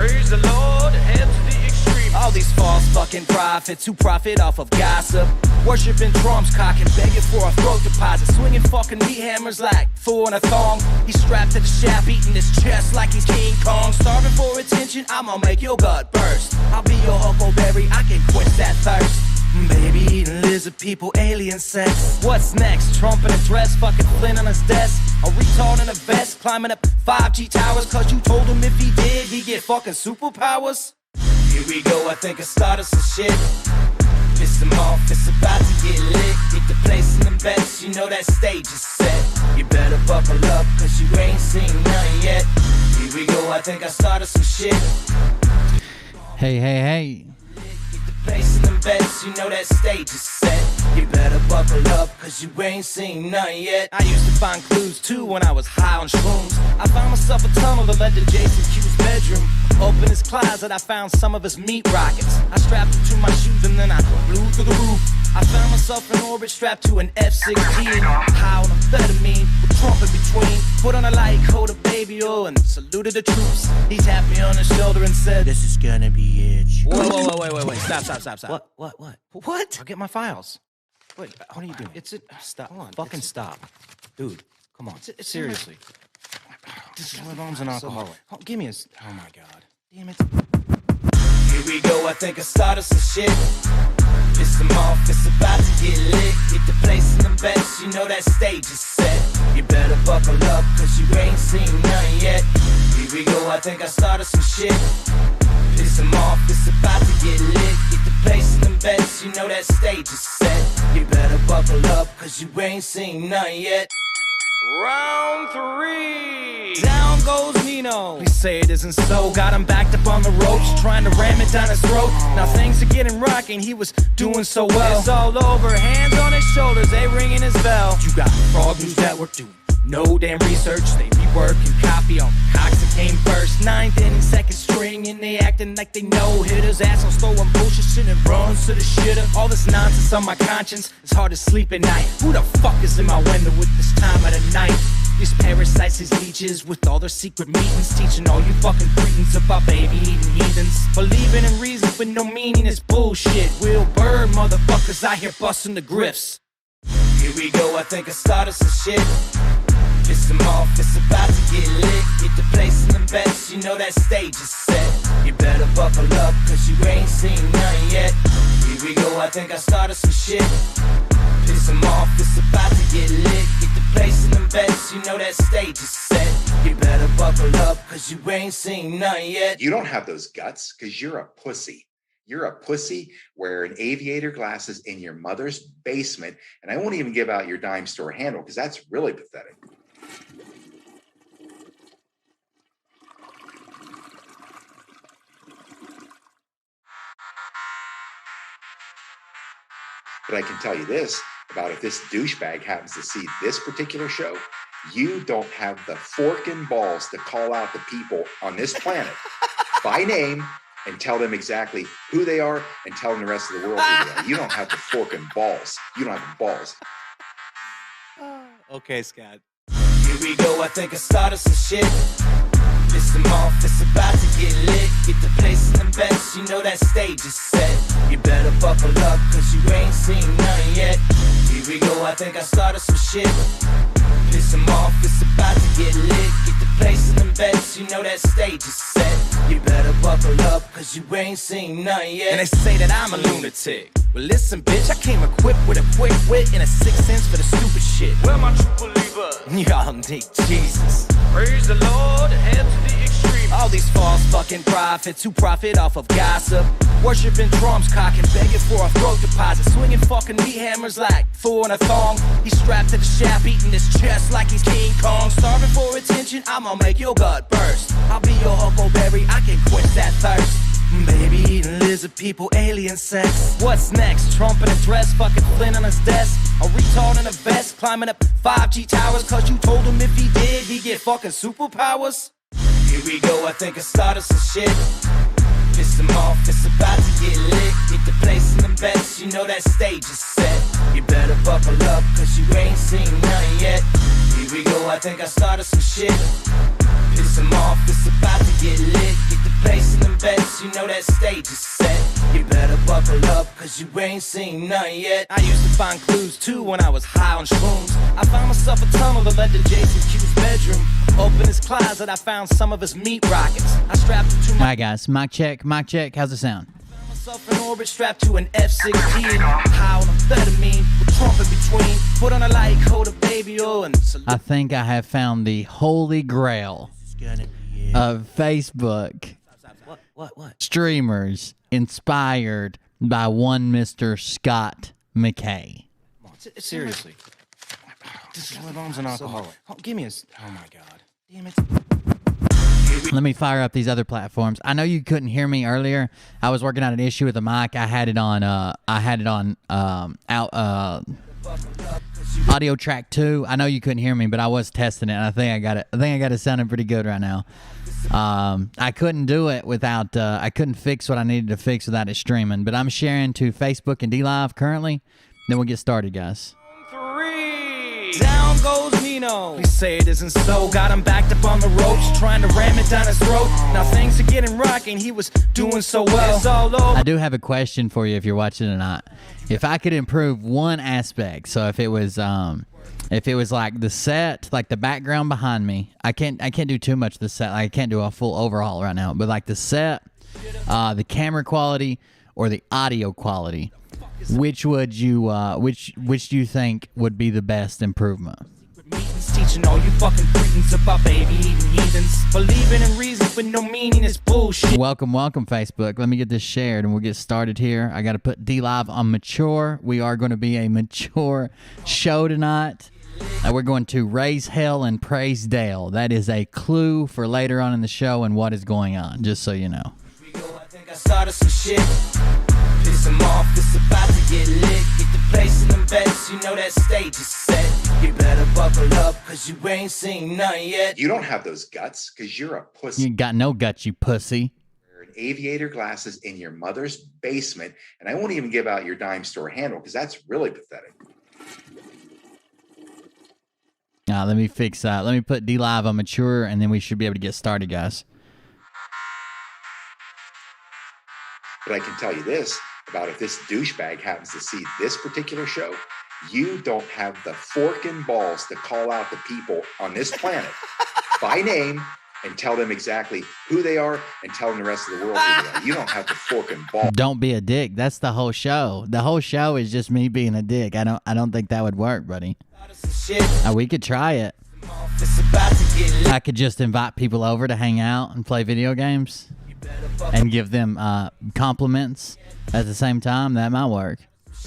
Praise the Lord, head to the extreme. All these false fucking prophets who profit off of gossip, worshiping drums, cocking, begging for a throat deposit, swinging fucking meat hammers like four in a thong. He's strapped to the shaft, eating his chest like he's King Kong. Starving for attention, I'ma make your gut burst. I'll be your huckleberry, I can quench that thirst. Baby eating lizard people, alien sex. What's next? Trump in a dress, fucking Flynn on his desk. A retard in a vest, climbing up 5G towers, cause you told him if he did, he'd get fucking superpowers. Here we go, I think I started some shit. Piss them off, it's about to get lit. Get the place in them bets, you know that stage is set. You better buckle up, cause you ain't seen none yet. Here we go, I think I started some shit. Hey. Get the place in them bets, you know that stage is set. You better buckle up, cause you ain't seen none yet. I used to find clues too when I was high on shrooms. I found myself a tunnel that led to Jason Q's bedroom. Open his closet, I found some of his meat rockets. I strapped it to my shoes and then I flew through the roof. I found myself in orbit strapped to an F-16. High on amphetamine, with Trump in between. Put on a light coat of baby oil and saluted the troops. He tapped me on the shoulder and said, "This is gonna be it." Whoa, wait. Stop. What? I'll get my files. Wait, what are you doing? Stop. Hold on. Fucking stop. Dude, come on. Seriously. This is my mom's an alcoholic. Oh, give me a... Oh, my God. Damn it. Here we go, I think I started some shit. Piss them off, it's about to get lit. Get the place in them bets, you know that stage is set. You better buckle up, cause you ain't seen none yet. Here we go, I think I started some shit. Piss them off, it's about to get lit. Get the place in them bets, you know that stage is set. You better buckle up, cause you ain't seen none yet. Round 3. Down goes Nino. Please say it isn't so. Got him backed up on the ropes, trying to ram it down his throat. Now things are getting rocking, he was doing so well. It's all over, hands on his shoulders, they ringing his bell. You got Frog News Network doing no damn research. They rework and copy on cocks that came first. 9th inning, second string, and they acting like they know hitters. Assholes throwing bullshit shit and bronze to the shitter. All this nonsense on my conscience, it's hard to sleep at night. Who the fuck is in my window with this time of the night? These parasites, these leeches, with all their secret meetings, teaching all you fucking cretins about baby eating heathens. Believing in reason with no meaning is bullshit. Will Bird motherfuckers out here busting the grifts. Here we go, I think I started some shit. Piss them off, it's about to get lit. Get the place in them bets, you know that stage is set. You better buckle up, cause you ain't seen none yet. Here we go, I think I started some shit. Piss them off, it's about to get lit. Get the place in them bets, you know that stage is set. You better buckle up, cause you ain't seen none yet. You don't have those guts, cause you're a pussy. You're a pussy wearing aviator glasses in your mother's basement, and I won't even give out your dime store handle, because that's really pathetic. But I can tell you this about if this douchebag happens to see this particular show, you don't have the forking balls to call out the people on this planet by name and tell them exactly who they are and tell them the rest of the world who they are. You don't have the forking balls. You don't have the balls. Okay, Scott. Here we go, I think I started some shit. Piss them off, it's about to get lit. Get the place in them bets, you know that stage is set. You better buckle up, cause you ain't seen none yet. Here we go, I think I started some shit. Piss them off, it's about to get lit. Get the place in them bets, you know that stage is set. You better buckle up, cause you ain't seen none yet. And they say that I'm a lunatic. Well listen bitch, I came equipped with a quick wit and a 6th sense for the stupid shit. Well, my true believer, y'all need Jesus. praise the Lord, head to the extreme. All these false fucking prophets who profit off of gossip, worshiping drums, cocking, begging for a throat deposit, swinging fucking meat hammers like four in a thong. He's strapped to the shaft, eating his chest like he's King Kong. Starving for attention, I'ma make your gut burst. I'll be your huckleberry, I can quench that thirst. Baby eating lizard people, alien sex. What's next? Trump in a dress, fucking Flynn on his desk. A retard in a vest, climbing up 5G towers, cause you told him if he did, he'd get fucking superpowers. Here we go, I think I started some shit. Piss them off, it's about to get lit. Get the place in them bets, you know that stage is set. You better buckle up, cause you ain't seen none yet. Here we go, I think I started some shit. Piss them off, it's about to get lit. Get the placing them bets, you know that stage is set. You better buckle up, cause you ain't seen none yet. I used to find clues too when I was high on shrooms. I found myself a tunnel that led to Jason Q's bedroom. Open his closet, I found some of his meat rockets. I strapped him to my... Alright guys, mic check, how's it sound? myself in orbit, strapped to an F-16. High on amphetamine, with Trump in between. Put on a light coat of baby oil and... I think I have found the holy grail of Facebook What? streamers inspired by one Mr. Scott McKay. Seriously. This is my mom's an alcoholic. Oh, give me a... Oh my God. Damn it. Let me fire up these other platforms. I know you couldn't hear me earlier. I was working out an issue with the mic. I had it on audio track 2. I know you couldn't hear me, but I was testing it, and I think I got it sounding pretty good right now. I couldn't do it without I couldn't fix what I needed to fix without it streaming, but I'm sharing to Facebook and D Live currently. Then we'll get started, guys. 3. Down goes Nino. Please say it isn't so. Got him backed up on the ropes, trying to ram it down his throat. Now things are getting rocking. He was doing so well. It's all over. I do have a question for you if you're watching tonight. If I could improve one aspect, so if it was like the set, like the background behind me, I can't do too much of the set. Like I can't do a full overhaul right now, but like the set, the camera quality, or the audio quality, which would you which do you think would be the best improvement? Meetings teaching all you fucking cretins about baby eating heathens. Believing in reasons with no meaning is bullshit. Welcome, Facebook. Let me get this shared and we'll get started here. I got to put D Live on mature. We are going to be a mature show tonight. We're going to raise hell and praise Dale. That is a clue for later on in the show and what is going on, just so you know. I think I started some shit. Piss him off, it's about to get lit. Get the place in them bets, you know that stage is set. You better buckle up, cause you ain't seen none yet. You don't have those guts because you're a pussy. You ain't got no guts, you pussy. Wearing aviator glasses in your mother's basement, and I won't even give out your dime store handle because that's really pathetic. Let me fix that. Let me put D Live on mature, and then we should be able to get started, guys. But I can tell you this about if this douchebag happens to see this particular show, you don't have the forking balls to call out the people on this planet by name and tell them exactly who they are and tell them the rest of the world who they are. You don't have the forking balls. Don't be a dick. That's the whole show. The whole show is just me being a dick. I don't think that would work, buddy. We could try it. I could just invite people over to hang out and play video games and give them compliments at the same time. That might work.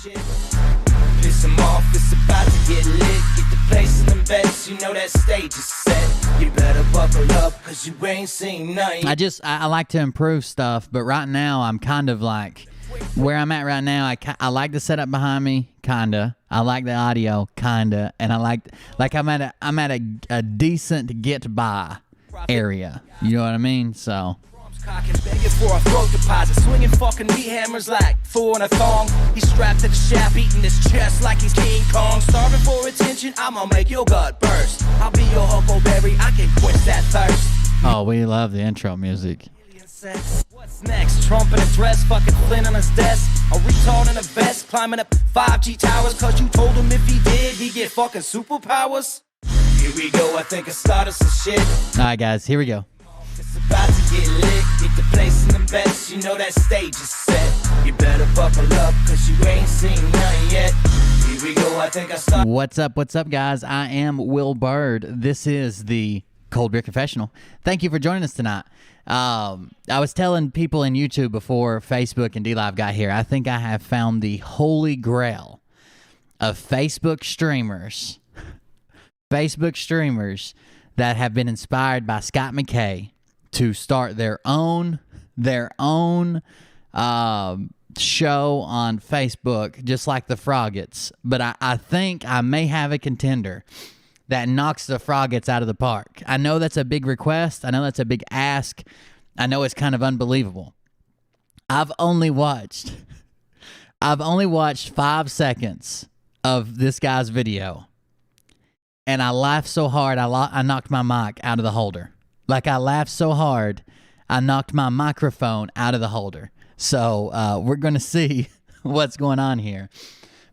Piss him off, it's about to get lit. Get the place in them bets, you know that stage is set. You better buckle up, cause you ain't seen none. I like to improve stuff, but right now I'm kind of like where I'm at right now. I like the setup behind me, kinda. I like the audio, kinda, and I like I'm at a decent get by area. You know what I mean? So. Cocking, begging for a throat deposit, swinging fucking meat hammers like Thor in a thong. He's strapped to the shaft, eating his chest like he's King Kong. Starving for attention, I'ma make your gut burst. I'll be your huckleberry, I can quench that thirst. Oh, we love the intro music. What's next? Trump in a dress, fucking Flynn on his desk. A retard in a vest, climbing up 5G towers. Cause you told him if he did, he'd get fucking superpowers. Here we go, I think I started some shit. Alright guys, here we go. It's about to get lit, get the place in them bets, you know that stage is set. You better buckle up, cause you ain't seen none yet. Here we go, I think I started. What's up, guys? I am Will Bird. This is the Cold Beer Confessional. Thank you for joining us tonight. I was telling people in YouTube before Facebook and D Live got here, I think I have found the holy grail of Facebook streamers. Facebook streamers that have been inspired by Scott McKay to start their own show on Facebook, just like the Froggets. But I think I may have a contender that knocks the Froggets out of the park. I know that's a big request. I know that's a big ask. I know it's kind of unbelievable. I've only watched 5 seconds of this guy's video, and I laughed so hard I knocked my mic out of the holder. Like, I laughed so hard I knocked my microphone out of the holder. So we're going to see what's going on here.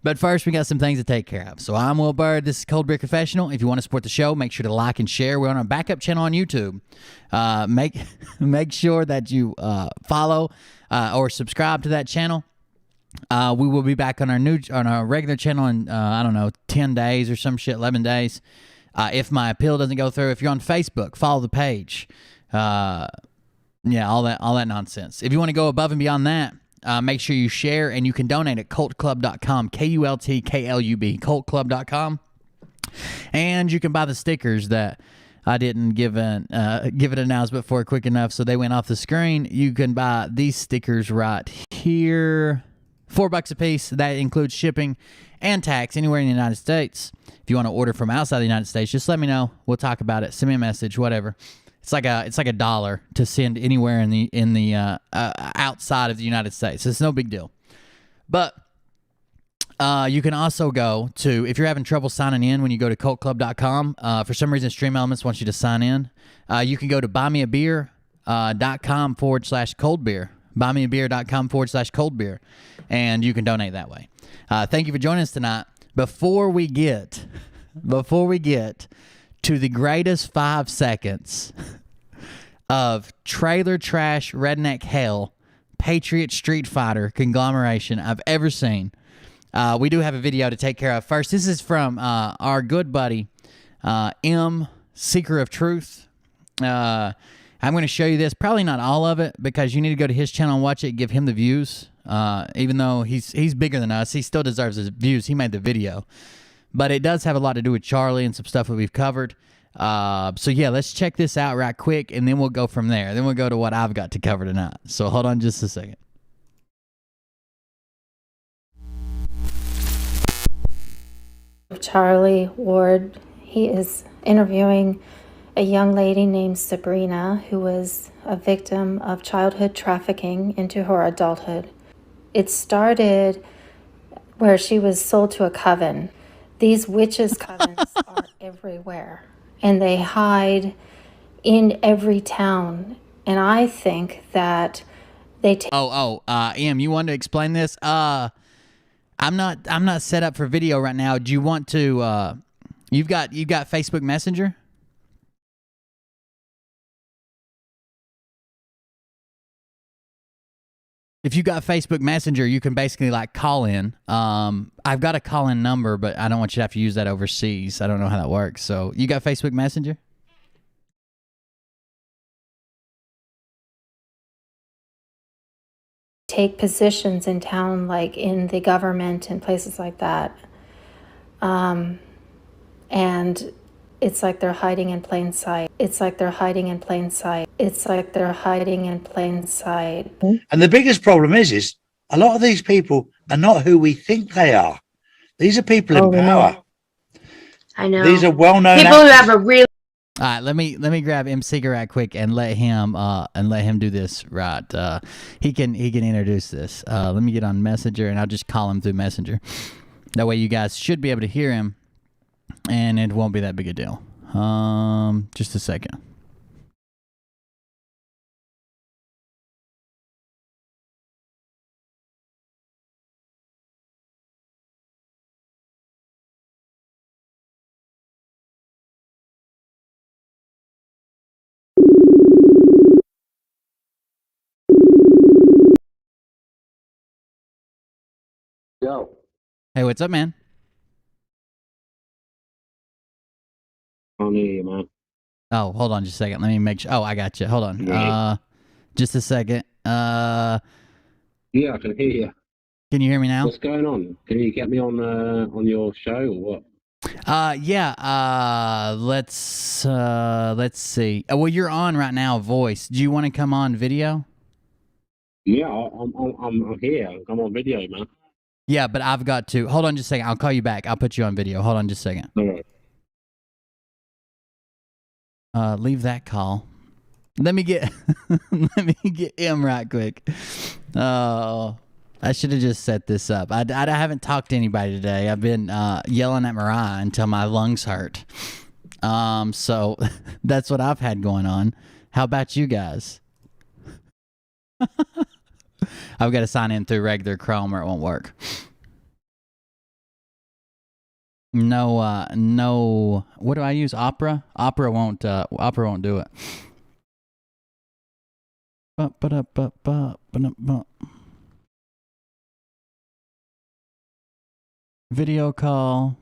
But first, we got some things to take care of. So I'm Will Bird. This is Cold Beer Confessional. If you want to support the show, make sure to like and share. We're on our backup channel on YouTube. Make sure that you follow or subscribe to that channel. We will be back on our regular channel in 10 days or some shit, 11 days. If my appeal doesn't go through, if you're on Facebook, follow the page. All that nonsense. If you want to go above and beyond that, make sure you share, and you can donate at KULTKLUB.com, KULTKLUB, KULTKLUB.com. And you can buy the stickers that I didn't give an announcement for quick enough, so they went off the screen. You can buy these stickers right here, $4 a piece. That includes shipping and tax anywhere in the United States. If you want to order from outside the United States, just let me know. We'll talk about it. Send me a message, whatever. It's like $1 to send anywhere in the outside of the United States. It's no big deal. But you can also go to, if you're having trouble signing in when you go to KULTKLUB.com, for some reason Stream Elements wants you to sign in, you can go to buymeabeer.com/coldbeer, buymeabeer.com/coldbeer, and you can donate that way. Thank you for joining us tonight. Before we get to the greatest 5 seconds of trailer trash redneck hell Patriot Street Fighter conglomeration I've ever seen, we do have a video to take care of. First, this is from our good buddy M, Seeker of Truth. I'm going to show you this, probably not all of it, because you need to go to his channel and watch it, give him the views. Even though he's bigger than us, he still deserves his views. He made the video. But it does have a lot to do with Charlie and some stuff that we've covered. So yeah, let's check this out right quick, and then we'll go from there. Then we'll go to what I've got to cover tonight. So hold on just a second. Charlie Ward, he is interviewing a young lady named Sabrina who was a victim of childhood trafficking into her adulthood. It started where she was sold to a coven. These witches' covens are everywhere, and they hide in every town. And I think that they take. Em, you want to explain this? I'm not set up for video right now. Do you want to? You've got Facebook Messenger? If you got Facebook Messenger, you can basically like call in. I've got a call-in number, but I don't want you to have to use that overseas. I don't know how that works. So you got Facebook Messenger? Take positions in town, like in the government and places like that. And it's like they're hiding in plain sight. It's like they're hiding in plain sight. It's like they're hiding in plain sight. And the biggest problem is a lot of these people are not who we think they are. These are people in power. I know. These are well-known people who have a real. All right, let me grab M Seeker right quick and let him do this right. He can introduce this. Let me get on Messenger, and I'll just call him through Messenger. That way, you guys should be able to hear him, and it won't be that big a deal. Just a second. Yo. Hey, what's up, man? On here, man. Oh, hold on just a second. Let me make sure. Oh, I got you. Hold on. Yeah. Just a second. Yeah, I can hear you. Can you hear me now? What's going on? Can you get me on your show or what? Yeah. Let's see. Well, you're on right now, voice. Do you want to come on video? Yeah, I'm here. I'm on video, man. Yeah, but I've got to. Hold on just a second. I'll call you back. I'll put you on video. Hold on just a second. All right. Leave that call. Let me get him right quick. Oh, I should have just set this up. I haven't talked to anybody today. I've been yelling at Mariah until my lungs hurt. So that's what I've had going on. How about you guys? I've got to sign in through regular Chrome or it won't work. No. What do I use? Opera? Opera won't do it. Video call.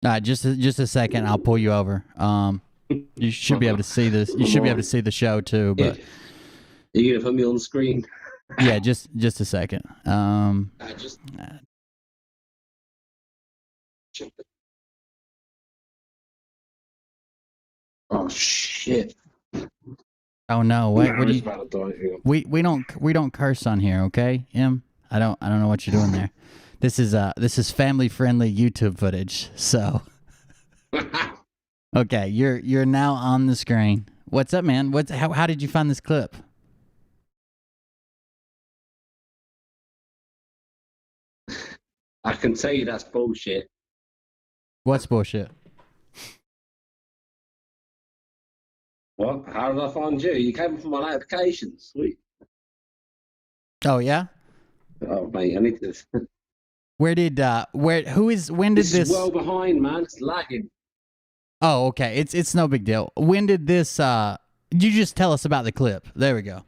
All right, just a second. I'll pull you over. You should be able to see this. You should be able to see the show too. But you're gonna put me on the screen. Yeah, just a second. Oh shit! Oh no! Wait, what do you? We don't curse on here, okay? I don't know what you're doing there. This is family friendly YouTube footage. So, okay, you're now on the screen. What's up, man? How did you find this clip? I can tell you that's bullshit. What's bullshit? What? How did I find you? You came from my notifications. Sweet. Oh yeah. Oh mate, I need this. When did this? This is well behind, man. It's lagging. Oh, okay. It's no big deal. When did this? You just tell us about the clip. There we go.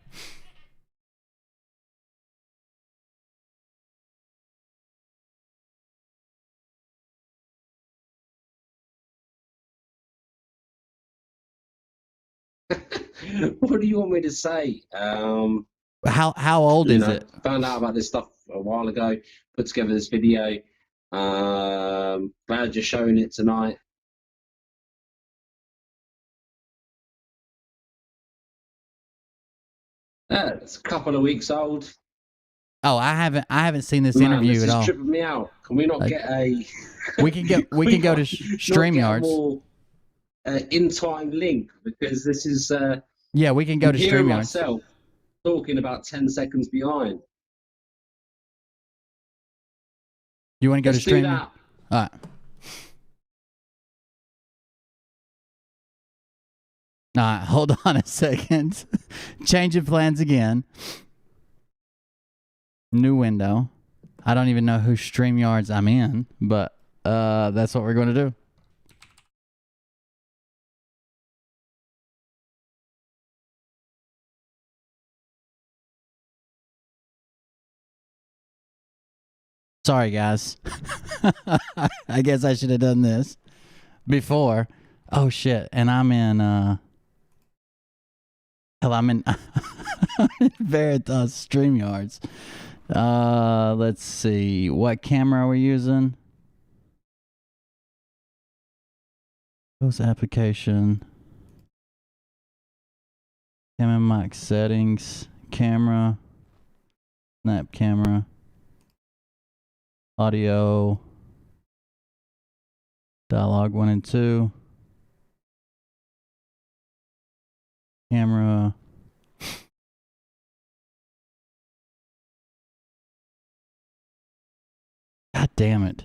What do you want me to say? How old is it? Found out about this stuff a while ago. Put together this video. Glad you're showing it tonight. It's a couple of weeks old. Oh, I haven't seen this interview at all. This is tripping me out. Can we not get a? We can go to StreamYards. More in time link, because this is. Yeah, we can go to StreamYards. Myself talking about 10 seconds behind. You want to go to StreamYards? All right. All right, hold on a second. Changing plans again. New window. I don't even know whose StreamYards I'm in, but that's what we're going to do. Sorry, guys. I guess I should have done this before. Oh, shit. And I'm in... Hell, I'm in Veritas StreamYards. Let's see. What camera are we using? Post application. Mack settings. Camera. Snap camera. Audio. Dialogue 1 and 2. Camera. God damn it.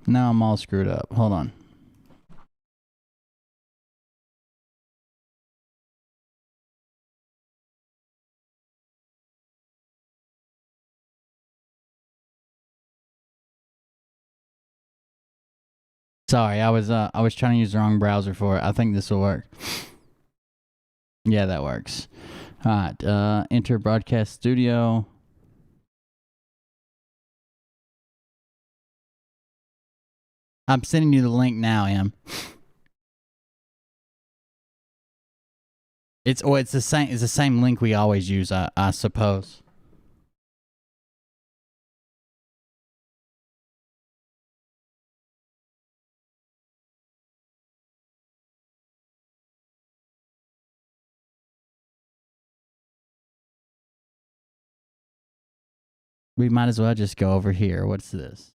Now I'm all screwed up. Hold on. Sorry, I was trying to use the wrong browser for it. I think this will work. Yeah, that works. All right, enter broadcast studio. I'm sending you the link now, Em. It's the same link we always use, I suppose. We might as well just go over here. What's this?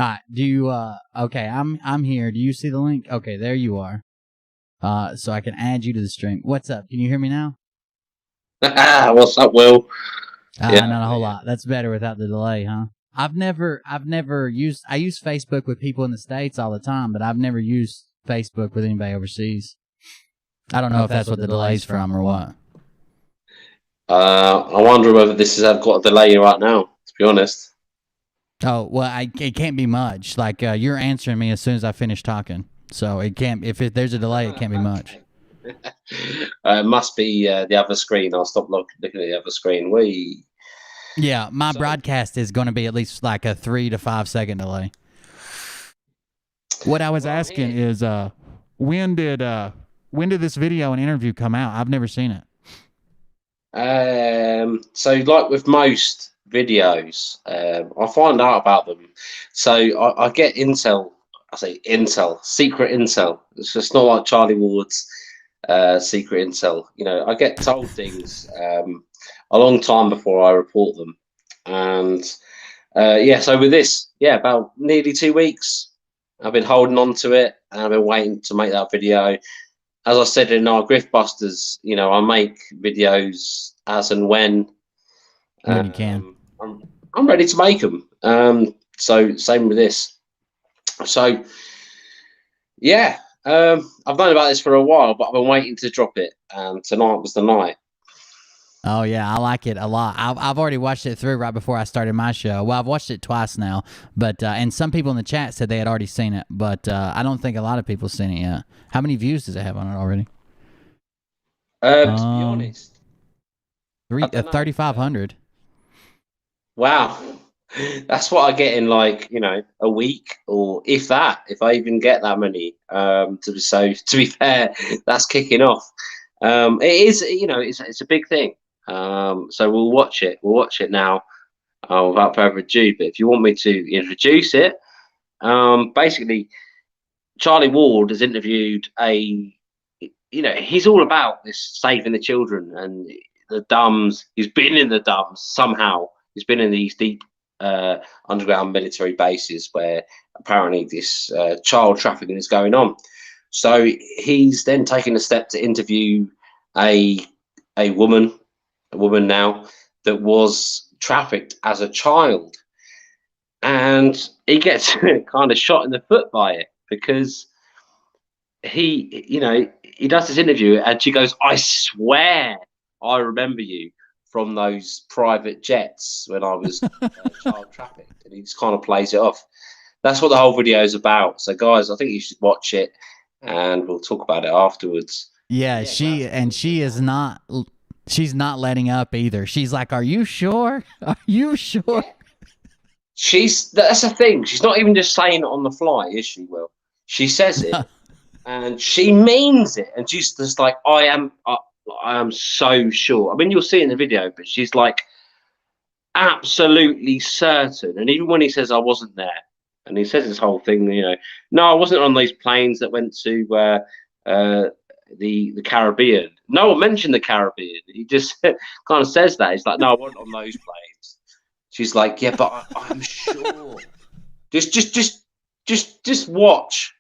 right. Do you? Okay. I'm here. Do you see the link? Okay, there you are. So I can add you to the stream. What's up? Can you hear me now? What's up, Will? Not a whole lot. That's better without the delay, huh? I've never used. I use Facebook with people in the States all the time, but I've never used Facebook with anybody overseas. I don't know if that's what the delay's from or what. I wonder whether this has got a delay right now, to be honest. Oh, well, it can't be much. Like, you're answering me as soon as I finish talking. So it can't, if there's a delay, it can't be much. It must be the other screen. I'll stop looking at the other screen. Yeah, my broadcast is going to be at least like a 3 to 5 second delay. What I was asking is, when did this video and interview come out? I've never seen it. So like with most videos, I find out about them. So I get intel. I say intel, secret intel. It's just not like Charlie Ward's secret intel. You know, I get told things a long time before I report them. And so with this, about nearly 2 weeks, I've been holding on to it, and I've been waiting to make that video. As I said in our Griftbusters, you know, I make videos as and when you can. I'm ready to make them. So same with this. So I've known about this for a while, but I've been waiting to drop it, and tonight was the night. Oh yeah, I like it a lot. I've already watched it through right before I started my show. Well, I've watched it twice now, but and some people in the chat said they had already seen it, but I don't think a lot of people have seen it yet. How many views does it have on it already? To be honest, 3,500. Wow, that's what I get in like, you know, a week, or if that, if I even get that many. To be fair, that's kicking off. It is, you know, it's a big thing. So we'll watch it. We'll watch it now, without further ado. But if you want me to introduce it, basically, Charlie Ward has interviewed he's all about this saving the children and the dumbs. He's been in the dumbs somehow. He's been in these deep underground military bases where apparently this child trafficking is going on. So he's then taken a step to interview a woman now that was trafficked as a child, and he gets kind of shot in the foot by it, because he does this interview and she goes, "I swear I remember you from those private jets when I was child trafficked," and he just kind of plays it off. That's what the whole video is about. So guys, I think you should watch it, and we'll talk about it afterwards. Yeah, she's not letting up either. She's like, "Are you sure? Are you sure?" That's the thing. She's not even just saying it on the fly, is she, Will? She says it and she means it, and she's just like, I am so sure. I mean, you'll see in the video, but she's like absolutely certain. And even when he says, "I wasn't there," and he says this whole thing, you know, "No, I wasn't on those planes that went to the Caribbean." No one mentioned the Caribbean. He just kind of says that. He's like, "No, I wasn't on those planes." She's like, "Yeah, but I'm sure." Just watch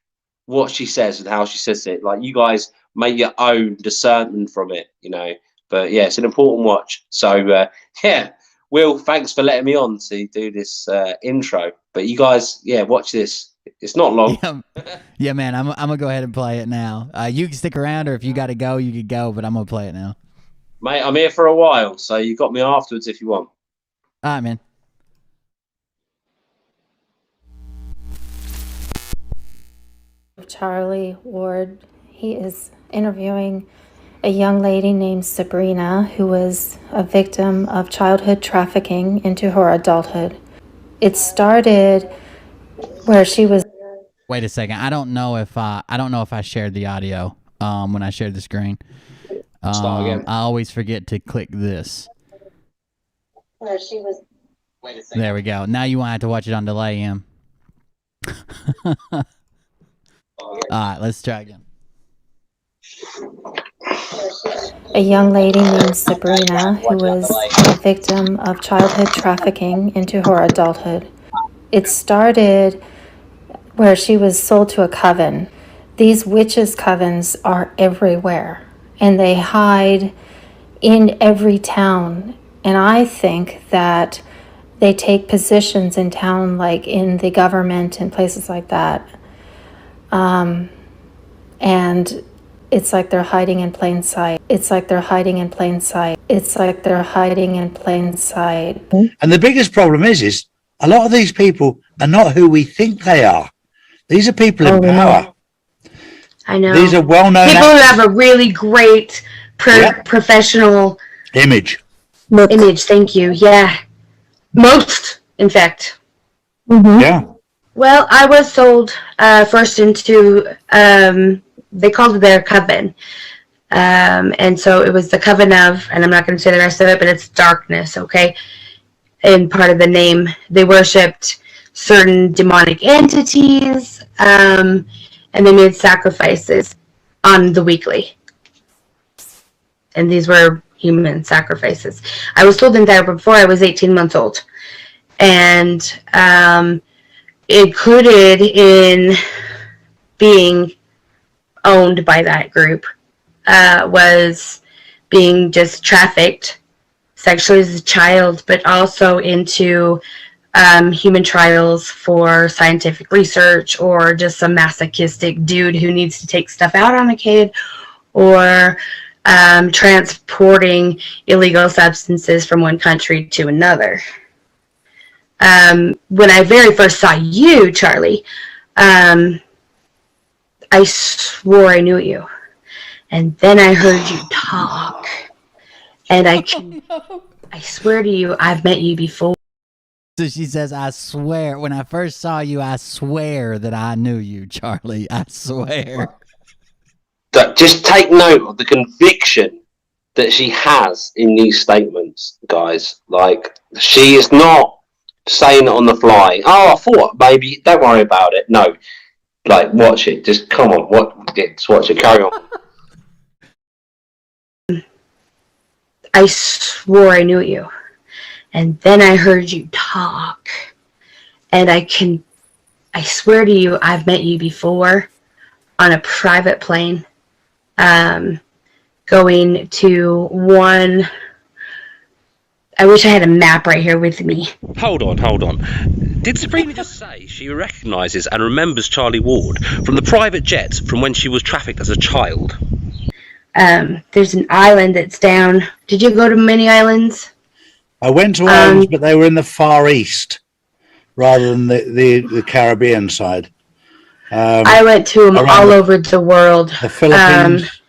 what she says and how she says it. Like, you guys make your own discernment from it, you know. But yeah, it's an important watch. So Will, thanks for letting me on to do this intro. But you guys, watch this. It's not long. Yeah, man, I'm gonna go ahead and play it now. You can stick around, or if you got to go, you could go. But I'm gonna play it now. Mate, I'm here for a while, so you got me afterwards if you want. All right, man. Charlie Ward, he is interviewing a young lady named Sabrina who was a victim of childhood trafficking into her adulthood. It started where she was. Wait a second. I don't know if I shared the audio when I shared the screen. Start again. I always forget to click this. Where she was. Wait a second. There we go. Now you won't have to watch it on delay, Em. All right, let's try again. A young lady named Sabrina who was a victim of childhood trafficking into her adulthood. It started where she was sold to a coven. These witches' covens are everywhere, and they hide in every town. And I think that they take positions in town, like in the government and places like that. And it's like they're hiding in plain sight. It's like they're hiding in plain sight. It's like they're hiding in plain sight. And the biggest problem is a lot of these people are not who we think they are. These are people in power. I know. These are well-known people who have a really great professional image. Image, thank you. Yeah. Most, in fact. Yeah. Well, I was sold first into, they called it their coven. And so it was the coven of, and I'm not going to say the rest of it, but it's darkness, okay? And part of the name, they worshipped certain demonic entities, and they made sacrifices on the weekly. And these were human sacrifices. I was told in that before I was 18 months old. And included in being owned by that group was being just trafficked sexually as a child, but also into human trials for scientific research, or just some masochistic dude who needs to take stuff out on a kid, or transporting illegal substances from one country to another. When I very first saw you, Charlie, I swore I knew you. And then I heard you talk. And I swear to you, I've met you before. So she says, I swear, when I first saw you, I swear that I knew you, Charlie. I swear. Just take note of the conviction that she has in these statements, guys. Like, she is not saying it on the fly. Oh, I thought maybe, don't worry about it. No. Like, watch it. Just come on. Just watch it. Carry on. I swore I knew you. And then I heard you talk. And I swear to you, I've met you before on a private plane. Going to one... I wish I had a map right here with me. Hold on. Did Sabrina just say she recognises and remembers Charlie Ward from the private jet from when she was trafficked as a child? There's an island that's down. Did you go to many islands? I went to islands, but they were in the Far East rather than the Caribbean side. I went to them all over the world. The Philippines,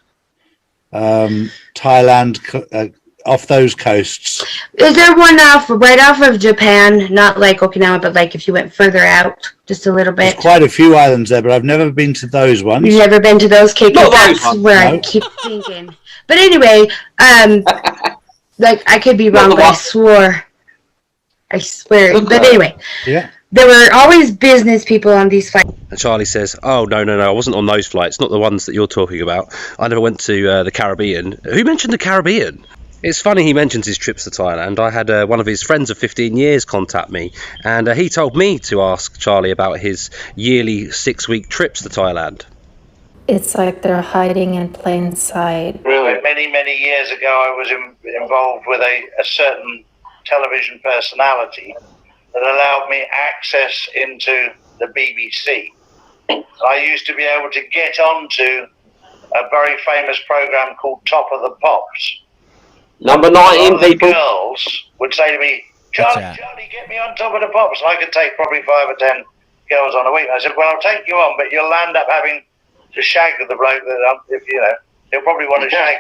Thailand, off those coasts. Is there one right off of Japan? Not like Okinawa, but like if you went further out just a little bit. There's quite a few islands there, but I've never been to those ones. You've never been to those? Okay, that's where I keep thinking. But anyway, like I could be wrong, but I swear. But anyway, yeah. There were always business people on these flights. And Charlie says, oh, no, I wasn't on those flights, not the ones that you're talking about. I never went to the Caribbean. Who mentioned the Caribbean? It's funny he mentions his trips to Thailand. I had one of his friends of 15 years contact me, and he told me to ask Charlie about his yearly 6-week trips to Thailand. It's like they're hiding in plain sight. Really, many years ago, I was involved with a certain television personality that allowed me access into the BBC. I used to be able to get onto a very famous program called Top of the Pops. Number 19, the people. Girls would say to me, Charlie, get me on Top of the Pops. And I could take probably 5 or 10 girls on a week. And I said, well, I'll take you on, but you'll end up having to shag the bloke that, if you know, he'll probably want to shag.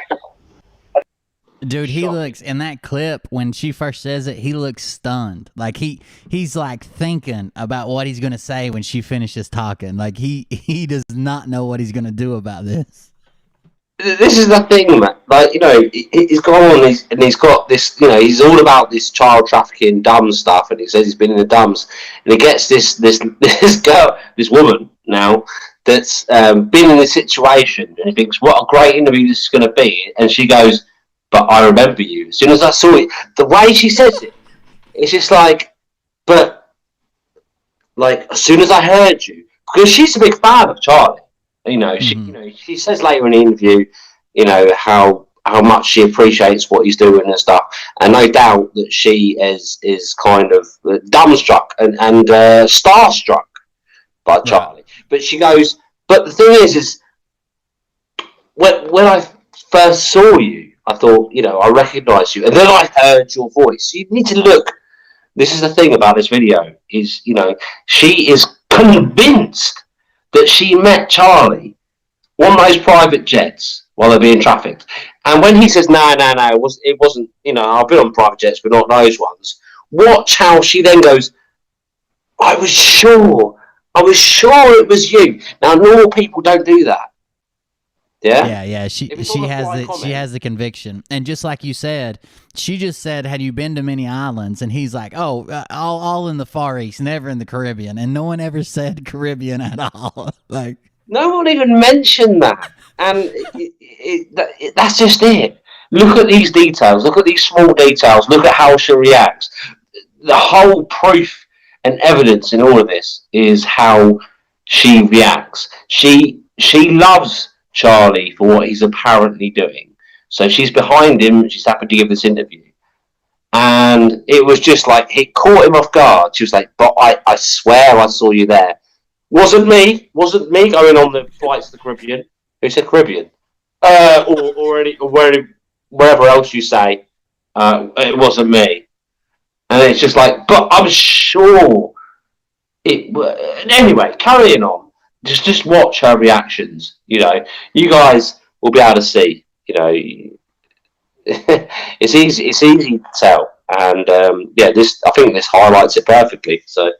Dude, he looks, in that clip, when she first says it, he looks stunned. Like, he's like thinking about what he's going to say when she finishes talking. Like, he does not know what he's going to do about this. This is the thing, man. Like, you know, he's gone on and he's got this, you know, he's all about this child trafficking, dumb stuff, and he says he's been in the dumbs. And he gets this girl, this woman now, that's been in this situation, and he thinks, what a great interview this is going to be. And she goes, but I remember you. As soon as I saw it, the way she says it, it's just like, but like, as soon as I heard you, because she's a big fan of Charlie. She says later in the interview, how much she appreciates what he's doing and stuff, and no doubt that she is kind of dumbstruck and starstruck by Charlie. But she goes, but the thing is when I first saw you, I thought, I recognised you, and then I heard your voice. You need to look. This is the thing about this video is, she is convinced that she met Charlie on those private jets while they're being trafficked. And when he says, no, it wasn't, I've been on private jets, but not those ones. Watch how she then goes, I was sure it was you. Now, normal people don't do that. Yeah. She has the conviction, and just like you said, she just said, "Had you been to many islands?" And he's like, "Oh, all in the Far East, never in the Caribbean." And no one ever said Caribbean at all. Like, no one even mentioned that, and that's just it. Look at these details. Look at these small details. Look at how she reacts. The whole proof and evidence in all of this is how she reacts. She loves Charlie for what he's apparently doing. So she's behind him. She's happy to give this interview. And it was just like, it caught him off guard. She was like, but I swear I saw you there. Wasn't me going on the flights to the Caribbean. Who said Caribbean? Or wherever else you say. It wasn't me. And it's just like, but I'm sure it. Anyway, carrying on. Just watch her reactions. You guys will be able to see. It's easy to tell, and I think this highlights it perfectly. So.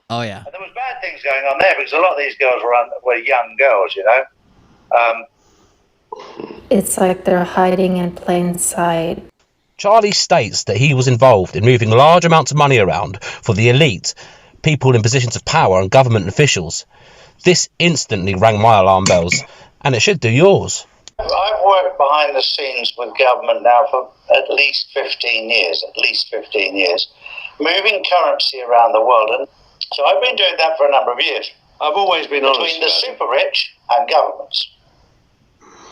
Oh yeah. There was bad things going on there because a lot of these girls were young girls. It's like they're hiding in plain sight. Charlie states that he was involved in moving large amounts of money around for the elite, people in positions of power and government officials. This instantly rang my alarm bells, and it should do yours. I've worked behind the scenes with government now for at least 15 years, moving currency around the world. And so I've been doing that for a number of years. I've always been honest. Between the super rich and governments.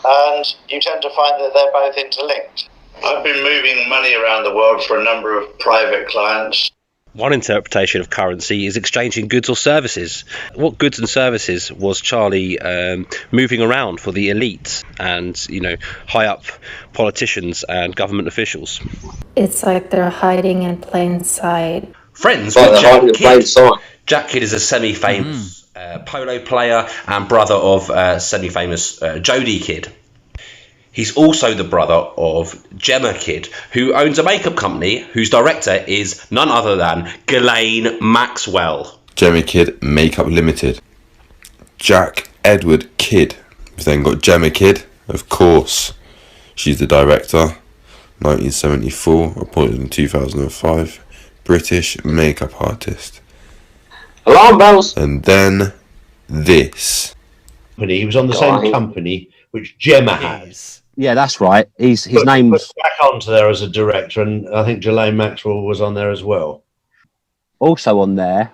And you tend to find that they're both interlinked. I've been moving money around the world for a number of private clients. One interpretation of currency is exchanging goods or services. What goods and services was Charlie moving around for the elite and, high up politicians and government officials? It's like they're hiding in plain sight. Friends with Jack Kidd. Jack Kidd is a semi-famous polo player and brother of semi-famous Jodie Kidd. He's also the brother of Gemma Kidd, who owns a makeup company whose director is none other than Ghislaine Maxwell. Gemma Kidd Makeup Limited. Jack Edward Kidd. We've then got Gemma Kidd, of course. She's the director. 1974, appointed in 2005. British makeup artist. Alarm bells. And then this. He was on the same company which Gemma has. Yeah, that's right. His name was back onto there as a director, and I think Ghislaine Maxwell was on there as well. Also on there,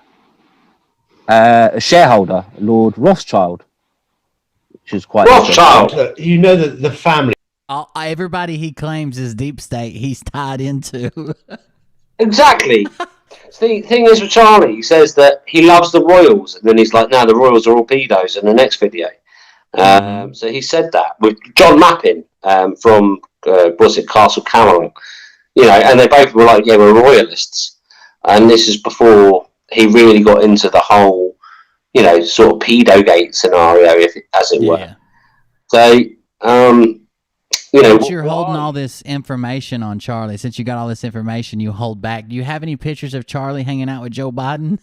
a shareholder, Lord Rothschild, which is quite Rothschild. You know that the family. Everybody he claims is deep state, he's tied into. Exactly. The thing is with Charlie, he says that he loves the royals, and then he's like, "No, the royals are all pedos." In the next video. So he said that with John Mappin from Castle Cameron, and they both were like, yeah, we're royalists. And this is before he really got into the whole, sort of pedogate scenario, as it were. So, since you're holding all this information on Charlie, since you got all this information you hold back, do you have any pictures of Charlie hanging out with Joe Biden?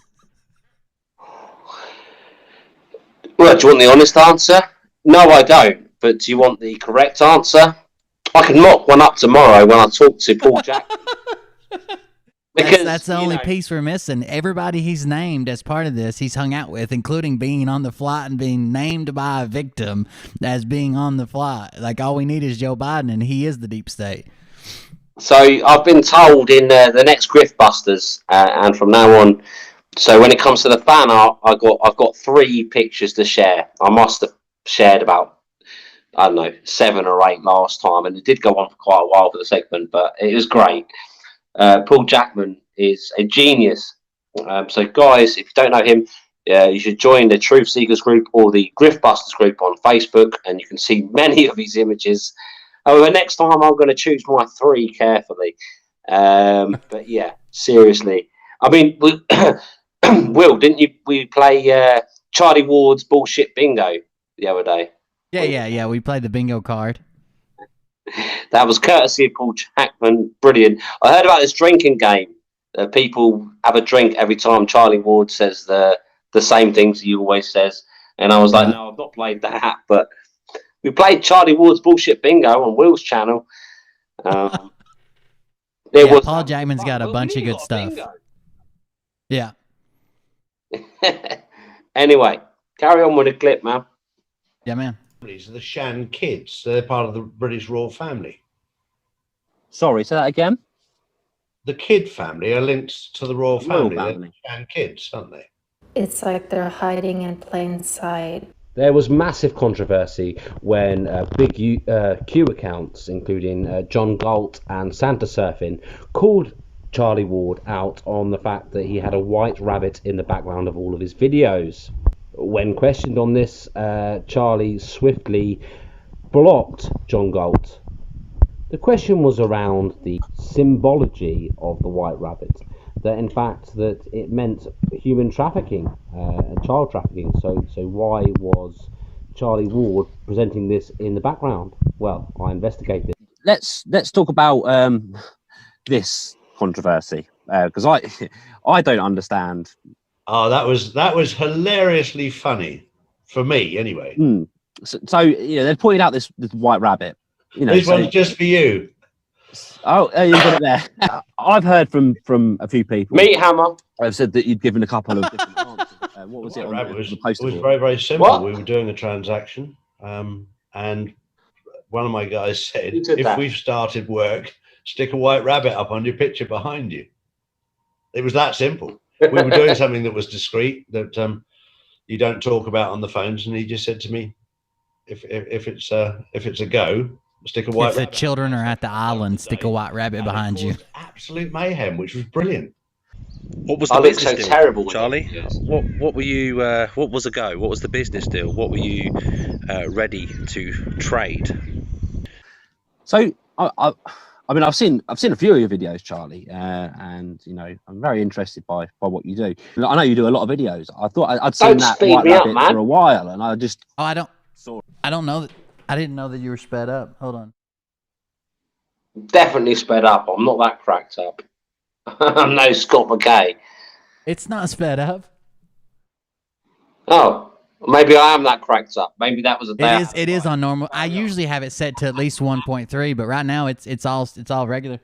Well, do you want the honest answer? No, I don't. But do you want the correct answer? I can mock one up tomorrow when I talk to Paul Jackson. Because that's the only piece we're missing. Everybody he's named as part of this, he's hung out with, including being on the flight and being named by a victim as being on the flight. Like, all we need is Joe Biden, and he is the deep state. So I've been told in the next Griftbusters, and from now on, So when it comes to the fan art, I've got 3 pictures to share. I must have shared about, I don't know, 7 or 8 last time, and it did go on for quite a while for the segment, but it was great. Paul Jackman is a genius. So guys, if you don't know him, you should join the Truth Seekers group or the Griftbusters group on Facebook, and you can see many of his images. However, next time I'm going to choose my 3 carefully. But yeah, seriously. I mean, Will, didn't we play Charlie Ward's bullshit bingo the other day? Yeah. We played the bingo card. That was courtesy of Paul Jackman. Brilliant. I heard about this drinking game. People have a drink every time Charlie Ward says the same things he always says. And I was like, no, I've not played that. But we played Charlie Ward's bullshit bingo on Will's channel. Paul Jackman's got a bunch of good stuff. Bingo. Yeah. Anyway, carry on with the clip, man. Yeah, man. The Shan kids. They're part of the British royal family. Sorry, say that again. The Kidd family are linked to the royal family. Royal They're family. Shan kids, aren't they? It's like they're hiding in plain sight. There was massive controversy when big Q accounts, including John Galt and Santa Surfing, called Charlie Ward out on the fact that he had a white rabbit in the background of all of his videos. When questioned on this, Charlie swiftly blocked John Galt. The question was around the symbology of the white rabbit, that in fact that it meant human trafficking, child trafficking. So why was Charlie Ward presenting this in the background? Well, I investigated. Let's talk about this controversy because I don't understand. Oh, that was hilariously funny for me, anyway. So they pointed out this white rabbit. This one's just for you. Oh, you got it there. I've heard from a few people. Meat Hammer. I've said that you'd given a couple of different answers. What was it? It was very, very simple. What? We were doing a transaction, and one of my guys said, if we've started work, stick a white rabbit up on your picture behind you. It was that simple. We were doing something that was discreet, that you don't talk about on the phones, and he just said to me, if it's a go, stick a white rabbit. If the children are at the island, stick a white rabbit behind you. Absolute mayhem, which was brilliant. What was the business deal, terrible, Charlie? What were you? What was a go? What was the business deal? What were you ready to trade? So I mean, I've seen a few of your videos, Charlie, and I'm very interested by what you do. I know you do a lot of videos. I thought I'd seen that white rabbit for a while, and I just I don't know that. I didn't know that you were sped up. Hold on. Definitely sped up. I'm not that cracked up. I'm no Scott McKay. It's not sped up. Oh, maybe I am that cracked up. Maybe that was a day. It is on normal. I usually have it set to at least 1.3, but right now it's all regular.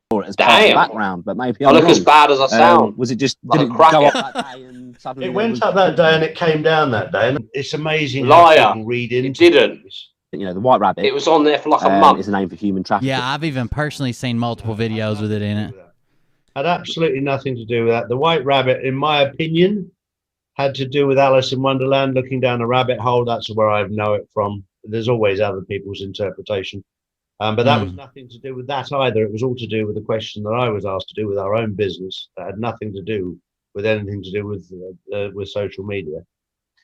Or as part of the background, but maybe I look as bad as I sound. Was it just like did it go up that day and suddenly it went up that day and it came down that day? And it's amazing. Liar! How people read into it didn't. The white rabbit. It was on there for like a month. It's a name for human trafficking. Yeah, I've even personally seen multiple videos with it in it. Had absolutely nothing to do with that. The white rabbit, in my opinion, had to do with Alice in Wonderland looking down a rabbit hole. That's where I know it from. There's always other people's interpretation. But that was nothing to do with that either. It was all to do with the question that I was asked to do with our own business. That had nothing to do with anything to do with social media.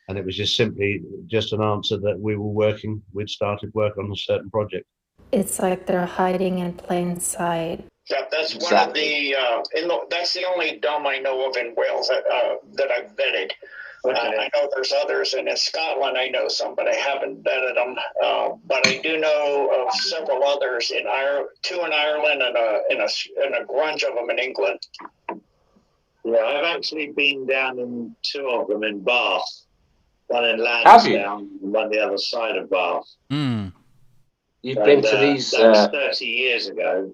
And it was just simply just an answer that we'd started work on a certain project. It's like they're hiding in plain sight. That's one of the, that's the only dome I know of in Wales that I've vetted. I know there's others, and in Scotland I know some, but I haven't vetted them. But I do know of several others in Ireland, 2 in Ireland, and a grunge of them in England. Yeah, I've actually been down in 2 of them in Bath. One in Lansdowne, and one the other side of Bath. You've been to these? That was 30 years ago.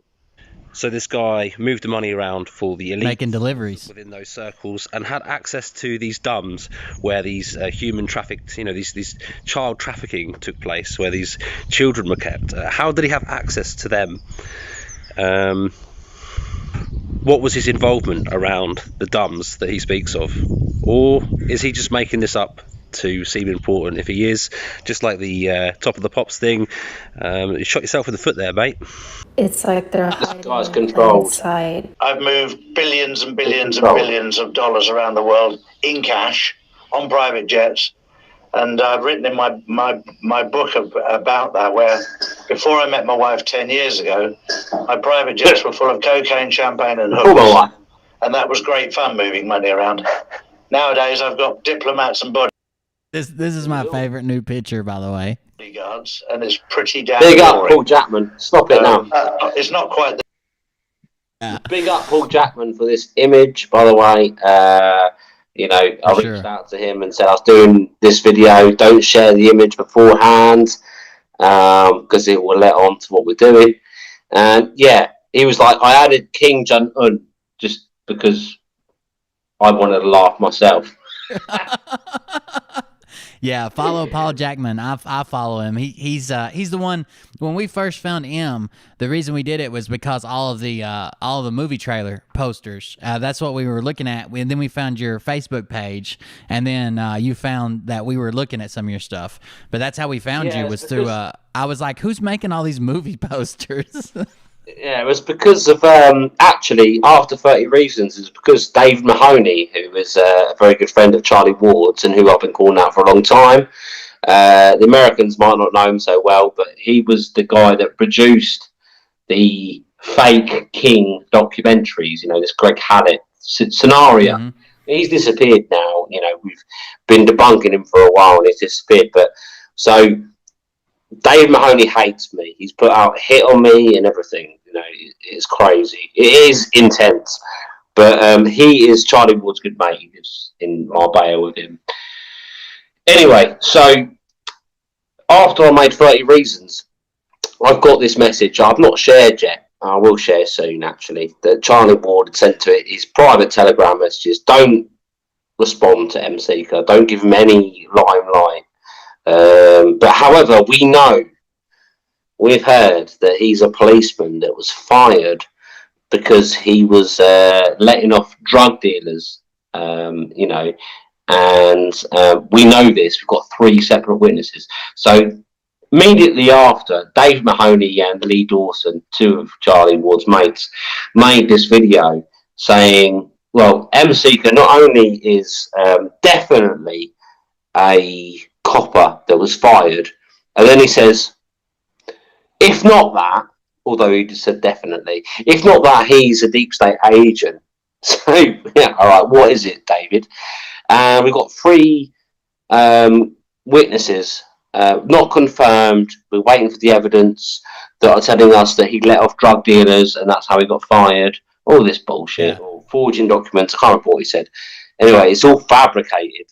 So this guy moved the money around for the elite, making deliveries within those circles, and had access to these dumbs where these human trafficked, these child trafficking took place, where these children were kept. How did he have access to them? What what was his involvement around the dumbs that he speaks of? Or is he just making this up to seem important? If he is, just like the Top of the Pops thing, you shot yourself in the foot there, mate. It's like they're This guy's hiding controlled. inside. I've moved billions and billions and billions of dollars around the world in cash on private jets. And I've written in my book about that, where before I met my wife 10 years ago, my private jets were full of cocaine, champagne and hookers. And that was great fun moving money around. Nowadays, I've got diplomats and This is my favorite new picture, by the way. bodyguards, and it's pretty damn Big up boring. Paul Jackman. Stop it now. It's not quite Big up Paul Jackman for this image, by the way. You know, I reached out to him and said I was doing this video. Don't share the image beforehand because it will let on to what we're doing. And yeah, he was like, I added King Jong-un just because I wanted to laugh myself. Yeah, follow Paul Jackman. I follow him. He's the one. When we first found him, the reason we did it was because all of the movie trailer posters. That's what we were looking at. And then we found your Facebook page, and then you found that we were looking at some of your stuff. But that's how we found you, was through. I was like, who's making all these movie posters? Yeah, it was because of, actually, after 30 Reasons, it's because Dave Mahoney, who is a very good friend of Charlie Ward's and who I've been calling out for a long time, the Americans might not know him so well, but he was the guy that produced the fake King documentaries, you know, this Greg Hallett scenario. Mm-hmm. He's disappeared now, you know, we've been debunking him for a while and he's disappeared, but so Dave Mahoney hates me. He's put out a hit on me and everything. You know, it's crazy. It is intense. But he is Charlie Ward's good mate. He lives in Marbella with him. Anyway, so after I made 30 Reasons, I've got this message I've not shared yet. I will share soon, actually, that Charlie Ward had sent to it his private Telegram messages. Don't respond to M-Seeker. Don't give him any limelight. But however, we've heard that he's a policeman that was fired because he was letting off drug dealers, you know, and we know this. We've got 3 separate witnesses. So immediately after, Dave Mahoney and Lee Dawson, 2 of Charlie Ward's mates, made this video saying, well, M-Seeker not only is definitely a copper that was fired, and then he says, if not that, although he just said definitely, if not that, he's a deep state agent. So yeah, all right, what is it, David? We've got 3 witnesses not confirmed. We're waiting for the evidence that are telling us that he let off drug dealers and that's how he got fired. All this bullshit, or forging documents. I can't remember what he said. Anyway, it's all fabricated.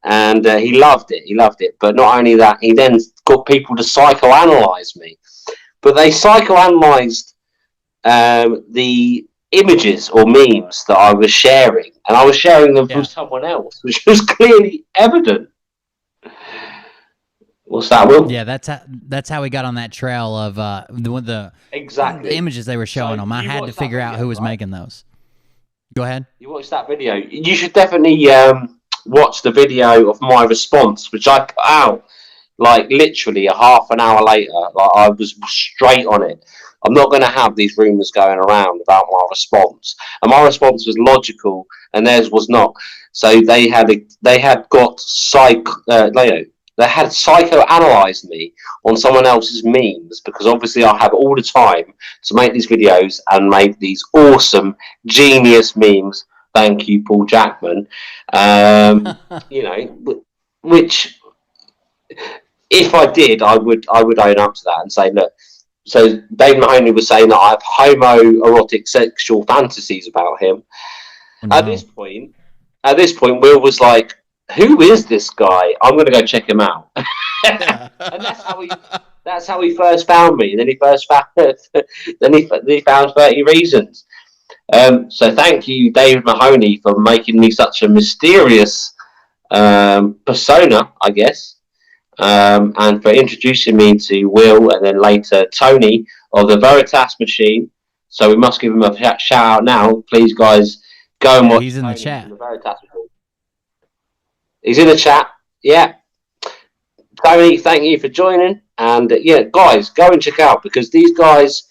And he loved it. But not only that, he then got people to psychoanalyze me. But they psychoanalyzed the images or memes that I was sharing. And I was sharing them from someone else, which was clearly evident. What's that, Will? Yeah, that's how we got on that trail of the images they were showing them. I had to figure out who was making those. Go ahead. You watched that video. You should definitely... watch the video of my response, which I put out like literally a half an hour later. Like I was straight on it. I'm not going to have these rumors going around about my response, and my response was logical and theirs was not. So they had psychoanalyzed me on someone else's memes, because obviously I have all the time to make these videos and make these awesome genius memes. Thank you, Paul Jackman. You know, which if I did, I would own up to that and say, look. So Dave Mahoney was saying that I have homoerotic sexual fantasies about him. No. At this point, Will was like, "Who is this guy? I'm going to go check him out." And that's how he first found me. And then he found 30 Reasons. So thank you, Dave Mahoney, for making me such a mysterious persona, I guess, and for introducing me to Will and then later Tony of the Veritas Machine, So we must give him a shout out now. Please, guys, go and watch. He's in the chat. He's in the chat. Yeah. Tony, thank you for joining. And yeah, guys, go and check out, because these guys,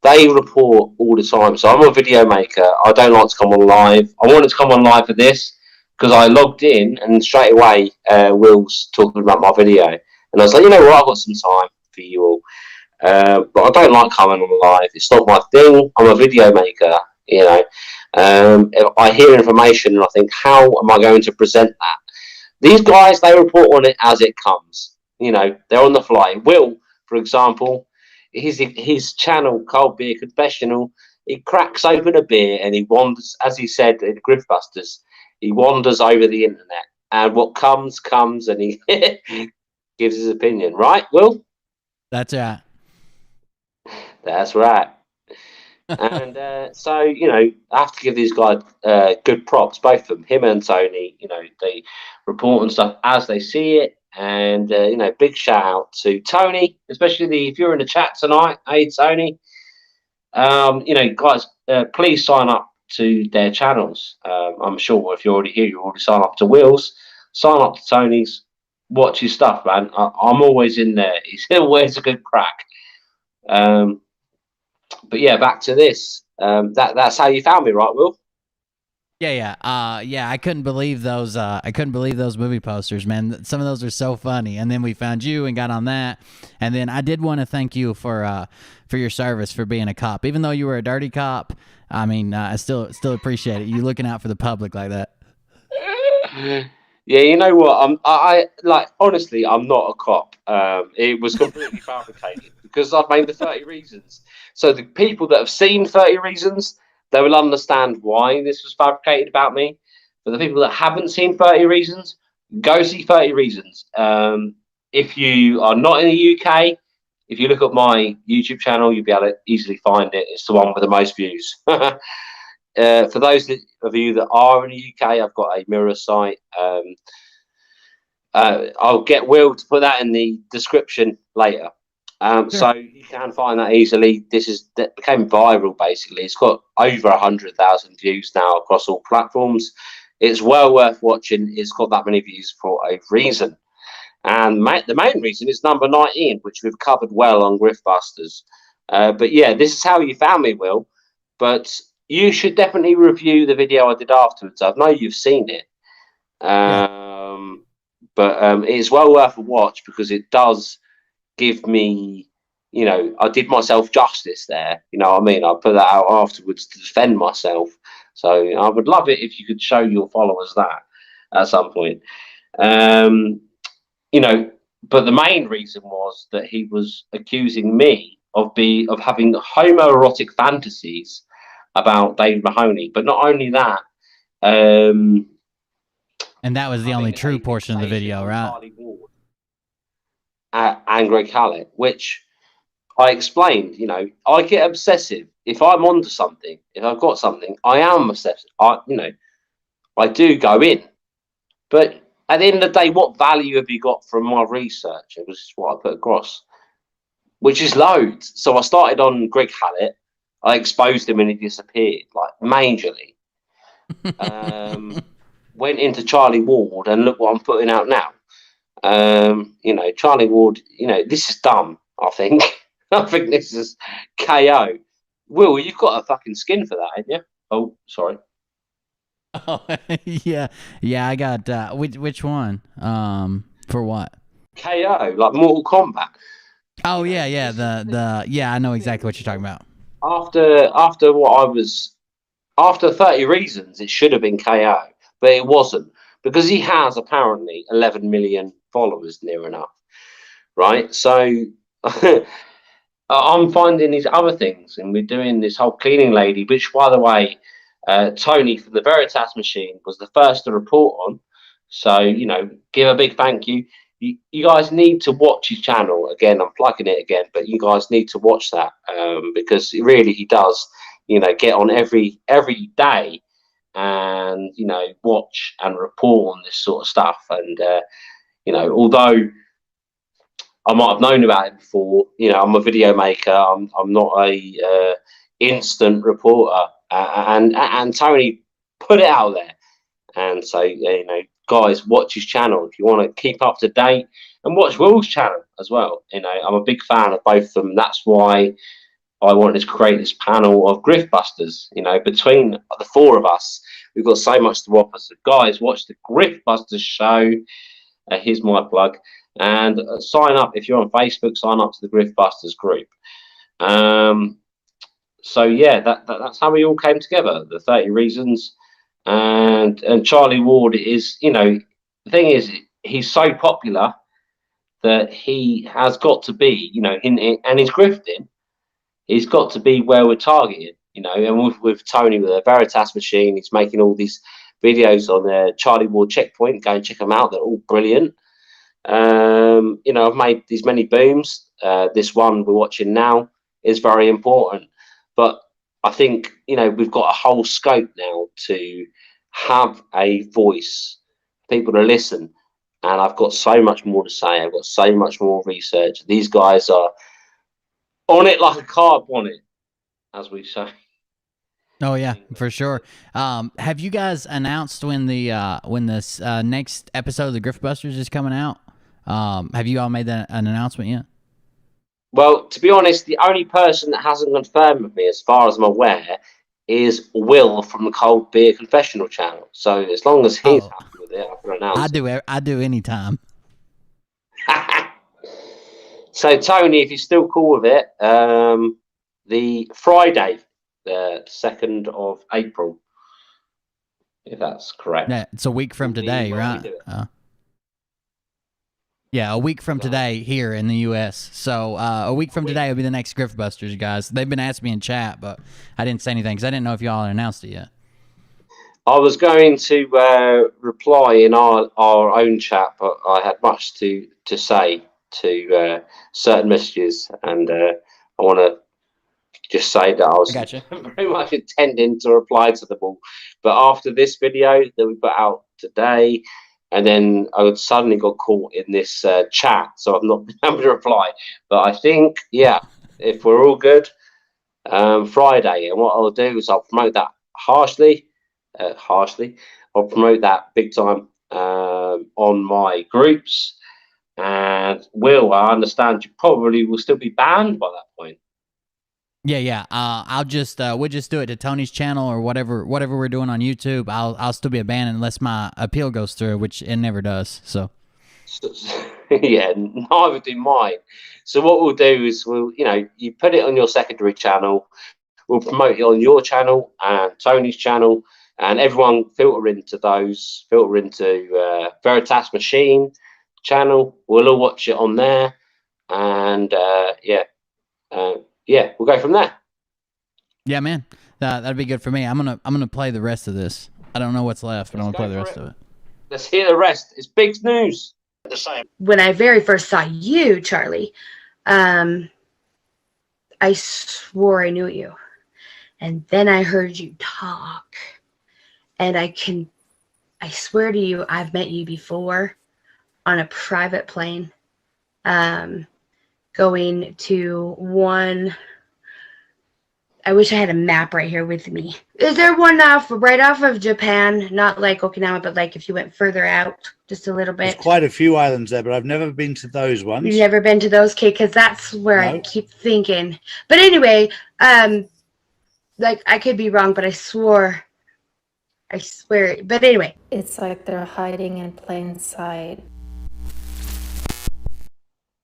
they report all the time. So I'm a video maker. I don't like to come on live. I wanted to come on live for this because I logged in and straight away Will's talking about my video. And I was like, you know what, I've got some time for you all. But I don't like coming on live. It's not my thing. I'm a video maker, you know. If I hear information and I think, how am I going to present that? These guys, they report on it as it comes. You know, they're on the fly. Will, for example, his channel, Cold Beer Confessional, he cracks open a beer and he wanders, as he said in Griftbusters, he wanders over the internet. And what comes, and he gives his opinion. Right, Will? That's right. That's right. And so, you know, I have to give these guys good props, both of them, him and Tony. You know, they report on stuff as they see it. And, you know, big shout out to Tony, especially if you're in the chat tonight. Hey, Tony. You know, guys, please sign up to their channels. I'm sure if you're already here, you already sign up to Will's. Sign up to Tony's. Watch his stuff, man. I'm always in there. He's always a good crack. But yeah, back to this. That's how you found me, right, Will? Yeah. I couldn't believe those. I couldn't believe those movie posters, man. Some of those are so funny. And then we found you and got on that. And then I did want to thank you for your service, for being a cop, even though you were a dirty cop. I mean, I still appreciate it. You looking out for the public like that. Yeah, you know what? I like, honestly, I'm not a cop. It was completely fabricated because I've made the 30 Reasons. So the people that have seen 30 Reasons, they will understand why this was fabricated about me. For the people that haven't seen 30 Reasons, go see 30 Reasons. If you are not in the UK, if you look at my YouTube channel, you'll be able to easily find it. It's the one with the most views. For those of you that are in the UK, I've got a mirror site. I'll get Will to put that in the description later. Sure. So you can find that easily. That became viral, basically. It's got over 100,000 views now across all platforms. It's well worth watching. It's got that many views for a reason. And the main reason is number 19, which we've covered well on Griftbusters. But yeah, this is how you found me, Will. But you should definitely review the video I did afterwards. I know you've seen it. But it's well worth a watch because it does give me, you know, I did myself justice there. You know what I mean? I put that out afterwards to defend myself. So I would love it if you could show your followers that at some point. You know, but the main reason was that he was accusing me of having homoerotic fantasies about David Mahoney. But not only that, and that was the only true portion of the video, right? And Greg Hallett, which I explained, you know, I get obsessive. If I'm onto something, if I've got something, I am obsessive. I do go in. But at the end of the day, what value have you got from my research? It was what I put across, which is loads. So I started on Greg Hallett. I exposed him and he disappeared, like majorly. Went into Charlie Ward and look what I'm putting out now. You know, Charlie Ward, you know, this is dumb, I think. I think this is KO. Will, you've got a fucking skin for that, haven't you? Oh, sorry. Oh, yeah, I got, which one? For what? KO, like Mortal Kombat. Oh, yeah, I know exactly what you're talking about. After 30 Reasons, it should have been KO, but it wasn't, because he has apparently 11 million followers, near enough, right? So I'm finding these other things, and we're doing this whole cleaning lady, which, by the way, Tony from the Veritas Machine was the first to report on. So, you know, give a big thank you. You guys need to watch his channel. Again, I'm plugging it again, but you guys need to watch that because really he does, you know, get on every day and, you know, watch and report on this sort of stuff. And, you know, although I might have known about it before, you know, I'm a video maker. I'm not a instant reporter, and Tony put it out there. And so, you know, guys, watch his channel if you want to keep up to date, and watch Will's channel as well. You know, I'm a big fan of both of them. That's why I wanted to create this panel of Griftbusters. You know, between the four of us, we've got so much to offer. So, guys, watch the Griftbusters show. Here's my plug. And sign up if you're on Facebook. Sign up to the Griftbusters group. So yeah, that's how we all came together. The 30 Reasons, and Charlie Ward is, you know, the thing is, he's so popular that he has got to be, you know, and he's grifting. He's got to be where we're targeting, you know. And with Tony with a Veritas machine, he's making all these videos on the Charlie Ward Checkpoint. Go and check them out; they're all brilliant. You know, I've made these many booms. This one we're watching now is very important, but I think, you know, we've got a whole scope now to have a voice, people to listen, and I've got so much more to say. I've got so much more research. These guys are on it like a carb on it, as we say. Oh yeah, for sure. Have you guys announced when this next episode of the Griftbusters is coming out? Have you all made an announcement yet? Well, to be honest, the only person that hasn't confirmed with me, as far as I'm aware, is Will from the Cold Beer Confessional channel. So as long as he's happy with it, I can announce it. I do anytime. So Tony, if you're still cool with it, the Friday, the 2nd of April, if that's correct. Yeah, it's a week from today, right? Yeah, a week from today here in the U.S. So a week from today will be the next Griftbusters, guys. They've been asking me in chat, but I didn't say anything because I didn't know if y'all announced it yet. I was going to reply in our own chat, but I had much to say to certain messages, and I want to just say that I was very much intending to reply to them all. But after this video that we put out today, and then I suddenly got caught in this chat, so I've not been able to reply. But I think, yeah, if we're all good, Friday, and what I'll do is I'll promote that harshly. I'll promote that big time on my groups. And Will, I understand you probably will still be banned by that point. Yeah. I'll just we'll just do it to Tony's channel or whatever we're doing on YouTube. I'll still be banned unless my appeal goes through, which it never does. So yeah, neither do mine. So what we'll do is you put it on your secondary channel. We'll promote it on your channel and Tony's channel, and everyone filter into Veritas Machine channel. We'll all watch it on there, and we'll go from there. Yeah, man, that'd be good for me. I'm gonna play the rest of this. I don't know what's left, but I'm gonna play the rest of it. Let's hear the rest. It's big news. The same. When I very first saw you, Charlie, I swore I knew you, and then I heard you talk, and I swear to you, I've met you before on a private plane. Going to one. I wish I had a map right here with me. Is there one right off of Japan? Not like Okinawa, but like if you went further out just a little bit. There's quite a few islands there, but I've never been to those ones. You've never been to those, okay? Because that's where I keep thinking. But anyway, like I could be wrong, but I swear. But anyway, it's like they're hiding in plain sight.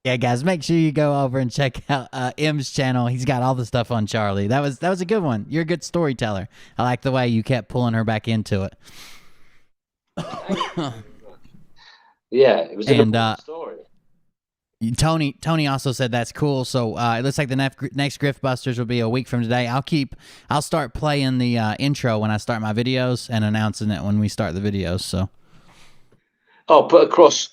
Yeah, guys, make sure you go over and check out M's channel. He's got all the stuff on Charlie. That was a good one. You're a good storyteller. I like the way you kept pulling her back into it. Yeah, it was a good story. Tony also said that's cool. So it looks like the next Griftbusters will be a week from today. I'll start playing the intro when I start my videos and announcing it when we start the videos. So I'll put across.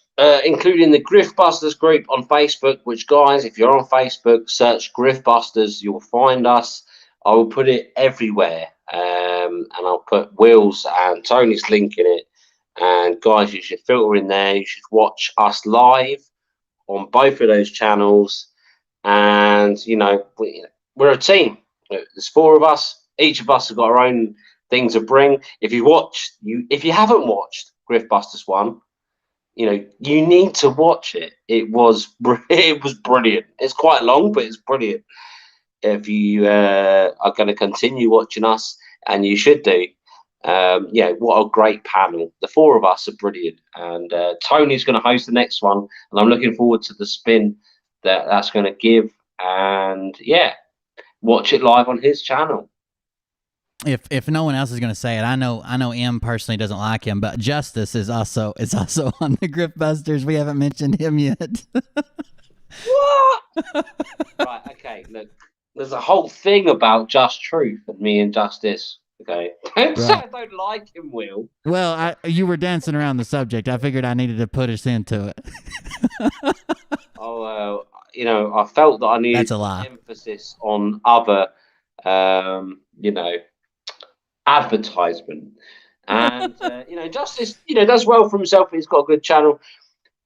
Including the Griftbusters group on Facebook, which, guys, if you're on Facebook, search Griftbusters, you'll find us. I will put it everywhere, and I'll put Will's and Tony's link in it. And, guys, you should filter in there. You should watch us live on both of those channels. And, we're a team. There's four of us. Each of us has got our own thing to bring. If you haven't watched Griftbusters 1, you need to watch it. It was brilliant. It's quite long, but it's brilliant. If you are going to continue watching us, and you should do, what a great panel. The four of us are brilliant, and Tony's going to host the next one, and I'm looking forward to the spin that's going to give. And watch it live on his channel. If no one else is going to say it, I know M personally doesn't like him, but Justice is also on the Griftbusters. We haven't mentioned him yet. What? Right, okay, look, there's a whole thing about Just Truth and me and Justice. Okay, don't say I don't like him, Will. Well, you were dancing around the subject. I figured I needed to put us into it. I felt that I needed That's a lie. Emphasis on other, advertisement. And Justice, does well for himself. He's got a good channel.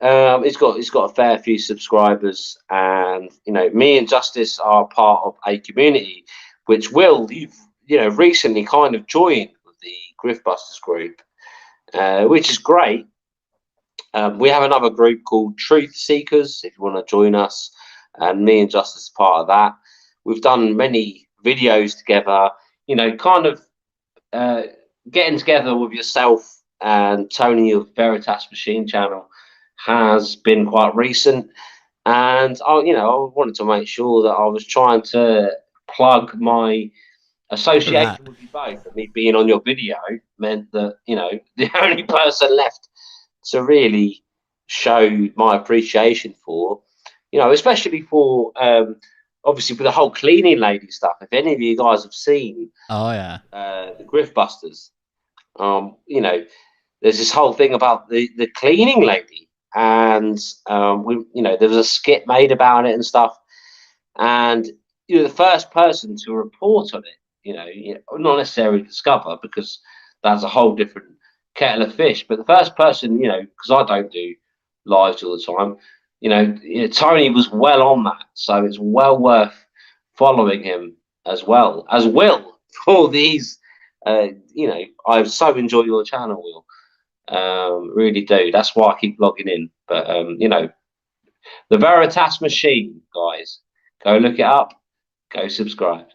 He's got a fair few subscribers, and me and Justice are part of a community which you've recently kind of joined the Griftbusters group, which is great. We have another group called Truth Seekers, if you want to join us, and me and Justice are part of that. We've done many videos together, getting together with yourself and Tony of Veritas Machine channel has been quite recent. And I wanted to make sure that I was trying to plug my association with you both. And me being on your video meant that, the only person left to really show my appreciation for, especially for obviously with the whole cleaning lady stuff. If any of you guys have seen the Griftbusters, there's this whole thing about the cleaning lady, and there was a skit made about it and stuff, and you're the first person to report on it, not necessarily discover, because that's a whole different kettle of fish, but the first person, because I don't do lives all the time, Tony was well on that, so it's well worth following him as well as Will for these. I so enjoy your channel, Will. Really do. That's why I keep logging in. But the Veritas Machine, guys, go look it up. Go subscribe.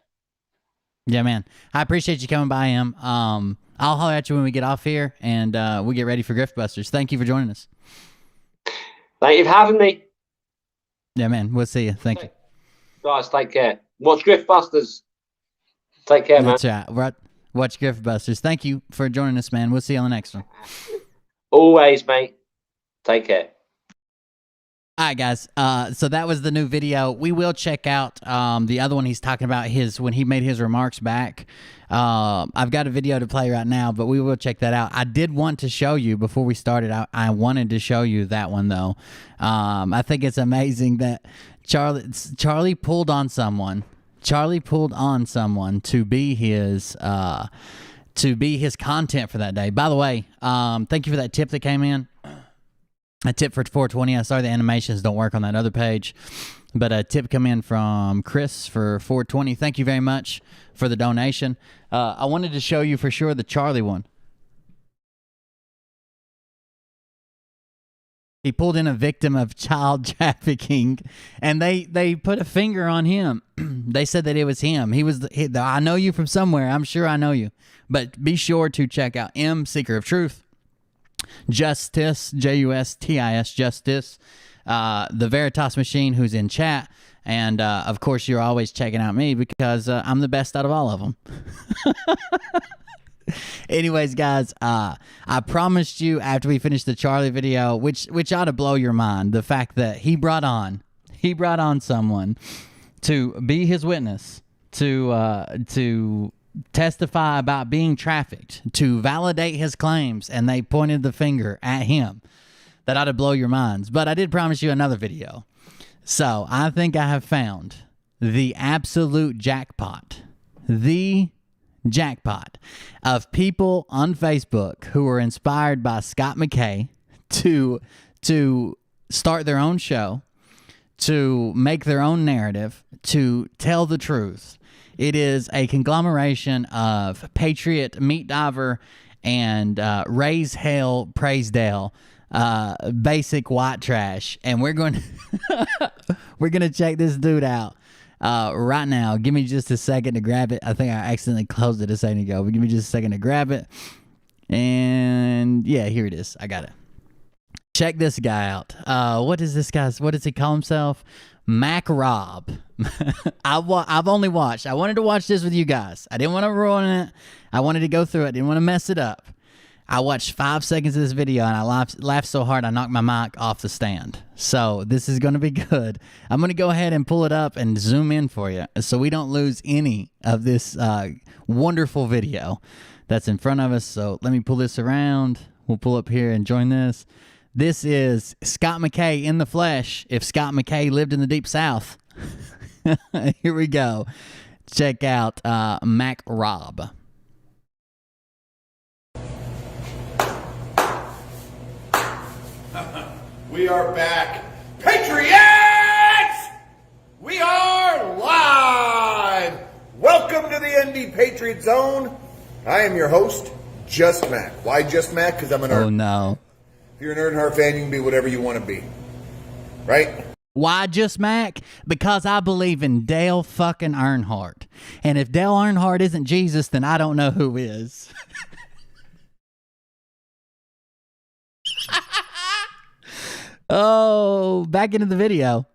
Yeah, man. I appreciate you coming by, Em. I'll holler at you when we get off here, and we get ready for Griftbusters. Thank you for joining us. Thank you for having me. Yeah, man. We'll see you. Thank you. Guys, take care. Watch Griftbusters. Take care, man. That's right. Watch Griftbusters. Thank you for joining us, man. We'll see you on the next one. Always, mate. Take care. All right, guys. So that was the new video. We will check out the other one he's talking about, when he made his remarks back. I've got a video to play right now, but we will check that out. I did want to show you before we started. I wanted to show you that one though. I think it's amazing that Charlie pulled on someone. Charlie pulled on someone to be his content for that day. By the way, thank you for that tip that came in. A tip for 420. I sorry the animations don't work on that other page, but a tip come in from Chris for 420. Thank you very much for the donation. I wanted to show you for sure the Charlie one. He pulled in a victim of child trafficking, and they put a finger on him. They said that it was him. I know you from somewhere. I'm sure I know you. But be sure to check out M, Seeker of Truth, Justice, Justis, Justice, the Veritas Machine, who's in chat, and of course you're always checking out me because I'm the best out of all of them. Anyways, guys, I promised you after we finished the Charlie video, which ought to blow your mind, the fact that he brought on someone to be his witness, to testify about being trafficked, to validate his claims, and they pointed the finger at him. That ought to blow your minds. But I did promise you another video. So I think I have found the absolute jackpot. The jackpot of people on Facebook who were inspired by Scott McKay to start their own show, to make their own narrative, to tell the truth. It is a conglomeration of Patriot, Meat Diver, and Raise Hell, Praise Dale, basic white trash. And we're going to check this dude out right now. Give me just a second to grab it. I think I accidentally closed it a second ago, but give me just a second to grab it. And yeah, here it is. I got it. Check this guy out. What does he call himself? Mack Rob. I've only watched. I wanted to watch this with you guys. I didn't want to ruin it. I wanted to go through it. Didn't want to mess it up. I watched 5 seconds of this video and I laughed so hard I knocked my mic off the stand. So this is going to be good. I'm going to go ahead and pull it up and zoom in for you so we don't lose any of this wonderful video that's in front of us. So let me pull this around. We'll pull up here and join this. This is Scott McKay in the flesh if Scott McKay lived in the Deep South. Here we go. Check out Mack Rob. We are back. Patriots! We are live! Welcome to the ND Patriot Zone. I am your host, Just Mack. Why Just Mack? Because I'm an Oh, no. If you're an Earnhardt fan, you can be whatever you want to be. Right? Why Just Mack? Because I believe in Dale fucking Earnhardt. And if Dale Earnhardt isn't Jesus, then I don't know who is. Oh, back into the video.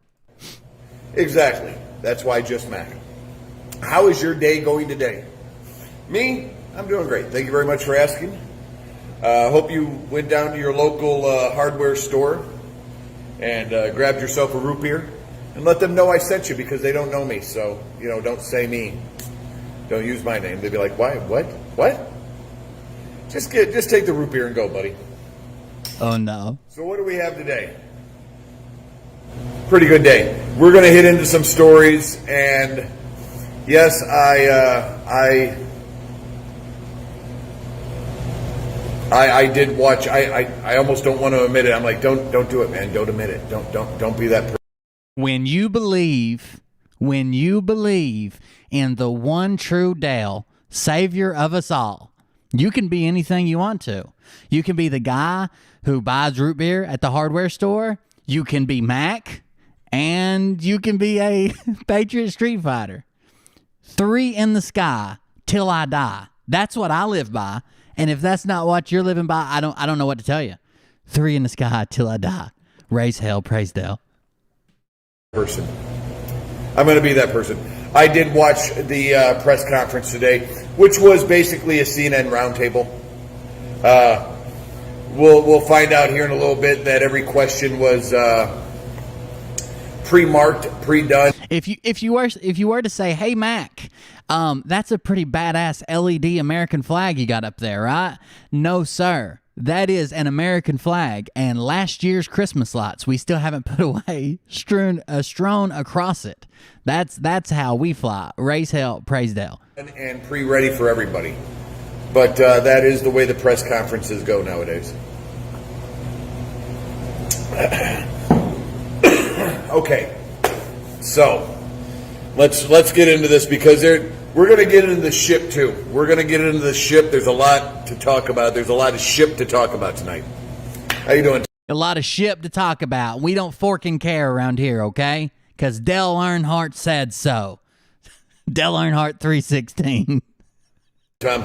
Exactly. That's why Just Mack. How is your day going today? Me? I'm doing great. Thank you very much for asking. Hope you went down to your local hardware store and grabbed yourself a root beer and let them know I sent you because they don't know me. So, don't say me. Don't use my name. They'd be like, why? What? Just take the root beer and go, buddy. Oh, no. So what do we have today? Pretty good day. We're going to hit into some stories, and yes, I did watch. I almost don't want to admit it. I'm like, don't do it, man. Don't admit it. Don't be that person. When you believe in the one true Dale, savior of us all, you can be anything you want to. You can be the guy who buys root beer at the hardware store. You can be Mack, and you can be a Patriot Street Fighter. 3 in the sky till I die. That's what I live by. And if that's not what you're living by, I don't know what to tell you. 3 in the sky till I die. Raise hell, praise Dale. Person. I'm going to be that person. I did watch the press conference today, which was basically a CNN roundtable. We'll find out here in a little bit that every question was pre-marked, pre-done. If you were to say, hey Mac, that's a pretty badass LED American flag you got up there, right? No, sir. That is an American flag, and last year's Christmas lights we still haven't put away, strewn across it. That's how we fly. Raise hell, praise Dale. And pre-ready for everybody. But that is the way the press conferences go nowadays. Okay, so let's get into this because we're going to get into the ship too. We're going to get into the ship. There's a lot to talk about. There's a lot of ship to talk about tonight. How you doing? A lot of ship to talk about. We don't fork and care around here, okay? Because Dale Earnhardt said so. Dale Earnhardt 316. Tom,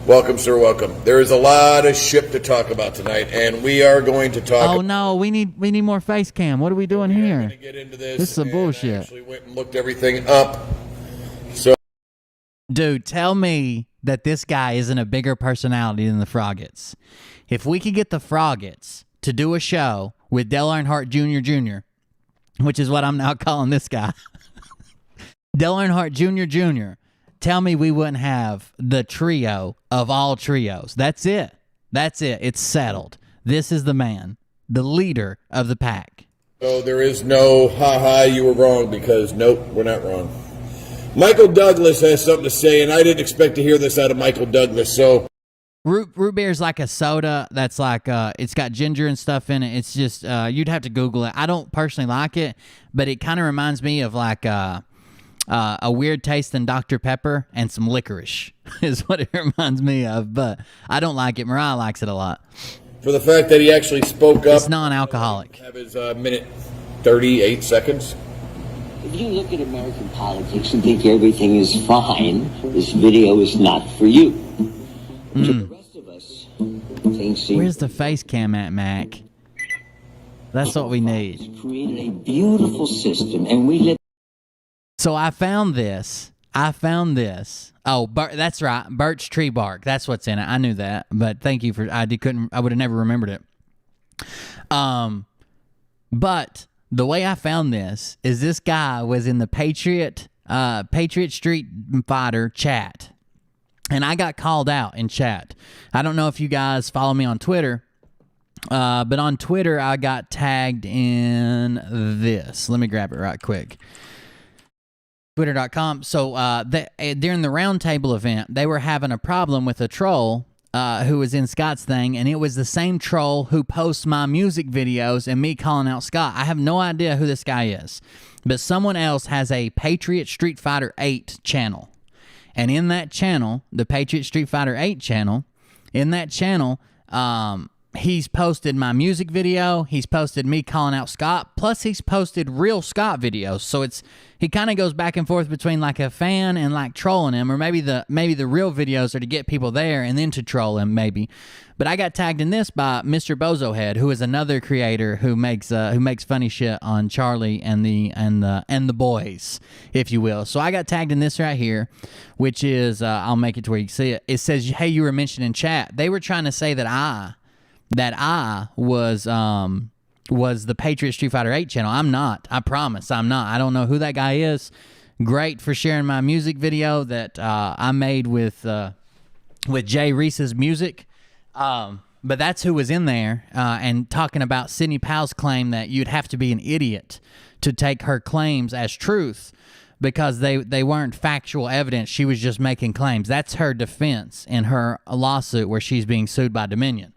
welcome, sir. Welcome. There is a lot of ship to talk about tonight, and we are going to talk. Oh no, we need more face cam. What are we doing here? Going to get into this. This is some bullshit. I actually went and looked everything up. So, dude, tell me that this guy isn't a bigger personality than the Froggets. If we could get the Froggets to do a show with Dale Earnhardt Jr., which is what I'm now calling this guy, Dale Earnhardt Jr., tell me we wouldn't have the trio of all trios. That's it. It's settled. This is the man, the leader of the pack. So there is no, you were wrong, because nope, we're not wrong. Michael Douglas has something to say, and I didn't expect to hear this out of Michael Douglas, so. Root beer is like a soda that's like, it's got ginger and stuff in it. It's just, you'd have to Google it. I don't personally like it, but it kind of reminds me of like, a weird taste in Dr. Pepper, and some licorice is what it reminds me of. But I don't like it. Mariah likes it a lot. For the fact that he actually spoke up. It's non-alcoholic. Have his minute 38 seconds. If you look at American politics and think everything is fine, this video is not for you. To the rest of us, things seem... Where's the face cam at, Mac? That's what we need. Created a beautiful system, and we live... So I found this. Oh, that's right. Birch tree bark. That's what's in it. I knew that, but thank you for. I would have never remembered it. But the way I found this is this guy was in the Patriot Street Fighter chat, and I got called out in chat. I don't know if you guys follow me on Twitter, but on Twitter I got tagged in this. Let me grab it right quick. Twitter.com. So during the roundtable event, they were having a problem with a troll who was in Scott's thing, and it was the same troll who posts my music videos and me calling out Scott. I have no idea who this guy is, but someone else has a Patriot Street Fighter 8 channel. And in that channel, the Patriot Street Fighter 8 channel, in that channel, he's posted my music video. He's posted me calling out Scott. Plus, he's posted real Scott videos. So he kind of goes back and forth between like a fan and like trolling him, or maybe the real videos are to get people there and then to troll him, maybe. But I got tagged in this by Mr. Bozohead, who is another creator who makes funny shit on Charlie and the boys, if you will. So I got tagged in this right here, which is I'll make it to where you can see it. It says, "Hey, you were mentioned in chat." They were trying to say that I was the Patriot Street Fighter 8 channel. I'm not. I promise I'm not. I don't know who that guy is. Great for sharing my music video that I made with Jay Reese's music. But that's who was in there and talking about Sidney Powell's claim that you'd have to be an idiot to take her claims as truth because they weren't factual evidence. She was just making claims. That's her defense in her lawsuit where she's being sued by Dominion.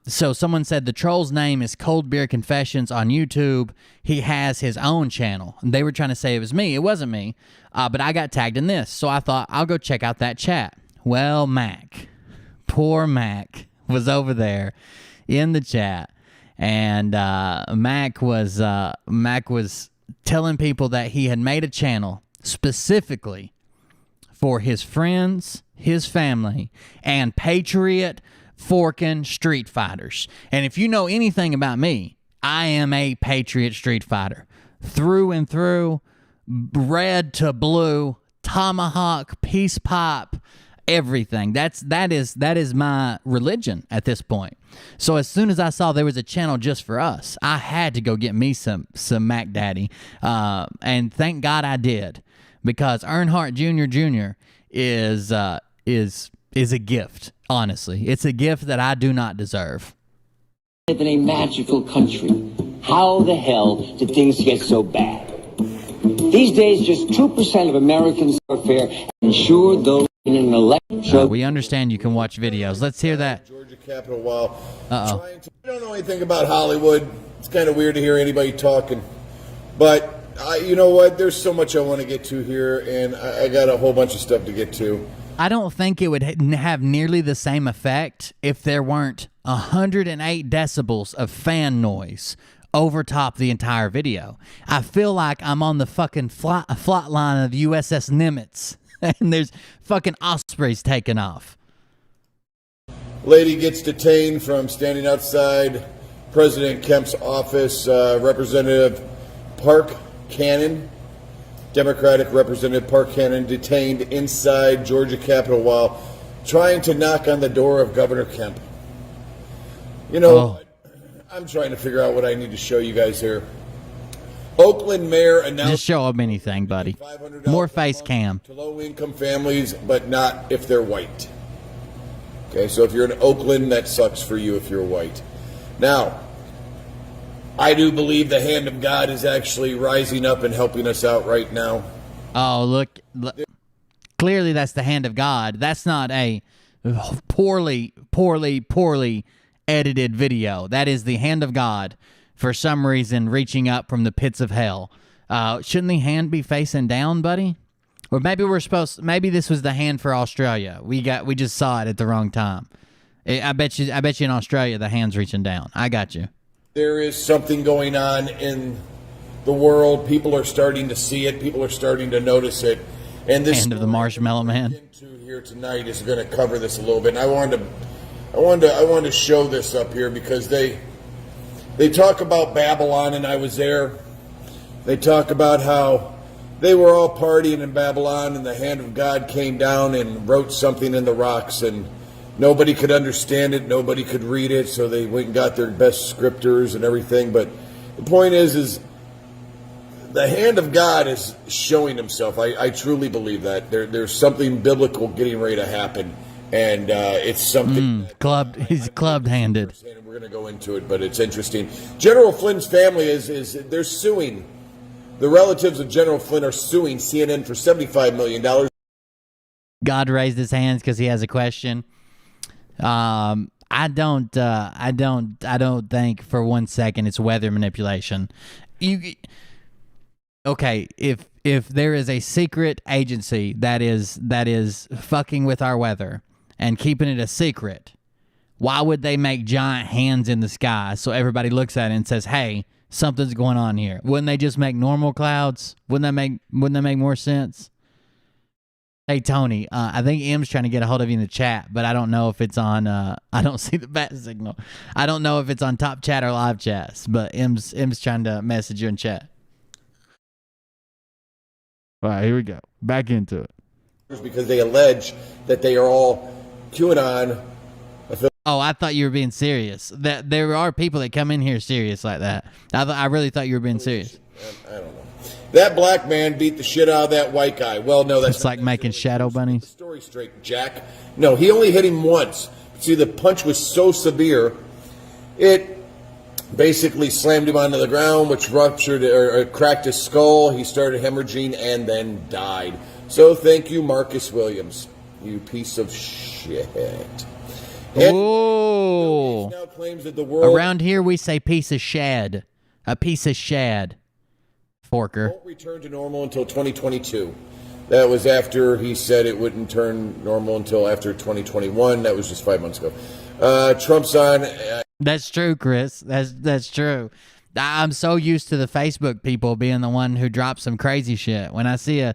So someone said the troll's name is Cold Beer Confessions on YouTube. He has his own channel. And they were trying to say it was me. It wasn't me. But I got tagged in this. So I thought I'll go check out that chat. Well, Mac, poor Mac, was over there in the chat. And Mac was telling people that he had made a channel specifically for his friends, his family, and Patriot forking Street Fighters. And if you know anything about me, I am a Patriot Street Fighter. Through and through, red to blue, tomahawk, peace pipe, everything. That is my religion at this point. So as soon as I saw there was a channel just for us, I had to go get me some Mac Daddy. And thank God I did, because Earnhardt Jr. is a gift. Honestly, it's a gift that I do not deserve. Live in a magical country. How the hell did things get so bad? These days, just 2% of Americans are fair and ensure those in an election. We understand you can watch videos. Let's hear that. Georgia Capitol while trying to. I don't know anything about Hollywood. It's kind of weird to hear anybody talking, but you know what? There's so much I want to get to here, and I got a whole bunch of stuff to get to. I don't think it would have nearly the same effect if there weren't 108 decibels of fan noise over top the entire video. I feel like I'm on the fucking flight line of USS Nimitz, and there's fucking Ospreys taking off. Lady gets detained from standing outside President Kemp's office. Representative Park Cannon, Democratic Representative Park Cannon, detained inside Georgia Capitol while trying to knock on the door of Governor Kemp. You know, I'm trying to figure out what I need to show you guys here. Oakland mayor announced... Just show them anything, buddy. More face cam. To low-income families, but not if they're white. Okay, so if you're in Oakland, that sucks for you if you're white. Now, I do believe the hand of God is actually rising up and helping us out right now. Oh, look. Clearly that's the hand of God. That's not a poorly edited video. That is the hand of God, for some reason, reaching up from the pits of hell Shouldn't the hand be facing down, buddy? Or maybe maybe this was the hand for Australia. We just saw it at the wrong time. I bet you in Australia the hand's reaching down. I got you. There is something going on in the world. People are starting to see it. People are starting to notice it. And this hand of the Marshmallow Man here tonight is going to cover this a little bit. And I wanted to show this up here because they talk about Babylon, and I was there. They talk about how they were all partying in Babylon, and the hand of God came down and wrote something in the rocks, and nobody could understand it. Nobody could read it, so they went and got their best scripters and everything. But the point is the hand of God is showing himself. I truly believe that. There's something biblical getting ready to happen, and it's something he's clubbed-handed. We're going to go into it, but it's interesting. General Flynn's family they're suing. The relatives of General Flynn are suing CNN for $75 million. God raised his hands because he has a question. I don't think for 1 second it's weather manipulation. Okay, if there is a secret agency that is fucking with our weather and keeping it a secret, why would they make giant hands in the sky so everybody looks at it and says, "Hey, something's going on here"? Wouldn't they just make normal clouds? Wouldn't that make more sense? Hey Tony, I think M's trying to get a hold of you in the chat, but I don't know if it's on. I don't see the bat signal. I don't know if it's on top chat or live chats, but M's trying to message you in chat. All right, here we go. Back into it. Because they allege that they are all QAnon. Oh, I thought you were being serious. That there are people that come in here serious like that. I really thought you were being serious. I don't know. That black man beat the shit out of that white guy. Well, no, that's like making shadow bunnies. Story straight, Jack. No, he only hit him once. See, the punch was so severe, it basically slammed him onto the ground, which ruptured or cracked his skull. He started hemorrhaging and then died. So thank you, Marcus Williams, you piece of shit. Oh, now claims that the world around here we say piece of shad. A piece of shad. Forker. Won't return to normal until 2022. That was after he said it wouldn't turn normal until after 2021. That was just 5 months ago. Trump's on. That's true, Chris. That's true. I'm so used to the Facebook people being the one who drops some crazy shit. When I see a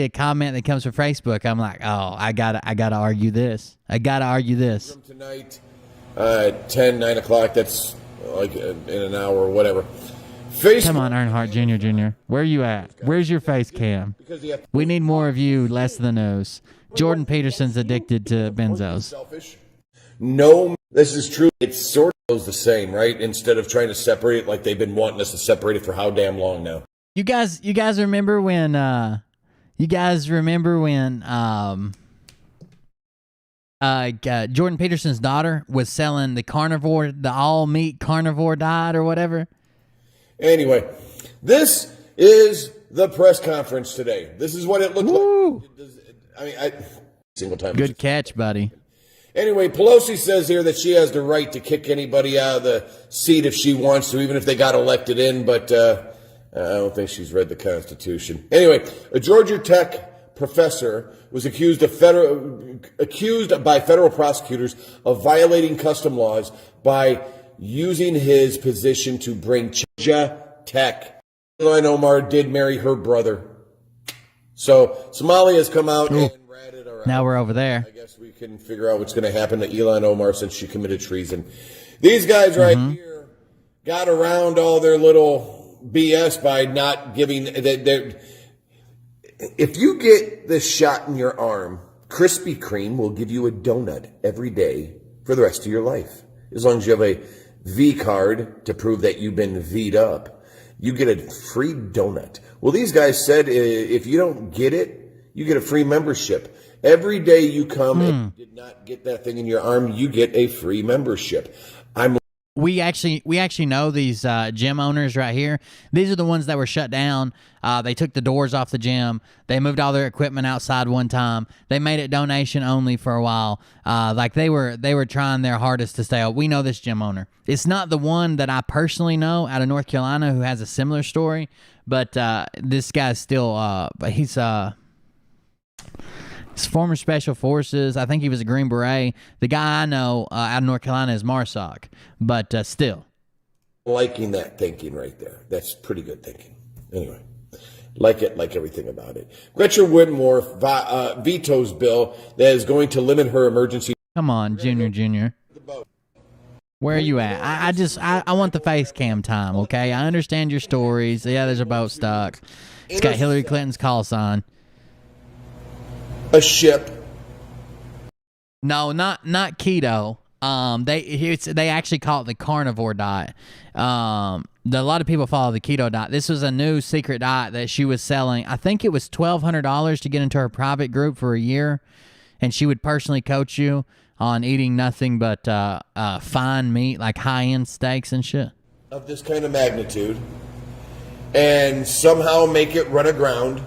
comment that comes from Facebook, I'm like, oh, I gotta argue this. I gotta argue this. Tonight, 9 o'clock. That's like in an hour or whatever. Come on, Earnhardt Jr. Where are you at? Where's your face cam? We need more of you, less of the nose. Jordan Peterson's addicted to benzos. No, this is true. It sort of the same, right? Instead of trying to separate it like they've been wanting us to separate it for how damn long now. You guys remember when Jordan Peterson's daughter was selling the all meat carnivore diet or whatever? Anyway, this is the press conference today. This is what it looked like. Single time. Good catch, buddy. Anyway, Pelosi says here that she has the right to kick anybody out of the seat if she wants to, even if they got elected in, but I don't think she's read the Constitution. Anyway, a Georgia Tech professor was accused by federal prosecutors of violating custom laws by using his position to bring Georgia Tech. Ilhan Omar did marry her brother. So Somalia has come out and ratted her out. Now we're over there. I guess we can figure out what's going to happen to Ilhan Omar since she committed treason. These guys right here got around all their little BS by not giving. If you get this shot in your arm, Krispy Kreme will give you a donut every day for the rest of your life. As long as you have a V card to prove that you've been V'd up, you get a free donut. Well, these guys said if you don't get it, you get a free membership. Every day you come and you did not get that thing in your arm, you get a free membership. we actually know these gym owners right here. These are the ones that were shut down. They took the doors off the gym. They moved all their equipment outside one time. They made it donation only for a while. Like they were trying their hardest to stay up. We know this gym owner. It's not the one that I personally know out of North Carolina who has a similar story, but this guy's still he's former Special Forces. I think he was a Green Beret. The guy I know out of North Carolina is Marsoc, but still. Liking that thinking right there. That's pretty good thinking. Anyway, like everything about it. Gretchen Whitmore vetoes bill that is going to limit her emergency. Come on, Junior. Where are you at? I want the face cam time, okay? I understand your stories. Yeah, there's a boat stuck. It's got Hillary Clinton's call sign. A ship. No, not keto. They actually call it the carnivore diet. A lot of people follow the keto diet. This was a new secret diet that she was selling. I think it was $1,200 to get into her private group for a year, and she would personally coach you on eating nothing but fine meat, like high-end steaks and shit. Of this kind of magnitude, and somehow make it run aground.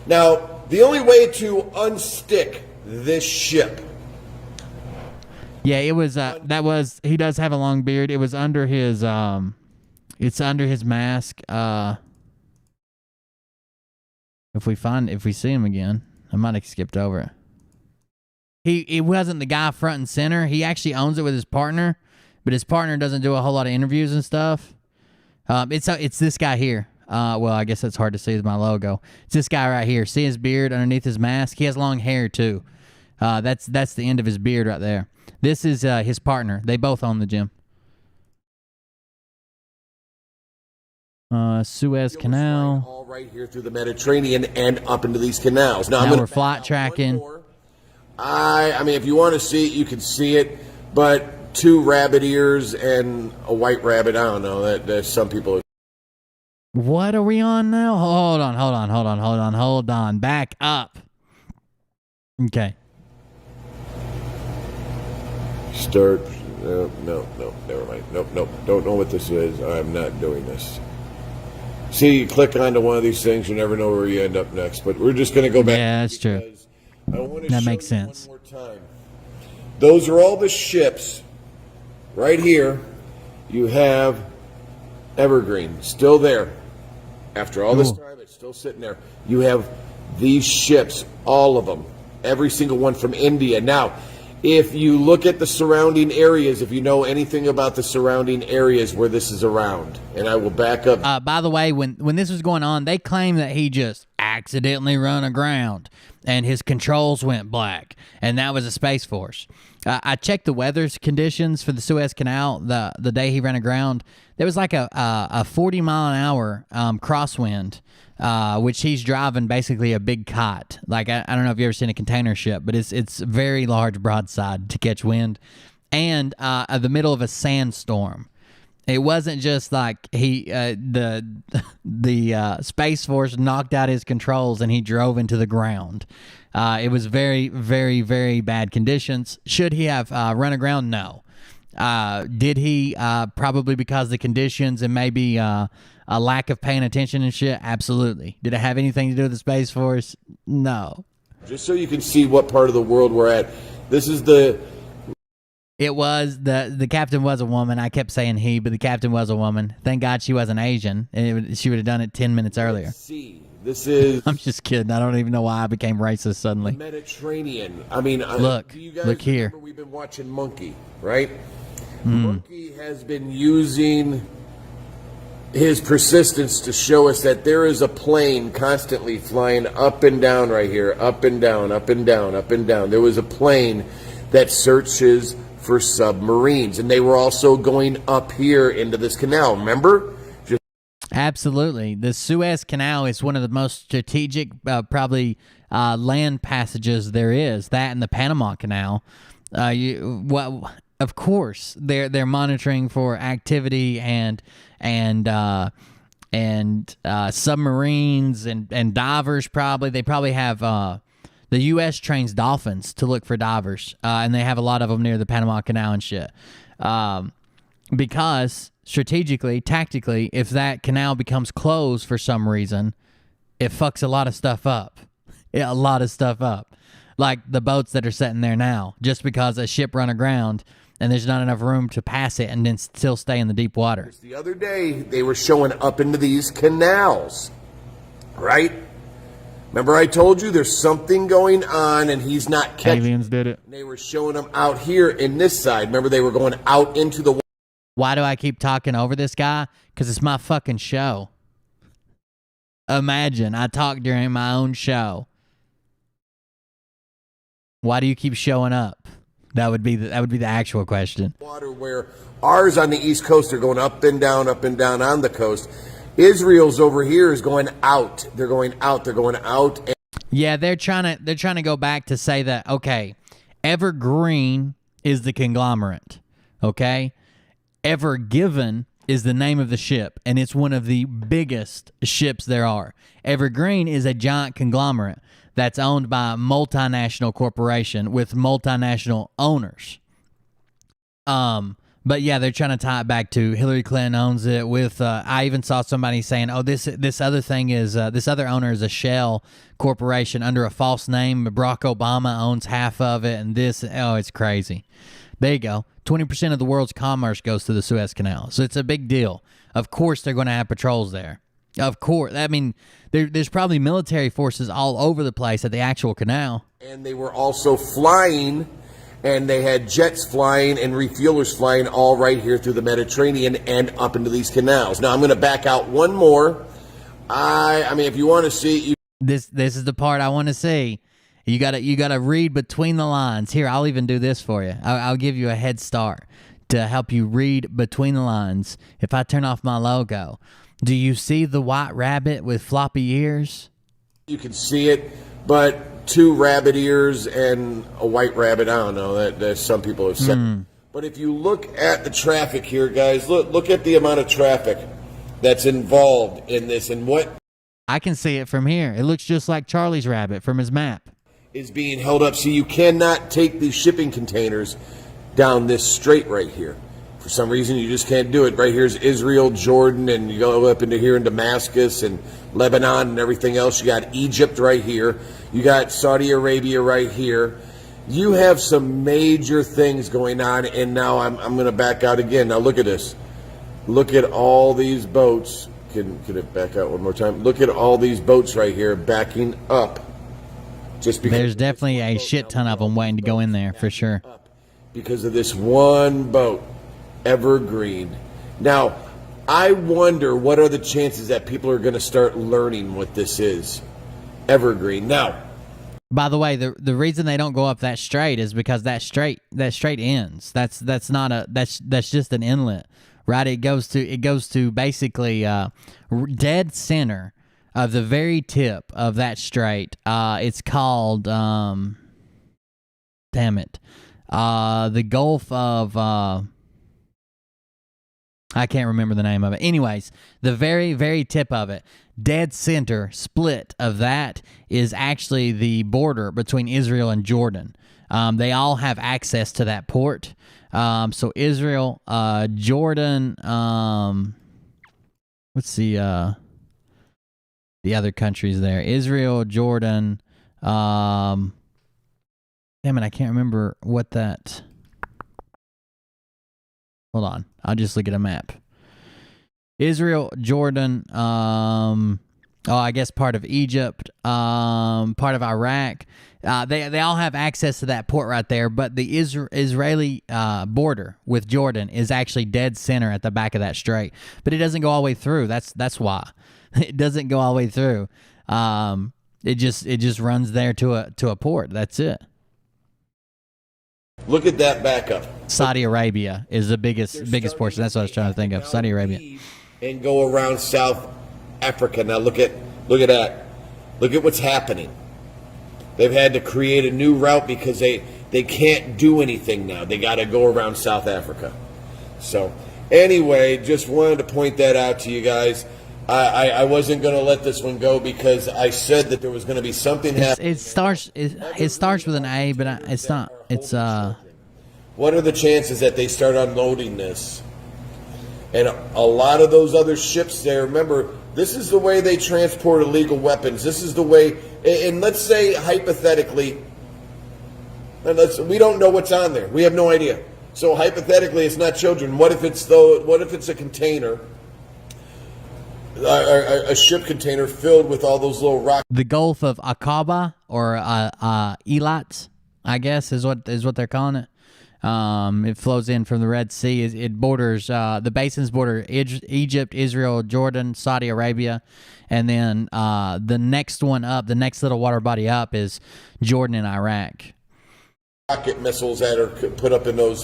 Now, the only way to unstick this ship. Yeah, it was. He does have a long beard. It was under his. It's under his mask. If we see him again, I might have skipped over it. It wasn't the guy front and center. He actually owns it with his partner, but his partner doesn't do a whole lot of interviews and stuff. It's this guy here. Well, I guess that's hard to see with my logo. It's this guy right here. See his beard underneath his mask? He has long hair too. That's the end of his beard right there. This is his partner. They both own the gym. Suez Canal. All right here through the Mediterranean and up into these canals. Now we're flight tracking. I mean, if you want to see it, you can see it. But 2 rabbit ears and a white rabbit, I don't know. That some people. What are we on now? Hold on. Back up. Okay. Start. No, never mind. Nope. Don't know what this is. I'm not doing this. See, you click onto one of these things, you never know where you end up next. But we're just going to go back. Yeah, that's true. That makes sense. One more time. Those are all the ships. Right here, you have Evergreen still there. After all this time, it's still sitting there. You have these ships, all of them, every single one from India. Now, if you look at the surrounding areas, if you know anything about the surrounding areas where this is around, and I will back up. By the way, when this was going on, they claimed that he just accidentally run aground and his controls went black, and that was a Space Force. I checked the weather conditions for the Suez Canal the day he ran aground. There was like a 40-mile-an-hour crosswind, which he's driving basically a big kite. Like I don't know if you've ever seen a container ship, but it's very large broadside to catch wind, and the middle of a sandstorm. It wasn't just like the Space Force knocked out his controls and he drove into the ground. It was very, very, very bad conditions. Should he have run aground? No. Did he? Probably because of the conditions and maybe a lack of paying attention and shit? Absolutely. Did it have anything to do with the Space Force? No. Just so you can see what part of the world we're at. This is the... It was, the captain was a woman. I kept saying he, but the captain was a woman. Thank God she wasn't Asian. She would have done it 10 minutes earlier. See, this is... I'm just kidding. I don't even know why I became racist suddenly. Mediterranean. I mean... Look here. We've been watching Monkey, right? Monkey has been using his persistence to show us that there is a plane constantly flying up and down right here. Up and down, up and down, up and down. There was a plane that searches for submarines, and they were also going up here into this canal, remember? Absolutely. The Suez Canal is one of the most strategic probably land passages there is, that and the Panama Canal. Of course they're monitoring for activity and submarines and divers. Probably they probably have the U.S. trains dolphins to look for divers, and they have a lot of them near the Panama Canal and shit. because strategically, tactically, if that canal becomes closed for some reason, it fucks a lot of stuff up. A lot of stuff up. Like the boats that are sitting there now, just because a ship run aground and there's not enough room to pass it and then still stay in the deep water. The other day, they were showing up into these canals, right? Remember I told you there's something going on and he's not catching. Aliens did it. They were showing them out here in this side. Remember they were going out into the... Why do I keep talking over this guy? Because it's my fucking show. Imagine I talk during my own show. Why do you keep showing up? That would be the actual question. Water where ours on the East Coast are going up and down on the coast. Israel's over here is going out. They're going out. They're going out. Yeah, they're trying to go back to say that, okay, Evergreen is the conglomerate. Okay? Ever Given is the name of the ship, and it's one of the biggest ships there are. Evergreen is a giant conglomerate that's owned by a multinational corporation with multinational owners. But yeah, they're trying to tie it back to Hillary Clinton owns it with, I even saw somebody saying, oh, this other thing is, this other owner is a shell corporation under a false name. Barack Obama owns half of it, and it's crazy. There you go. 20% of the world's commerce goes through the Suez Canal. So it's a big deal. Of course they're going to have patrols there. Of course. I mean, there's probably military forces all over the place at the actual canal. And they were also flying, and they had jets flying and refuelers flying all right here through the Mediterranean and up into these canals. Now, I'm going to back out one more. I mean, if you want to see... This is the part I want to see. You gotta read between the lines. Here, I'll even do this for you. I'll give you a head start to help you read between the lines. If I turn off my logo, do you see the white rabbit with floppy ears? You can see it, but 2 rabbit ears and a white rabbit, I don't know, that some people have said. But if you look at the traffic here, guys, look at the amount of traffic that's involved in this and what... I can see it from here. It looks just like Charlie's rabbit from his map. Is being held up. See, you cannot take these shipping containers down this strait right here. For some reason, you just can't do it. Right here's Israel, Jordan, and you go up into here in Damascus and Lebanon and everything else. You got Egypt right here. You got Saudi Arabia right here. You have some major things going on, and now I'm going to back out again. Now look at this. Look at all these boats. Can it back out one more time? Look at all these boats right here backing up. Just because there's definitely a shit ton of them waiting to go in there for sure. Because of this one boat, Evergreen. Now, I wonder what are the chances that people are going to start learning what this is. Evergreen. Now, by the way, the reason they don't go up that strait is because that strait ends. That's just an inlet, right? It goes to basically dead center of the very tip of that strait. It's called the Gulf of I can't remember the name of it. Anyways, the very, very tip of it, dead center split of that is actually the border between Israel and Jordan. They all have access to that port. So Israel, Jordan, let's see, the other countries there. Israel, Jordan, damn it, I can't remember what that... Hold on, I'll just look at a map. Israel, Jordan, I guess part of Egypt, part of Iraq. They all have access to that port right there, but the Israeli border with Jordan is actually dead center at the back of that strait. But it doesn't go all the way through. That's why. It doesn't go all the way through. It just runs there to a port. That's it. Look at that backup. Saudi Arabia is the biggest portion. That's what I was trying to think of. Saudi Arabia. And go around South Africa. Now look at that. Look at what's happening. They've had to create a new route because they can't do anything now. They got to go around South Africa. So anyway, just wanted to point that out to you guys. I wasn't going to let this one go because I said that there was going to be something happening. It starts with an A, but it's not. It's What are the chances that they start unloading this And a lot of those other ships there, remember, this is the way they transport illegal weapons. This is the way, and let's say hypothetically, we don't know what's on there. We have no idea. So hypothetically, it's not children. What if it's a container, a ship container filled with all those little rocks? The Gulf of Aqaba, or Eilat, I guess is what they're calling it. It flows in from the Red Sea. It borders the basins border Egypt, Israel, Jordan, Saudi Arabia, and then the next one up, the next little water body up, is Jordan and Iraq. Rocket missiles that are put up in those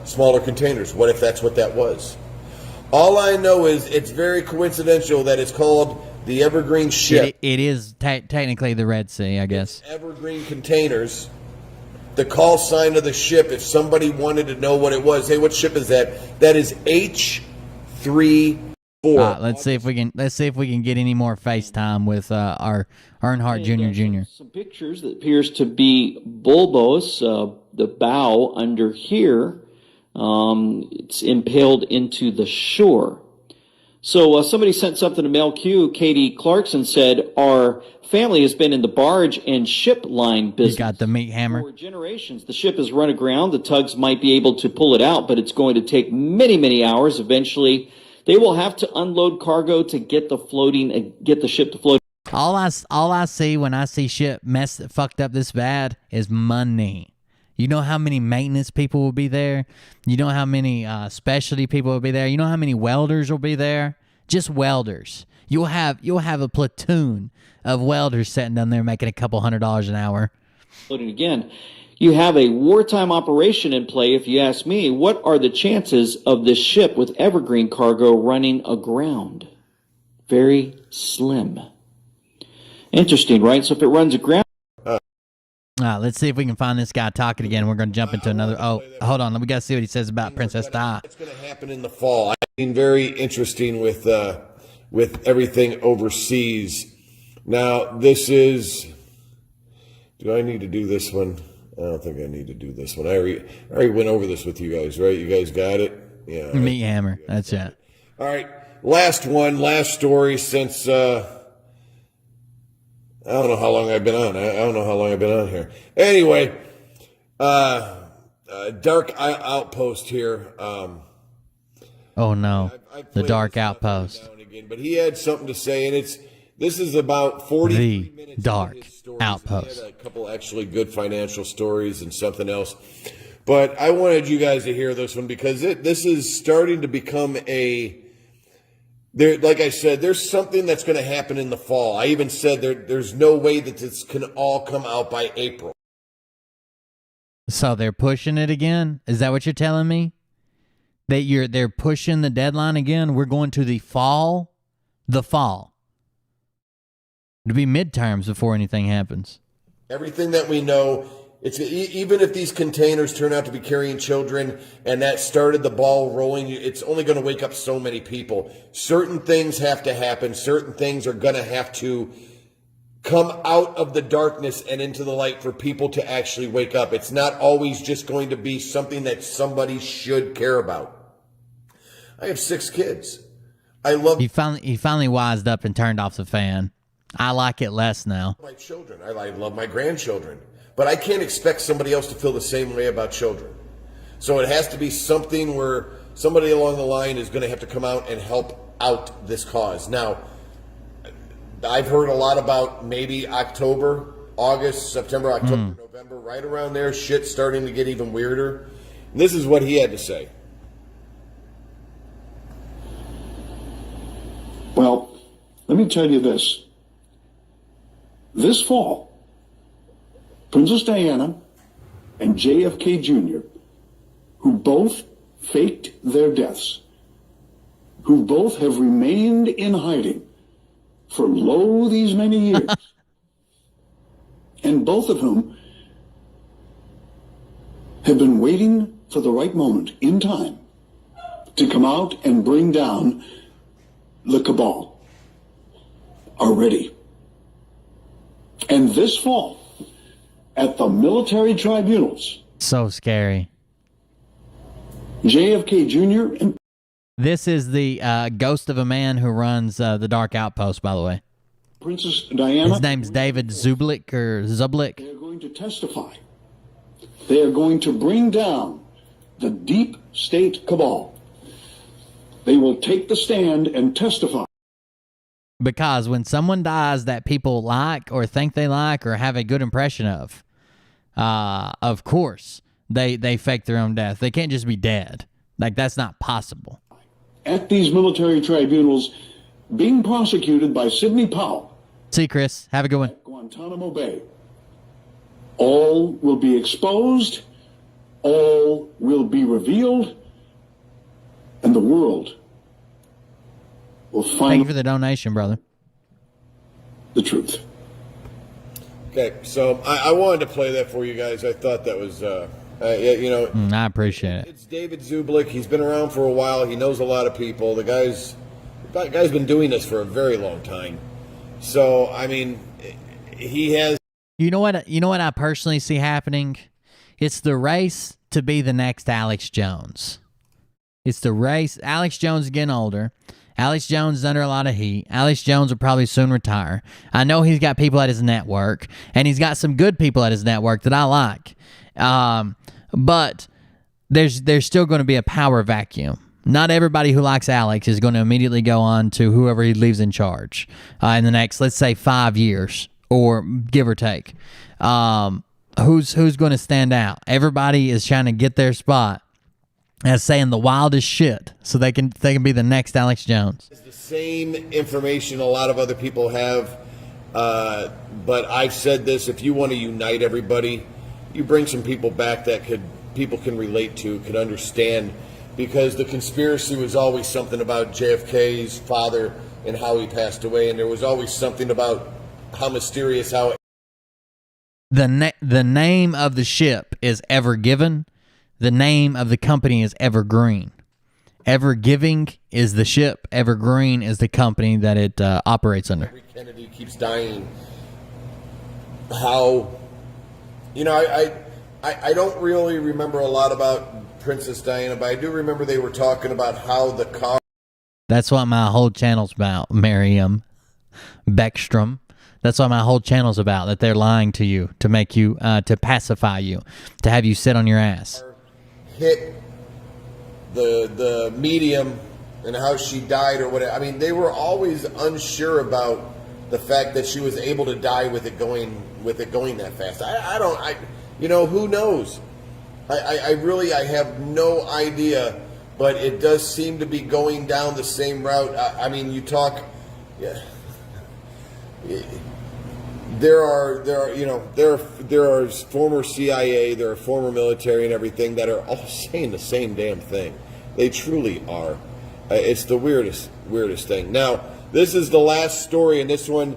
smaller containers. What if that's what that was? All I know is it's very coincidental that it's called the Evergreen ship. It is technically the Red Sea, I guess. Evergreen containers. The call sign of the ship, if somebody wanted to know what it was, hey, what ship is that? That is H34. Let's see if we can get any more FaceTime with our Earnhardt Jr. Some pictures that appears to be bulbous. The bow under here, it's impaled into the shore. So somebody sent something to Mel Q. Katie Clarkson said, our family has been in the barge and ship line business. You got the meat hammer. For generations. The ship has run aground. The tugs might be able to pull it out, but it's going to take many, many hours. Eventually, they will have to unload cargo to get the ship to float. All I see when I see ship fucked up this bad is money. You know how many maintenance people will be there? You know how many specialty people will be there? You know how many welders will be there? Just welders. You'll have a platoon of welders sitting down there making a couple $100 an hour. Floating again. You have a wartime operation in play, if you ask me. What are the chances of this ship with evergreen cargo running aground? Very slim. Interesting, right? So if it runs aground... Let's see if we can find this guy talking again. We're going to jump into another... Oh, hold on. We got to see what he says about Princess Di. It's going to happen in the fall. I've been very interesting with everything overseas. Now, this is... Do I need to do this one? I don't think I need to do this one. I already went over this with you guys, right? You guys got it? Yeah. Meat hammer. That's it. All right. Last story since... I don't know how long I've been on. I don't know how long I've been on here. Anyway, Dark Outpost here. Oh no, the Dark Outpost. But he had something to say, and this is about 43 minutes. Dark Outpost. He had a couple actually good financial stories and something else. But I wanted you guys to hear this one because this is starting to become like I said, there's something that's going to happen in the fall. I even said there's no way that this can all come out by April. So they're pushing it again? Is that what you're telling me? That they're pushing the deadline again? We're going to the fall? The fall. It'll be midterms before anything happens. Everything that we know, even if these containers turn out to be carrying children and that started the ball rolling, it's only going to wake up so many people. Certain things have to happen. Certain things are going to have to come out of the darkness and into the light for people to actually wake up. It's not always just going to be something that somebody should care about. I have 6 kids. He finally wised up and turned off the fan. I like it less now. My children. I love my grandchildren. But I can't expect somebody else to feel the same way about children. So it has to be something where somebody along the line is going to have to come out and help out this cause. Now, I've heard a lot about maybe October, August, September, October, November, right around there, shit's starting to get even weirder. And this is what he had to say. Well, let me tell you this. This fall, Princess Diana and JFK Jr., who both faked their deaths, who both have remained in hiding for lo these many years, and both of whom have been waiting for the right moment in time to come out and bring down the cabal, are ready. And this fall, at the military tribunals, so scary. JFK Jr. and This is the ghost of a man who runs the Dark Outpost, by the way. Princess Diana. His name's David Zublik or Zublik. They are going to testify. They are going to bring down the deep state cabal. They will take the stand and testify. Because when someone dies that people like or think they like or have a good impression of course, they fake their own death. They can't just be dead. Like, that's not possible. At these military tribunals, being prosecuted by Sidney Powell. See, Chris, have a good one. At Guantanamo Bay. All will be exposed. All will be revealed. And the world will find Thank you for the donation, brother. The truth. Okay, so I wanted to play that for you guys. I thought that was, I appreciate it. It's David Zublik. He's been around for a while. He knows a lot of people. The guy's been doing this for a very long time. So, I mean, he has... You know what I personally see happening? It's the race to be the next Alex Jones. It's the race. Alex Jones is getting older. Alex Jones is under a lot of heat. Alex Jones will probably soon retire. I know he's got people at his network, and he's got some good people at his network that I like. But there's still going to be a power vacuum. Not everybody who likes Alex is going to immediately go on to whoever he leaves in charge in the next, let's say, 5 years, or give or take. Who's going to stand out? Everybody is trying to get their spot as saying the wildest shit so they can be the next Alex Jones. It's the same information a lot of other people have, but I've said this: if you want to unite everybody, you bring some people back that people can relate to, could understand, because the conspiracy was always something about JFK's father and how he passed away, and there was always something about how mysterious how. The name of the ship is Ever Given. The name of the company is Evergreen. Ever Giving is the ship. Evergreen is the company that it operates under. Kennedy keeps dying. How, I don't really remember a lot about Princess Diana, but I do remember they were talking about how the car. That's what my whole channel's about, Miriam Beckstrom. That's what my whole channel's about, that they're lying to you, to make you, to pacify you, to have you sit on your ass. Hit the medium and how she died or whatever. I mean, they were always unsure about the fact that she was able to die with it going that fast. Who knows? I have no idea, but it does seem to be going down the same route. You talk, yeah. There are former CIA, there are former military and everything that are all saying the same damn thing. They truly are. It's the weirdest thing. Now, this is the last story, and this one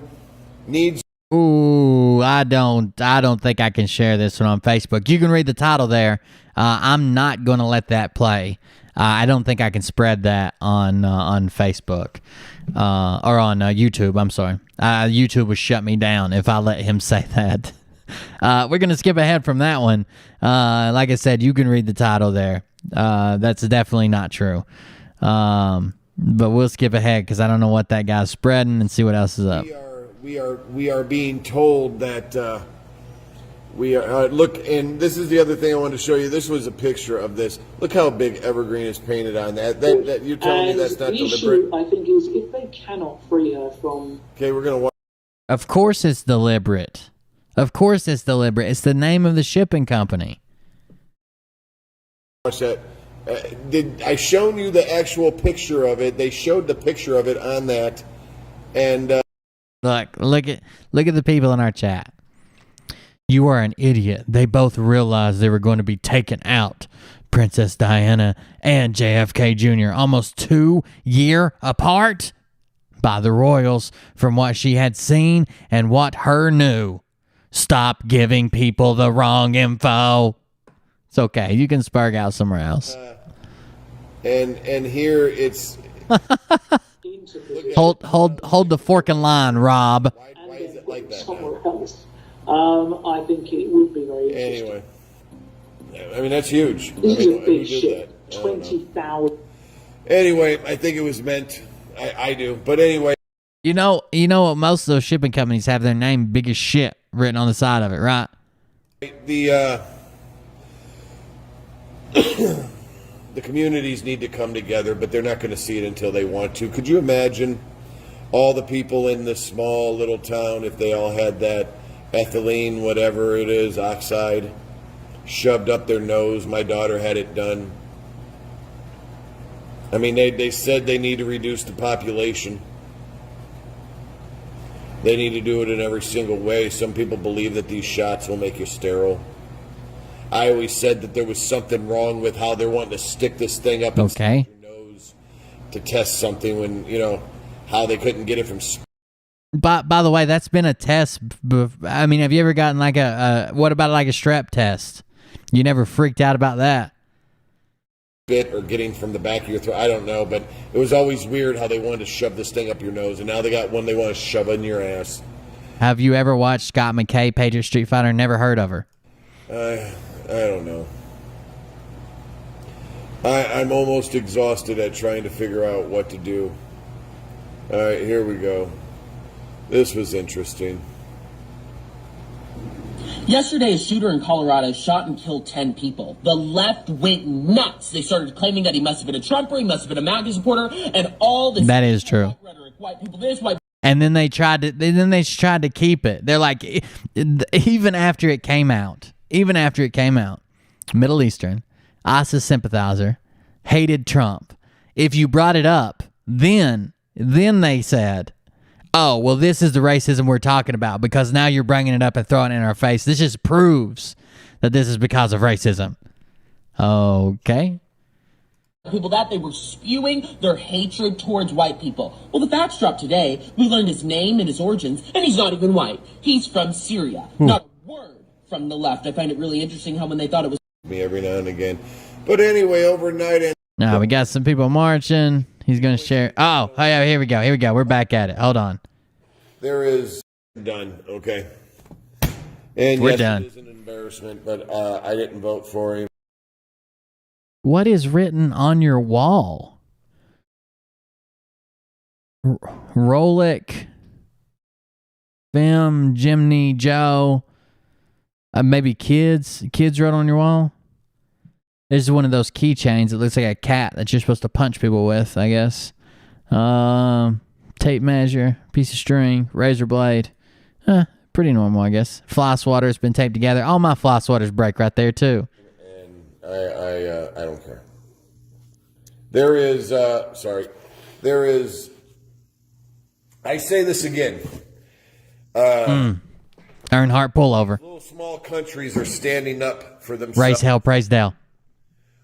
needs. Ooh, I don't think I can share this one on Facebook. You can read the title there. I'm not going to let that play. I don't think I can spread that on Facebook or on YouTube. I'm sorry. YouTube would shut me down if I let him say that. We're going to skip ahead from that one. Like I said, you can read the title there. That's definitely not true. But we'll skip ahead because I don't know what that guy's spreading and see what else is up. We are being told that we are look, and this is the other thing I wanted to show you. This was a picture of this. Look how big Evergreen is painted on that. That you're telling me that's not deliberate? The issue, I think, is if they cannot free her from. Okay, we're gonna watch. Of course, it's deliberate. Of course, it's deliberate. It's the name of the shipping company. Watch that. Did I shown you the actual picture of it? They showed the picture of it on that, and look at the people in our chat. You are an idiot. They both realized they were going to be taken out. Princess Diana and JFK Jr. almost 2 years apart by the royals from what she had seen and what her knew. Stop giving people the wrong info. It's okay. You can spurg out somewhere else. And here it's hold the fork in line, Rob. Why is it like that? Somewhere else. I think it would be very interesting. Anyway, I mean that's huge. This is a big ship. 20,000. Anyway, I think it was meant. I do. But anyway. You know what? Most of those shipping companies have their name big as shit written on the side of it, right? The the communities need to come together, but they're not going to see it until they want to. Could you imagine all the people in this small little town if they all had that ethylene, whatever it is, oxide, shoved up their nose? My daughter had it done. I mean, they said they need to reduce the population. They need to do it in every single way. Some people believe that these shots will make you sterile. I always said that there was something wrong with how they're wanting to stick this thing up inside your nose to test something when, how they couldn't get it from... By the way, that's been a test. I mean, have you ever gotten like what about like a strep test? You never freaked out about that? Bit or getting from the back of your throat. I don't know, but it was always weird how they wanted to shove this thing up your nose, and now they got one they want to shove in your ass. Have you ever watched Scott McKay, Patriot Street Fighter? Never heard of her. I don't know. I'm almost exhausted at trying to figure out what to do. All right, here we go. This was interesting. Yesterday, a shooter in Colorado shot and killed 10 people. The left went nuts. They started claiming that he must have been a Trumper, he must have been a Mack supporter, and all this. That is true. Rhetoric. White people this, white. And then they tried to keep it. They're like, even after it came out, Middle Eastern, ISIS sympathizer, hated Trump. If you brought it up, then they said, oh, well, this is the racism we're talking about because now you're bringing it up and throwing it in our face. This just proves that this is because of racism. Okay. People that they were spewing their hatred towards white people. Well, the facts dropped today. We learned his name and his origins, and he's not even white. He's from Syria. Not a word from the left. I find it really interesting how when they thought it was me every now and again. But anyway, overnight. And now we got some people marching. He's going to share. Oh, yeah, here we go. We're back at it. Hold on. There is done. Okay. And we're yes, done. It is an embarrassment, but I didn't vote for him. What is written on your wall? Rolick, Bim, Jimny, Joe, maybe kids. Kids wrote on your wall. This is one of those keychains. It looks like a cat that you're supposed to punch people with, I guess. Tape measure, piece of string, razor blade. Pretty normal, I guess. Fly swatter has been taped together. All my fly swatters break right there, too. And I don't care. There is, I say this again. Earnhardt pullover. Little small countries are standing up for themselves. Race hell, praise Dale.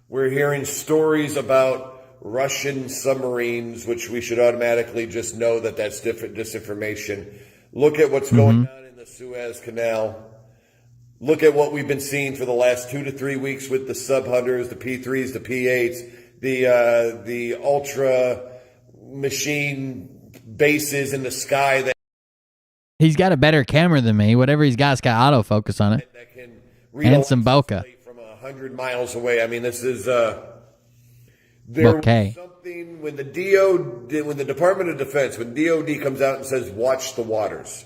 We're hearing stories about Russian submarines, which we should automatically just know that that's disinformation. Look at what's going on in the Suez Canal. Look at what we've been seeing for the last 2 to 3 weeks with the sub-hunters, the P-3s, the P-8s, the ultra machine bases in the sky. That he's got a better camera than me. Whatever he's got, it's got autofocus on it. That can and some bokeh. From 100 miles away. I mean, this is there bokeh. was something when the Department of Defense, when DOD comes out and says, watch the waters.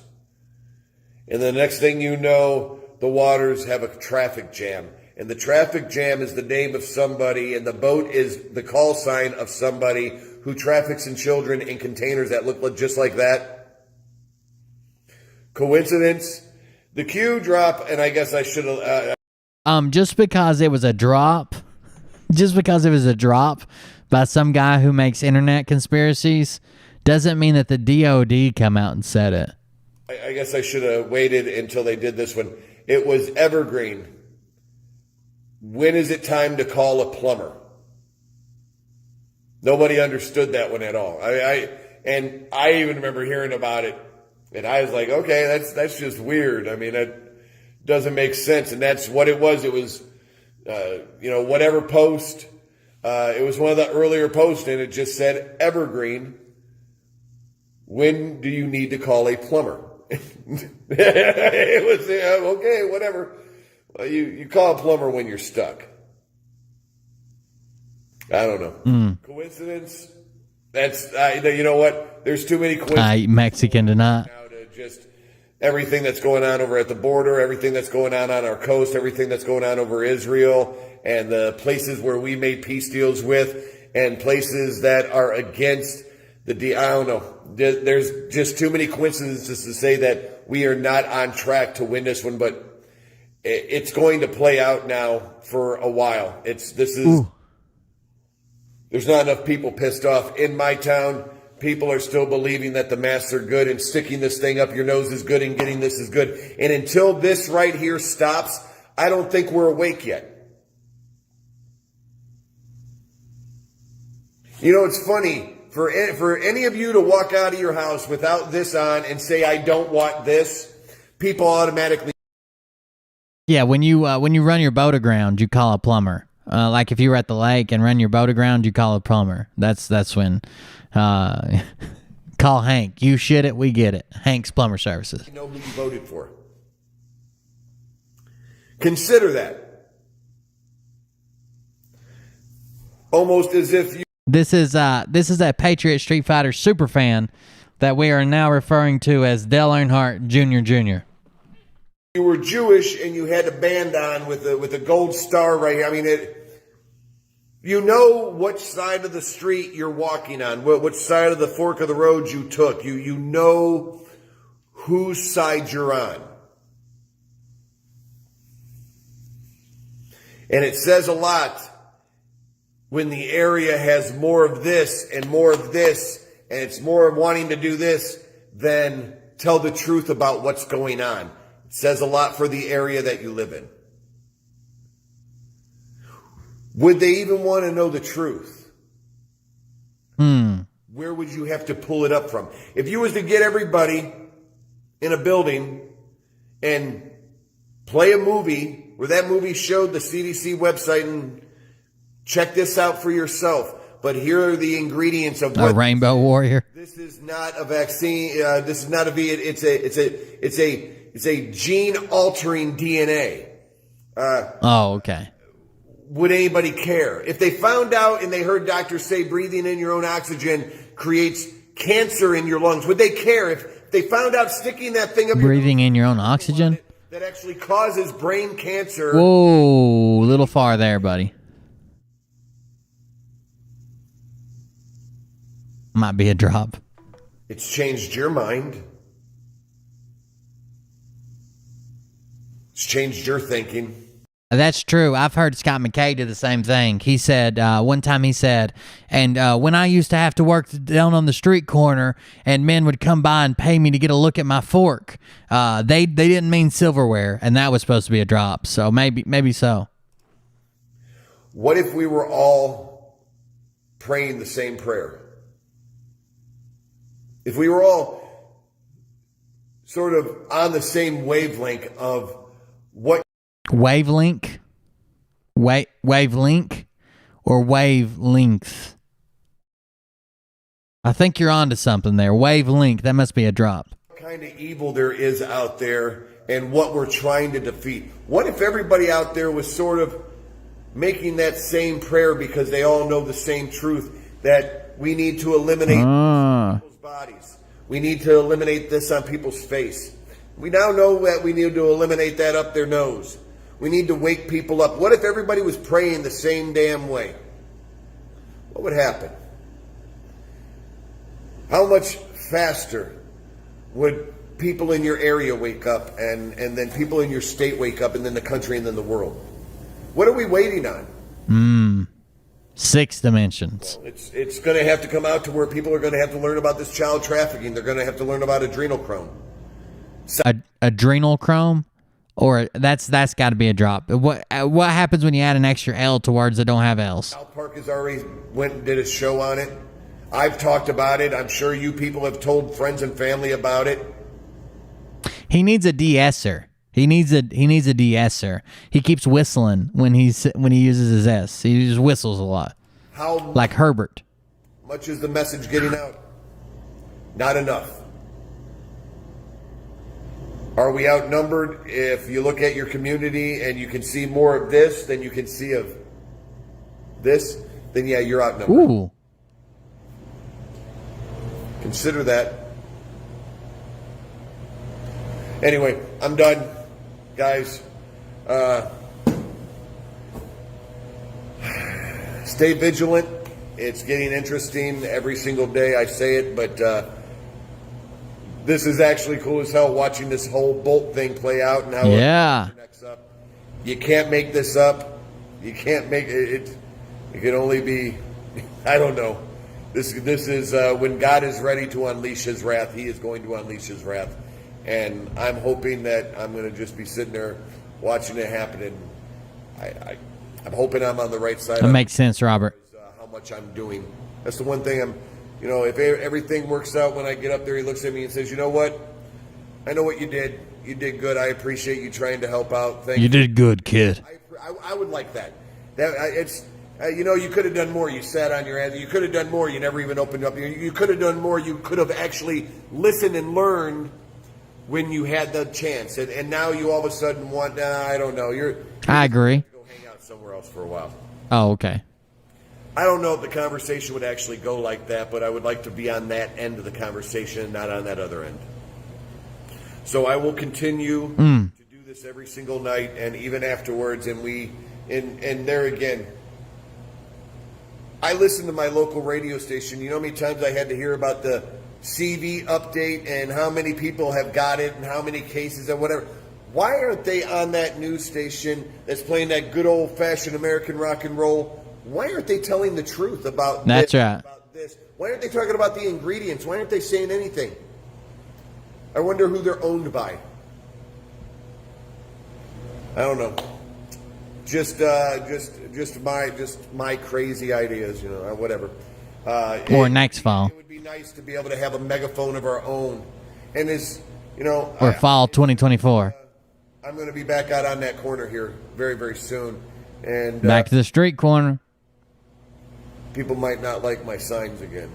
And the next thing you know, the waters have a traffic jam. And the traffic jam is the name of somebody, and the boat is the call sign of somebody who traffics in children in containers that look just like that. Coincidence? The Q drop, and I guess I should have... just because it was a drop by some guy who makes internet conspiracies doesn't mean that the DOD come out and said it. I guess I should have waited until they did this one. It was evergreen. When is it time to call a plumber? Nobody understood that one at all. I even remember hearing about it, and I was like, okay, that's just weird. I mean, that doesn't make sense, and that's what it was. It was, whatever post. It was one of the earlier posts, and it just said evergreen. When do you need to call a plumber? It was okay, whatever. You call a plumber when you're stuck. I don't know. Coincidence? That's, you know what? There's too many coincidences. Mexican tonight. Now to just everything that's going on over at the border, everything that's going on our coast, everything that's going on over Israel, and the places where we made peace deals with, and places that are against the I don't know. There's just too many coincidences to say that we are not on track to win this one, but it's going to play out now for a while. There's not enough people pissed off in my town. People are still believing that the masks are good, and sticking this thing up your nose is good, and getting this is good. And until this right here stops, I don't think we're awake yet. You know, it's funny for any of you to walk out of your house without this on and say, I don't want this, people automatically. Yeah, when you run your boat aground, you call a plumber. Like if you were at the lake and run your boat aground, you call a plumber. That's when call Hank. You shit it, we get it. Hank's Plumber Services. You know who you voted for. Consider that. Almost as if you. This is that Patriot Street Fighter super fan that we are now referring to as Dale Earnhardt Jr. You were Jewish and you had a band on with a gold star right here. I mean, you know which side of the street you're walking on, which side of the fork of the road you took. You know whose side you're on. And it says a lot when the area has more of this and more of this, and it's more wanting to do this than tell the truth about what's going on. It says a lot for the area that you live in. Would they even want to know the truth? Where would you have to pull it up from? If you was to get everybody in a building and play a movie where that movie showed the CDC website and check this out for yourself, but here are the ingredients of what a Rainbow Warrior. This is not a vaccine. This is not a V. It's a gene altering DNA. Okay. Would anybody care? If they found out and they heard doctors say breathing in your own oxygen creates cancer in your lungs, would they care? If they found out sticking that thing up breathing in your own oxygen that actually causes brain cancer. Whoa, a little far there, buddy. Might be a drop. It's changed your mind. It's changed your thinking. That's true. I've heard Scott McKay do the same thing. He said, one time he said, and when I used to have to work down on the street corner and men would come by and pay me to get a look at my fork, they didn't mean silverware, and that was supposed to be a drop. So maybe so. What if we were all praying the same prayer? If we were all sort of on the same wavelength of what... Wavelength? Wavelength? Or wavelength? I think you're onto something there. Wavelength. That must be a drop. What kind of evil there is out there and what we're trying to defeat. What if everybody out there was sort of making that same prayer because they all know the same truth, that we need to eliminate people's bodies. We need to eliminate this on people's face. We now know that we need to eliminate that up their nose. We need to wake people up. What if everybody was praying the same damn way? What would happen? How much faster would people in your area wake up, and then people in your state wake up, and then the country, and then the world? What are we waiting on? 6 dimensions. Well, it's going to have to come out to where people are going to have to learn about this child trafficking. They're going to have to learn about adrenochrome. Adrenochrome? Or that's got to be a drop. What happens when you add an extra L to words that don't have L's? South Park has already went and did a show on it. I've talked about it. I'm sure you people have told friends and family about it. He needs a de-esser. He needs a de-esser. He keeps whistling when he uses his S. He just whistles a lot. Like Herbert. Much is the message getting out? Not enough. Are we outnumbered? If you look at your community and you can see more of this than you can see of this, then yeah, you're outnumbered. Ooh. Consider that. Anyway, I'm done, guys. Stay vigilant. It's getting interesting every single day. I say it, but this is actually cool as hell watching this whole Bolt thing play out and how Yeah. it connects up. You can't make this up. You can't make it. It can only be. I don't know. This is when God is ready to unleash His wrath. He is going to unleash His wrath, and I'm hoping that I'm going to just be sitting there watching it happen. And I'm hoping I'm on the right side. That makes sense, Robert. How much I'm doing. That's the one thing if everything works out when I get up there, He looks at me and says, "You know what? I know what you did. You did good. I appreciate you trying to help out. Thank you. You did good, kid." I would like that. You could have done more. You sat on your ass. You could have done more. You never even opened up. You could have done more. You could have actually listened and learned when you had the chance. And now you all of a sudden want, I don't know. I agree. Go hang out somewhere else for a while. Oh, okay. I don't know if the conversation would actually go like that, but I would like to be on that end of the conversation, not on that other end. So I will continue to do this every single night and even afterwards. And there again, I listen to my local radio station. You know how many times I had to hear about the CV update and how many people have got it and how many cases and whatever. Why aren't they on that news station that's playing that good old-fashioned American rock and roll? Why aren't they telling the truth about That's this, right. about this? Why aren't they talking about the ingredients? Why aren't they saying anything? I wonder who they're owned by. I don't know. Just my crazy ideas, whatever. Or next fall. It would be nice to be able to have a megaphone of our own, and Or fall 2024. I'm going to be back out on that corner here very, very soon, and Back to the street corner. people might not like my signs again,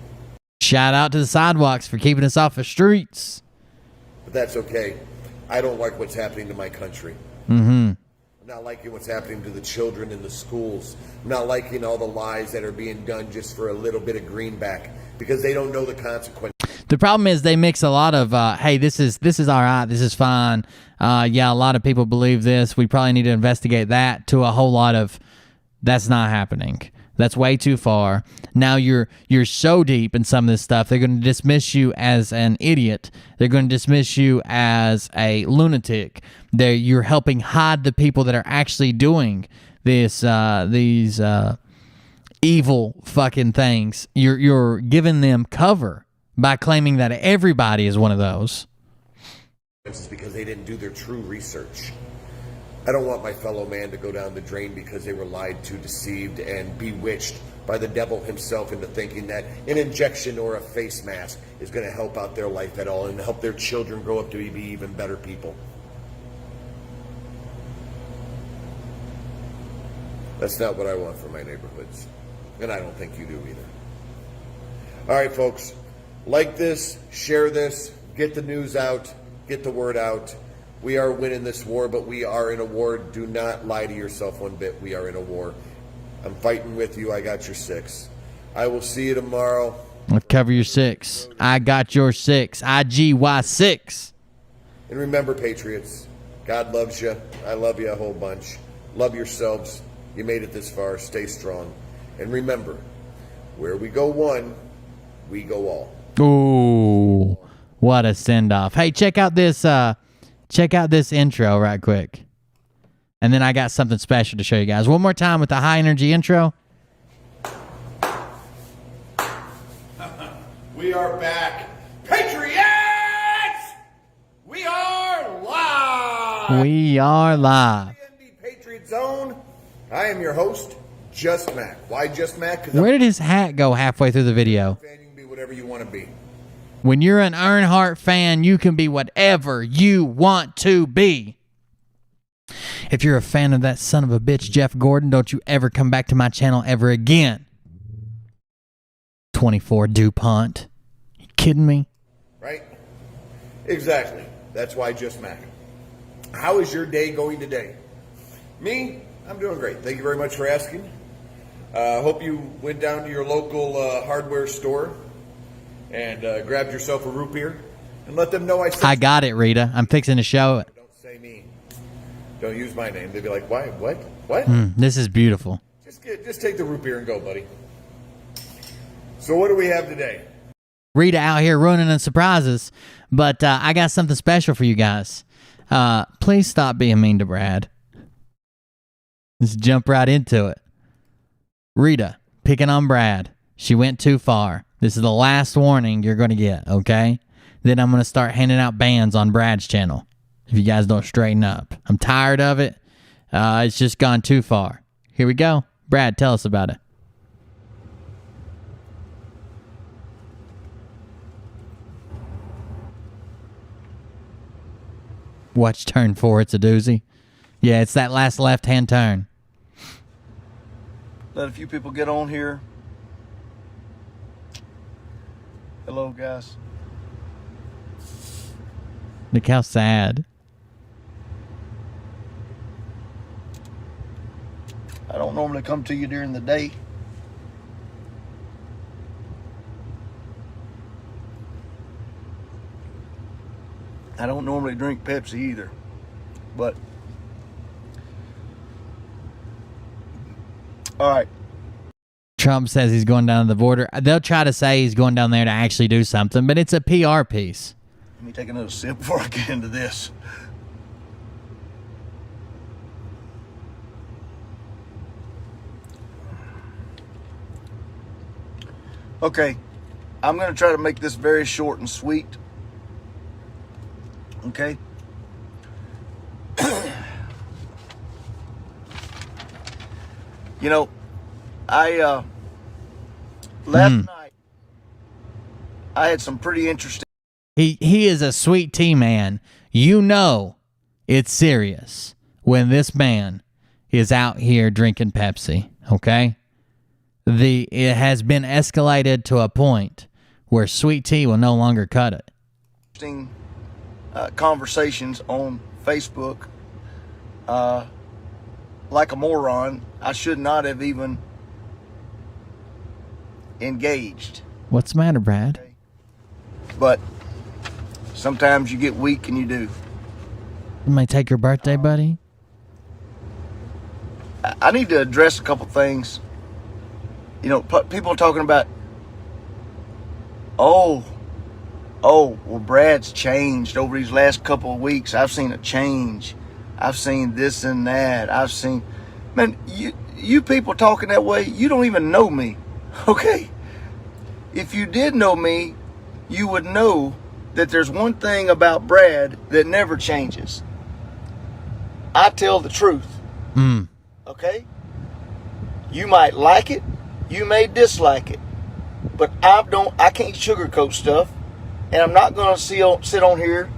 Shout out to the sidewalks for keeping us off the streets. but that's okay. I don't like what's happening to my country. Mm-hmm. I'm not liking what's happening to the children in the schools. I'm not liking all the lies that are being done just for a little bit of greenback because they don't know the consequences. The problem is they mix a lot of, hey, this is all right, this is fine. Yeah, a lot of people believe this. We probably need to investigate that, to a whole lot of, that's not happening. That's way too far. Now you're so deep in some of this stuff, they're going to dismiss you as an idiot. They're going to dismiss you as a lunatic. You're helping hide the people that are actually doing these evil fucking things. You're giving them cover by claiming that everybody is one of those. It's because they didn't do their true research. I don't want my fellow man to go down the drain because they were lied to, deceived, and bewitched by the devil himself into thinking that an injection or a face mask is going to help out their life at all and help their children grow up to be even better people. That's not what I want for my neighborhoods. And I don't think you do either. All right, folks. Like this, share this, get the news out, get the word out. We are winning this war, but we are in a war. Do not lie to yourself one bit. We are in a war. I'm fighting with you. I got your 6. I will see you tomorrow. I'll cover your 6. I got your 6. IGY6. And remember, Patriots, God loves you. I love you a whole bunch. Love yourselves. You made it this far. Stay strong. And remember, where we go one, we go all. Ooh, what a send-off. Hey, check out this intro right quick. And then I got something special to show you guys. One more time with the high-energy intro. We are back. Patriots! We are live! We are live. Patriot Zone. I am your host, Just Mack. Why Just Mack? Where did his hat go halfway through the video? You can be whatever you want to be. When you're an Earnhardt fan, you can be whatever you want to be. If you're a fan of that son of a bitch, Jeff Gordon, don't you ever come back to my channel ever again. 24 DuPont. You kidding me? Right? Exactly. That's why Just Mack. How is your day going today? Me? I'm doing great. Thank you very much for asking. Hope you went down to your local hardware store and grabbed yourself a root beer and let them know I said. I got it, Rita. I'm fixing to show it. Don't say me. Don't use my name. They'd be like, why? What? This is beautiful. Just take the root beer and go, buddy. So what do we have today? Rita out here ruining surprises, but I got something special for you guys. Please stop being mean to Brad. Let's jump right into it. Rita, picking on Brad. She went too far. This is the last warning you're going to get, okay? Then I'm going to start handing out bans on Brad's channel if you guys don't straighten up. I'm tired of it. It's just gone too far. Here we go. Brad, tell us about it. Watch turn 4. It's a doozy. Yeah, it's that last left-hand turn. Let a few people get on here. Hello, guys. Look how sad. I don't normally come to you during the day. I don't normally drink Pepsi either, but all right. Trump says he's going down to the border. They'll try to say he's going down there to actually do something, but it's a PR piece. Let me take another sip before I get into this. Okay, I'm going to try to make this very short and sweet. Okay. You know, I last night I had some pretty interesting. He is a sweet tea man. You know it's serious when this man is out here drinking Pepsi, okay? It has been escalated to a point where sweet tea will no longer cut it. Interesting conversations on Facebook. Like a moron, I should not have even engaged. What's the matter, Brad? But sometimes you get weak and you do. You might take your birthday, buddy? I need to address a couple things. You know, people are talking about, well, Brad's changed over these last couple of weeks. I've seen a change. I've seen this and that. Man, you people talking that way, you don't even know me, okay? If you did know me, you would know that there's one thing about Brad that never changes. I tell the truth, okay? You might like it, you may dislike it, but I can't sugarcoat stuff, and I'm not going to sit on here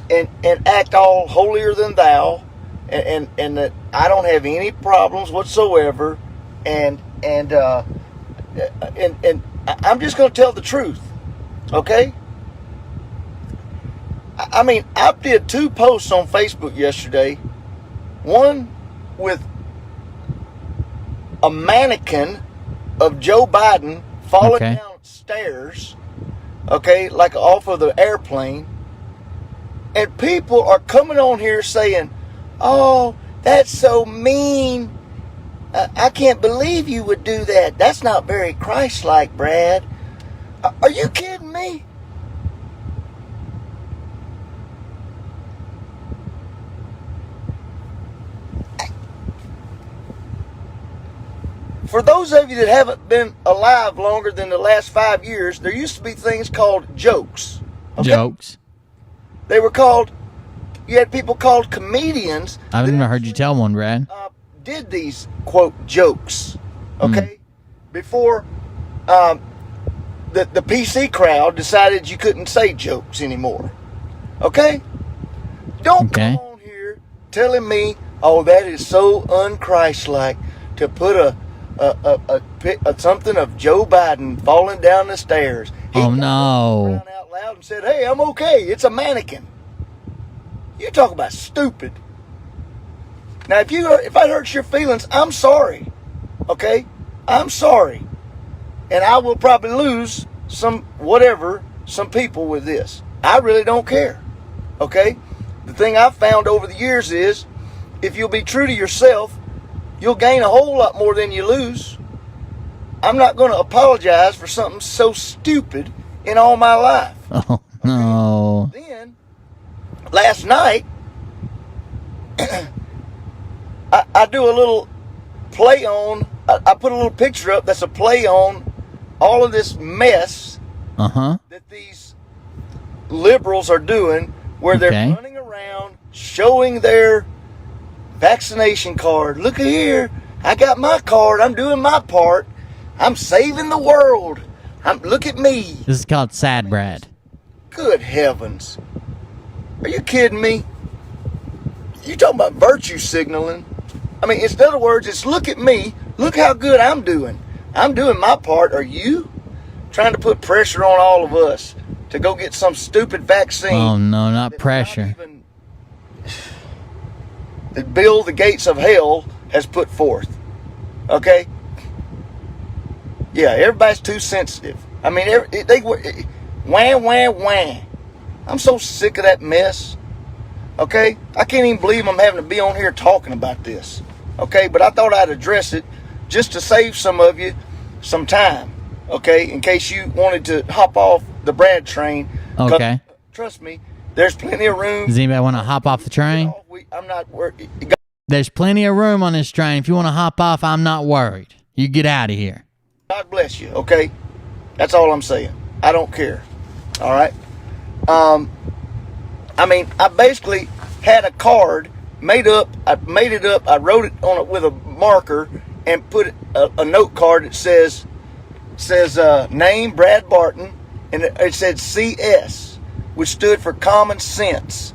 and act all holier than thou, and that I don't have any problems whatsoever, and I'm just going to tell the truth, okay? I mean, I did 2 posts on Facebook yesterday, one with a mannequin of Joe Biden falling down stairs, okay, like off of the airplane. And people are coming on here saying, oh, that's so mean. I can't believe you would do that. That's not very Christ-like, Brad. Are you kidding me? For those of you that haven't been alive longer than the last 5 years, there used to be things called jokes. Okay? Jokes? They were called, you had people called comedians. I've never heard you tell one, Brad. Did these, quote, jokes, okay? Before the PC crowd decided you couldn't say jokes anymore, okay? Don't come on here telling me, oh, that is so un-Christ-like to put something of Joe Biden falling down the stairs. Oh, no. Out loud and said, hey, I'm okay. It's a mannequin. You talk about stupid. Now, if I hurt your feelings, I'm sorry. Okay? I'm sorry. And I will probably lose some people with this. I really don't care. Okay? The thing I've found over the years is if you'll be true to yourself, you'll gain a whole lot more than you lose. I'm not going to apologize for something so stupid in all my life. Oh, no. Then, last night, I do a little play on, I put a little picture up that's a play on all of this mess that these liberals are doing, where they're running around showing their vaccination card. Look at here. I got my card. I'm doing my part. I'm saving the world. Look at me. This is called Sad Brad. Good heavens. Are you kidding me? You talking about virtue signaling? I mean, in other words, it's look at me. Look how good I'm doing. I'm doing my part. Are you trying to put pressure on all of us to go get some stupid vaccine? Oh, no, not pressure. That Bill the Gates of Hell has put forth. Okay? Yeah, everybody's too sensitive. I mean, wham. I'm so sick of that mess. Okay? I can't even believe I'm having to be on here talking about this. Okay? But I thought I'd address it just to save some of you some time. Okay? In case you wanted to hop off the Brad train. Okay. Trust me, there's plenty of room. Does anybody want to hop off the train? I'm not worried. There's plenty of room on this train. If you want to hop off, I'm not worried. You get out of here. God bless you, okay? That's all I'm saying. I don't care. All right? I mean, I basically had a card made up. I made it up. I wrote it on it with a marker and put a note card that says name Brad Barton, and it said CS, which stood for common sense.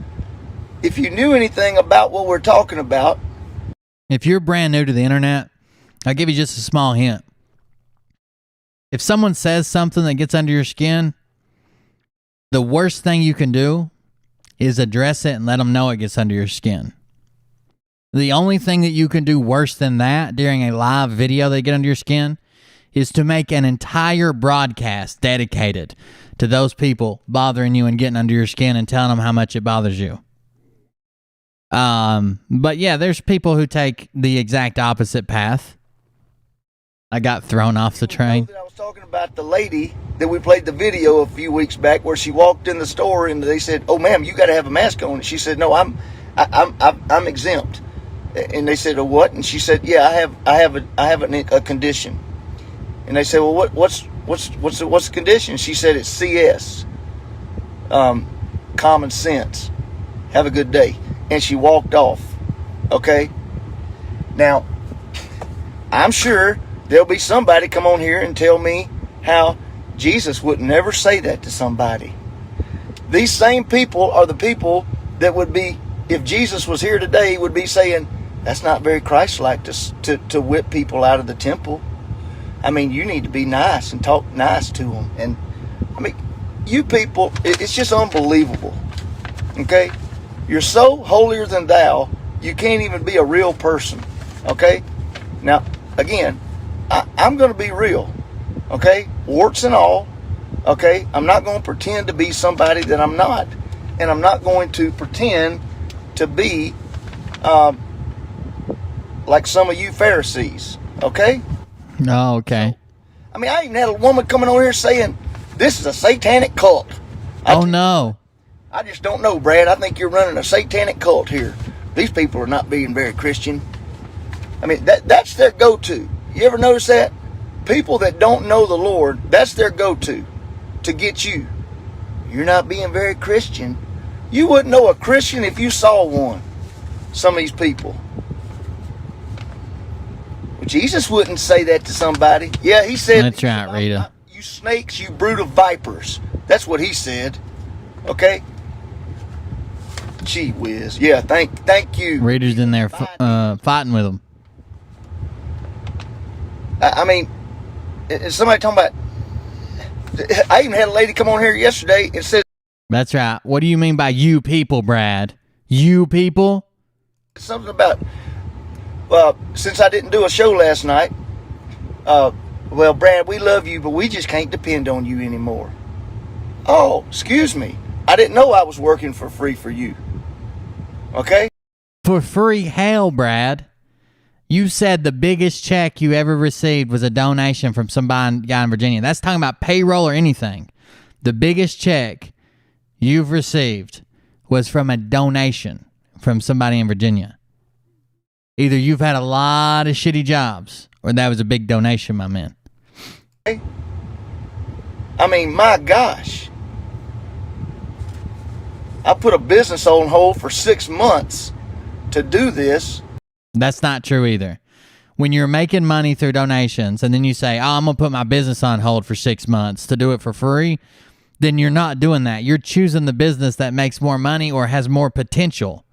If you knew anything about what we're talking about. If you're brand new to the internet, I'll give you just a small hint. If someone says something that gets under your skin, the worst thing you can do is address it and let them know it gets under your skin. The only thing that you can do worse than that during a live video that get under your skin is to make an entire broadcast dedicated to those people bothering you and getting under your skin and telling them how much it bothers you. But yeah, there's people who take the exact opposite path. I got thrown off the train. I was talking about the lady that we played the video a few weeks back, where she walked in the store and they said, "Oh, ma'am, you got to have a mask on." And she said, "No, I'm exempt." And they said, "Oh, what?" And she said, "Yeah, I have a condition." And they said, "Well, what's the condition?" She said, "It's CS, common sense. Have a good day." And she walked off. Okay. Now, I'm sure there'll be somebody come on here and tell me how Jesus would never say that to somebody. These same people are the people that would be, if Jesus was here today, would be saying, that's not very Christ-like to whip people out of the temple. I mean, you need to be nice and talk nice to them. And, I mean, you people, it's just unbelievable. Okay? You're so holier than thou, you can't even be a real person. Okay? Now, again, I'm going to be real, okay? Warts and all, okay? I'm not going to pretend to be somebody that I'm not. And I'm not going to pretend to be like some of you Pharisees, okay? Oh, okay. I mean, I even had a woman coming on here saying, this is a satanic cult. Oh, no. I just don't know, Brad. I think you're running a satanic cult here. These people are not being very Christian. I mean, that's their go-to. You ever notice that? People that don't know the Lord, that's their go-to to get you. You're not being very Christian. You wouldn't know a Christian if you saw one. Some of these people. Well, Jesus wouldn't say that to somebody. Yeah, he said, that's right, Rita. You snakes, you brood of vipers. That's what he said. Okay? Gee whiz. Yeah, thank you. Rita's in there fighting with them. I mean, somebody talking about, I even had a lady come on here yesterday and said, that's right. What do you mean by you people, Brad? You people? Something about, since I didn't do a show last night, well, Brad, we love you, but we just can't depend on you anymore. Oh, excuse me. I didn't know I was working for free for you. Okay? For free hell, Brad. You said the biggest check you ever received was a donation from some guy in Virginia. That's talking about payroll or anything. The biggest check you've received was from a donation from somebody in Virginia. Either you've had a lot of shitty jobs or that was a big donation, my man. I mean, my gosh. I put a business on hold for 6 months to do this. That's not true either. When you're making money through donations and then you say, I'm going to put my business on hold for 6 months to do it for free, then you're not doing that. You're choosing the business that makes more money or has more potential.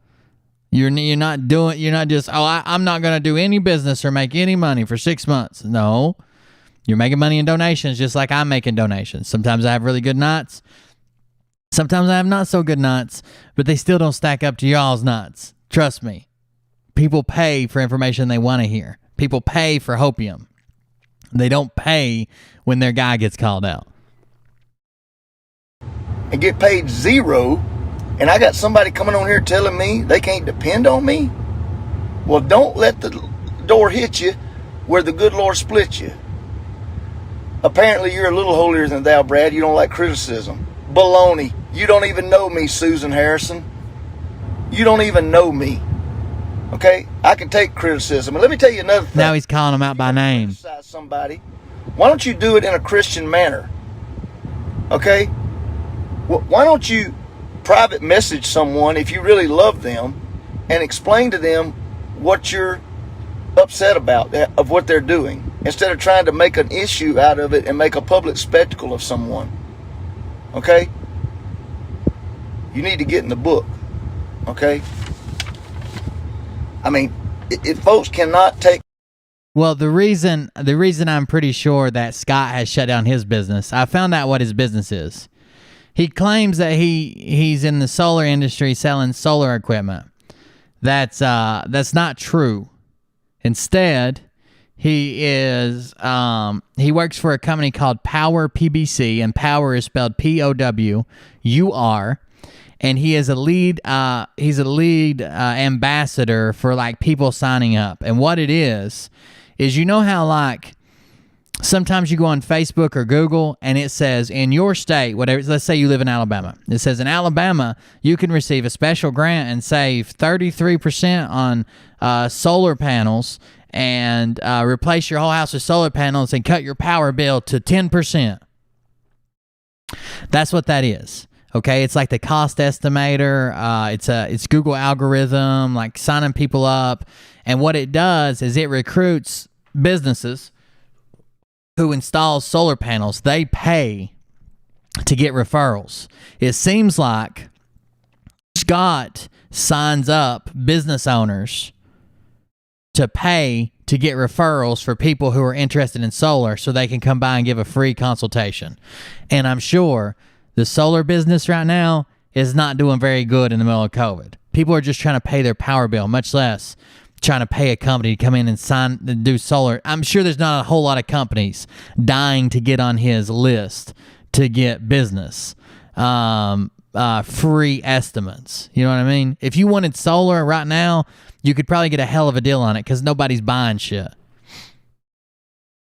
You're not just, I'm not going to do any business or make any money for 6 months. No. You're making money in donations just like I'm making donations. Sometimes I have really good nights. Sometimes I have not so good nights, but they still don't stack up to y'all's nights. Trust me. People pay for information they want to hear. People pay for hopium. They don't pay when their guy gets called out. And get paid zero, and I got somebody coming on here telling me they can't depend on me? Well, don't let the door hit you where the good Lord split you. Apparently, you're a little holier than thou, Brad. You don't like criticism. Baloney. You don't even know me, Susan Harrison. You don't even know me. Okay? I can take criticism. And let me tell you another thing. Now he's calling him out by name. Criticize somebody. Why don't you do it in a Christian manner? Okay? Why don't you private message someone if you really love them and explain to them what you're upset about, of what they're doing, instead of trying to make an issue out of it and make a public spectacle of someone. Okay? You need to get in the book. Okay? I mean, if folks cannot take... Well, the reason I'm pretty sure that Scott has shut down his business, I found out what his business is. He claims that he's in the solar industry selling solar equipment. That's not true. Instead, he works for a company called Power PBC, and Power is spelled P-O-W-U-R, and he is a lead ambassador for like people signing up. And what it is you know how like sometimes you go on Facebook or Google and it says in your state, whatever, let's say you live in Alabama. It says in Alabama, you can receive a special grant and save 33% on solar panels and replace your whole house with solar panels and cut your power bill to 10%. That's what that is. Okay, it's like the cost estimator. It's Google algorithm, like signing people up. And what it does is it recruits businesses who installs solar panels. They pay to get referrals. It seems like Scott signs up business owners to pay to get referrals for people who are interested in solar so they can come by and give a free consultation. And I'm sure the solar business right now is not doing very good in the middle of COVID. People are just trying to pay their power bill, much less trying to pay a company to come in and sign and do solar. I'm sure there's not a whole lot of companies dying to get on his list to get business free estimates. You know what I mean? If you wanted solar right now, you could probably get a hell of a deal on it because nobody's buying shit.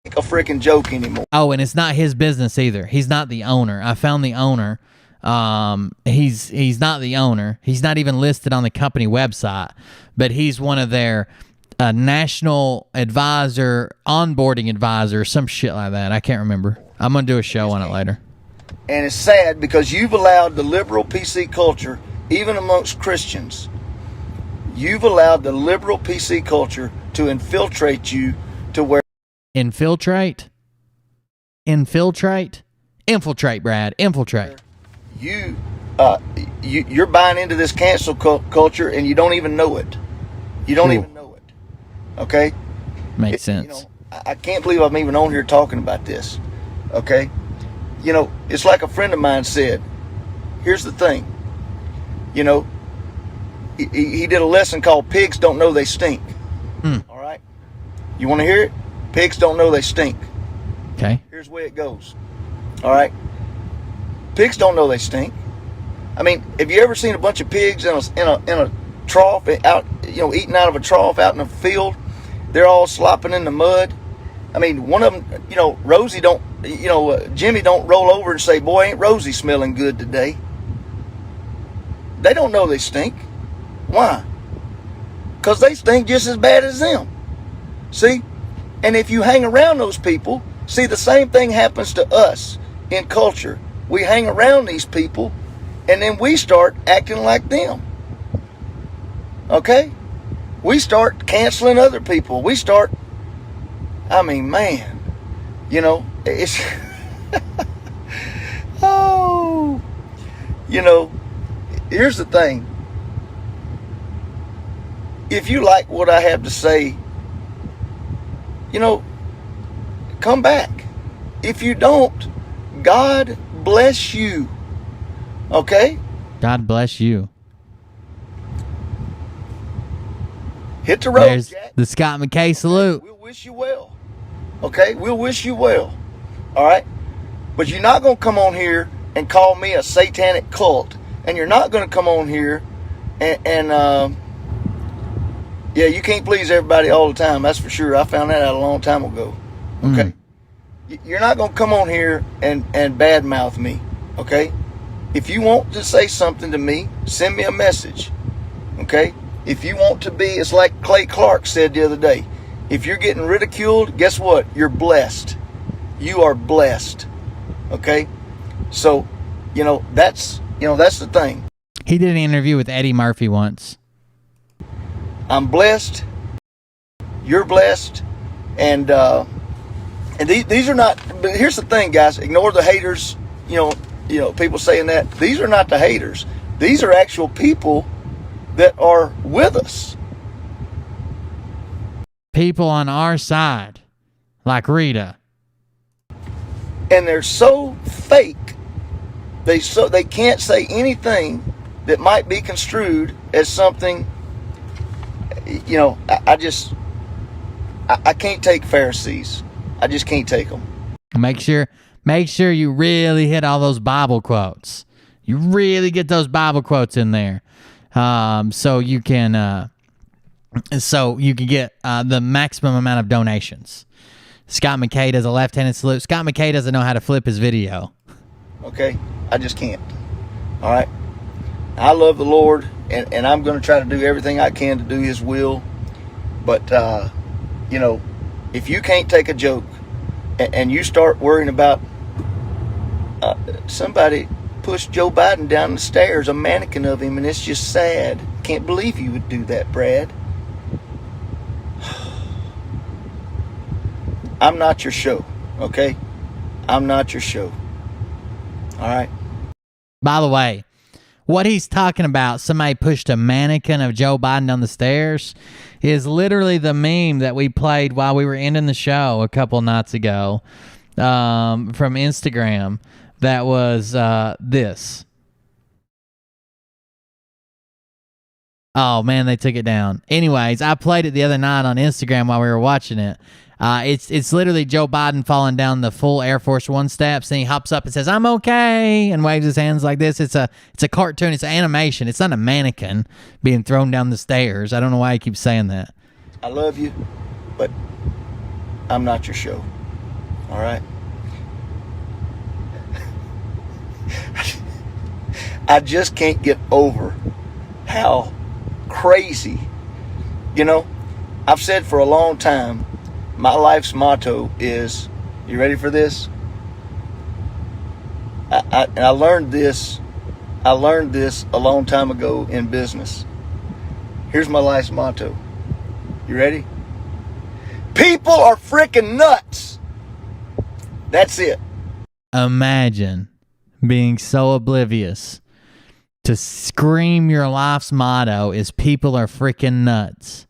A freaking joke anymore. Oh, and it's not his business either. He's not the owner. I found the owner. He's not the owner. He's not even listed on the company website, but he's one of their national advisor, onboarding advisor, some shit like that. I can't remember. I'm going to do a show on it later. And it's sad because you've allowed the liberal PC culture, even amongst Christians, you've allowed the liberal PC culture to infiltrate you to where... Infiltrate? Infiltrate, Brad. Infiltrate. You're buying into this cancel culture and you don't even know it. You don't even know it. Okay? Makes sense. You know, I can't believe I'm even on here talking about this. Okay? You know, it's like a friend of mine said. Here's the thing. You know, he did a lesson called Pigs Don't Know They Stink. All right? You want to hear it? Pigs don't know they stink. Okay. Here's where it goes. All right. Pigs don't know they stink. I mean, have you ever seen a bunch of pigs in a trough out, eating out of a trough out in a field? They're all slopping in the mud. I mean, one of them, Jimmy don't roll over and say, "Boy, ain't Rosie smelling good today." They don't know they stink. Why? Because they stink just as bad as them. See? And if you hang around those people, see, the same thing happens to us in culture. We hang around these people, and then we start acting like them. Okay? We start canceling other people. We start, man, it's, here's the thing. If you like what I have to say, come back. If you don't, God bless you. Okay? God bless you. Hit the road, There's Jack. the Scott McKay salute. We'll wish you well. Okay? We'll wish you well. All right? But you're not going to come on here and call me a satanic cult. And you're not going to come on here and you can't please everybody all the time. That's for sure. I found that out a long time ago. Okay? You're not going to come on here and badmouth me. Okay? If you want to say something to me, send me a message. Okay? If you want to be, it's like Clay Clark said the other day. If you're getting ridiculed, guess what? You're blessed. You are blessed. Okay? So, that's the thing. He did an interview with Eddie Murphy once. I'm blessed. You're blessed. And these are not, but here's the thing, guys. Ignore the haters, people saying that. These are not the haters. These are actual people that are with us. People on our side, like Rita. And they're so fake. They can't say anything that might be construed as something. I can't take Pharisees. I just can't take them. Make sure you really hit all those Bible quotes. You really get those Bible quotes in there, so you can get the maximum amount of donations. Scott McKay does a left-handed salute. Scott McKay doesn't know how to flip his video. Okay, I just can't. All right, I love the Lord, and I'm going to try to do everything I can to do His will. But if you can't take a joke, and you start worrying about somebody pushed Joe Biden down the stairs, a mannequin of him, and it's just sad. Can't believe you would do that, Brad. I'm not your show, okay? I'm not your show. All right? By the way, what he's talking about, somebody pushed a mannequin of Joe Biden down the stairs, is literally the meme that we played while we were ending the show a couple nights ago from Instagram. That was this. Oh, man, they took it down. Anyways, I played it the other night on Instagram while we were watching it. It's literally Joe Biden falling down the full Air Force One steps, and he hops up and says, "I'm okay," and waves his hands like this. It's a cartoon. It's an animation. It's not a mannequin being thrown down the stairs. I don't know why he keeps saying that. I love you, but I'm not your show. All right? I just can't get over how crazy, I've said for a long time, my life's motto is, you ready for this? I learned this a long time ago in business. Here's my life's motto. You ready? People are freaking nuts. That's it. Imagine being so oblivious to scream your life's motto is people are freaking nuts,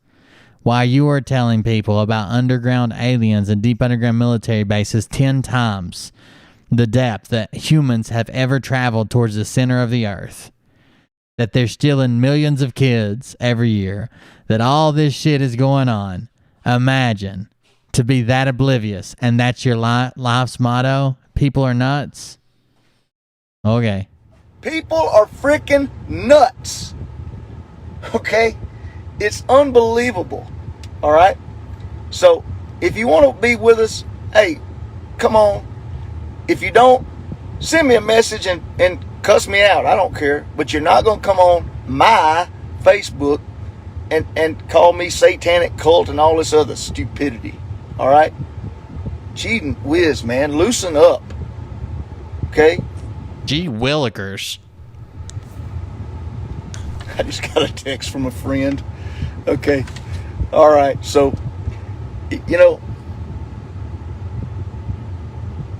while you are telling people about underground aliens and deep underground military bases 10 times the depth that humans have ever traveled towards the center of the earth, that they're stealing millions of kids every year, that all this shit is going on. Imagine To be that oblivious, and that's your life's motto? People are nuts? Okay. People are freaking nuts. Okay? It's unbelievable. All right? So, if you want to be with us, hey, come on. If you don't, send me a message and cuss me out. I don't care. But you're not going to come on my Facebook and call me satanic cult and all this other stupidity. All right? Cheating whiz, man. Loosen up. Okay? Gee willikers. I just got a text from a friend. Okay. All right. So, you know,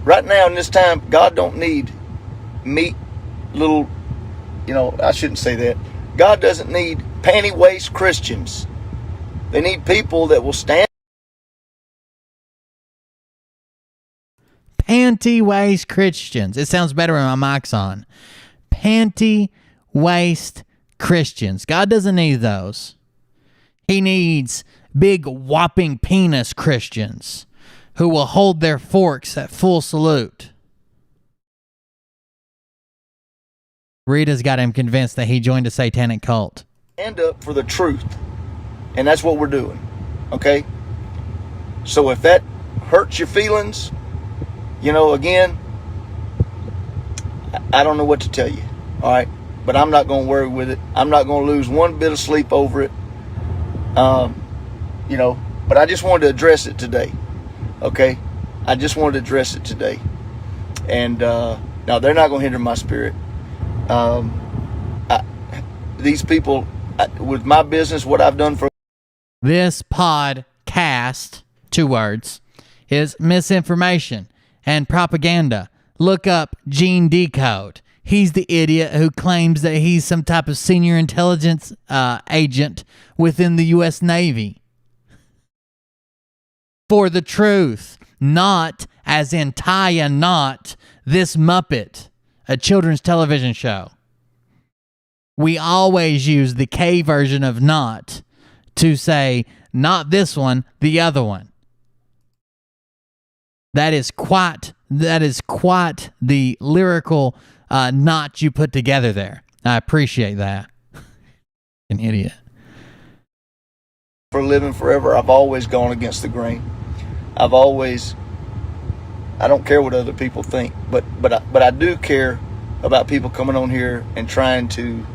right now in this time, God don't need meat, little, you know, I shouldn't say that. God doesn't need panty waist Christians. They need people that will stand. Panty waist Christians. It sounds better when my mic's on. Panty waist Christians. God doesn't need those. He needs big whopping penis Christians who will hold their forks at full salute. Rita's got him convinced that he joined a satanic cult. Stand up for the truth. And that's what we're doing. Okay? So if that hurts your feelings, you know, again, I don't know what to tell you. All right? But I'm not going to worry with it. I'm not going to lose one bit of sleep over it. You know, but I just wanted to address it today. Okay? I just wanted to address it today. And now they're not going to hinder my spirit. These people, with my business, what I've done for this podcast, 2 words, is misinformation and propaganda. Look up Gene Decode. He's the idiot who claims that he's some type of senior intelligence agent within the U.S. Navy. For the truth, not as in tie a knot, this Muppet, a children's television show. We always use the K version of not to say, not this one, the other one. That is quite the lyrical knot you put together there. I appreciate that. An idiot. For living forever, I've always gone against the grain. I don't care what other people think, but I do care about people coming on here and trying to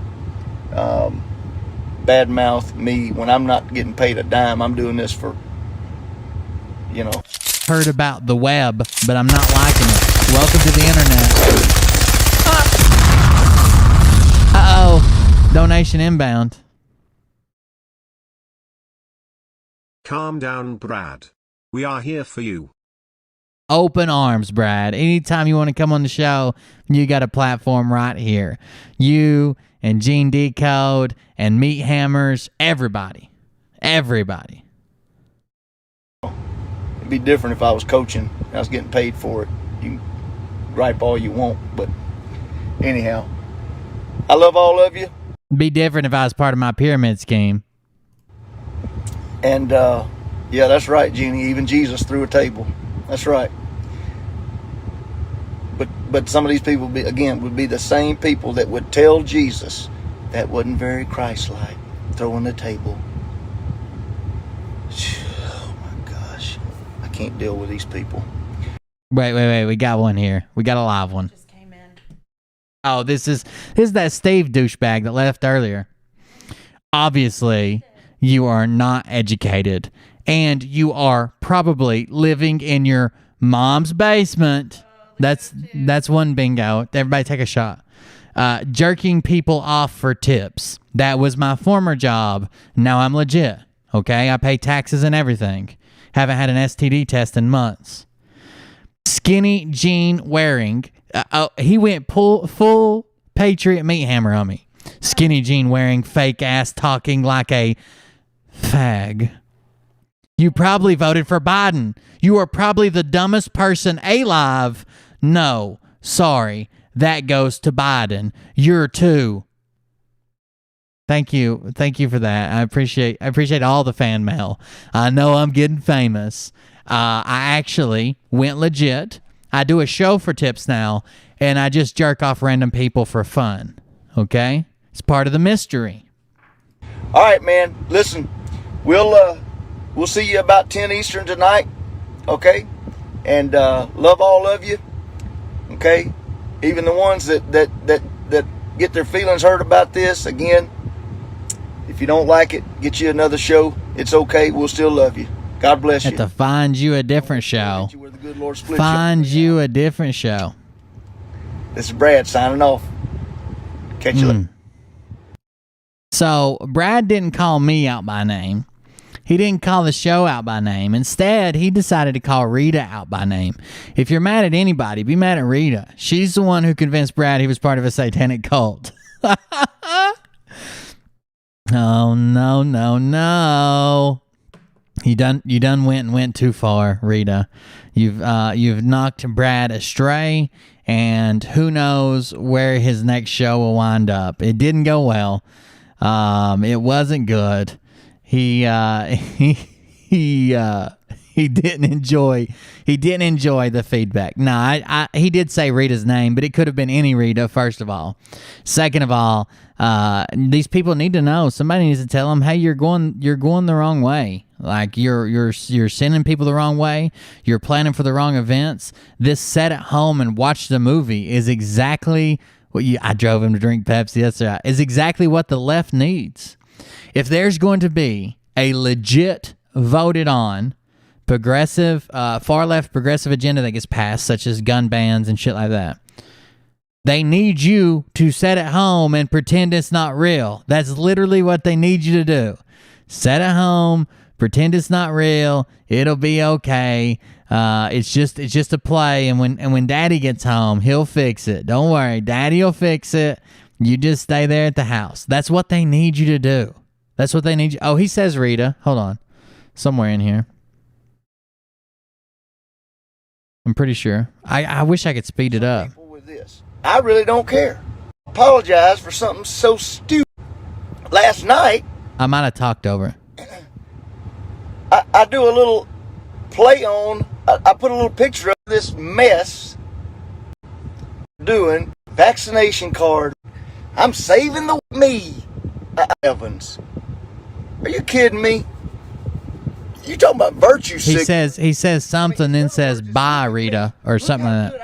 badmouth me when I'm not getting paid a dime. I'm doing this for, you know. Heard about the web, but I'm not liking it. Welcome to the internet. Uh-oh. Donation inbound. Calm down, Brad. We are here for you. Open arms, Brad. Anytime you want to come on the show, you got a platform right here. You and Gene Decode and Meat Hammers, everybody. Everybody. It'd be different if I was coaching and I was getting paid for it. You can gripe all you want, but anyhow, I love all of you. It'd be different if I was part of my pyramid scheme. And yeah, that's right, Jeannie. Even Jesus threw a table. That's right. But some of these people would be the same people that would tell Jesus that wasn't very Christ-like, throwing the table. Oh my gosh, I can't deal with these people. Wait, we got one here. We got a live one. Just came in. Oh, this is that Steve douchebag that left earlier. Obviously, you are not educated, and you are probably living in your mom's basement. That's one bingo. Everybody take a shot. Jerking people off for tips. That was my former job. Now I'm legit. Okay, I pay taxes and everything. Haven't had an STD test in months. Skinny Gene wearing. He went full Patriot meat hammer on me. Skinny Gene wearing, fake ass talking like a fag. You probably voted for Biden. You are probably the dumbest person alive. No, sorry. That goes to Biden. You're too. Thank you for that. I appreciate all the fan mail. I know I'm getting famous. I actually went legit. I do a show for tips now, and I just jerk off random people for fun. Okay? It's part of the mystery. All right, man. Listen, we'll see you about 10 Eastern tonight. Okay? And love all of you. Okay? Even the ones that get their feelings hurt about this. Again, if you don't like it, get you another show. It's okay. We'll still love you. God bless you. Have to find you a different show. Find you a different show. This is Brad signing off. Catch you later. So Brad didn't call me out by name. He didn't call the show out by name. Instead, he decided to call Rita out by name. If you're mad at anybody, be mad at Rita. She's the one who convinced Brad he was part of a satanic cult. Oh, no, no, no. You done went too far, Rita. You've knocked Brad astray, and who knows where his next show will wind up. It didn't go well. It wasn't good. He didn't enjoy the feedback. No, he did say Rita's name, but it could have been any Rita, first of all. Second of all, these people need to know. Somebody needs to tell them, hey, you're going the wrong way. Like you're sending people the wrong way. You're planning for the wrong events. This set at home and watch the movie is exactly what I drove him to drink Pepsi. That's right. Is exactly what the left needs. If there's going to be a legit voted on progressive, far left progressive agenda that gets passed, such as gun bans and shit like that, they need you to sit at home and pretend it's not real. That's literally what they need you to do. Sit at home, pretend it's not real. It'll be okay. It's just a play. And when Daddy gets home, he'll fix it. Don't worry, Daddy will fix it. You just stay there at the house. That's what they need you to do. That's what they need you. Oh, he says Rita. Hold on, somewhere in here. I'm pretty sure. I wish I could speed it up. I really don't care. Apologize for something so stupid. Last night, I might have talked over. I do a little play on. I put a little picture of this mess. Doing vaccination card. I'm saving the me. Evans, are you kidding me? You talking about virtue sick? He says something, then says bye, Rita, or something like that.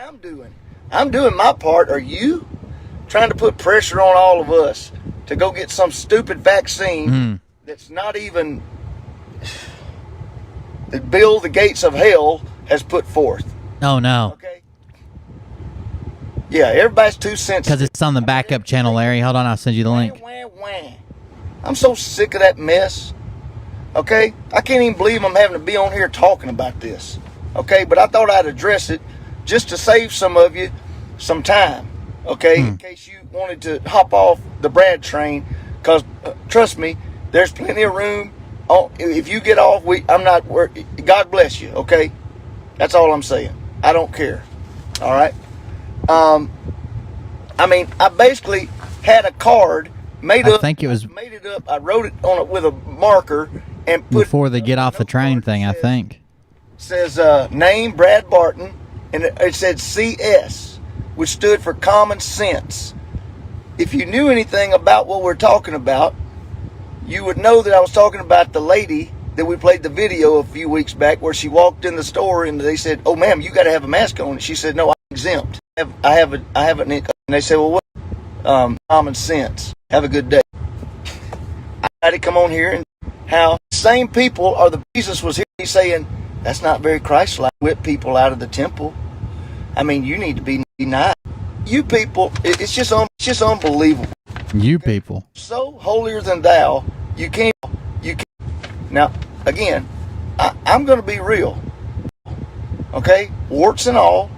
I'm doing my part. Are you trying to put pressure on all of us to go get some stupid vaccine that's not even that Bill the Gates of Hell has put forth? Oh, no. Okay. Yeah, everybody's too sensitive. Because it's on the backup channel, Larry. Hold on, I'll send you the link. I'm so sick of that mess. Okay? I can't even believe I'm having to be on here talking about this. Okay? But I thought I'd address it just to save some of you some time. Okay? In case you wanted to hop off the Brad train. Because, trust me, there's plenty of room. If you get off, I'm not worried. God bless you. Okay? That's all I'm saying. I don't care. All right? I mean, I basically had a card made up. I think it was made it up. I wrote it on it with a marker and put before the get off the train thing. I think says name Brad Barton, and it said CS, which stood for common sense. If you knew anything about what we're talking about, you would know that I was talking about the lady that we played the video a few weeks back, where she walked in the store and they said, "Oh, ma'am, you got to have a mask on." And she said, "No, I'm exempt. I have an." And they said, "Well, what? Common sense. Have a good day." I had to come on here and how same people are the Jesus was here. He's saying that's not very Christ-like. Whip people out of the temple. I mean, you need to be nice. You people, it's just unbelievable. You people, so holier than thou. You can't. Now, again, I'm going to be real. Okay, warts and all.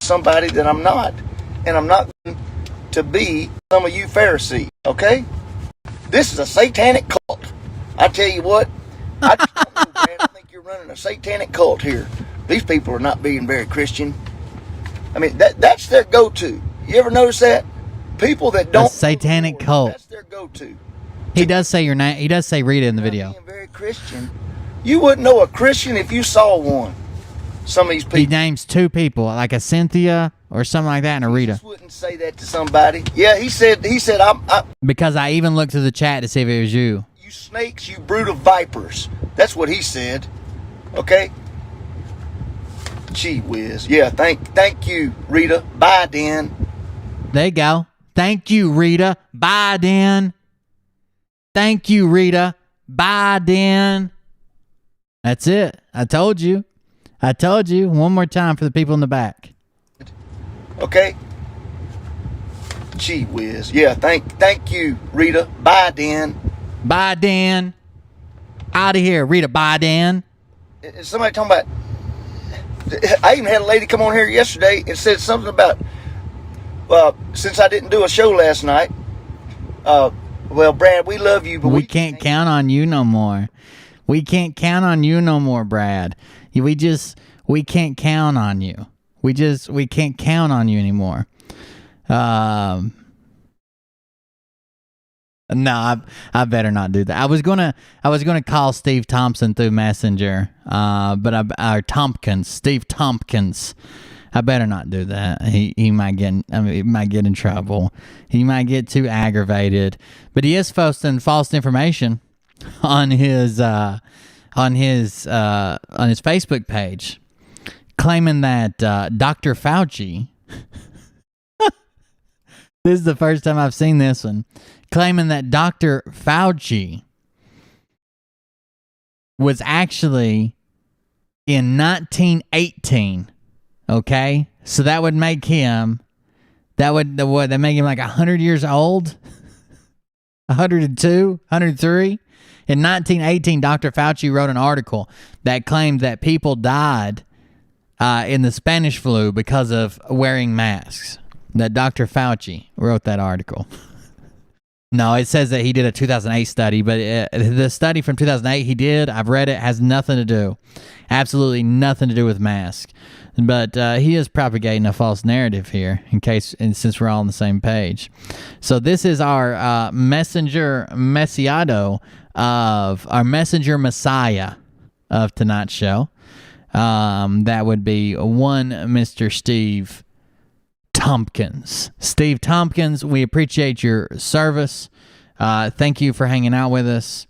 Somebody that I'm not, and I'm not going to be some of you Pharisees. Okay, this is a satanic cult. I tell you what, I think you're running a satanic cult here. These people are not being very Christian. I mean, that's their go-to. You ever notice that? People that don't. A satanic cult. That's their go-to. He does say your name. He does say Rita in the video. Being very Christian. You wouldn't know a Christian if you saw one. Some of these people. He names 2 people, like a Cynthia or something like that, and a Rita. Wouldn't say that to somebody. Yeah, he said I'm because I even looked through the chat to see if it was you. You snakes, you brood of vipers. That's what he said. Okay? Gee whiz. Yeah, thank you, Rita. Bye, Dan. There you go. Thank you, Rita. Bye, Dan. Thank you, Rita. Bye, Dan. That's it. I told you. One more time for the people in the back. Okay? Gee whiz. Yeah, thank you, Rita. Bye, Dan. Bye, Dan. Out of here, Rita. Bye, Dan. Is somebody talking about... I even had a lady come on here yesterday and said something about... since I didn't do a show last night... well, Brad, we love you, but we can't count on you no more. We can't count on you no more, Brad. We can't count on you. We can't count on you anymore. No, I better not do that. I was gonna call Steve Thompson through Messenger, Steve Tompkins. I better not do that. He might get in trouble. He might get too aggravated. But he is posting false information on his Facebook page, claiming that Dr. Fauci. This is the first time I've seen this one. Claiming that Dr. Fauci was actually in 1918. Okay, so that would make him. That make him like 100 years old. 102, 103. In 1918, Dr. Fauci wrote an article that claimed that people died in the Spanish flu because of wearing masks. That Dr. Fauci wrote that article. No, it says that he did a 2008 study, but the study from 2008 he did, I've read it, has nothing to do, absolutely nothing to do with masks. But he is propagating a false narrative here, since we're all on the same page. So this is our messenger messiah of tonight's show. That would be one Mr. Steve Tompkins. Steve Tompkins, we appreciate your service. Thank you for hanging out with us.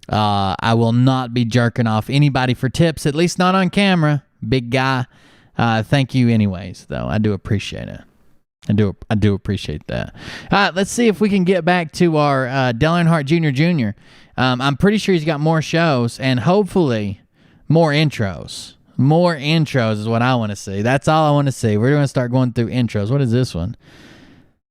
I will not be jerking off anybody for tips, at least not on camera, big guy. Thank you anyways, though. I do appreciate it. I do appreciate that. All right, let's see if we can get back to our Dale Earnhardt Jr. I'm pretty sure he's got more shows and hopefully more intros. More intros is what I want to see. That's all I want to see. We're going to start going through intros. What is this one?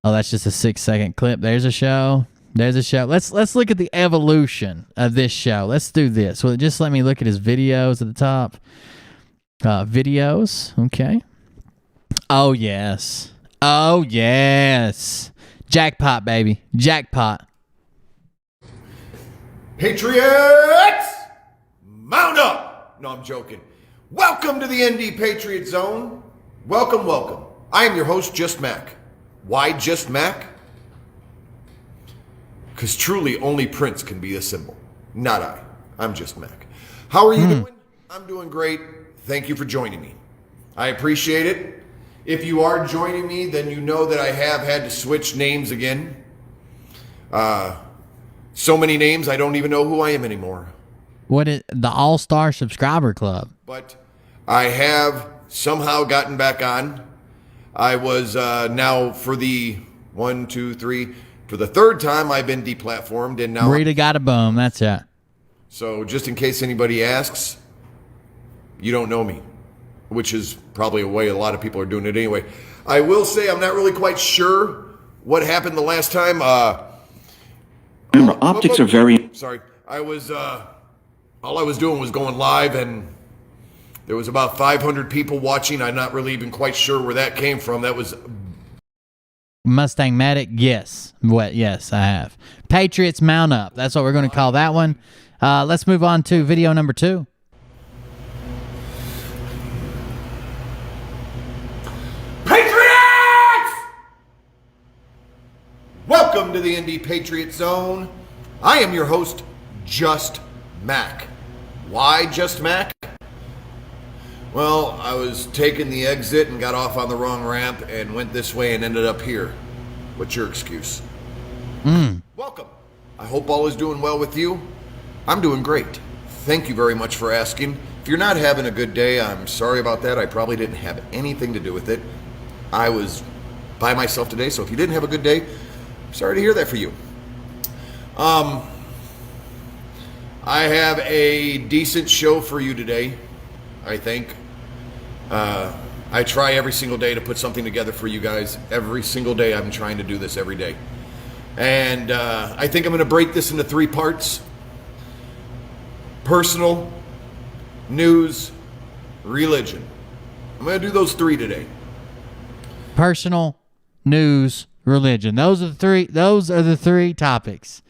Oh, that's just a 6-second clip. There's a show. Let's look at the evolution of this show. Let's do this. Well, just let me look at his videos at the top. Videos. Okay. Oh, yes. Jackpot, baby. Jackpot. Patriots, mount up. No, I'm joking. Welcome to the ND Patriot Zone. Welcome, welcome. I am your host, Just Mack. Why Just Mack? Because truly only Prince can be a symbol. Not I. I'm Just Mack. How are you doing? I'm doing great. Thank you for joining me. I appreciate it. If you are joining me, then you know that I have had to switch names again. So many names, I don't even know who I am anymore. What is the All-Star Subscriber Club? But I have somehow gotten back on. I was now for the for the third time I've been deplatformed, and now Rita got a boom. That's it. So just in case anybody asks, you don't know me, which is probably a way a lot of people are doing it anyway. I will say I'm not really quite sure what happened the last time. Remember, optics are very... Sorry. I was... all I was doing was going live, and there was about 500 people watching. I'm not really even quite sure where that came from. That was... Mustang Medic? Yes. What? Yes, I have. Patriots mount up. That's what we're going to call that one. Let's move on to video number 2. Welcome to the ND Patriot Zone. I am your host, Just Mack. Why just Mack? Well, I was taking the exit and got off on the wrong ramp and went this way and ended up here. What's your excuse? Welcome. I hope all is doing well with you. I'm doing great. Thank you very much for asking. If you're not having a good day, I'm sorry about that. I probably didn't have anything to do with it. I was by myself today, so if you didn't have a good day, sorry to hear that for you. I have a decent show for you today, I think. I try every single day to put something together for you guys. Every single day I'm trying to do this every day. And I think I'm going to break this into 3 parts. Personal, news, religion. I'm going to do those 3 today. Personal, news, religion. Those are the 3 topics.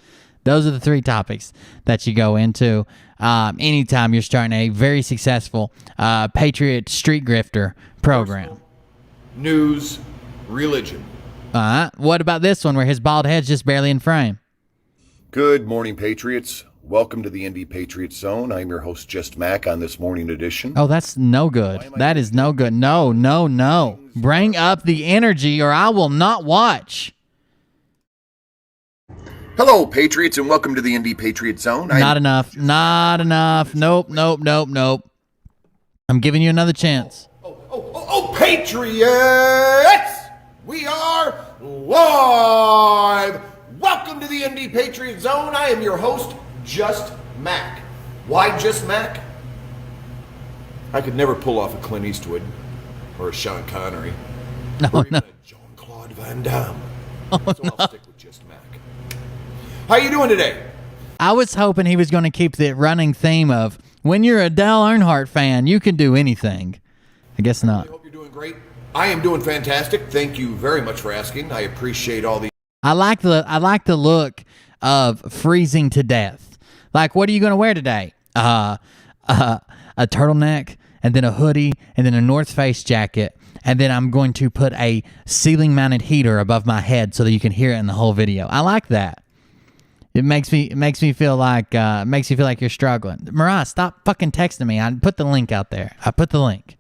Those are the 3 topics that you go into anytime you're starting a very successful Patriot street grifter program. Personal, news, religion. What about this one where his bald head's just barely in frame? Good morning, Patriots. Welcome to the Indie Patriot Zone. I'm your host, Just Mack, on this morning edition. Oh, that's no good. That is no good. No. Bring up the energy or I will not watch. Hello, Patriots, and welcome to the Indie Patriot Zone. Not enough. Nope. I'm giving you another chance. Oh, Patriots! We are live! Welcome to the Indie Patriot Zone. I am your host, Just Mack. Why Just Mack? I could never pull off a Clint Eastwood or a Sean Connery or even a Jean-Claude Van Damme. So I'll stick with Just Mack. How you doing today? I was hoping he was going to keep the running theme of, when you're a Dale Earnhardt fan, you can do anything. I guess not. I hope you're doing great. I am doing fantastic. Thank you very much for asking. I appreciate all the... I like the look of freezing to death. Like, what are you going to wear today? A turtleneck, and then a hoodie, and then a North Face jacket, and then I'm going to put a ceiling-mounted heater above my head so that you can hear it in the whole video. I like that. It makes me feel like you're struggling. Mariah, stop fucking texting me. I put the link out there. I put the link.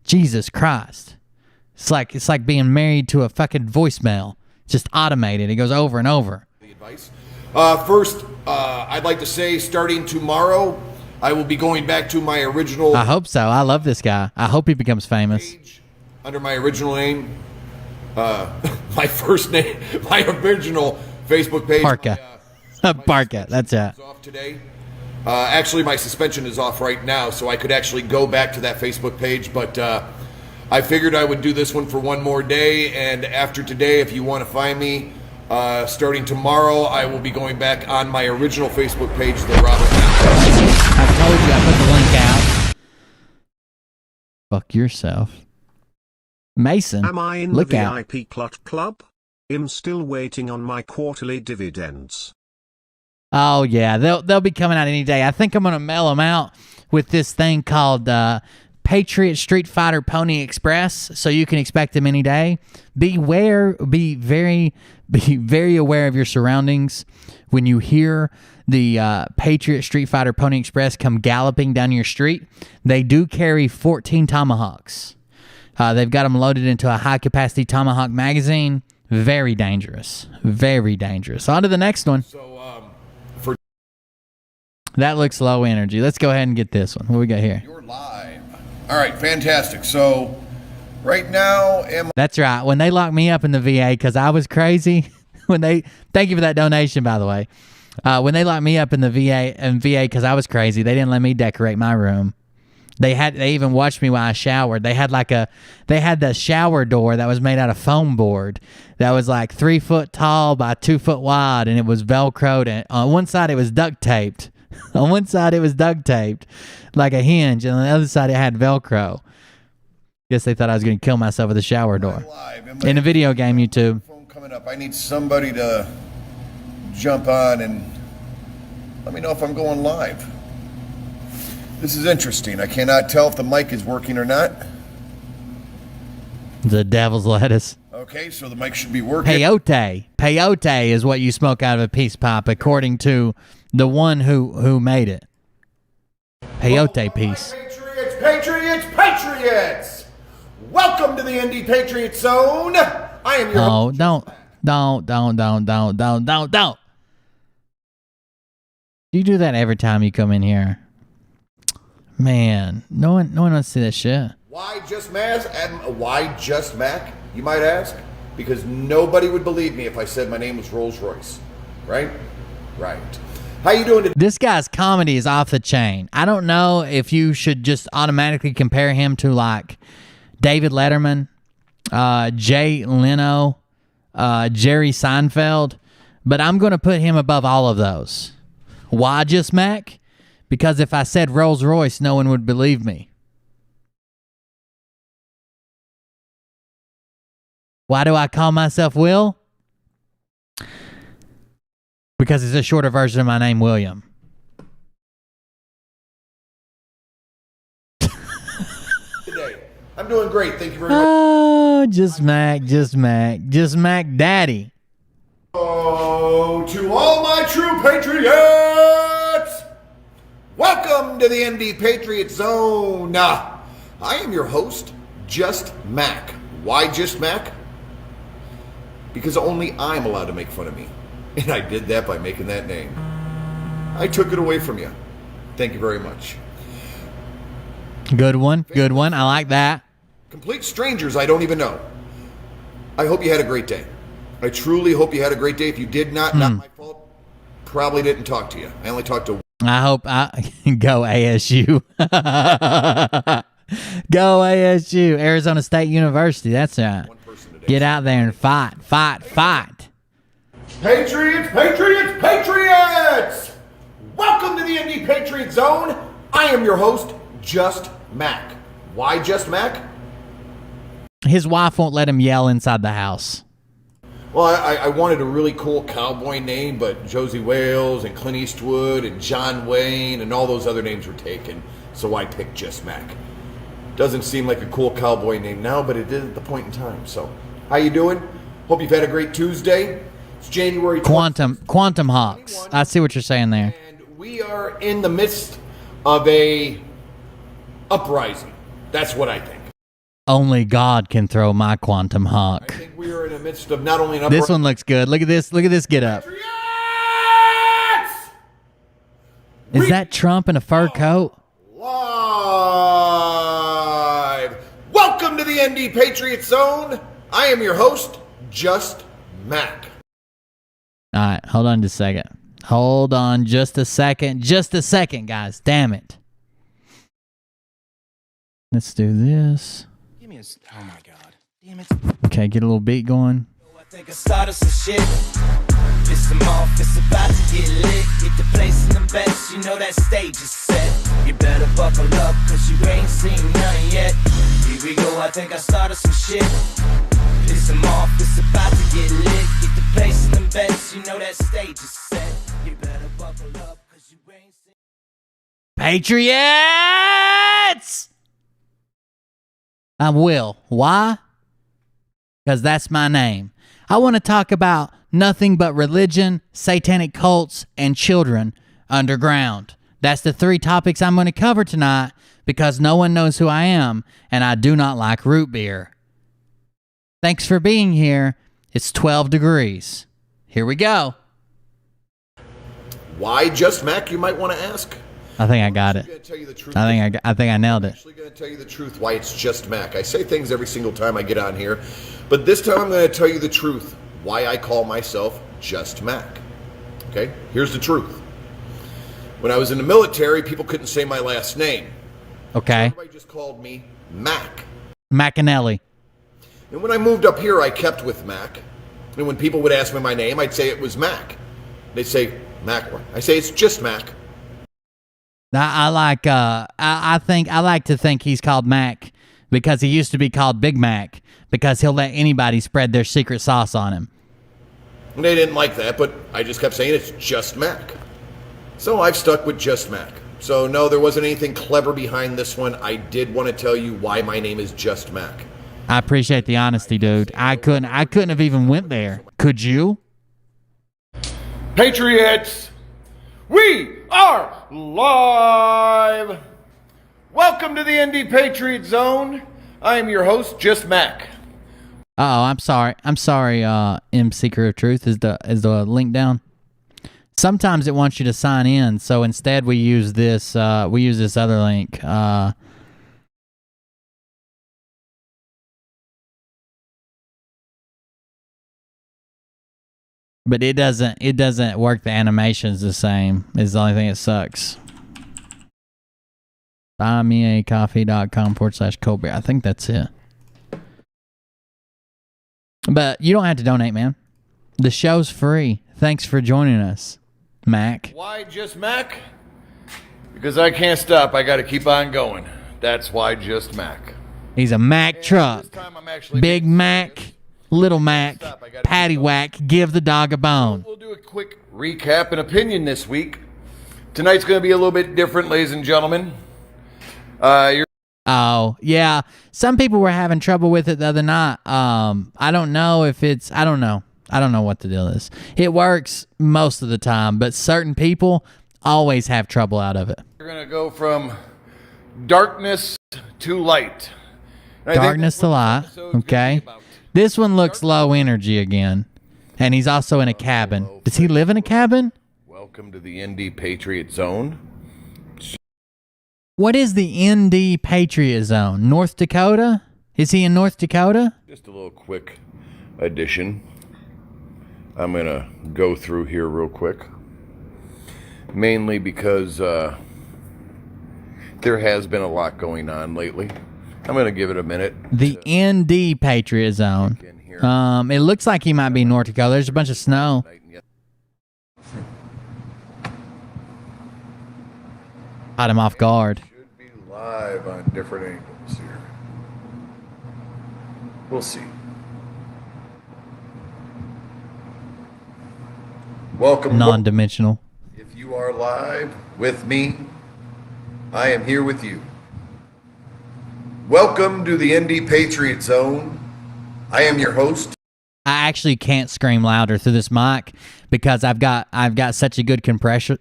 Jesus Christ. It's like being married to a fucking voicemail. Just automated. It goes over and over. The advice. First, I'd like to say, starting tomorrow, I will be going back to my original... I hope so. I love this guy. I hope he becomes famous. Under my original name. My first name. My original Facebook page. Parka. Parka. That's it. Off today. Actually, my suspension is off right now, so I could actually go back to that Facebook page, but I figured I would do this one for one more day, and after today, if you want to find me, starting tomorrow, I will be going back on my original Facebook page, The Robert Mack. I told you, I put the link out. Fuck yourself. Mason, am I in look the out. VIP Club? I'm still waiting on my quarterly dividends. Oh, yeah, they'll be coming out any day. I think I'm going to mail them out with this thing called Patriot Street Fighter Pony Express, so you can expect them any day. Be very aware of your surroundings when you hear the Patriot Street Fighter Pony Express come galloping down your street. They do carry 14 tomahawks. They've got them loaded into a high-capacity tomahawk magazine. Very dangerous. Very dangerous. On to the next one. That looks low energy. Let's go ahead and get this one. What we got here? You're live. All right, fantastic. So, right now, That's right. When they locked me up in the VA because I was crazy, thank you for that donation, by the way. When they locked me up in the VA because I was crazy, they didn't let me decorate my room. They even watched me while I showered. They had the shower door that was made out of foam board that was like 3 foot tall by 2 foot wide, and it was Velcroed. And on one side it was duct taped. On one side it was duct taped like a hinge, and on the other side it had Velcro. Guess they thought I was going to kill myself with a shower door. In a video game, YouTube. phone coming up. I need somebody to jump on and let me know if I'm going live. This is interesting. I cannot tell if the mic is working or not. The devil's lettuce. Okay, so the mic should be working. Peyote. Peyote is what you smoke out of a peace pipe, according to the one who made it. Peyote piece. Patriots, Patriots, Patriots! Welcome to the Indie Patriot Zone. I am your Oh, host. don't. You do that every time you come in here. Man, no one wants to see that shit. Why just Mack, you might ask? Because nobody would believe me if I said my name was Rolls Royce. Right? Right. How you doing today? This guy's comedy is off the chain. I don't know if you should just automatically compare him to like David Letterman, Jay Leno, Jerry Seinfeld, but I'm going to put him above all of those. Why just Mack? Because if I said Rolls Royce, no one would believe me. Why do I call myself Will? Because it's a shorter version of my name, William. Today. I'm doing great. Thank you very much. Oh, just Mack Daddy. Oh, to all my true patriots! Welcome to the Indie Patriot Zone. I am your host, Just Mack. Why Just Mack? Because only I'm allowed to make fun of me. And I did that by making that name. I took it away from you. Thank you very much. Good one. I like that. Complete strangers I don't even know. I hope you had a great day. I truly hope you had a great day. If you did not my fault. Probably didn't talk to you. I only talked to I hope I go ASU. Go ASU. Arizona State University. That's right. Get out there and fight. Patriots, Patriots, Patriots! Welcome to the Indie Patriot Zone. I am your host, Just Mack. Why Just Mack? His wife won't let him yell inside the house. Well, I wanted a really cool cowboy name, but Josie Wales and Clint Eastwood and John Wayne and all those other names were taken, so I picked Just Mack. Doesn't seem like a cool cowboy name now, but it did at the point in time. So, how you doing? Hope you've had a great Tuesday. It's January 20th. Quantum Hawks. I see what you're saying there. And we are in the midst of a uprising. That's what I think. Only God can throw my Quantum Hawk. I think we are in the midst of not only an uprising. This one looks good. Look at this. Get up. Is that Trump in a fur coat? Live. Welcome to the Indie Patriot Zone. I am your host, Just Mack. All right, hold on just a second. Hold on just a second. Just a second, guys. Damn it. Let's do this. Give me a... Oh, my God. Damn it. Okay, get a little beat going. I think I started some shit. Piss them off. It's about to get lit. Get the place in the best. You know that stage is set. You better buckle up, cause you ain't seen none yet. Here we go. I think I started some shit. Piss them off. It's about to get lit. Get the place in the best. You know that stage is set. You better buckle up, cause you ain't seen... Patriots! I'm Will. Why? Because that's my name. I want to talk about nothing but religion, satanic cults, and children underground. That's the three topics I'm going to cover tonight because no one knows who I am, and I do not like root beer. Thanks for being here. It's 12 degrees. Here we go. Why Just Mack, you might want to ask? I think I got it. I think I nailed it. I'm actually going to tell you the truth why it's Just Mack. I say things every single time I get on here, but this time I'm going to tell you the truth why I call myself Just Mack. Okay? Here's the truth. When I was in the military, people couldn't say my last name. Okay. Everybody just called me Mack. Mackinelli. And when I moved up here, I kept with Mack. And when people would ask me my name, I'd say it was Mack. They'd say Mack. I say it's just Mack. I like to think he's called Mac because he used to be called Big Mac because he'll let anybody spread their secret sauce on him. And they didn't like that, but I just kept saying it's just Mack. So I've stuck with Just Mack. So no, there wasn't anything clever behind this one. I did want to tell you why my name is Just Mack. I appreciate the honesty, dude. I couldn't have even went there. Could you? Patriots, We are live. Welcome to the ND Patriot Zone. I am your host, Just Mack. Oh, I'm sorry. M Seeker of Truth is the link down. Sometimes it wants you to sign in, so instead we use this other link. But it doesn't work. The animation's the same. Is the only thing that sucks. buymeacoffee.com/Colbert. I think that's it. But you don't have to donate, man. The show's free. Thanks for joining us, Mac. Why just Mac? Because I can't stop. I got to keep on going. That's why just Mac. He's a Mac truck. Big Mac, Little Mac, Patty Whack, give the dog a bone. We'll do a quick recap and opinion this week. Tonight's going to be a little bit different, ladies and gentlemen. Oh, yeah. Some people were having trouble with it the other night. I don't know if it's... I don't know what the deal is. It works most of the time, but certain people always have trouble out of it. We're going to go from darkness to light. Darkness to light, okay? This one looks low energy again, and he's also in a cabin. Does he live in a cabin? Welcome to the ND Patriot Zone. What is the ND Patriot Zone? North Dakota? Is he in North Dakota? Just a little quick addition. I'm going to go through here real quick. Mainly because there has been a lot going on lately. I'm going to give it a minute. The ND Patriot Zone. It looks like he might be in North Dakota. There's a bunch of snow. Caught him off guard. Should be live on different angles here. We'll see. Welcome. Non-dimensional. If you are live with me, I am here with you. Welcome to the ND Patriot Zone. I am your host. I actually can't scream louder through this mic because I've got such a good compressor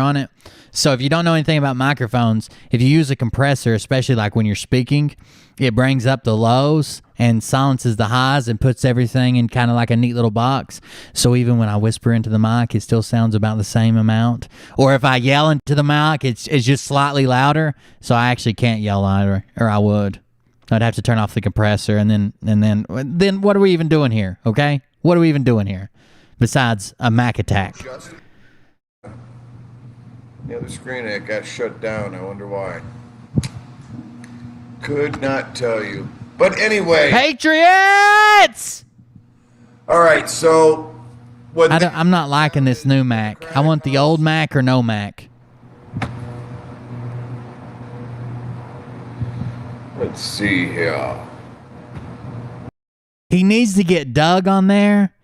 on it. So if you don't know anything about microphones, if you use a compressor, especially like when you're speaking, it brings up the lows and silences the highs and puts everything in kind of like a neat little box. So even when I whisper into the mic, it still sounds about the same amount. Or if I yell into the mic, it's just slightly louder. So I actually can't yell louder, or I would. I'd have to turn off the compressor, and then what are we even doing here? Okay, what are we even doing here? Besides a Mac attack. The other screen that got shut down. I wonder why. Could not tell you. But anyway. Patriots! All right, so I'm not liking this new Mac. I want the old Mac or no Mac. Let's see here. He needs to get Doug on there.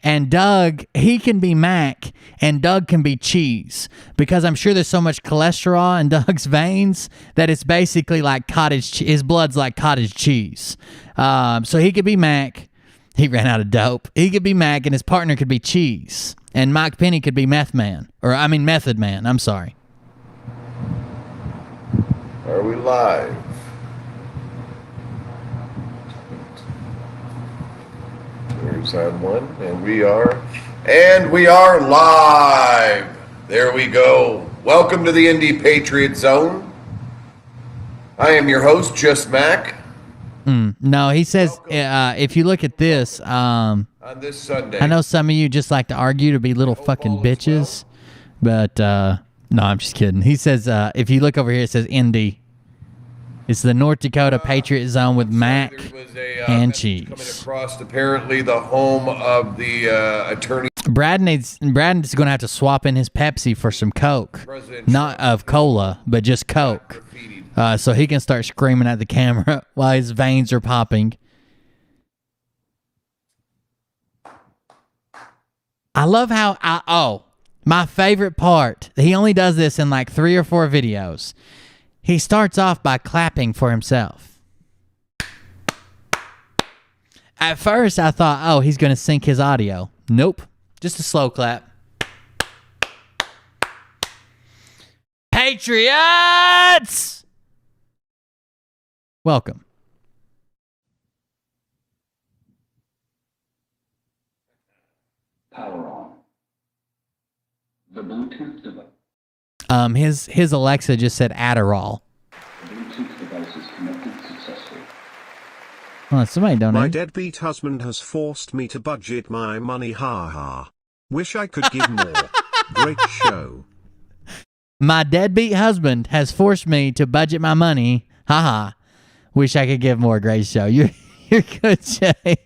And Doug, he can be Mac, and Doug can be cheese. Because I'm sure there's so much cholesterol in Doug's veins that it's basically like cottage cheese. His blood's like cottage cheese. So he could be Mac. He ran out of dope. He could be Mac, and his partner could be cheese. And Mike Penny could be Method Man. I'm sorry. Are we live? There's on one, and we are live. There we go. Welcome to the ND Patriot Zone. I am your host, Just Mack. No, he says if you look at this, on this Sunday. I know some of you just like to argue to be little fucking bitches, but no, I'm just kidding. He says if you look over here, it says ND. It's the North Dakota Patriot Zone with Mac and cheese. Coming across apparently the home of the attorney. Brad's going to have to swap in his Pepsi for some Coke, not of cola, but just Coke, so he can start screaming at the camera while his veins are popping. I love how my favorite part. He only does this in like 3 or 4 videos. He starts off by clapping for himself. At first, I thought, he's going to sync his audio. Nope. Just a slow clap. Patriots! Welcome. Power on. The Bluetooth device. His Alexa just said Adderall. The Bluetooth device is connected successfully. Oh, somebody My donated. deadbeat husband has forced me to budget my money, ha ha. Wish I could give more. Great show. My deadbeat husband has forced me to budget my money. Haha. Wish I could give more. Great show. You're good, Jay.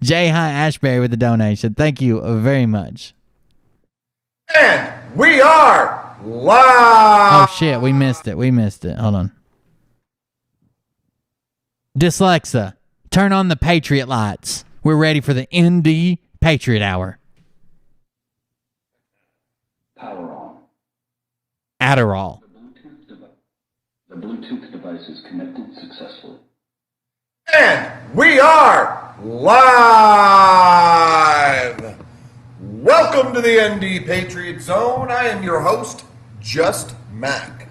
Jay High Ashbury with the donation. Thank you very much. And we are live. Oh shit, we missed it. Hold on. Dyslexa, turn on the Patriot lights. We're ready for the ND Patriot Hour. Power on. Adderall. The Bluetooth device is connected successfully. And we are live. Welcome to the ND Patriot Zone. I am your host, Just Mack.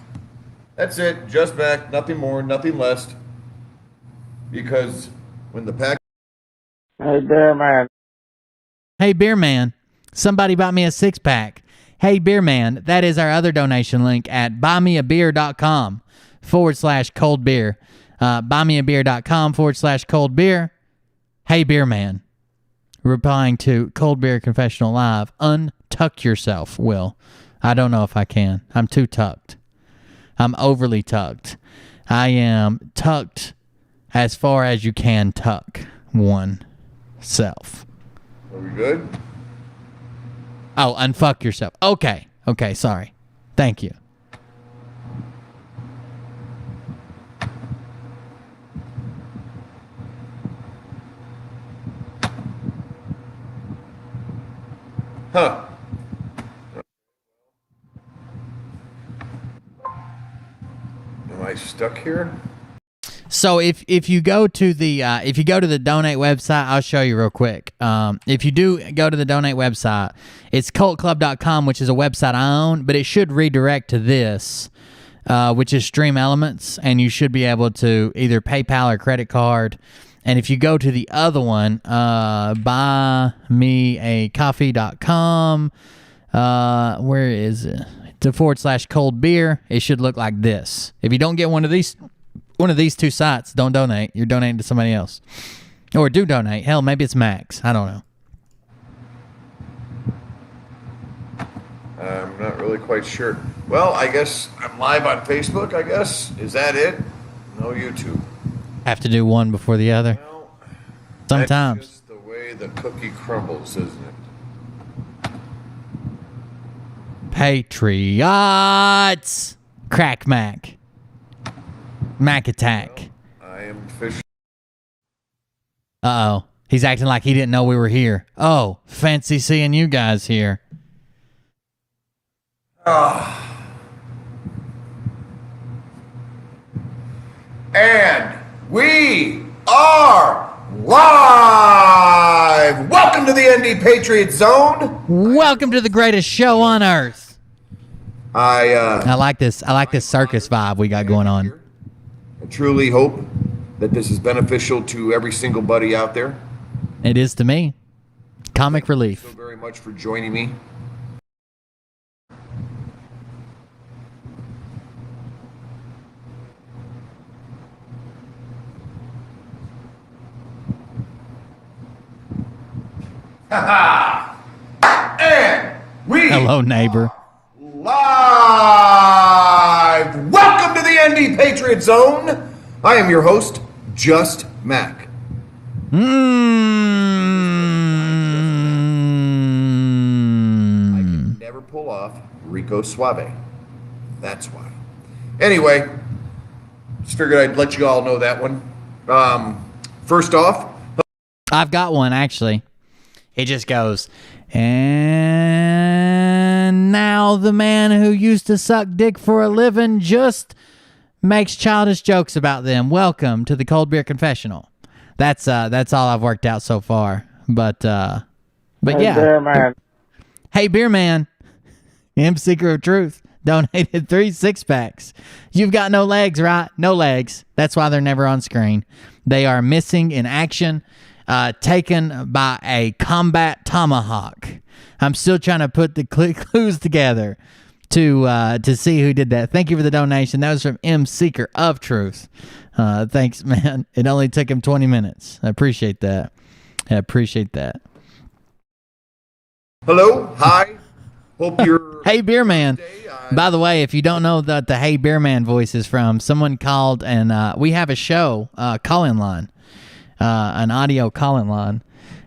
That's it, Just Mack. Nothing more, nothing less. Because when the pack... Hey, Beer Man. Hey, Beer Man. Somebody bought me a six-pack. Hey, Beer Man. That is our other donation link at buymeabeer.com/cold beer. Buymeabeer.com/cold beer. Hey, Beer Man. Replying to Cold Beer Confessional Live. Untuck yourself, Will. I don't know if I can. I'm too tucked. I'm overly tucked. I am tucked as far as you can tuck oneself. Are we good? Oh, unfuck yourself. Okay. Okay, sorry. Thank you. Huh. Am I stuck here? So if you go to the donate website, I'll show you real quick. If you do go to the donate website, it's KULTKLUB.com, which is a website I own, but it should redirect to this, which is Stream Elements, and you should be able to either PayPal or credit card. And if you go to the other one, buymeacoffee.com, where is it? To /cold beer, it should look like this. If you don't get one of these two sites, don't donate. You're donating to somebody else. Or do donate. Hell, maybe it's Max. I don't know. I'm not really quite sure. Well, I guess I'm live on Facebook, I guess. Is that it? No YouTube. Have to do one before the other. Sometimes. That's just the way the cookie crumbles, isn't it? Patriots! Crack Mac. Mac attack. I am fish. Uh-oh. He's acting like he didn't know we were here. Oh, fancy seeing you guys here. And we are live! Welcome to the ND Patriot Zone. Welcome to the greatest show on earth. I like this circus vibe we got going on. I truly hope that this is beneficial to every single buddy out there. It is to me. Comic relief. Thank you so very much for joining me. And we Hello, neighbor. Live! Welcome to the ND Patriot Zone. I am your host, Just Mack. I can never pull off Rico Suave. That's why. Anyway, just figured I'd let you all know that one. First off, I've got one, actually. It just goes, and now the man who used to suck dick for a living just makes childish jokes about them. Welcome to the Cold Beer Confessional. That's all I've worked out so far. But Hey, yeah. Beer Man. Hey, Beer Man. M Seeker of Truth. donated 3 6-packs. You've got no legs, right? No legs. That's why they're never on screen. They are missing in action, taken by a combat tomahawk. I'm still trying to put the clues together to see who did that. Thank you for the donation. That was from M. Seeker of Truth. Thanks, man. It only took him 20 minutes. I appreciate that. Hello, hi. Hope you're. Hey, Beer Man. By the way, if you don't know that the Hey Beer Man voice is from, someone called and we have a show call-in line, an audio call-in line,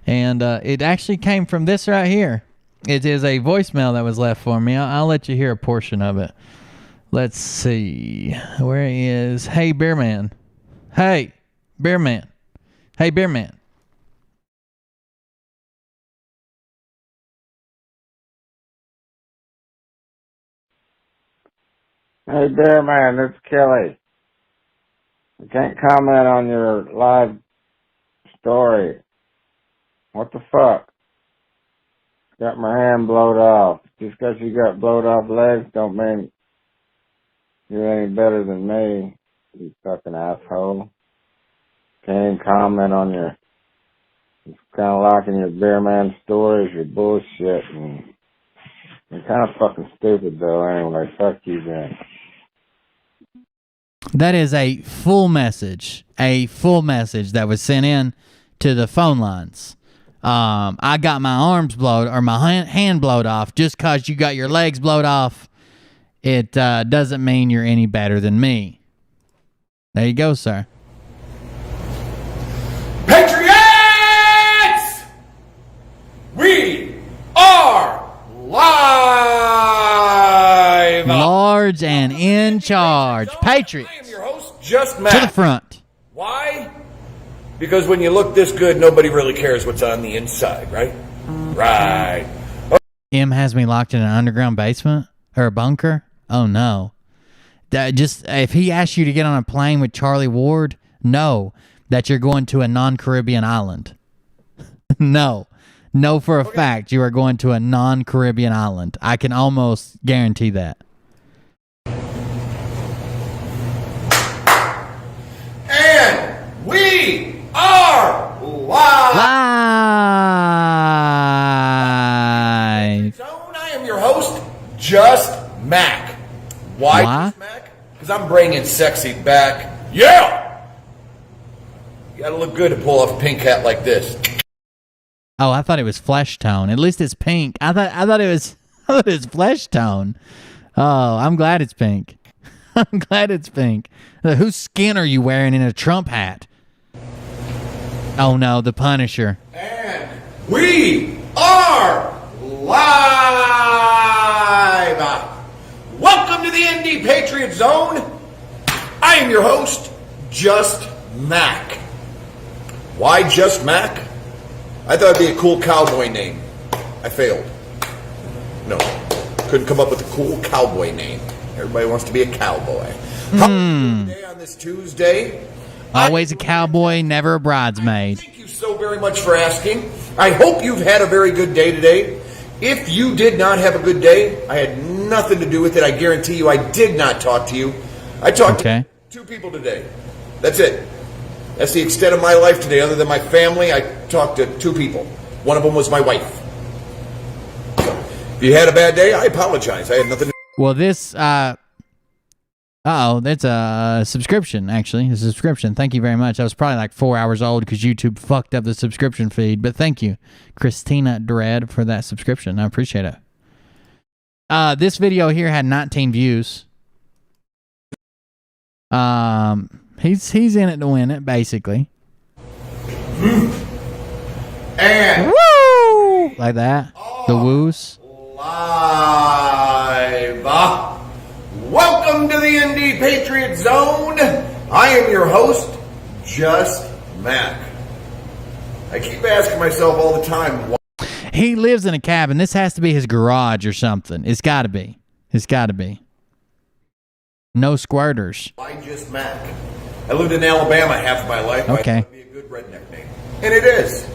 and it actually came from this right here. It is a voicemail that was left for me. I'll let you hear a portion of it. Let's see. Where he is. Hey, Beer Man. Hey, Beer Man. Hey, Beer Man. Hey, Bear Man, it's Kelly. I can't comment on your live story. What the fuck? Got my hand blowed off. Just because you got blowed off legs don't mean you're any better than me, you fucking asshole. Can't even comment on your... It's kind of like in your Bear Man stories, your bullshit, and you're kind of fucking stupid, though, anyway. Fuck you, then. That is a full message that was sent in to the phone lines. I got my arms blowed or my hand blowed off. Just because you got your legs blowed off, it doesn't mean you're any better than me. There you go, sir. Patriots! We are live! Large and in charge. Patriots. I am your host, Just Mack. To the front. Why? Because when you look this good, nobody really cares what's on the inside, right? Right. M has me locked in an underground basement or a bunker. Oh no! Just if he asks you to get on a plane with Charlie Ward, know that you're going to a non-Caribbean island. No for a fact you are going to a non-Caribbean island. I can almost guarantee that. And we are live. Zone. I am your host, Just Mack. Why? Just Mack? Because I'm bringing sexy back. Yeah. You gotta look good to pull off a pink hat like this. Oh, I thought it was flesh tone. At least it's pink. I thought it was flesh tone. Oh, I'm glad it's pink. I'm glad it's pink. Whose skin are you wearing in a Trump hat? Oh no, the Punisher. And we are live. Welcome to the Indie Patriot Zone. I am your host, Just Mack. Why Just Mack? I thought it'd be a cool cowboy name. I failed. No, couldn't come up with a cool cowboy name. Everybody wants to be a cowboy. How are you today on this Tuesday? Always a cowboy, never a bridesmaid. Thank you so very much for asking. I hope you've had a very good day today. If you did not have a good day, I had nothing to do with it. I guarantee you I did not talk to you. I talked to 2 people today. That's it. That's the extent of my life today. Other than my family, I talked to 2 people. One of them was my wife. So, if you had a bad day, I apologize. I had nothing to do. Well, this, that's a subscription, actually. A subscription. Thank you very much. I was probably like 4 hours old because YouTube fucked up the subscription feed. But thank you, Christina Dread, for that subscription. I appreciate it. This video here had 19 views. He's in it to win it, basically. And woo! Like that. The woos. Live. Welcome to the Indie Patriot Zone. I am your host, Just Mack. I keep asking myself all the time, why? He lives in a cabin. This has to be his garage or something. It's got to be. It's got to be. No squirters. Why Just Mack? I lived in Alabama half of my life. Okay. I thought it'd be a good redneck name. And it is.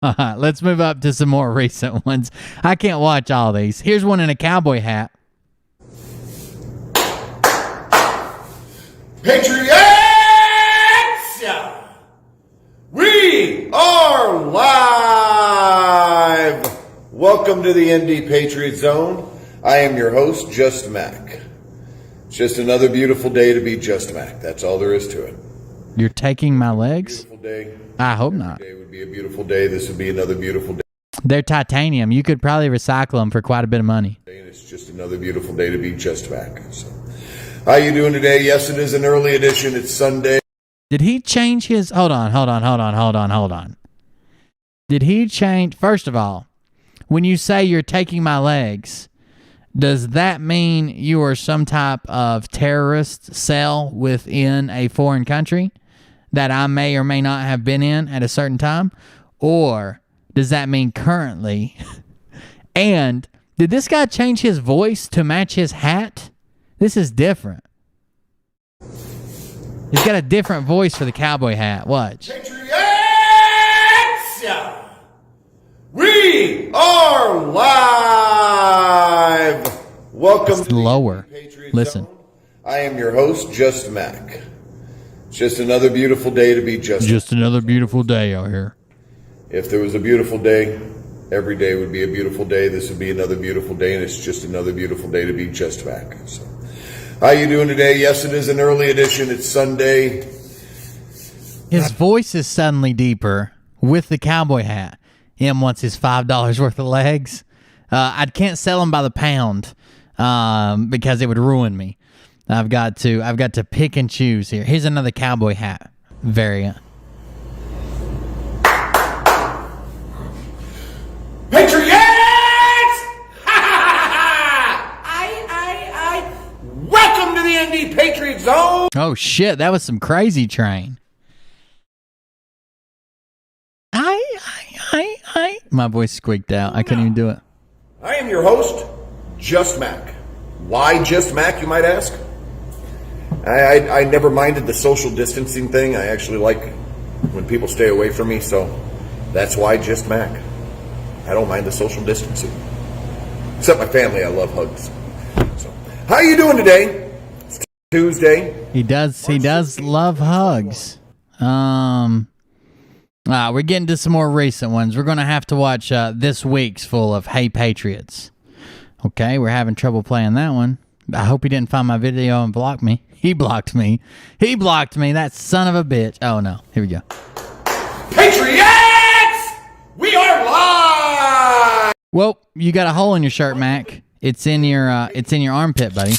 Let's move up to some more recent ones. I can't watch all these. Here's one in a cowboy hat. Patriots! We are live! Welcome to the ND Patriot Zone. I am your host, Just Mack. It's just another beautiful day to be Just Mack. That's all there is to it. You're taking my legs? Beautiful day. I hope not. Today would be a beautiful day. This would be another beautiful day. They're titanium. You could probably recycle them for quite a bit of money. And it's just another beautiful day to be Just Mack. So, how you doing today? Yes, it is an early edition. It's Sunday. Did he change his... Hold on. Did he change... First of all, when you say you're taking my legs, does that mean you are some type of terrorist cell within a foreign country that I may or may not have been in at a certain time? Or does that mean currently? And did this guy change his voice to match his hat? This is different. He's got a different voice for the cowboy hat. Watch. Patriots! We are live! Welcome It's lower. Listen. I am your host, Just Mack. It's just another beautiful day to be Just another beautiful day out here. If there was a beautiful day, every day would be a beautiful day. This would be another beautiful day, and it's just another beautiful day to be Just Mack. So, how you doing today? Yes, it is an early edition. It's Sunday. His voice is suddenly deeper with the cowboy hat. Him wants his $5 worth of legs. I can't sell them by the pound because it would ruin me. I've got to pick and choose here. Here's another cowboy hat variant. Patriots! Welcome to the ND Patriot Zone. Oh shit, that was some crazy train. My voice squeaked out. I couldn't even do it. I am your host, Just Mack. Why Just Mack, you might ask? I never minded the social distancing thing. I actually like when people stay away from me, so that's why Just Mack. I don't mind the social distancing. Except my family, I love hugs. So, how you doing today? It's Tuesday. He does love hugs. We're getting to some more recent ones. We're going to have to watch this week's full of Hey Patriots. Okay, we're having trouble playing that one. I hope he didn't find my video and block me. He blocked me. That son of a bitch. Oh, no. Here we go. Patriots! We are live! Well, you got a hole in your shirt, Mac. It's in your armpit, buddy.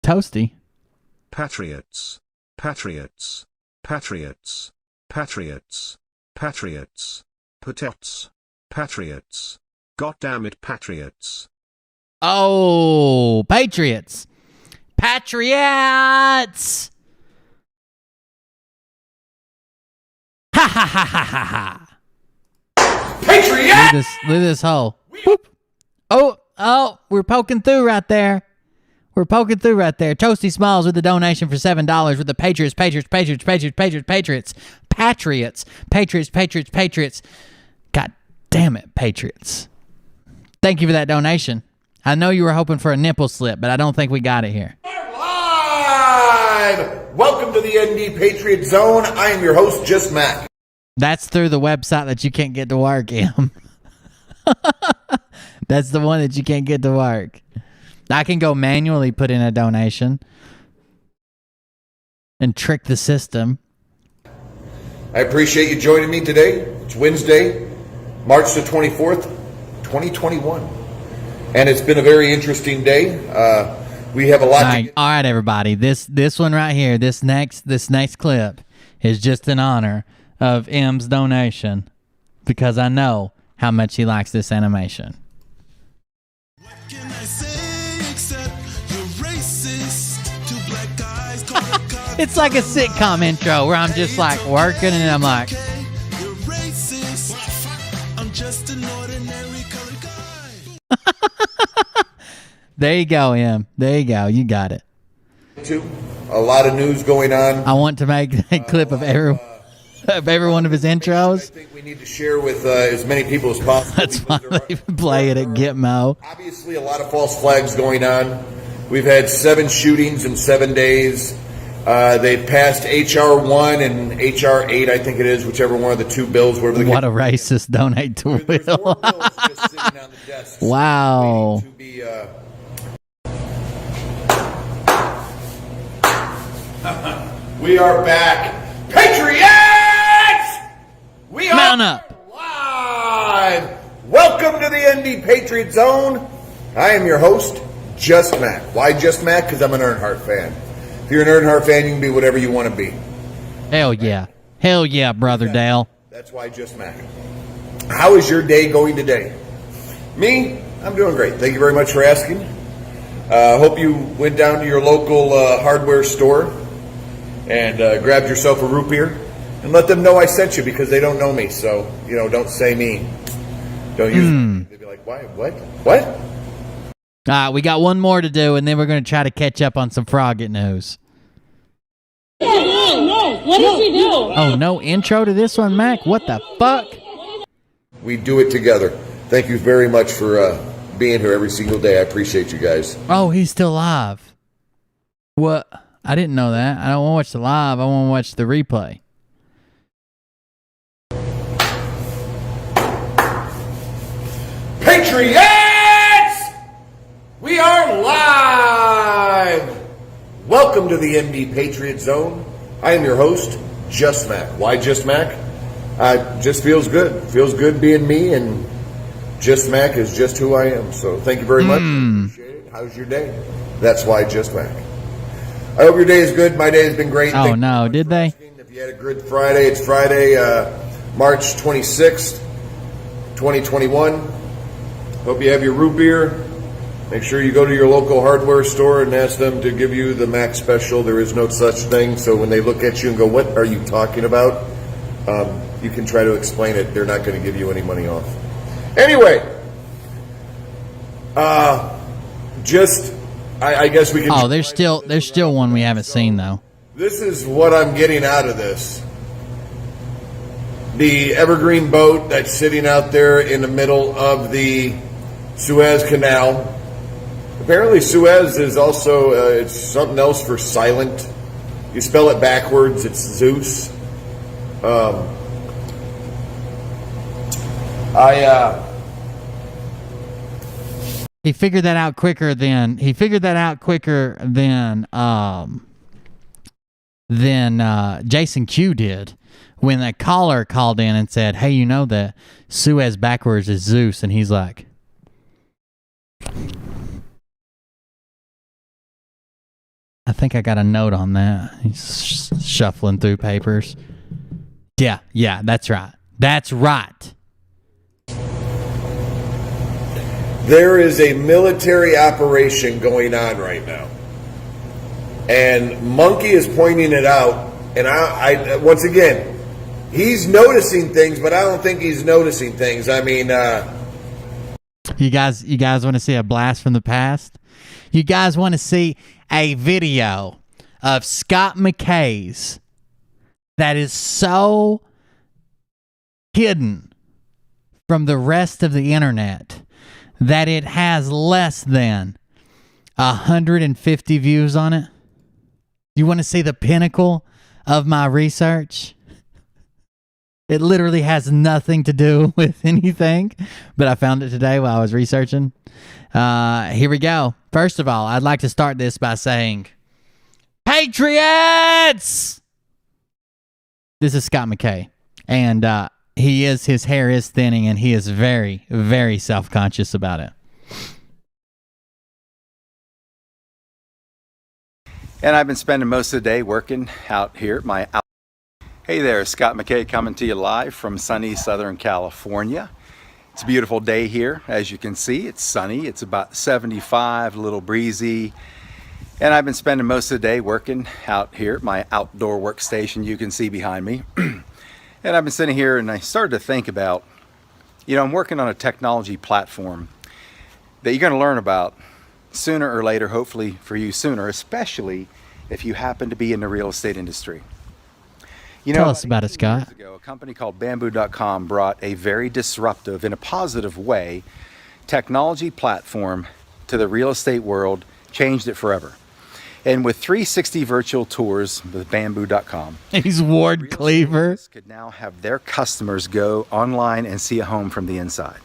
Toasty. Patriots. Patriots. Patriots. Patriots. Patriots. Patriots. Patriots. God damn it, Patriots. Oh, Patriots. Patriots. Ha ha ha ha ha ha. Patriots. Look at this hole. Whoop. Oh, we're poking through right there. Toasty Smiles with the donation for $7 with the Patriots. God damn it, Patriots. Thank you for that donation. I know you were hoping for a nipple slip, but I don't think we got it here. Live! Welcome to the ND Patriot Zone. I am your host, Just Mack. That's through the website that you can't get to work, Em. That's the one that you can't get to work. I can go manually put in a donation and trick the system. I appreciate you joining me today. It's Wednesday, March the 24th, 2021. And it's been a very interesting day. We have a lot all right, everybody. This one right here, this next clip is just in honor of M's donation because I know how much he likes this animation. It's like a sitcom intro where I'm just like working and I'm like, There you go, Em. There you go. You got it. A lot of news going on. I want to make a clip of every one of his intros. I think we need to share with as many people as possible. That's why they play it at Gitmo. Obviously, a lot of false flags going on. We've had 7 shootings in 7 days. They passed H.R. 1 and H.R. 8, I think it is, whichever one of the 2 bills. What a racist donate to Will. Wow. We are back. Patriots! We are Mount up. Live. Welcome to the ND Patriot Zone. I am your host, Just Mack. Why Just Mack? Because I'm an Earnhardt fan. If you're an Earnhardt fan, you can be whatever you want to be. Hell yeah. Hell yeah, Brother Dale. That's why Just Mack. How is your day going today? Me? I'm doing great. Thank you very much for asking. Hope you went down to your local hardware store and grabbed yourself a root beer and let them know I sent you because they don't know me. So, don't say me. Don't use me. They'd be like, why? What? We got one more to do, and then we're going to try to catch up on some Frogget news. No. What did we do? Oh, no intro to this one, Mac? What the fuck? We do it together. Thank you very much for being here every single day. I appreciate you guys. Oh, he's still live. What? I didn't know that. I don't want to watch the live. I want to watch the replay. Patriots! We are live! Welcome to the ND Patriot Zone. I am your host, Just Mack. Why Just Mack? Just feels good. Feels good being me, and Just Mack is just who I am. So thank you very much. I appreciate it. How's your day? That's why Just Mack. I hope your day is good. My day has been great. Oh, no. Did they? If you had a good Friday, it's Friday, March 26th, 2021. Hope you have your root beer. Make sure you go to your local hardware store and ask them to give you the Mack special. There is no such thing. So when they look at you and go, what are you talking about? You can try to explain it. They're not going to give you any money off. Anyway, I guess we can. Oh, there's still one we haven't seen though. This is what I'm getting out of this. The Evergreen boat that's sitting out there in the middle of the Suez Canal. Apparently Suez is also, it's something else for silent. You spell it backwards, it's Zeus. He figured that out quicker than Jason Q did when that caller called in and said, "Hey, you know that Suez backwards is Zeus," and he's like, "I think I got a note on that." He's shuffling through papers. Yeah, that's right. That's right. There is a military operation going on right now. And Monkey is pointing it out. And I once again, he's noticing things, but I don't think he's noticing things. I mean, you guys want to see a blast from the past? You guys want to see a video of Scott McKay's that is so hidden from the rest of the internet that it has less than 150 views on it? You want to see the pinnacle of my research? It literally has nothing to do with anything, but I found it today while I was researching. Here we go. First of all, I'd like to start this by saying, Patriots! This is Scott McKay, and his hair is thinning, and he is very, very self-conscious about it. And I've been spending most of the day working out here at my out. Hey there, Scott McKay coming to you live from sunny Southern California. It's a beautiful day here. As you can see, it's sunny. It's about 75, a little breezy. And I've been spending most of the day working out here at my outdoor workstation you can see behind me. And I've been sitting here and I started to think about, I'm working on a technology platform that you're going to learn about sooner or later, hopefully for you sooner, especially if you happen to be in the real estate industry. You know, Tell us about it, Scott. years ago, a company called Bamboo.com brought a very disruptive, in a positive way, technology platform to the real estate world, changed it forever. And with 360 virtual tours with Bamboo.com, he's Ward Cleaver, could now have their customers go online and see a home from the inside.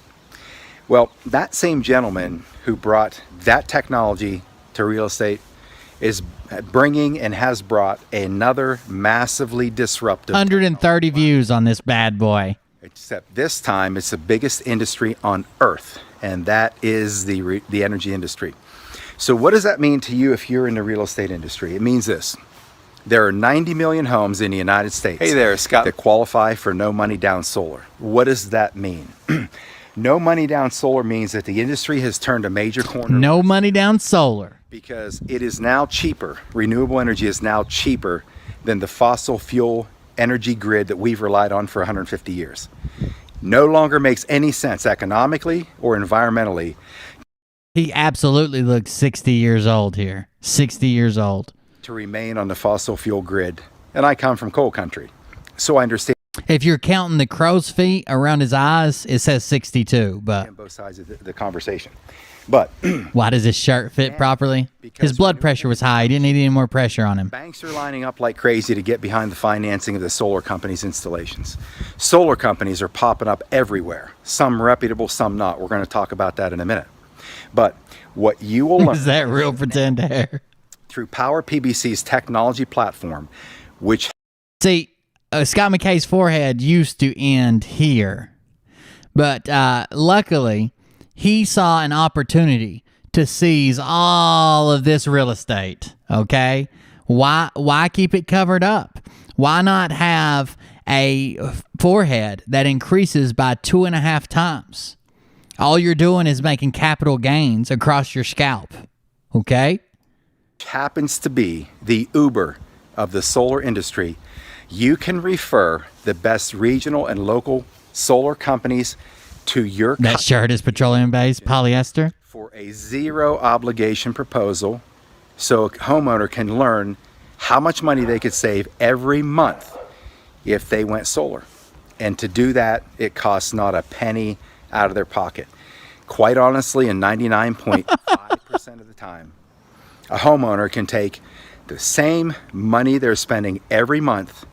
Well, that same gentleman who brought that technology to real estate is bringing and has brought another massively disruptive 130 views on this bad boy. Except this time it's the biggest industry on earth, and that is the energy industry. So what does that mean to you if you're in the real estate industry? It means this. There are 90 million homes in the United States. Hey there, Scott. That qualify for no money down solar. What does that mean? No money down solar means that the industry has turned a major corner. No money down solar. Because it is now cheaper. Renewable energy is now cheaper than the fossil fuel energy grid that we've relied on for 150 years. No longer makes any sense economically or environmentally. He absolutely looks 60 years old here. 60 years old. To remain on the fossil fuel grid. And I come from coal country, so I understand. If you're counting the crow's feet around his eyes, it says 62, but... On both sides of the conversation. But... Why does his shirt fit properly? His blood pressure was high. He didn't need any more pressure on him. Banks are lining up like crazy to get behind the financing of the solar companies' installations. Solar companies are popping up everywhere. Some reputable, some not. We're going to talk about that in a minute. But what you will learn... Is that real pretend hair? Through Power PBC's technology platform, which... See, Scott McKay's forehead used to end here. But luckily, he saw an opportunity to seize all of this real estate, okay? Why keep it covered up? Why not have a forehead that increases by 2.5 times? All you're doing is making capital gains across your scalp, okay? Happens to be the Uber of the solar industry. You can refer the best regional and local solar companies to your... That shirt is petroleum-based polyester? For a zero obligation proposal, so a homeowner can learn how much money they could save every month if they went solar. And to do that, it costs not a penny out of their pocket. Quite honestly, in 99.5% of the time, a homeowner can take the same money they're spending every month.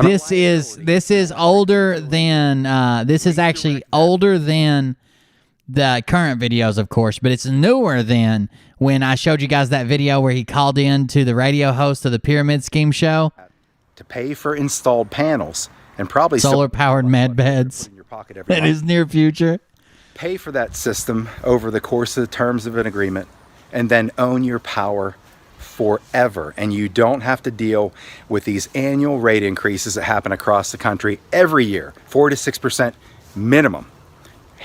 This is older than this is actually older than the current videos, of course, but it's newer than when I showed you guys that video where he called in to the radio host of the Pyramid Scheme show to pay for installed panels and probably solar-powered med beds in his near future. Pay for that system over the course of the terms of an agreement, and then own your power forever. And you don't have to deal with these annual rate increases that happen across the country every year, 4 to 6% minimum.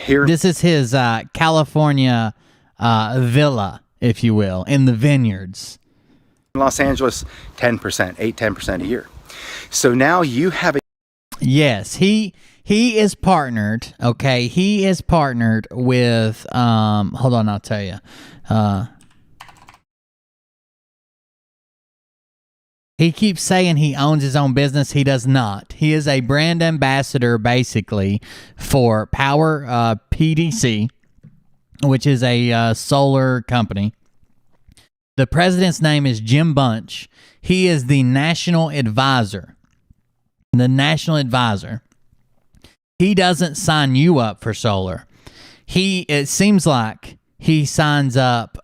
This is his California villa, if you will, in the vineyards. In Los Angeles, 10%, 8-10% a year. So now you have a... Yes, he is partnered, okay? He is partnered with, hold on, I'll tell you. He keeps saying he owns his own business. He does not. He is a brand ambassador, basically, for Power PDC, which is a solar company. The president's name is Jim Bunch. He is the national advisor. The national advisor. He doesn't sign you up for solar. It seems like he signs up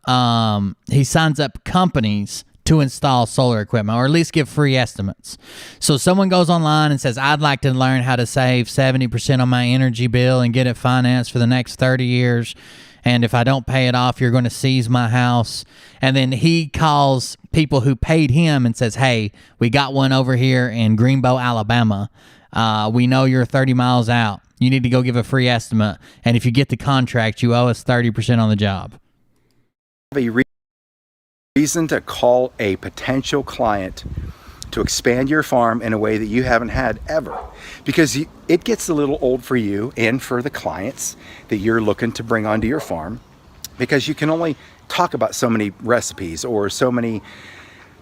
companies to install solar equipment, or at least give free estimates. So someone goes online and says, I'd like to learn how to save 70% on my energy bill and get it financed for the next 30 years. And if I don't pay it off, you're going to seize my house. And then he calls people who paid him and says, hey, we got one over here in Greenbow, Alabama. We know you're 30 miles out. You need to go give a free estimate. And if you get the contract, you owe us 30% on the job. A reason to call a potential client to expand your farm in a way that you haven't had ever, because it gets a little old for you and for the clients that you're looking to bring onto your farm, because you can only talk about so many recipes or so many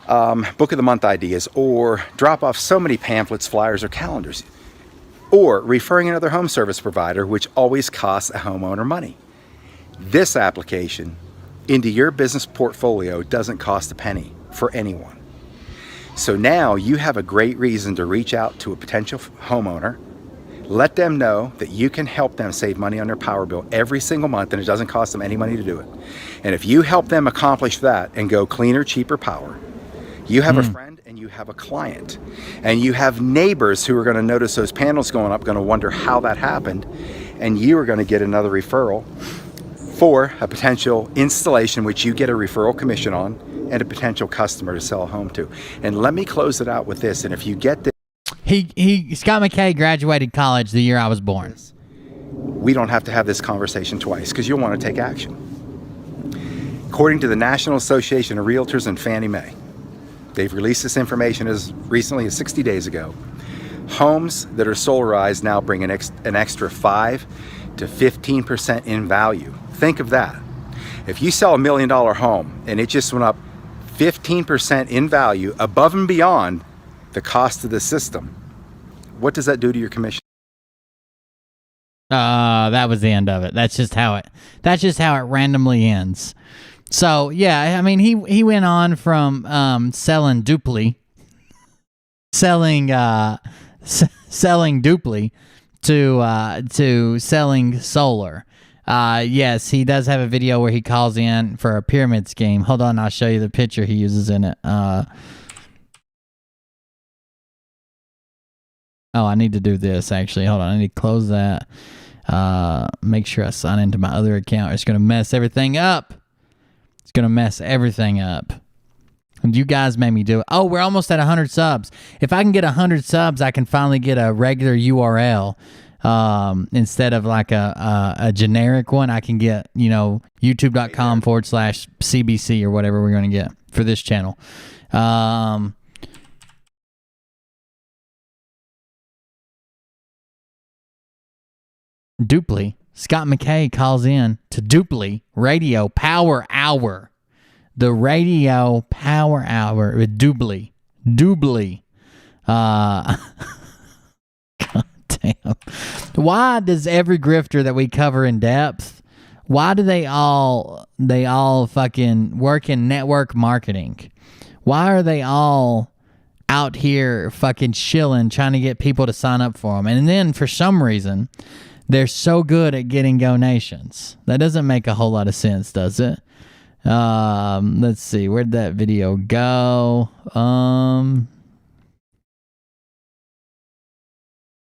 book of the month ideas, or drop off so many pamphlets, flyers, or calendars, or referring another home service provider, which always costs a homeowner money. This application into your business portfolio doesn't cost a penny for anyone. So now you have a great reason to reach out to a potential homeowner. Let them know that you can help them save money on their power bill every single month, and it doesn't cost them any money to do it. And if you help them accomplish that and go cleaner, cheaper power, you have a friend and you have a client. And you have neighbors who are going to notice those panels going up, going to wonder how that happened, and you are going to get another referral for a potential installation, which you get a referral commission on, and a potential customer to sell a home to. And let me close it out with this. And if you get this, Scott McKay graduated college the year I was born. We don't have to have this conversation twice, because you'll want to take action. According to the National Association of Realtors and Fannie Mae, they've released this information as recently as 60 days ago. Homes that are solarized now bring an extra 5 to 15% in value. Think of that. If you sell $1 million home and it just went up 15% in value above and beyond the cost of the system, what does that do to your commission? That was the end of it. That's just how it randomly ends. So yeah, I mean, he went on from selling dupli to selling solar. Yes, he does have a video where he calls in for a pyramid scheme. Hold on, I'll show you the picture he uses in it. Oh, I need to do this, actually. Hold on, I need to close that. Make sure I sign into my other account. It's going to mess everything up. It's going to mess everything up. And you guys made me do it. Oh, we're almost at 100 subs. If I can get 100 subs, I can finally get a regular URL. Instead of like a generic one, I can get, youtube.com/CBC or whatever we're going to get for this channel. Dupli. Scott McKay calls in to Dupli Radio Power Hour. The Radio Power Hour with Dupli. God damn. Why does every grifter that we cover in depth, why do they all fucking work in network marketing? Why are they all out here fucking shilling, trying to get people to sign up for them? And then for some reason, they're so good at getting donations. That doesn't make a whole lot of sense, does it? Let's see. Where'd that video go?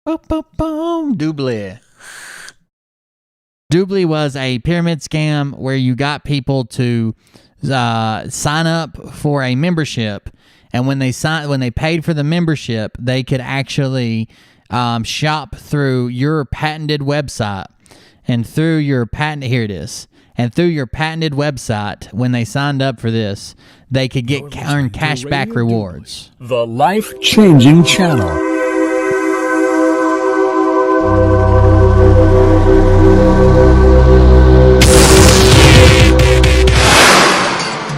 Dupli. Dupli was a pyramid scam where you got people to sign up for a membership, and when they paid for the membership, they could actually shop through your patented website, and through your patented website, when they signed up for this, they could earn cashback rewards. The life-changing channel.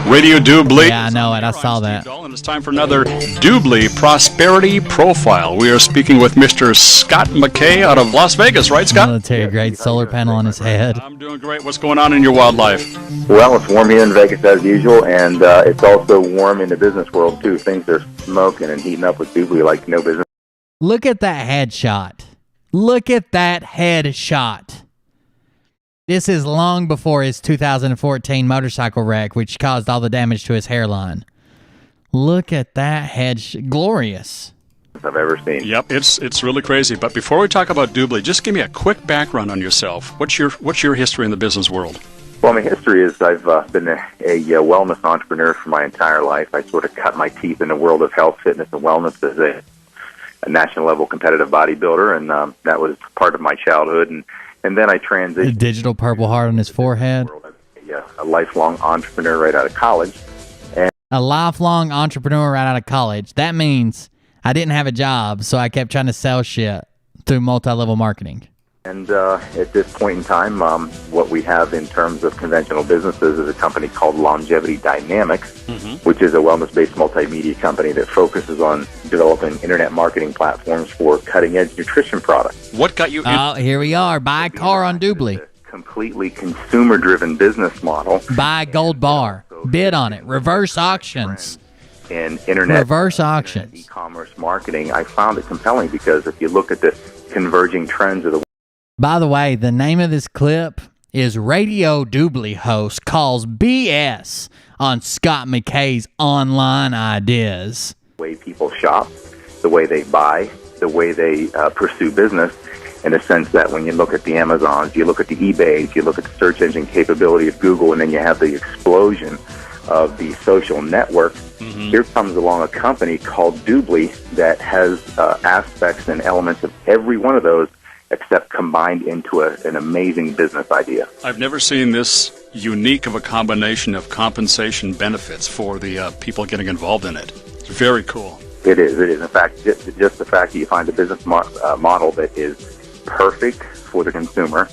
Radio Dubli. Yeah, I know it. I saw that. And it's time for another Dubli Prosperity Profile. We are speaking with Mr. Scott McKay out of Las Vegas, right, Scott? Military-grade solar panel on his head. I'm doing great. What's going on in your wildlife? Well, it's warm here in Vegas as usual, and it's also warm in the business world, too. Things are smoking and heating up with Dubli like no business. Look at that headshot. Look at that headshot. This is long before his 2014 motorcycle wreck, which caused all the damage to his hairline. Look at that glorious. I've ever seen. Yep, it's really crazy. But before we talk about Dubli, just give me a quick background on yourself. What's your history in the business world? Well, my history is I've been a wellness entrepreneur for my entire life. I sort of cut my teeth in the world of health, fitness, and wellness as a national level competitive bodybuilder, and that was part of my childhood. And then I transitioned. The digital Purple Heart on his forehead. A lifelong entrepreneur right out of college. And a lifelong entrepreneur right out of college. That means I didn't have a job, so I kept trying to sell shit through multi-level marketing. And at this point in time, what we have in terms of conventional businesses is a company called Longevity Dynamics, which is a wellness-based multimedia company that focuses on developing internet marketing platforms for cutting-edge nutrition products. What got you? Oh, here we are. Buy a car on Doobly. Completely consumer-driven business model. Buy a gold bar. Bid on it. Reverse auctions. In internet reverse auctions, e-commerce marketing, I found it compelling because if you look at the converging trends of the. By the way, the name of this clip is Radio Doobly Host Calls BS on Scott McKay's Online Ideas. The way people shop, the way they buy, the way they pursue business, in the sense that when you look at the Amazons, you look at the eBays, you look at the search engine capability of Google, and then you have the explosion of the social network. Here comes along a company called Doobly that has aspects and elements of every one of those, except combined into an amazing business idea. I've never seen this unique of a combination of compensation benefits for the people getting involved in it. It's very cool. It is. In fact, just the fact that you find a business model that is perfect for the consumer,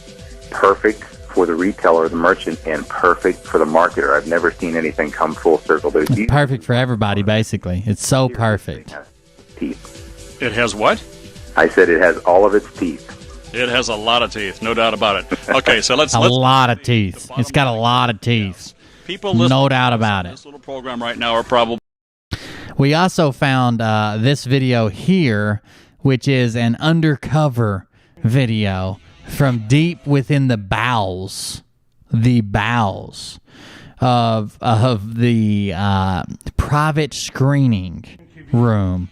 perfect for the retailer, the merchant, and perfect for the marketer. I've never seen anything come full circle. It's perfect for everybody, basically. It's so perfect. Teeth. It has what? I said it has all of its teeth. It has a lot of teeth, no doubt about it. Okay, so let's... a lot of teeth. It's got a lot of teeth. People listening no doubt about it. This little program right now are probably... We also found this video here, which is an undercover video from deep within the bowels of the private screening room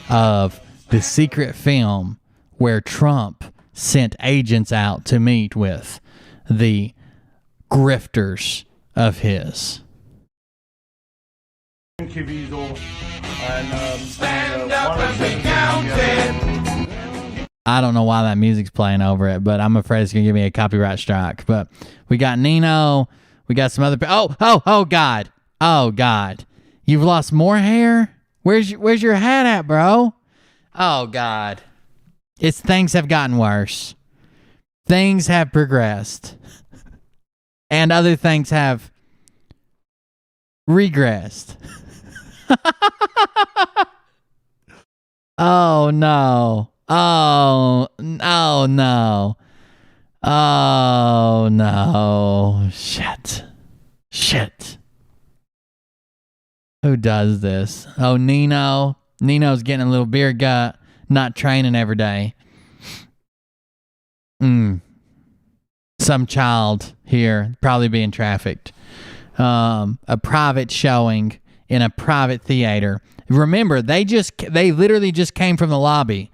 of the secret film where Trump sent agents out to meet with the grifters of his. I don't know why that music's playing over it, but I'm afraid it's going to give me a copyright strike. But we got Nino. We got some other... Oh, God. Oh, God. You've lost more hair? Where's your hat at, bro? Oh, God. Things have gotten worse. Things have progressed. And other things have regressed. Oh, no. Oh no. Oh, no. Shit. Who does this? Oh, Nino. Nino's getting a little beer gut, not training every day. Some child here, probably being trafficked. A private showing in a private theater. Remember, they literally just came from the lobby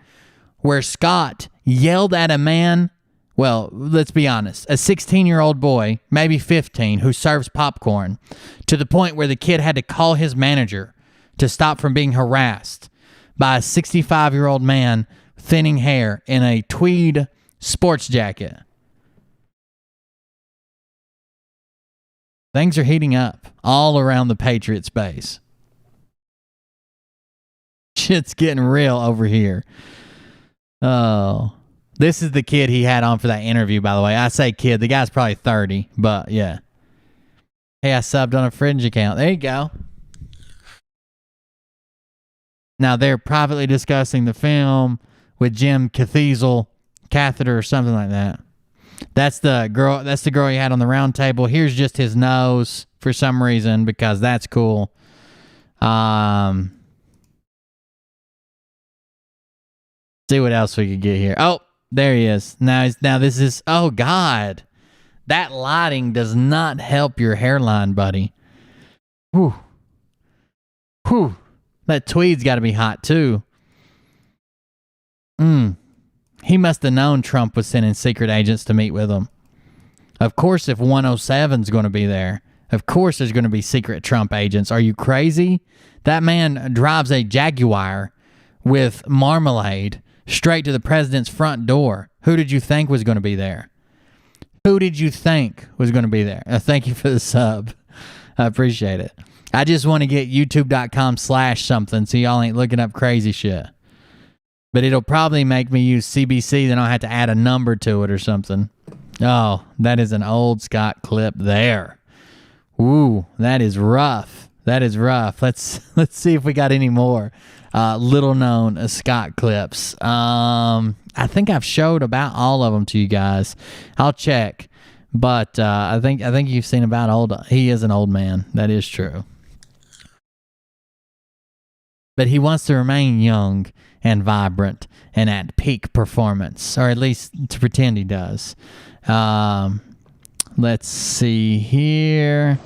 where Scott yelled at a man, well, let's be honest, a 16-year-old boy, maybe 15, who serves popcorn, to the point where the kid had to call his manager to stop from being harassed by a 65-year-old man, thinning hair, in a tweed sports jacket. Things are heating up all around the Patriots base. Shit's getting real over here. Oh, this is the kid he had on for that interview, by the way. I say kid, the guy's probably 30, but yeah. Hey, I subbed on a Fringe account. There you go. Now they're privately discussing the film with Jim Catheter or something like that. That's the girl he had on the round table. Here's just his nose for some reason, because that's cool. See what else we could get here. Oh, there he is. Now this is, oh God. That lighting does not help your hairline, buddy. Whew. That tweed's got to be hot too. He must have known Trump was sending secret agents to meet with him. Of course, if 107's going to be there, of course there's going to be secret Trump agents. Are you crazy? That man drives a Jaguar with marmalade straight to the president's front door. Who did you think was going to be there? Thank you for the sub. I appreciate it. I just want to get youtube.com/something so y'all ain't looking up crazy shit. But it'll probably make me use CBC, then I'll have to add a number to it or something. Oh, that is an old Scott clip there. Ooh, that is rough. That is rough. Let's see if we got any more little known Scott clips. I think I've showed about all of them to you guys. I'll check, but I think you've seen about old. He is an old man. That is true. But he wants to remain young and vibrant and at peak performance, or at least to pretend he does. Let's see here.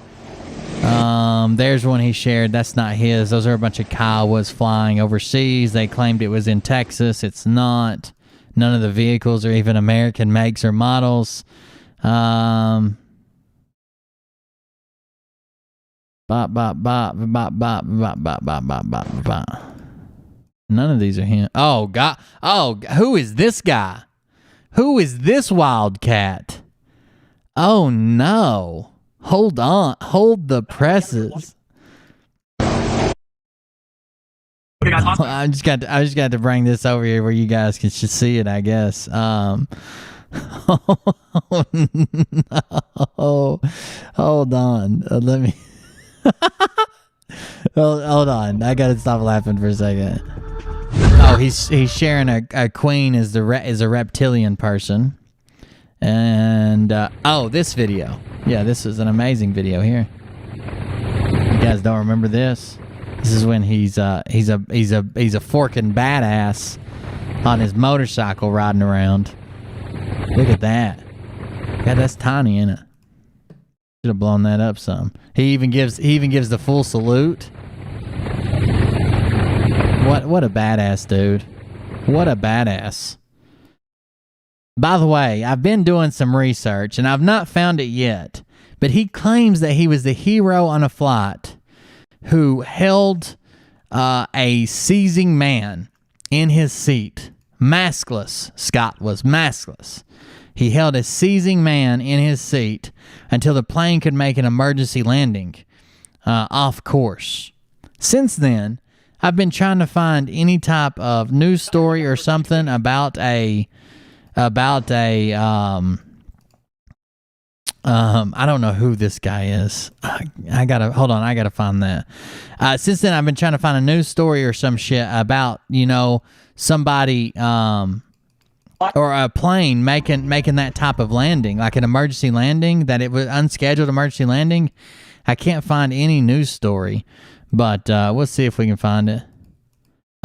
There's one he shared. That's not his. Those are a bunch of Kiowas flying overseas. They claimed it was in Texas. It's not. None of the vehicles are even American makes or models. None of these are him. Oh, God. Oh, who is this guy? Who is this wildcat? Oh, no. Hold on. Hold the presses. I just got to bring this over here where you guys can just see it, I guess. Oh, no. Hold on. Let me. Hold on. I gotta stop laughing for a second. Oh, he's sharing a queen is a reptilian person. And oh, this video. Yeah, this is an amazing video here. You guys don't remember this? This is when he's a forking badass on his motorcycle riding around. Look at that. God, that's tiny, isn't it? Should have blown that up some. He even gives the full salute. What a badass dude. What a badass. By the way, I've been doing some research and I've not found it yet, but he claims that he was the hero on a flight who held a seizing man in his seat. Maskless. Scott was maskless. He held a seizing man in his seat until the plane could make an emergency landing off course. Since then, I've been trying to find any type of news story or something about a I don't know who this guy is. I gotta find that. Since then, I've been trying to find a news story or some shit about, somebody, or a plane making that type of landing, like an emergency landing, that it was unscheduled emergency landing. I can't find any news story, but we'll see if we can find it.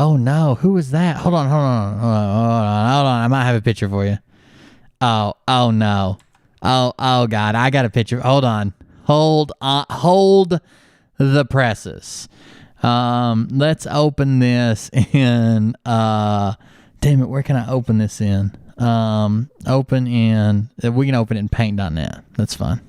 Oh no, who was that? Hold on. I might have a picture for you. Oh no. Oh God, I got a picture. Hold on. Hold the presses. Let's open this in damn it, where can I open this in? We can open it in paint.net. That's fine.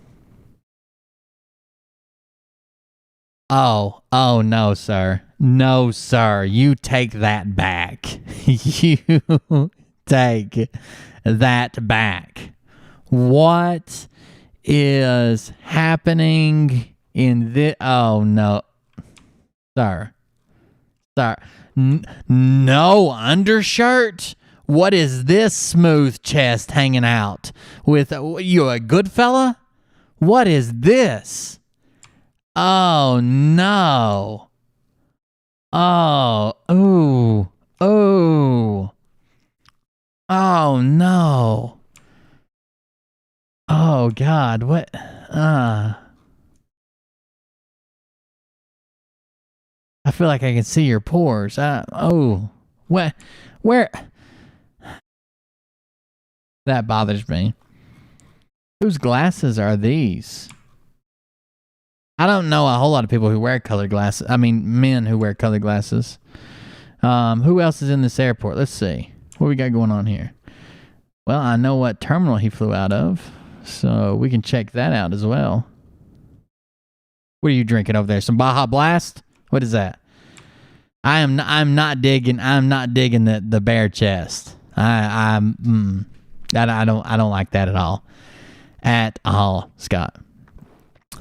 Oh no, sir. No, sir. You take that back. You take that back. What is happening in this? Oh no. Sir. No undershirt? What is this smooth chest hanging out with? You a good fella? What is this? Oh no. Oh, ooh. Oh no. Oh God, what? I feel like I can see your pores. Where? That bothers me. Whose glasses are these? I don't know a whole lot of people who wear colored glasses. I mean, men who wear colored glasses. Who else is in this airport? Let's see. What we got going on here? Well, I know what terminal he flew out of, so we can check that out as well. What are you drinking over there? Some Baja Blast? What is that? I'm not digging the bare chest. I don't like that at all. At all, Scott.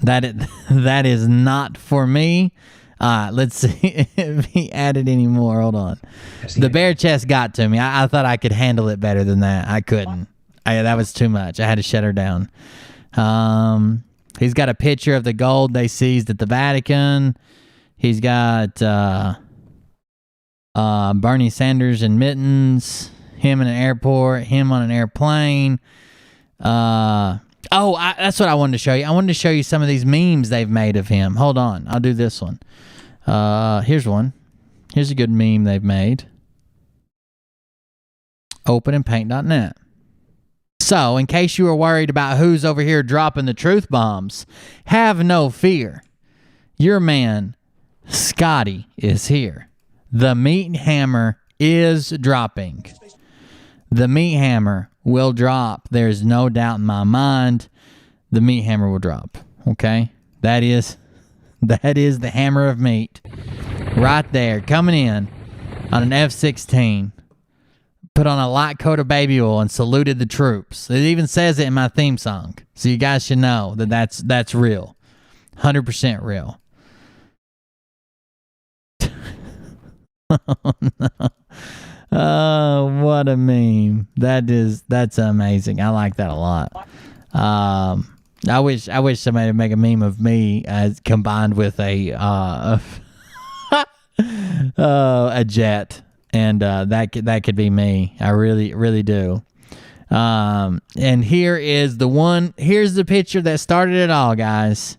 That is not for me. Let's see if he added any more. Hold on. The bear chest got to me. I thought I could handle it better than that. I couldn't. That was too much. I had to shut her down. He's got a picture of the gold they seized at the Vatican. He's got Bernie Sanders in mittens, him in an airport, him on an airplane. That's what I wanted to show you. I wanted to show you some of these memes they've made of him. Hold on. I'll do this one. Here's one. Here's a good meme they've made. Openandpaint.net. So, in case you were worried about who's over here dropping the truth bombs, have no fear. Your man, Scotty, is here. The meat hammer is dropping. The meat hammer will drop. There's no doubt in my mind. The meat hammer will drop. Okay? That is the hammer of meat. Right there, coming in on an F-16. Put on a light coat of baby oil and saluted the troops. It even says it in my theme song. So you guys should know that that's real. 100% real. Oh, no. Oh, what a meme. That's amazing. I like that a lot. I wish somebody would make a meme of me as combined with a jet. And that could be me. I really do. And here's the picture that started it all, guys.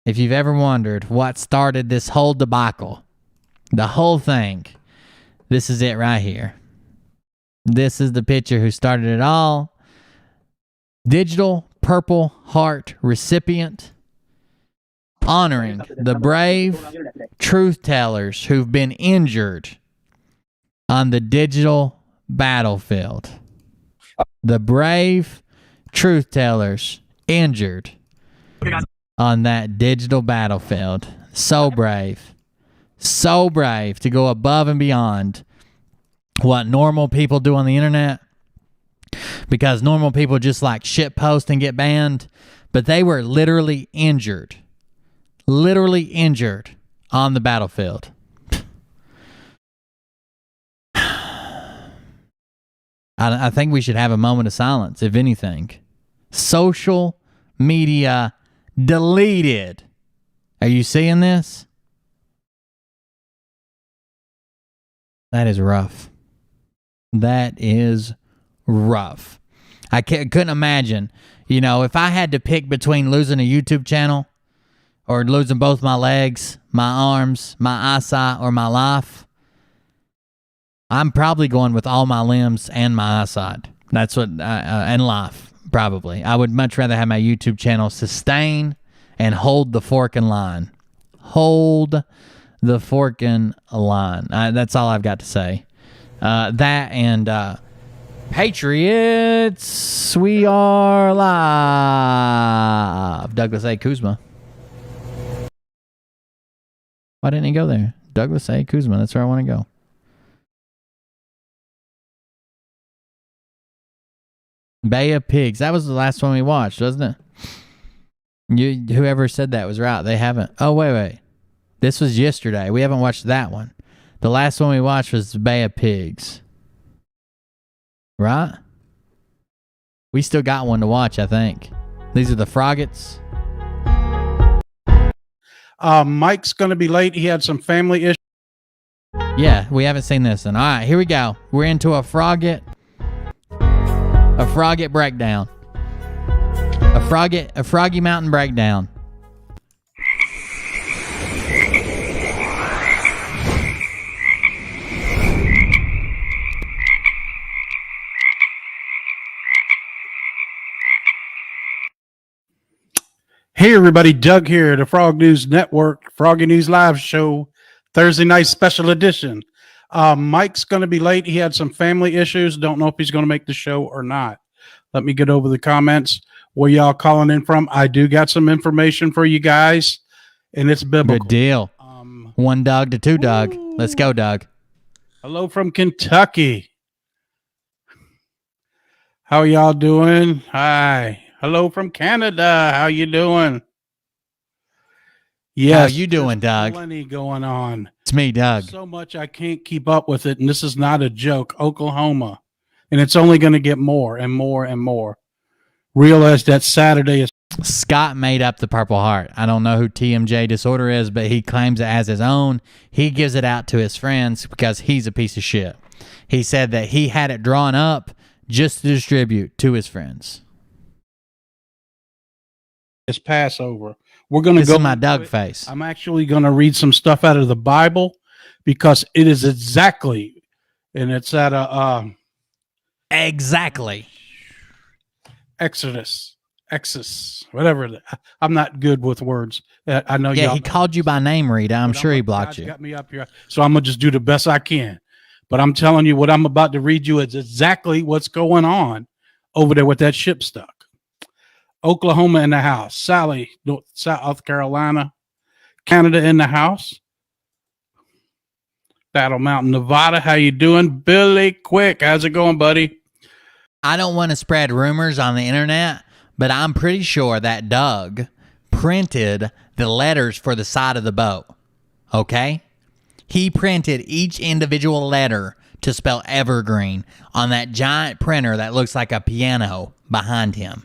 If you've ever wondered what started this whole debacle, the whole thing, this is it right here. This is the picture who started it all. Digital Purple Heart recipient, honoring the brave truth tellers who've been injured on the digital battlefield. The brave truth tellers injured on that digital battlefield. So brave. So brave to go above and beyond what normal people do on the internet. Because normal people just like shit post and get banned. But they were literally injured. Literally injured on the battlefield. I think we should have a moment of silence, if anything. Social media deleted. Are you seeing this? That is rough. That is rough. I couldn't imagine, if I had to pick between losing a YouTube channel or losing both my legs, my arms, my eyesight, or my life, I'm probably going with all my limbs and my eyesight. That's what, and life, probably. I would much rather have my YouTube channel sustain and hold the forking line. Hold the forking line. That's all I've got to say. That and Patriots, we are live. Douglas A. Kuzma. Why didn't he go there? Douglas A. Kuzma, that's where I want to go. Bay of Pigs. That was the last one we watched, wasn't it? Whoever said that was right. They haven't. Oh, wait. This was yesterday. We haven't watched that one. The last one we watched was Bay of Pigs. Right? We still got one to watch, I think. These are the Froggets. Mike's going to be late. He had some family issues. Yeah, we haven't seen this one. All right, here we go. We're into a Frogget breakdown. A Froggy Mountain breakdown. Hey everybody, Doug here, the Frog News Network, Froggy News Live Show, Thursday night special edition. Mike's going to be late. He had some family issues. Don't know if he's going to make the show or not. Let me get over the comments. Where y'all calling in from? I do got some information for you guys, and it's biblical. Good deal. One Doug to two Doug. Let's go, Doug. Hello from Kentucky. How y'all doing? Hi. Hello from Canada. How you doing? Yes. How you doing, Doug? Plenty going on. It's me, Doug. So much I can't keep up with it, and this is not a joke. Oklahoma, and it's only going to get more and more and more. Realize that Saturday is. Scott made up the Purple Heart. I don't know who TMJ Disorder is, but he claims it as his own. He gives it out to his friends because he's a piece of shit. He said that he had it drawn up just to distribute to his friends. It's Passover. We're going to This go. is my Doug face. I'm actually going to read some stuff out of the Bible because it is exactly, and it's at a exactly Exodus, whatever. I'm not good with words. I know. Yeah, he called you by name, Rita. I'm sure he blocked you. Got me up here, so I'm gonna just do the best I can. But I'm telling you, what I'm about to read you is exactly what's going on over there with that ship stuck. Oklahoma in the house. Sally, South Carolina. Canada in the house. Battle Mountain, Nevada. How you doing? Billy Quick. How's it going, buddy? I don't want to spread rumors on the internet, but I'm pretty sure that Doug printed the letters for the side of the boat. Okay? He printed each individual letter to spell evergreen on that giant printer that looks like a piano behind him.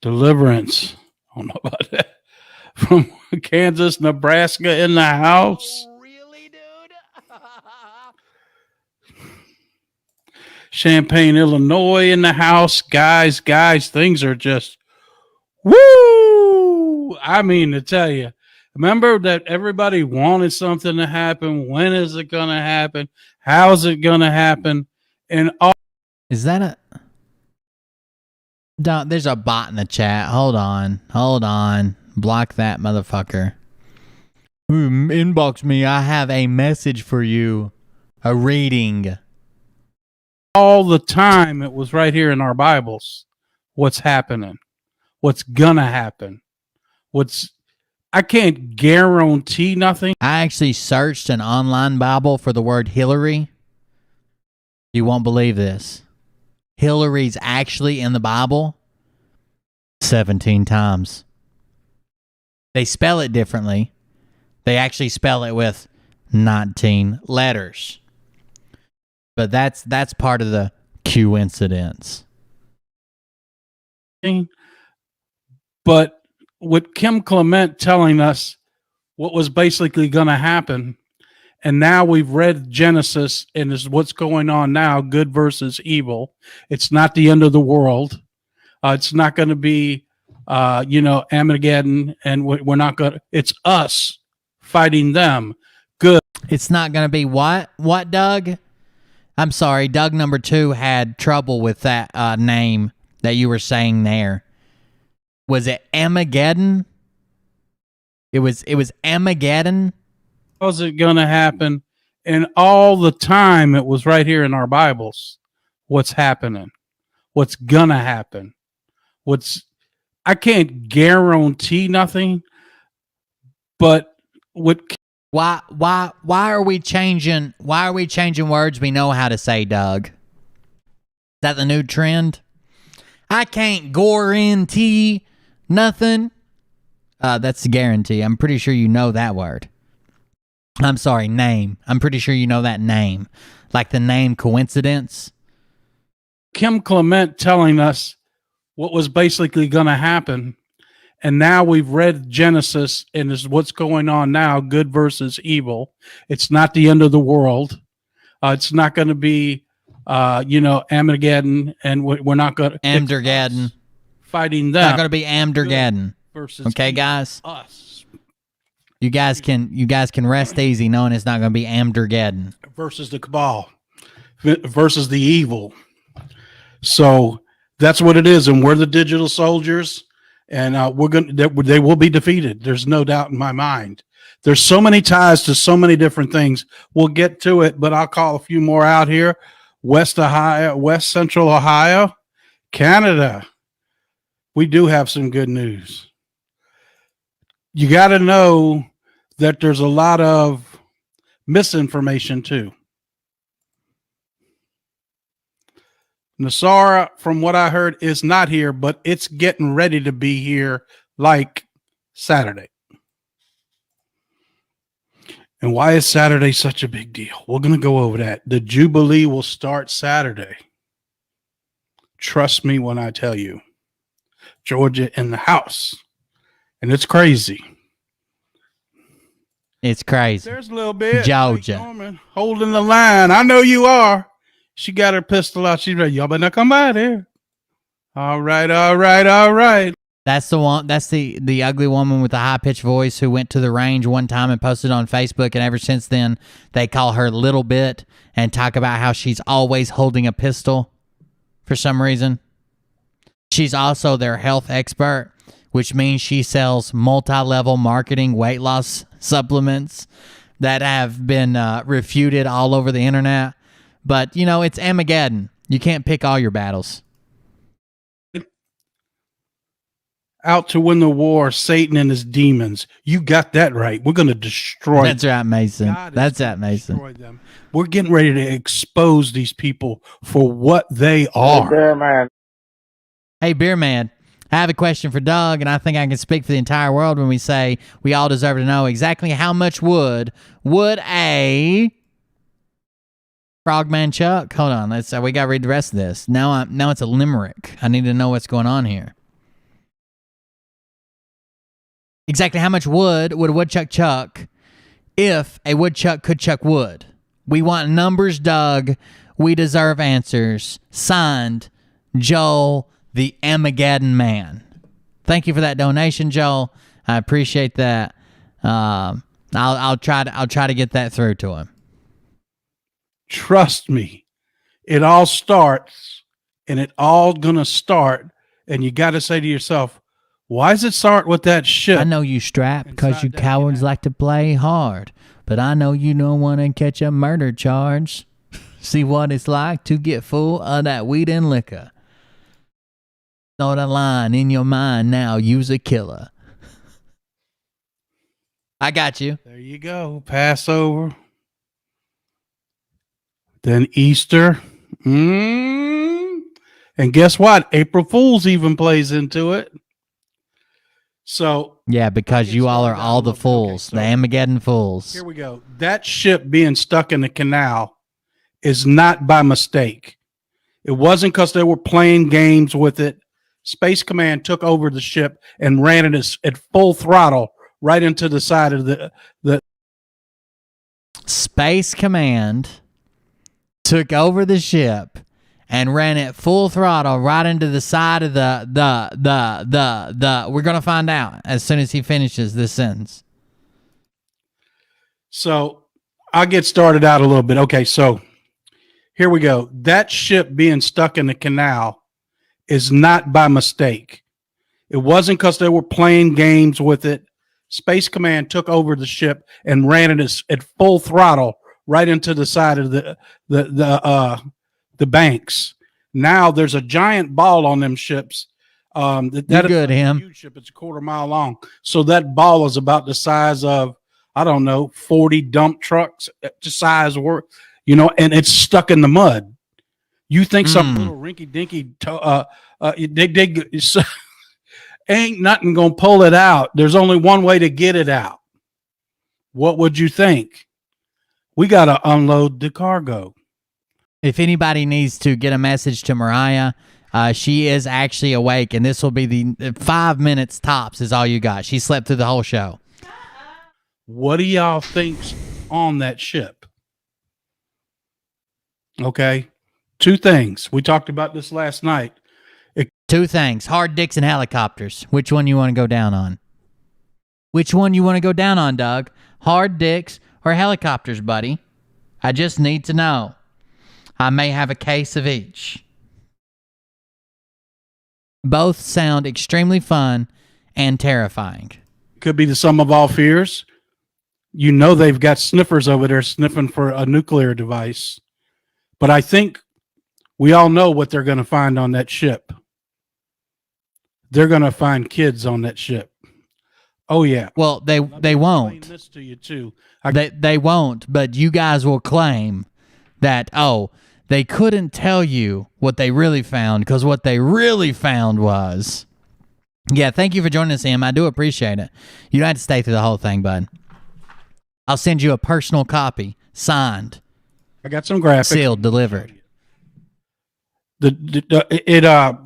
Deliverance. I don't know about that. From Kansas, Nebraska in the house. Really, dude? Champaign, Illinois in the house. Guys, things are just woo! I mean, to tell you, remember that everybody wanted something to happen. When is it going to happen? How is it going to happen? And all. Is that a... There's a bot in the chat. Hold on. Block that motherfucker. Inbox me. I have a message for you. A reading. All the time, it was right here in our Bibles. What's happening? What's gonna happen? I can't guarantee nothing. I actually searched an online Bible for the word Hillary. You won't believe this. Hillary's actually in the Bible 17 times. They spell it differently. They actually spell it with 19 letters. But that's part of the coincidence. But with Kim Clement telling us what was basically going to happen, and now we've read Genesis, and is what's going on now, good versus evil. It's not the end of the world. It's not going to be, Armageddon, and we're not going to, it's us fighting them. Good. It's not going to be what? What, Doug? I'm sorry, Doug number 2 had trouble with that name that you were saying there. Was it Armageddon? It was Armageddon. How's it going to happen? And all the time, it was right here in our Bibles. What's happening? What's going to happen? I can't guarantee nothing, but why are we changing words we know how to say, Doug? Is that the new trend? I can't guarantee nothing. That's guarantee. I'm pretty sure you know that word. I'm sorry, name. I'm pretty sure you know that name. Like the name coincidence. Kim Clement telling us what was basically going to happen. And now we've read Genesis, and is what's going on now, good versus evil. It's not the end of the world. It's not going to be, Armageddon, and we're not going to... Armageddon. Fighting them. It's not going to be Armageddon. Okay, guys? Us. You guys can rest easy knowing it's not going to be Armageddon. Versus the cabal. Versus the evil. So that's what it is, and we're the digital soldiers, and they will be defeated. There's no doubt in my mind. There's so many ties to so many different things. We'll get to it, but I'll call a few more out here. West Central Ohio, Canada. We do have some good news. You got to know that there's a lot of misinformation too. Nasara, from what I heard, is not here, but it's getting ready to be here like Saturday. And why is Saturday such a big deal? We're going to go over that. The Jubilee will start Saturday. Trust me when I tell you. Georgia in the house. And it's crazy. It's crazy. There's a little bit. Georgia. Norman holding the line. I know you are. She got her pistol out. She's ready. Y'all better come by there. All right, all right, all right. That's the one. That's the ugly woman with the high pitched voice who went to the range one time and posted on Facebook, and ever since then they call her Little Bit and talk about how she's always holding a pistol for some reason. She's also their health expert, which means she sells multi-level marketing weight loss supplements that have been refuted all over the internet. But you know, it's Armageddon. You can't pick all your battles. Out to win the war, Satan and his demons. You got that right. We're going to destroy That's right, Mason. That's right, Mason. them. We're getting ready to expose these people for what they are. Bear man. Hey, Beer Man, I have a question for Doug, and I think I can speak for the entire world when we say we all deserve to know exactly how much wood would a Frogman Chuck? Hold on, we got to read the rest of this. Now it's a limerick. I need to know what's going on here. Exactly how much wood would a woodchuck chuck if a woodchuck could chuck wood? We want numbers, Doug. We deserve answers. Signed, Joel, the Armageddon Man. Thank you for that donation, Joel. I appreciate that. I'll try to get that through to him. Trust me, it all starts, and it all gonna start, and you got to say to yourself, why does it start with that shit? I know you strapped because you cowards like to play hard, but I know you don't want to catch a murder charge. See what it's like to get full of that weed and liquor. Know the line in your mind now, use a killer. I got you. There you go. Passover. Then Easter. And guess what? April Fool's even plays into it. So yeah, because you all are all the fools, the Armageddon fools. Here we go. That ship being stuck in the canal is not by mistake. It wasn't because they were playing games with it. Space Command took over the ship and ran it at full throttle right into the side of the Space Command took over the ship and ran it full throttle right into the side of the we're going to find out as soon as he finishes this sentence. So I'll get started out a little bit. Okay, so here we go. That ship being stuck in the canal is not by mistake. It wasn't because they were playing games with it. Space Command took over the ship and ran it at full throttle right into the side of the banks. Now there's a giant ball on them ships. That good, him. Huge ship. It's a quarter mile long. So that ball is about the size of, I don't know, 40 dump trucks. Size work, and it's stuck in the mud. You think some little rinky dinky ain't nothing gonna pull it out. There's only one way to get it out. What would you think? We gotta unload the cargo. If anybody needs to get a message to Mariah, she is actually awake, and this will be the 5 minutes tops is all you got. She slept through the whole show. What do y'all think's on that ship? Okay. 2 things. We talked about this last night. 2 things. Hard dicks and helicopters. Which one you want to go down on? Which one you want to go down on, Doug? Hard dicks or helicopters, buddy? I just need to know. I may have a case of each. Both sound extremely fun and terrifying. Could be the sum of all fears. They've got sniffers over there sniffing for a nuclear device. But I think we all know what they're going to find on that ship. They're going to find kids on that ship. Oh, yeah. Well, they won't. This to you too. They won't, but you guys will claim that, they couldn't tell you what they really found, because what they really found was... Yeah, thank you for joining us, Em. I do appreciate it. You don't have to stay through the whole thing, bud. I'll send you a personal copy, signed. I got some graphics. Sealed, delivered. That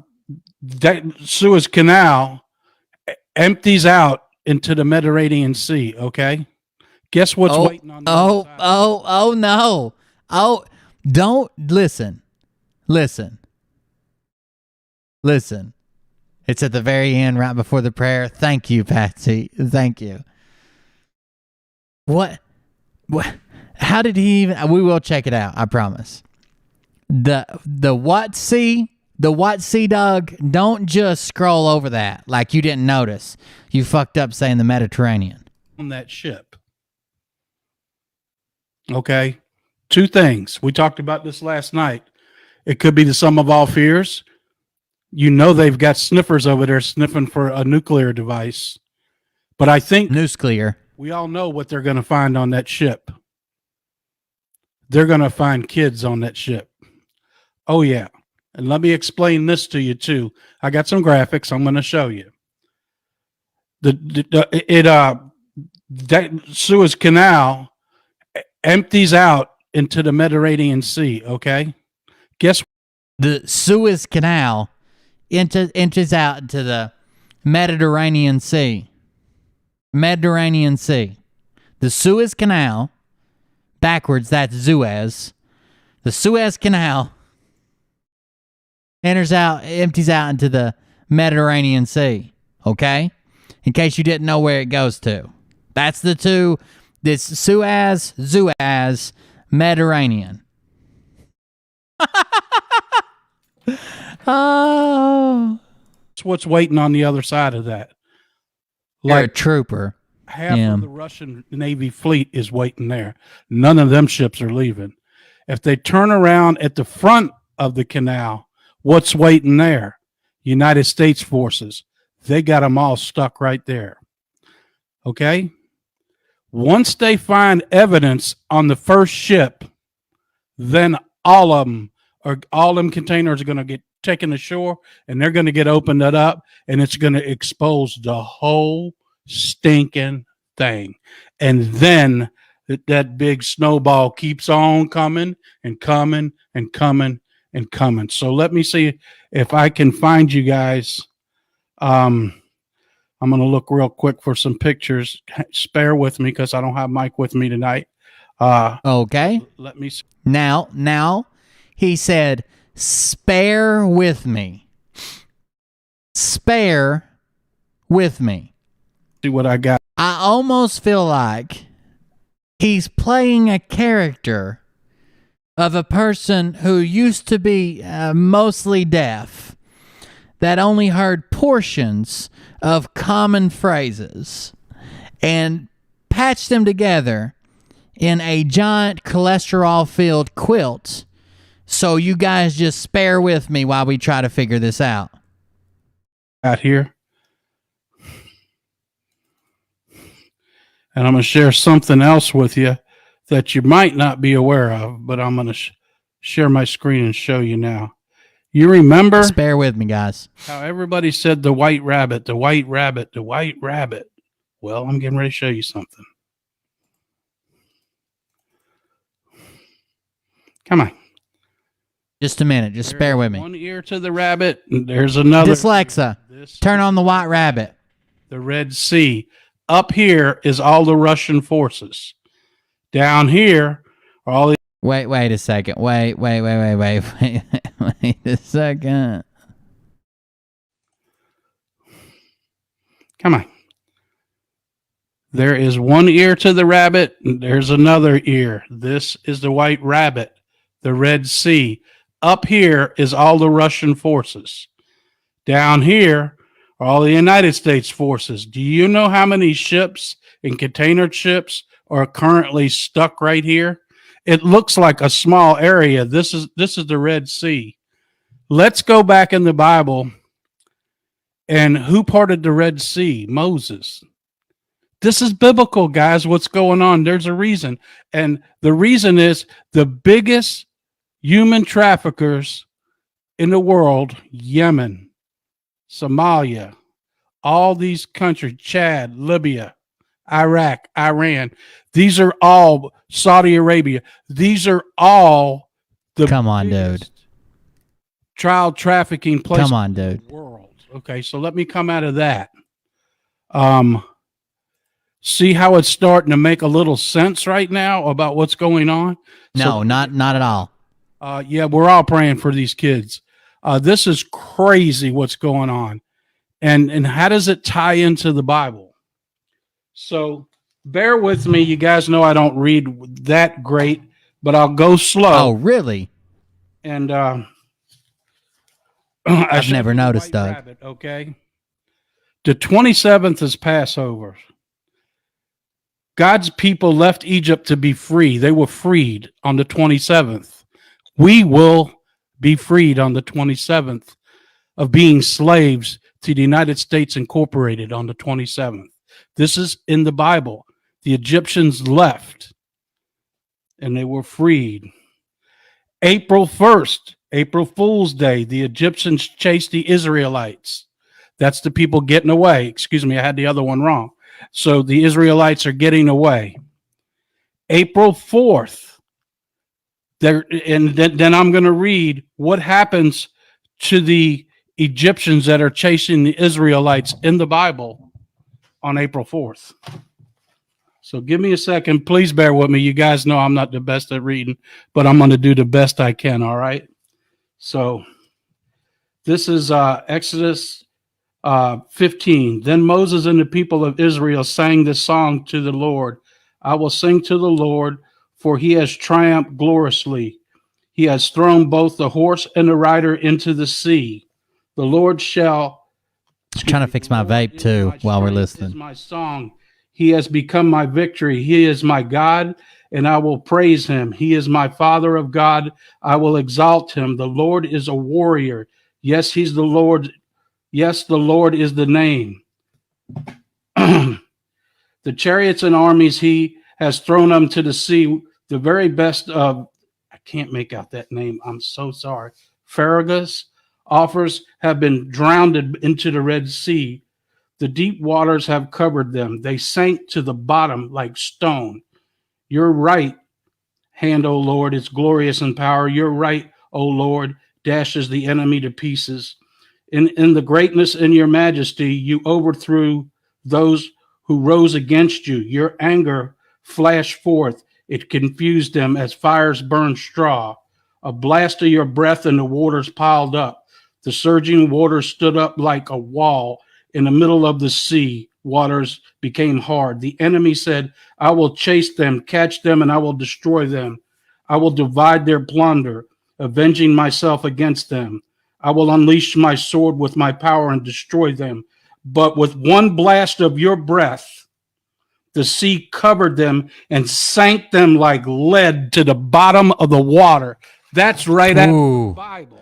Suez Canal empties out into the Mediterranean Sea, okay? Guess what's waiting on the other side? Oh, no. Oh, don't listen. Listen. It's at the very end, right before the prayer. Thank you, Patsy. Thank you. What? How did he even... We will check it out, I promise. The what sea? The what sea, Doug? Don't just scroll over that like you didn't notice. You fucked up saying the Mediterranean. On that ship. Okay? Two things. We talked about this last night. It could be the sum of all fears. You know they've got sniffers over there sniffing for a nuclear device. But I think... Nuclear. We all know what they're going to find on that ship. They're going to find kids on that ship. Oh, yeah. And let me explain this to you, too. I got some graphics I'm going to show you. That Suez Canal empties out into the Mediterranean Sea, okay? Guess what? The Suez Canal enters out into the Mediterranean Sea. Mediterranean Sea. The Suez Canal, backwards, that's Suez. The Suez Canal empties out into the Mediterranean Sea. Okay? In case you didn't know where it goes to. That's the two. This Suez, Mediterranean. Oh. That's what's waiting on the other side of that. You're a trooper. Half of the Russian Navy fleet is waiting there. None of them ships are leaving. If they turn around at the front of the canal, what's waiting there? United States forces. They got them all stuck right there. Okay? Once they find evidence on the first ship, then all them containers are going to get taken ashore, and they're going to get opened up, and it's going to expose the whole stinking thing. And then that big snowball keeps on coming and coming and coming and coming. So let me see if I can find you guys. I'm going to look real quick for some pictures. Spare with me because I don't have Mike with me tonight. Okay. Let me see. Now, he said, spare with me. Spare with me. See what I got. I almost feel like he's playing a character of a person who used to be mostly deaf, that only heard portions of common phrases, and patched them together in a giant cholesterol-filled quilt. So you guys just spare with me while we try to figure this out. Out here. And I'm going to share something else with you that you might not be aware of, but I'm going to share my screen and show you now. You remember? Spare with me, guys. How everybody said the white rabbit, the white rabbit, the white rabbit. Well, I'm getting ready to show you something. Come on. Just a minute. Just spare with me. One ear to the rabbit, and there's another. Dyslexa. Turn on the white rabbit. The Red Sea. Up here is all the Russian forces. Down here are all the... Wait a second. Wait a second. Come on. There is one ear to the rabbit, and there's another ear. This is the white rabbit, the Red Sea. Up here is all the Russian forces. Down here are all the United States forces. Do you know how many ships and container ships are currently stuck right here? It looks like a small area. This is the Red Sea. Let's go back in the Bible. And who parted the Red Sea? Moses. This is biblical, guys. What's going on? There's a reason. And the reason is the biggest human traffickers in the world, Yemen, Somalia, all these countries, Chad, Libya, Iraq, Iran, these are all Saudi Arabia. These are all the Come on, dude. child trafficking places Come on, dude. in the world. Okay, so let me come out of that. See how it's starting to make a little sense right now about what's going on? No, not at all. Yeah, we're all praying for these kids. This is crazy what's going on. And how does it tie into the Bible? So bear with me. You guys know I don't read that great, but I'll go slow. Oh, really? And I've never noticed, Doug. Rabbit, okay. The 27th is Passover. God's people left Egypt to be free. They were freed on the 27th. We will be freed on the 27th of being slaves to the United States Incorporated on the 27th. This is in the Bible. The Egyptians left and they were freed. April 1st, April Fool's Day, the Egyptians chased the Israelites. That's the people getting away. Excuse me, I had the other one wrong. So the Israelites are getting away. April 4th, and then I'm going to read what happens to the Egyptians that are chasing the Israelites in the Bible on April 4th. So give me a second. Please bear with me. You guys know I'm not the best at reading, but I'm going to do the best I can, all right? So this is Exodus 15. Then Moses and the people of Israel sang this song to the Lord. I will sing to the Lord, for he has triumphed gloriously. He has thrown both the horse and the rider into the sea. The Lord shall... Just trying to fix my vape too while we're listening. Is my song. He has become my victory. He is my God, and I will praise him. He is my Father of God. I will exalt him. The Lord is a warrior. Yes, he's the Lord. Yes, the Lord is the name. The chariots and armies he has thrown them to the sea. The very best of, I can't make out that name. I'm so sorry. Farragus offers have been drowned into the Red Sea. The deep waters have covered them. They sank to the bottom like stone. Your right hand, O Lord, is glorious in power. Your right, O Lord, dashes the enemy to pieces. In the greatness in your majesty, you overthrew those who rose against you. Your anger flashed forth. It confused them as fires burn straw. A blast of your breath and the waters piled up. The surging waters stood up like a wall. In the middle of the sea, waters became hard. The enemy said, I will chase them, catch them, and I will destroy them. I will divide their plunder, avenging myself against them. I will unleash my sword with my power and destroy them. But with one blast of your breath, the sea covered them and sank them like lead to the bottom of the water. That's right out of the Bible.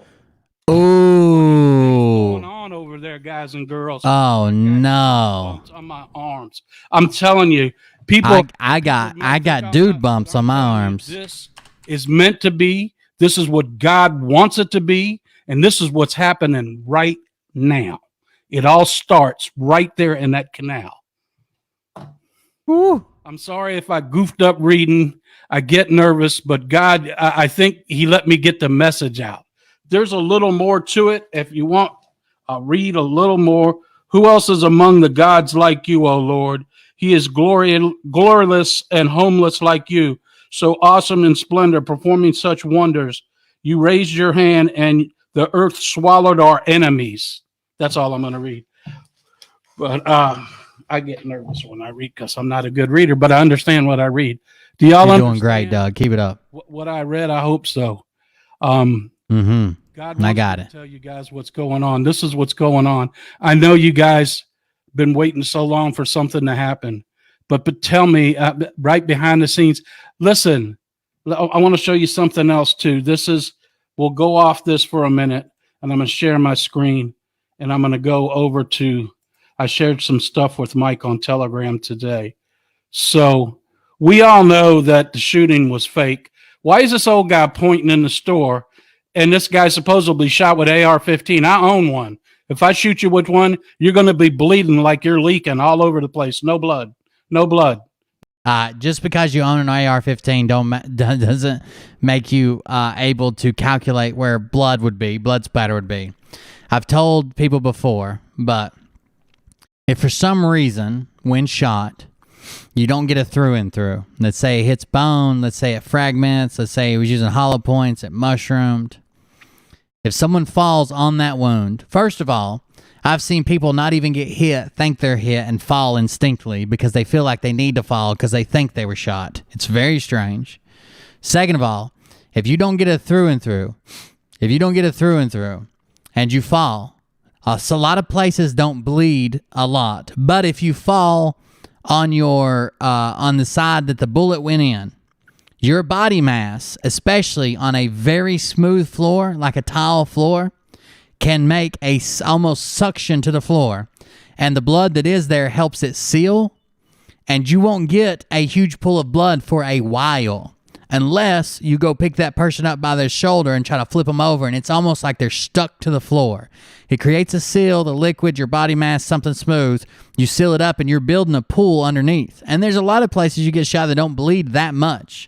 Ooh. What's going on over there, guys and girls? Oh no! Bumps on my arms. I'm telling you, people. I got dude bumps on my arms. This is meant to be. This is what God wants it to be, and this is what's happening right now. It all starts right there in that canal. Woo. I'm sorry if I goofed up reading. I get nervous, but God, I think He let me get the message out. There's a little more to it. If you want, I'll read a little more. Who else is among the gods like you, O Lord? He is glorious and homeless like you, so awesome in splendor, performing such wonders. You raised your hand, and the earth swallowed our enemies. That's all I'm going to read. But I get nervous when I read because I'm not a good reader, but I understand what I read. Do y'all You're doing great, Doug. Keep it up. What I read? I hope so. God I got it. Tell you guys what's going on. This is what's going on. I know you guys been waiting so long for something to happen, but tell me right behind the scenes. Listen, I want to show you something else too. We'll go off this for a minute, and I'm going to share my screen, and I'm going to go over to. I shared some stuff with Mike on Telegram today. So we all know that the shooting was fake. Why is this old guy pointing in the store and this guy supposedly shot with AR-15? I own one. If I shoot you with one, you're going to be bleeding like you're leaking all over the place. No blood. No blood. Just because you own an AR-15 doesn't make you able to calculate where blood splatter would be. I've told people before, but if for some reason, when shot, you don't get a through and through, let's say it hits bone, let's say it fragments, let's say he was using hollow points, it mushroomed. If someone falls on that wound, first of all, I've seen people not even get hit, think they're hit, and fall instinctively because they feel like they need to fall because they think they were shot. It's very strange. Second of all, if you don't get a through and through, and you fall, so a lot of places don't bleed a lot. But if you fall on your on the side that the bullet went in, your body mass, especially on a very smooth floor, like a tile floor, can make a almost suction to the floor, and the blood that is there helps it seal, and you won't get a huge pool of blood for a while unless you go pick that person up by their shoulder and try to flip them over, and it's almost like they're stuck to the floor. It creates a seal, the liquid, your body mass, something smooth. You seal it up, and you're building a pool underneath. And there's a lot of places you get shot that don't bleed that much.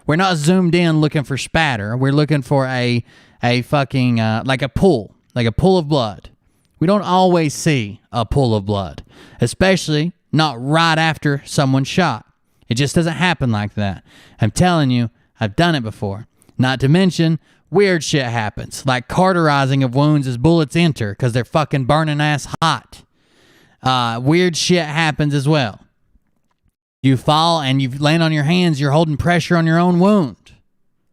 We're not zoomed in looking for spatter. We're looking for a fucking, like a pool of blood. We don't always see a pool of blood, especially not right after someone's shot. It just doesn't happen like that. I'm telling you, I've done it before. Not to mention, weird shit happens, like cauterizing of wounds as bullets enter because they're fucking burning ass hot. Weird shit happens as well. You fall and you land on your hands, you're holding pressure on your own wound.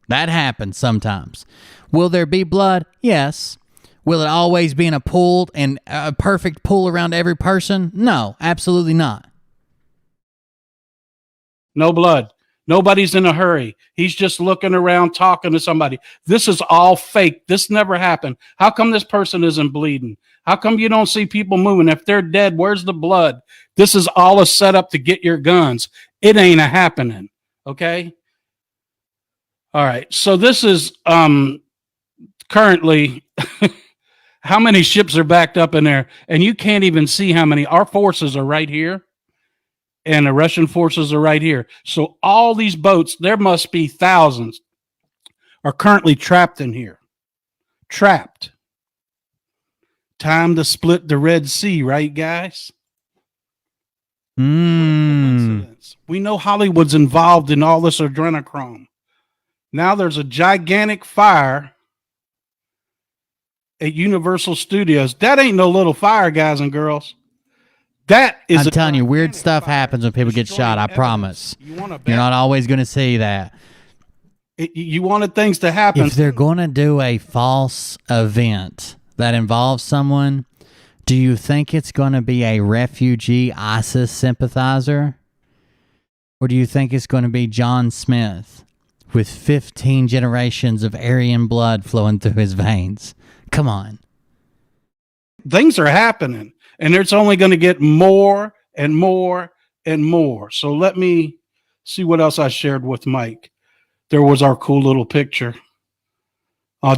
That happens sometimes. Will there be blood? Yes. Will it always be in a pool and a perfect pool around every person? No, absolutely not. No blood. Nobody's in a hurry. He's just looking around, talking to somebody. This is all fake. This never happened. How come this person isn't bleeding? How come you don't see people moving? If they're dead, where's the blood? This is all a setup to get your guns. It ain't a happening. Okay? All right. So this is currently how many ships are backed up in there, and you can't even see how many. Our forces are right here, and the Russian forces are right here. So all these boats, there must be thousands, are currently trapped in here. Trapped. Time to split the Red Sea, right, guys? We know Hollywood's involved in all this adrenochrome. Now there's a gigantic fire at Universal Studios. That ain't no little fire, guys and girls. That is. I'm telling you, weird stuff happens when people get shot. I promise. You're not always going to see that. You wanted things to happen. If they're going to do a false event that involves someone, do you think it's going to be a refugee ISIS sympathizer? Or do you think it's going to be John Smith with 15 generations of Aryan blood flowing through his veins? Come on. Things are happening, and it's only going to get more and more and more. So let me see what else I shared with Mike. There was our cool little picture.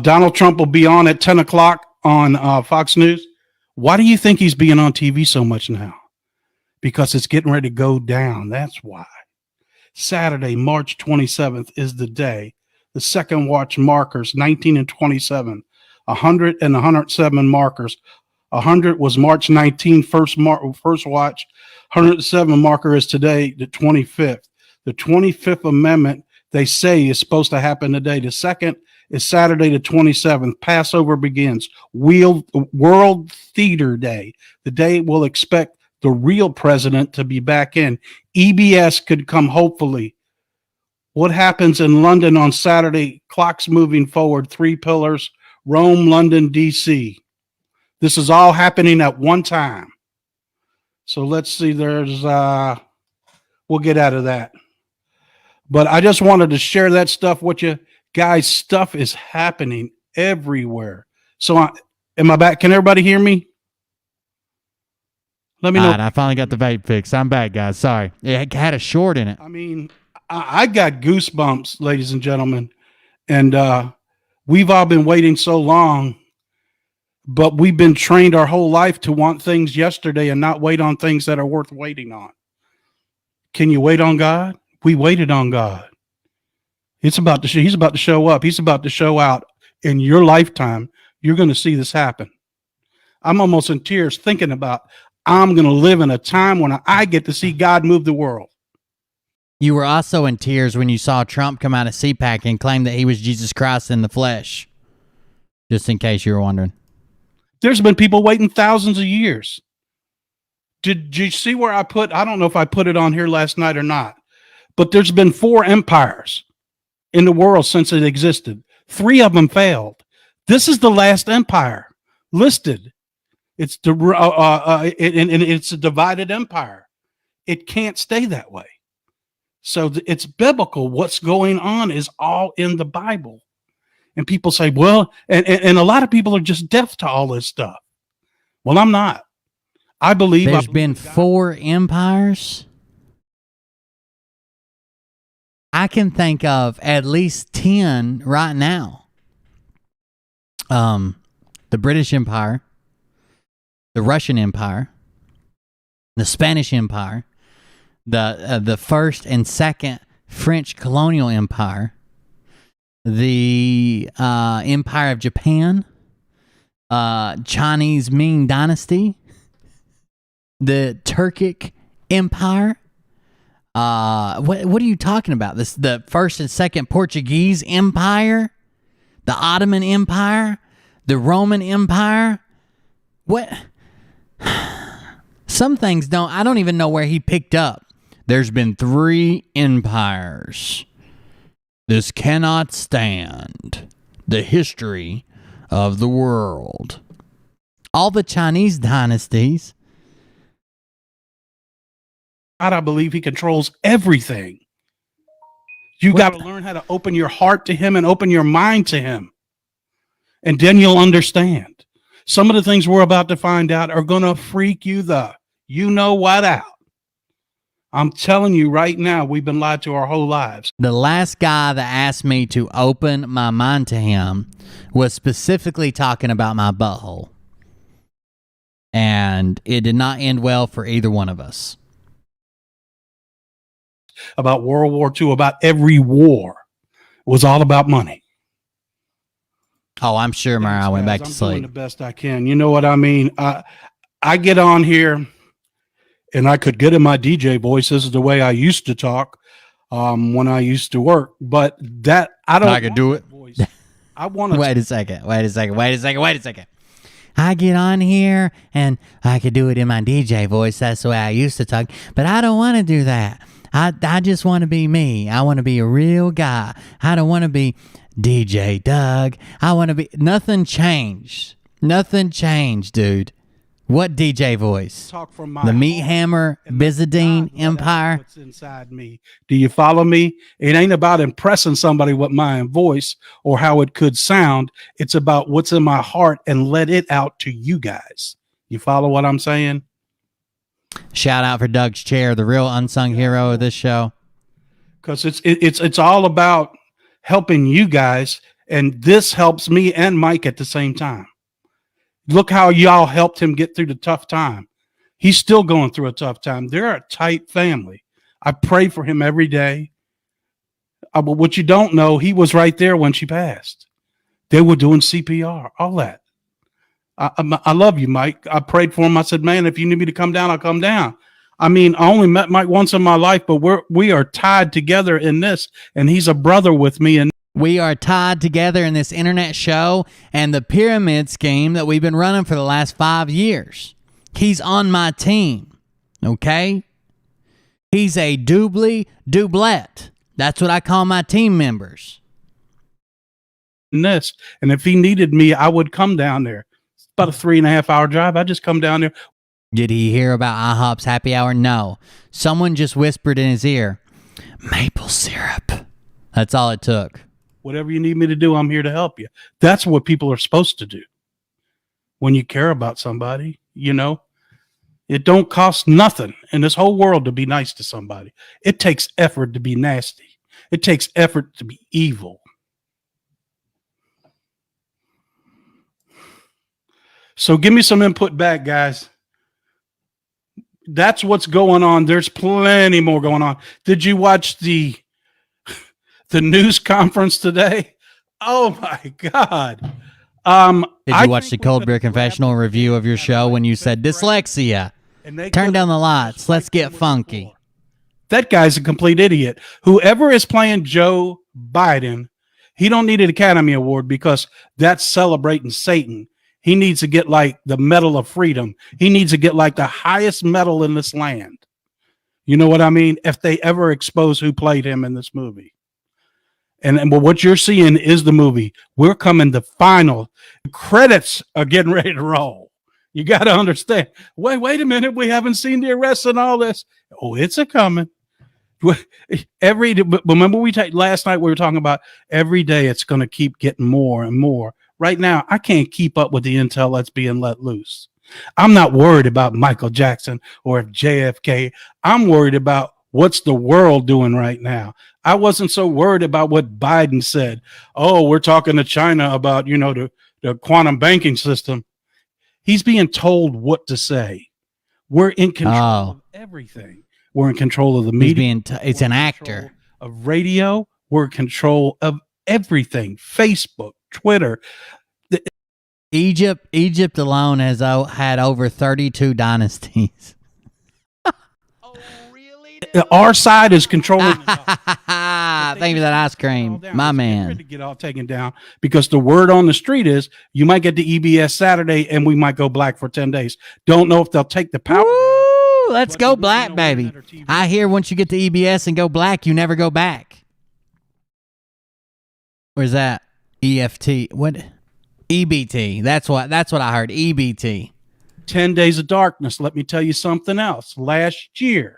Donald Trump will be on at 10 o'clock on Fox News. Why do you think he's being on TV so much now? Because it's getting ready to go down. That's why. Saturday, March 27th is the day. The second watch markers, 19 and 27. 100 and 107 markers. 100 was March 19, first watch. 107 marker is today, the 25th. The 25th Amendment, they say, is supposed to happen today. The second is Saturday, the 27th. Passover begins. World Theater Day. The day we'll expect the real president to be back in. EBS could come, hopefully. What happens in London on Saturday? Clocks moving forward. 3 pillars. Rome, London, D.C. This is all happening at one time. So let's see. There's, we'll get out of that. But I just wanted to share that stuff with you. Guys, stuff is happening everywhere. So am I back? Can everybody hear me? Let me know. All right, I finally got the vape fixed. I'm back, guys. Sorry. It had a short in it. I mean, I got goosebumps, ladies and gentlemen. And we've all been waiting so long, but we've been trained our whole life to want things yesterday and not wait on things that are worth waiting on. Can you wait on God? We waited on God. He's about to show up. He's about to show out in your lifetime. You're going to see this happen. I'm almost in tears thinking about I'm going to live in a time when I get to see God move the world. You were also in tears when you saw Trump come out of CPAC and claim that he was Jesus Christ in the flesh. Just in case you were wondering. There's been people waiting thousands of years. Did you see where I don't know if I put it on here last night or not, but there's been 4 empires in the world since it existed. 3 of them failed. This is the last empire listed. It's it's a divided empire. It can't stay that way. So it's biblical. What's going on is all in the Bible. And people say, well, and a lot of people are just deaf to all this stuff. Well, I'm not. I believe there's been 4 empires. I can think of at least 10 right now. The British Empire, the Russian Empire, the Spanish Empire, the first and second French colonial empire, the Empire of Japan, Chinese Ming Dynasty, the Turkic Empire. What are you talking about? The first and second Portuguese Empire, the Ottoman Empire, the Roman Empire. What? Some things I don't even know where he picked up. There's been 3 empires. This cannot stand the history of the world. All the Chinese dynasties. I believe he controls everything. You got to learn how to open your heart to him and open your mind to him. And then you'll understand. Some of the things we're about to find out are going to freak you you know what out. I'm telling you right now, we've been lied to our whole lives. The last guy that asked me to open my mind to him was specifically talking about my butthole. And it did not end well for either one of us. About World War II, about every war, was all about money. Oh, I'm sure Mariah went back to I'm sleep. doing the best I can. You know what I mean? I get on here, and I could get in my DJ voice. This is the way I used to talk when I used to work. But that I could do it. I want to. Wait a second. I get on here and I could do it in my DJ voice. That's the way I used to talk. But I don't want to do that. I just want to be me. I want to be a real guy. I don't want to be DJ Doug. I want to be... Nothing changed. Nothing changed, dude. What DJ voice? Talk from the Meat Hammer Byzantine Empire? What's inside me. Do you follow me? It ain't about impressing somebody with my voice or how it could sound. It's about what's in my heart and let it out to you guys. You follow what I'm saying? Shout out for Doug's chair, the real unsung hero of this show. Because it's all about helping you guys, and this helps me and Mike at the same time. Look how y'all helped him get through the tough time. He's still going through a tough time. They're a tight family. I pray for him every day. But what you don't know, he was right there when she passed. They were doing CPR, all that. I love you, Mike. I prayed for him. I said, man, if you need me to come down, I'll come down. I mean, I only met Mike once in my life, but we are tied together in this, and he's a brother with me. And we are tied together in this internet show and the pyramid scheme that we've been running for the last 5 years. He's on my team, okay? He's a doublet. That's what I call my team members. And if he needed me, I would come down there. It's about a 3.5 hour drive. I just come down there. Did he hear about IHOP's happy hour? No. Someone just whispered in his ear, maple syrup. That's all it took. Whatever you need me to do, I'm here to help you. That's what people are supposed to do. When you care about somebody, you know, It don't cost nothing in this whole world to be nice to somebody. It takes effort to be nasty. It takes effort to be evil. So give me some input back, guys. That's what's going on. There's plenty more going on. Did you watch the news conference today? Oh my God. Did you watch the Cold Beer Confessional review of your show when you said dyslexia? Turn down the lights. Let's get funky. That guy's a complete idiot. Whoever is playing Joe Biden, he don't need an Academy Award because that's celebrating Satan. He needs to get like the Medal of Freedom. He needs to get like the highest medal in this land. You know what I mean? If they ever expose who played him in this movie. And what you're seeing is the movie. We're coming to final. The credits are getting ready to roll. You got to understand. Wait a minute. We haven't seen the arrests and all this. Oh, it's a coming. Remember last night we were talking about every day it's going to keep getting more and more. Right now, I can't keep up with the intel that's being let loose. I'm not worried about Michael Jackson or JFK. I'm worried about what's the world doing right now. I wasn't so worried about what Biden said. Oh, we're talking to China about, the quantum banking system. He's being told what to say. We're in control of everything. We're in control of the media. It's an actor. Of radio. We're in control of everything. Facebook, Twitter. Egypt alone has had over 32 dynasties. Our side is controlling. Thank you for that ice cream, my man. To get all taken down because the word on the street is you might get the EBS Saturday and we might go black for 10 days. Don't know if they'll take the power. Woo, let's go black, baby. I hear once you get the EBS and go black, you never go back. Where's that? EFT. What? EBT. That's what I heard. EBT. 10 days of darkness. Let me tell you something else. Last year,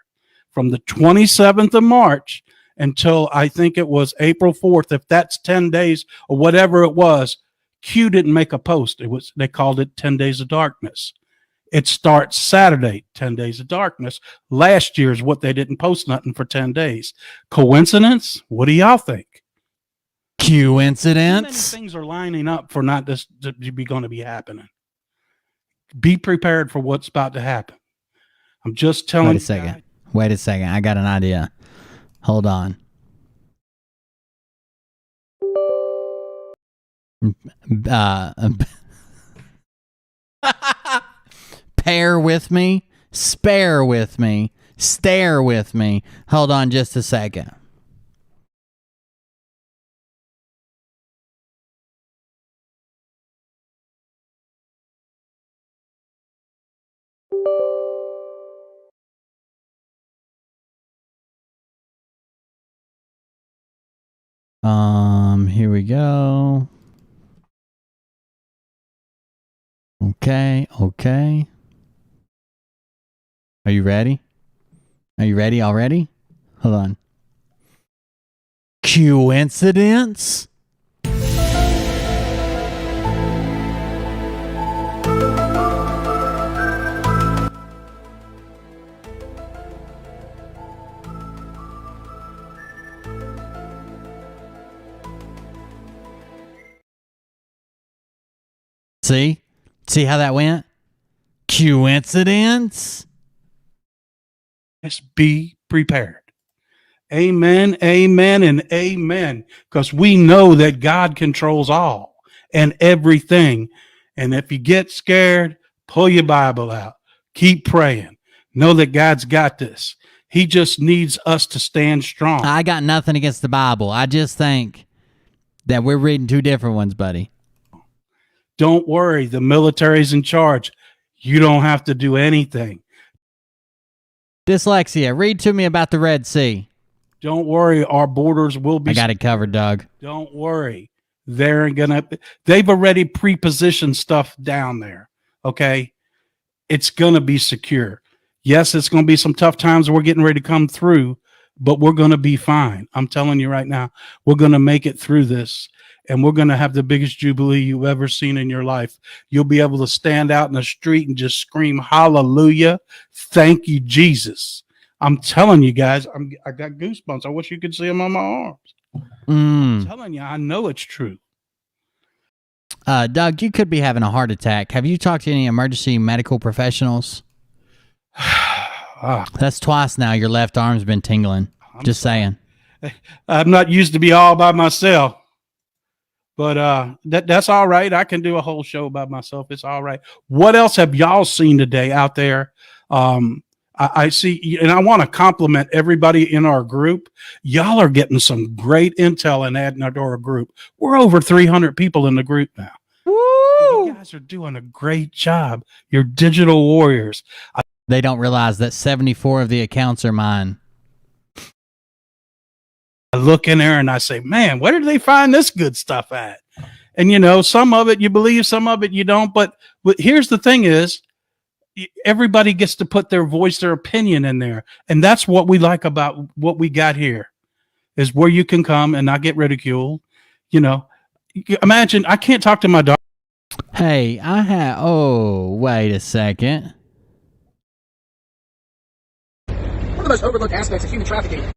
from the 27th of March until I think it was April 4th, if that's 10 days or whatever it was, Q didn't make a post. They called it 10 days of darkness. It starts Saturday, 10 days of darkness. Last year's what they didn't post nothing for 10 days. Coincidence? What do y'all think? Coincidence? Things are lining up for not this to be going to be happening. Be prepared for what's about to happen. I'm just telling you. Wait a second. I got an idea. Hold on. Pair with me, spare with me, stare with me. Hold on just a second. Here we go. Okay. Are you ready? Are you ready already? Hold on. Coincidence? See how that went? Coincidence? Just be prepared. Amen, amen, and amen. Because we know that God controls all and everything. And if you get scared, pull your Bible out. Keep praying. Know that God's got this. He just needs us to stand strong. I got nothing against the Bible. I just think that we're reading two different ones, buddy. Don't worry. The military's in charge. You don't have to do anything. Dyslexia. Read to me about the Red Sea. Don't worry. Our borders will be. I got it covered, Doug. Don't worry. They've already pre-positioned stuff down there. Okay. It's going to be secure. Yes, it's going to be some tough times we're getting ready to come through, but we're going to be fine. I'm telling you right now, we're going to make it through this. and we're going to have the biggest jubilee you've ever seen in your life. You'll be able to stand out in the street and just scream, hallelujah. Thank you, Jesus. I'm telling you guys, I got goosebumps. I wish you could see them on my arms. I'm telling you, I know it's true. Doug, you could be having a heart attack. Have you talked to any emergency medical professionals? That's twice now your left arm's been tingling. Just saying. I'm not used to be all by myself, but that's all right. I can do a whole show by myself. It's all right. What else have y'all seen today out there? I see, and I want to compliment everybody in our group. Y'all are getting some great intel and adding to our group. We're over 300 people in the group now. Woo! You guys are doing a great job. You're digital warriors. They don't realize that 74 of the accounts are mine. I look in there and I say, man, where did they find this good stuff at? And, some of it you believe, some of it you don't. But here's the thing is, everybody gets to put their voice, their opinion in there. And that's what we like about what we got here, is where you can come and not get ridiculed. Imagine, I can't talk to my dog. Hey, wait a second. One of the most overlooked aspects of human trafficking.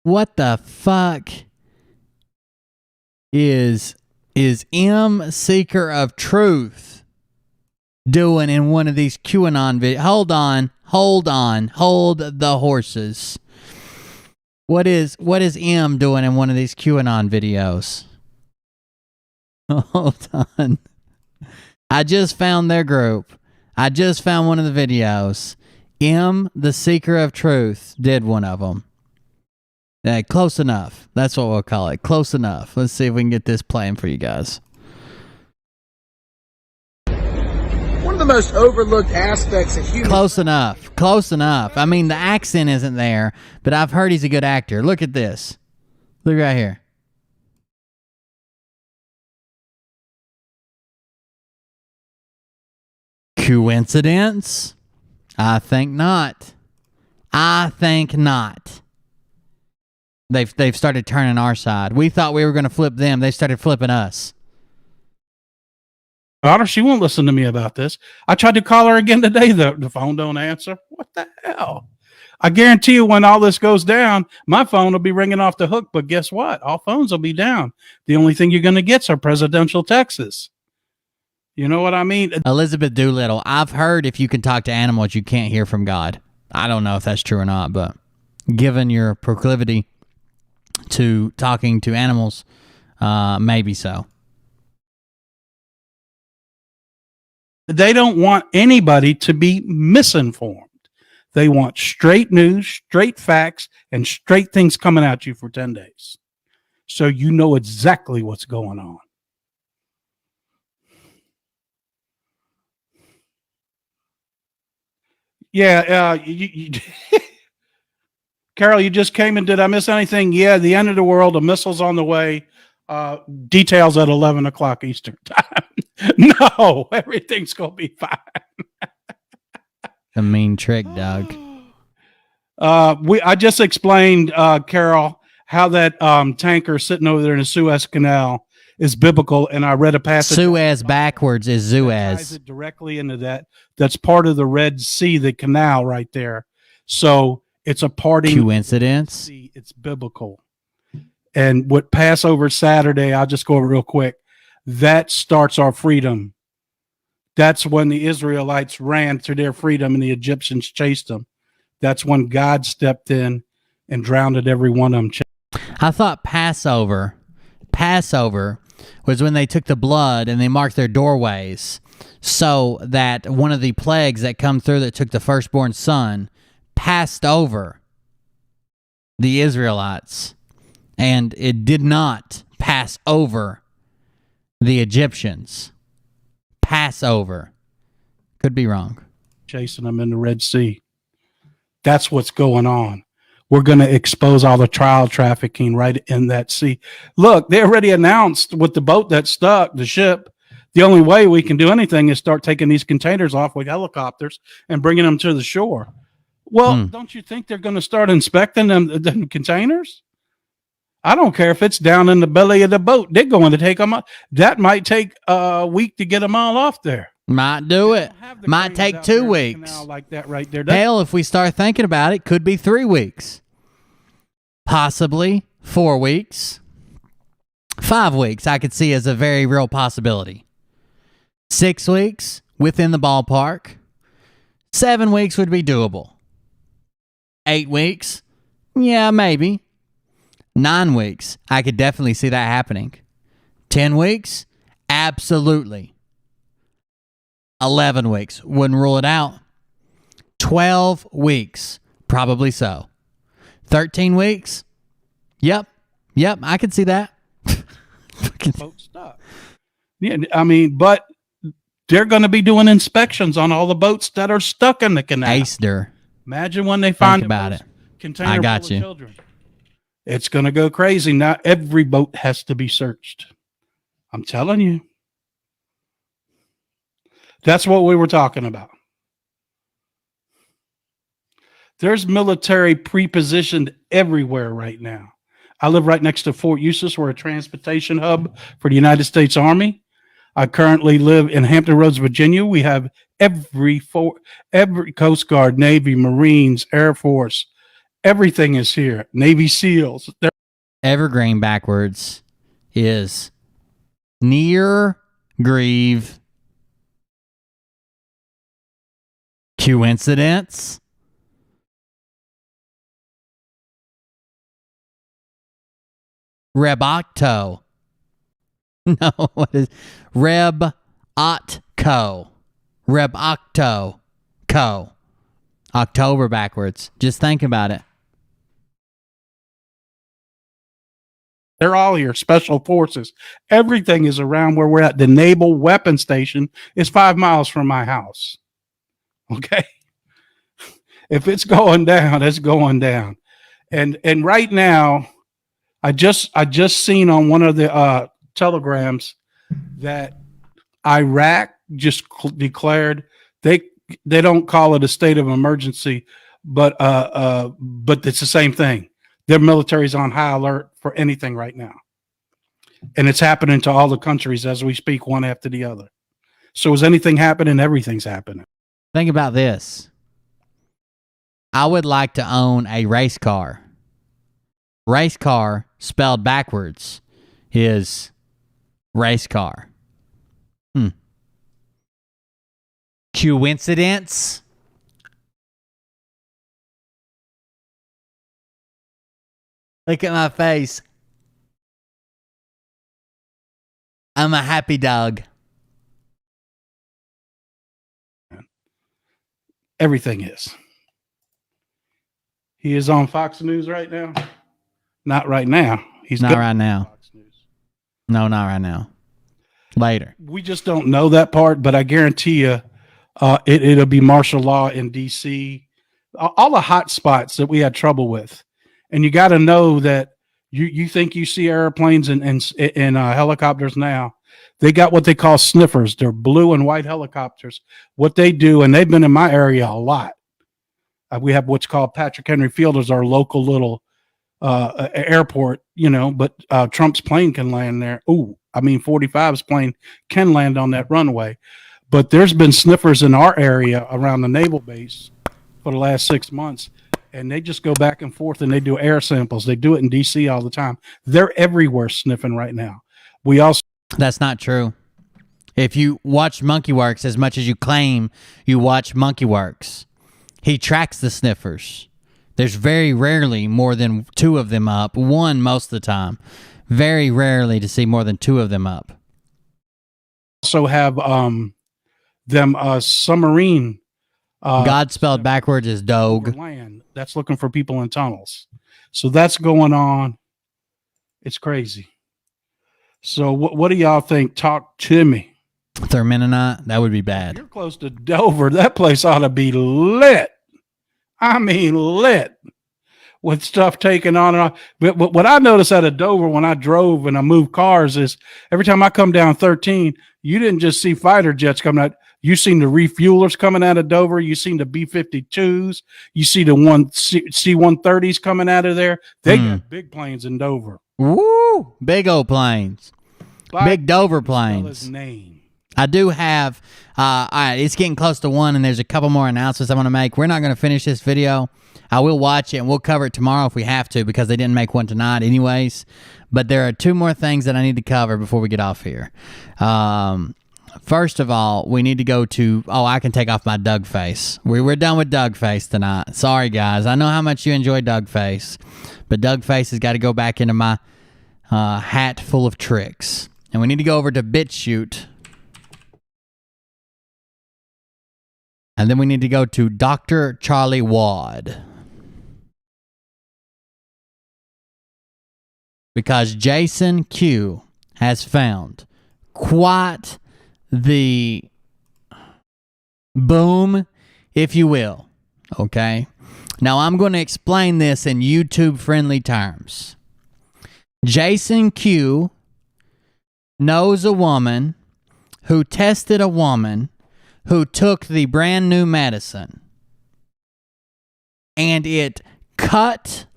What the fuck is M Seeker of Truth doing in one of these QAnon videos? Hold the horses. What is M doing in one of these QAnon videos? Hold on. I just found their group. I just found one of the videos. M, the Seeker of Truth, did one of them. Close enough. That's what we'll call it. Close enough. Let's see if we can get this playing for you guys. One of the most overlooked aspects of human... Close enough. Close enough. I mean, the accent isn't there, but I've heard he's a good actor. Look at this. Look right here. Coincidence? I think not. I think not. They've started turning our side. We thought we were going to flip them. They started flipping us. Daughter, she won't listen to me about this. I tried to call her again today. The phone don't answer. What the hell? I guarantee you when all this goes down, my phone will be ringing off the hook. But guess what? All phones will be down. The only thing you're going to get are presidential texts. You know what I mean? Elizabeth Doolittle, I've heard if you can talk to animals, you can't hear from God. I don't know if that's true or not, but given your proclivity to talking to animals, maybe so. They don't want anybody to be misinformed. They want straight news, straight facts, and straight things coming at you for 10 days. So you know exactly what's going on. Yeah, Carol, you just came in. Did I miss anything? Yeah, the end of the world. A missile's on the way. Details at 11 o'clock Eastern time. No, everything's going to be fine. A mean trick, Doug. I just explained, Carol, how that tanker sitting over there in the Suez Canal is biblical, and I read a passage. Suez backwards is Suez. Ties it directly into that. That's part of the Red Sea, the canal right there. So it's a parting. Coincidence? It's biblical. And what Passover Saturday, I'll just go over real quick. That starts our freedom. That's when the Israelites ran to their freedom and the Egyptians chased them. That's when God stepped in and drowned every one of them. I thought Passover was when they took the blood and they marked their doorways so that one of the plagues that come through that took the firstborn son passed over the Israelites, and it did not pass over the Egyptians. Passover. Could be wrong. Chasing them in the Red Sea. That's what's going on. We're going to expose all the child trafficking right in that sea. Look, they already announced with the boat that stuck, the ship, the only way we can do anything is start taking these containers off with helicopters and bringing them to the shore. Well, don't you think they're going to start inspecting them containers? I don't care if it's down in the belly of the boat. They're going to take them up. That might take a week to get them all off there. Might do it. Might take 2 weeks. Like that right there. Hell, if we start thinking about it, could be 3 weeks. Possibly 4 weeks. 5 weeks I could see as a very real possibility. 6 weeks, within the ballpark. 7 weeks would be doable. 8 weeks, yeah, maybe. 9 weeks, I could definitely see that happening. 10 weeks, absolutely. 11 weeks, wouldn't rule it out. 12 weeks, probably so. 13 weeks, yep, I could see that. Boat stuck. Yeah, I mean, but they're going to be doing inspections on all the boats that are stuck in the canal. Aister. Imagine when they find about it. Container I got full you. Of children. It's going to go crazy. Now every boat has to be searched. I'm telling you. That's what we were talking about. There's military pre-positioned everywhere right now. I live right next to Fort Eustis. We're a transportation hub for the United States Army. I currently live in Hampton Roads, Virginia. We have every Coast Guard, Navy, Marines, Air Force. Everything is here. Navy SEALs. Evergreen backwards is near grieve. Coincidence? Rebocto. No, what is Rebocto? Rebocto. Co. October backwards. Just think about it. They're all here. Special forces. Everything is around where we're at. The Naval Weapons Station is 5 miles from my house. Okay. If it's going down, it's going down. And right now, I just seen on one of the telegrams that Iraq just declared they don't call it a state of emergency, but it's the same thing. Their military's on high alert for anything right now. And it's happening to all the countries as we speak, one after the other. So is anything happening? Everything's happening. Think about this. I would like to own a race car. Race car spelled backwards is race car. Coincidence? Look at my face. I'm a happy dog. Everything is. He is on Fox News right now. Not right now. He's not right now. No, not right now. Later. We just don't know that part, but I guarantee you it'll be martial law in D.C. All the hot spots that we had trouble with. And you got to know that you think you see airplanes and helicopters now. They got what they call sniffers. They're blue and white helicopters. What they do, and they've been in my area a lot. We have what's called Patrick Henry Field as our local little airport, but Trump's plane can land there. 45's plane can land on that runway. But there's been sniffers in our area around the naval base for the last 6 months. And they just go back and forth and they do air samples. They do it in D.C. all the time. They're everywhere sniffing right now. That's not true. If you watch Monkey Works as much as you claim you watch Monkey Works, he tracks the sniffers. There's very rarely more than 2 of them up. 1 most of the time. Very rarely to see more than 2 of them up. Also have submarine. God spelled backwards is dog. Land that's looking for people in tunnels. So that's going on. It's crazy. So what do y'all think? Talk to me. Therminonite, that would be bad. You're close to Dover. That place ought to be lit. I mean, lit with stuff taken on and off. But what I noticed out of Dover when I drove and I moved cars is every time I come down 13, you didn't just see fighter jets coming out. You seen the refuelers coming out of Dover. You seen the B-52s. You see the C-130s coming out of there. They got big planes in Dover. Woo! Big old planes. Big Dover Spell planes. his name. I do have, all right, it's getting close to 1, and there's a couple more announcements I want to make. We're not going to finish this video. I will watch it, and we'll cover it tomorrow if we have to, because they didn't make one tonight anyways. But there are 2 more things that I need to cover before we get off here. First of all, we need to go to, I can take off my Doug face. We're done with Doug face tonight. Sorry, guys. I know how much you enjoy Doug face, but Doug face has got to go back into my hat full of tricks. And we need to go over to BitChute. And then we need to go to Dr. Charlie Ward. Because Jason Q has found quite the boom, if you will. Okay? Now I'm going to explain this in YouTube-friendly terms. Jason Q knows a woman who tested a woman who took the brand new medicine, and it cut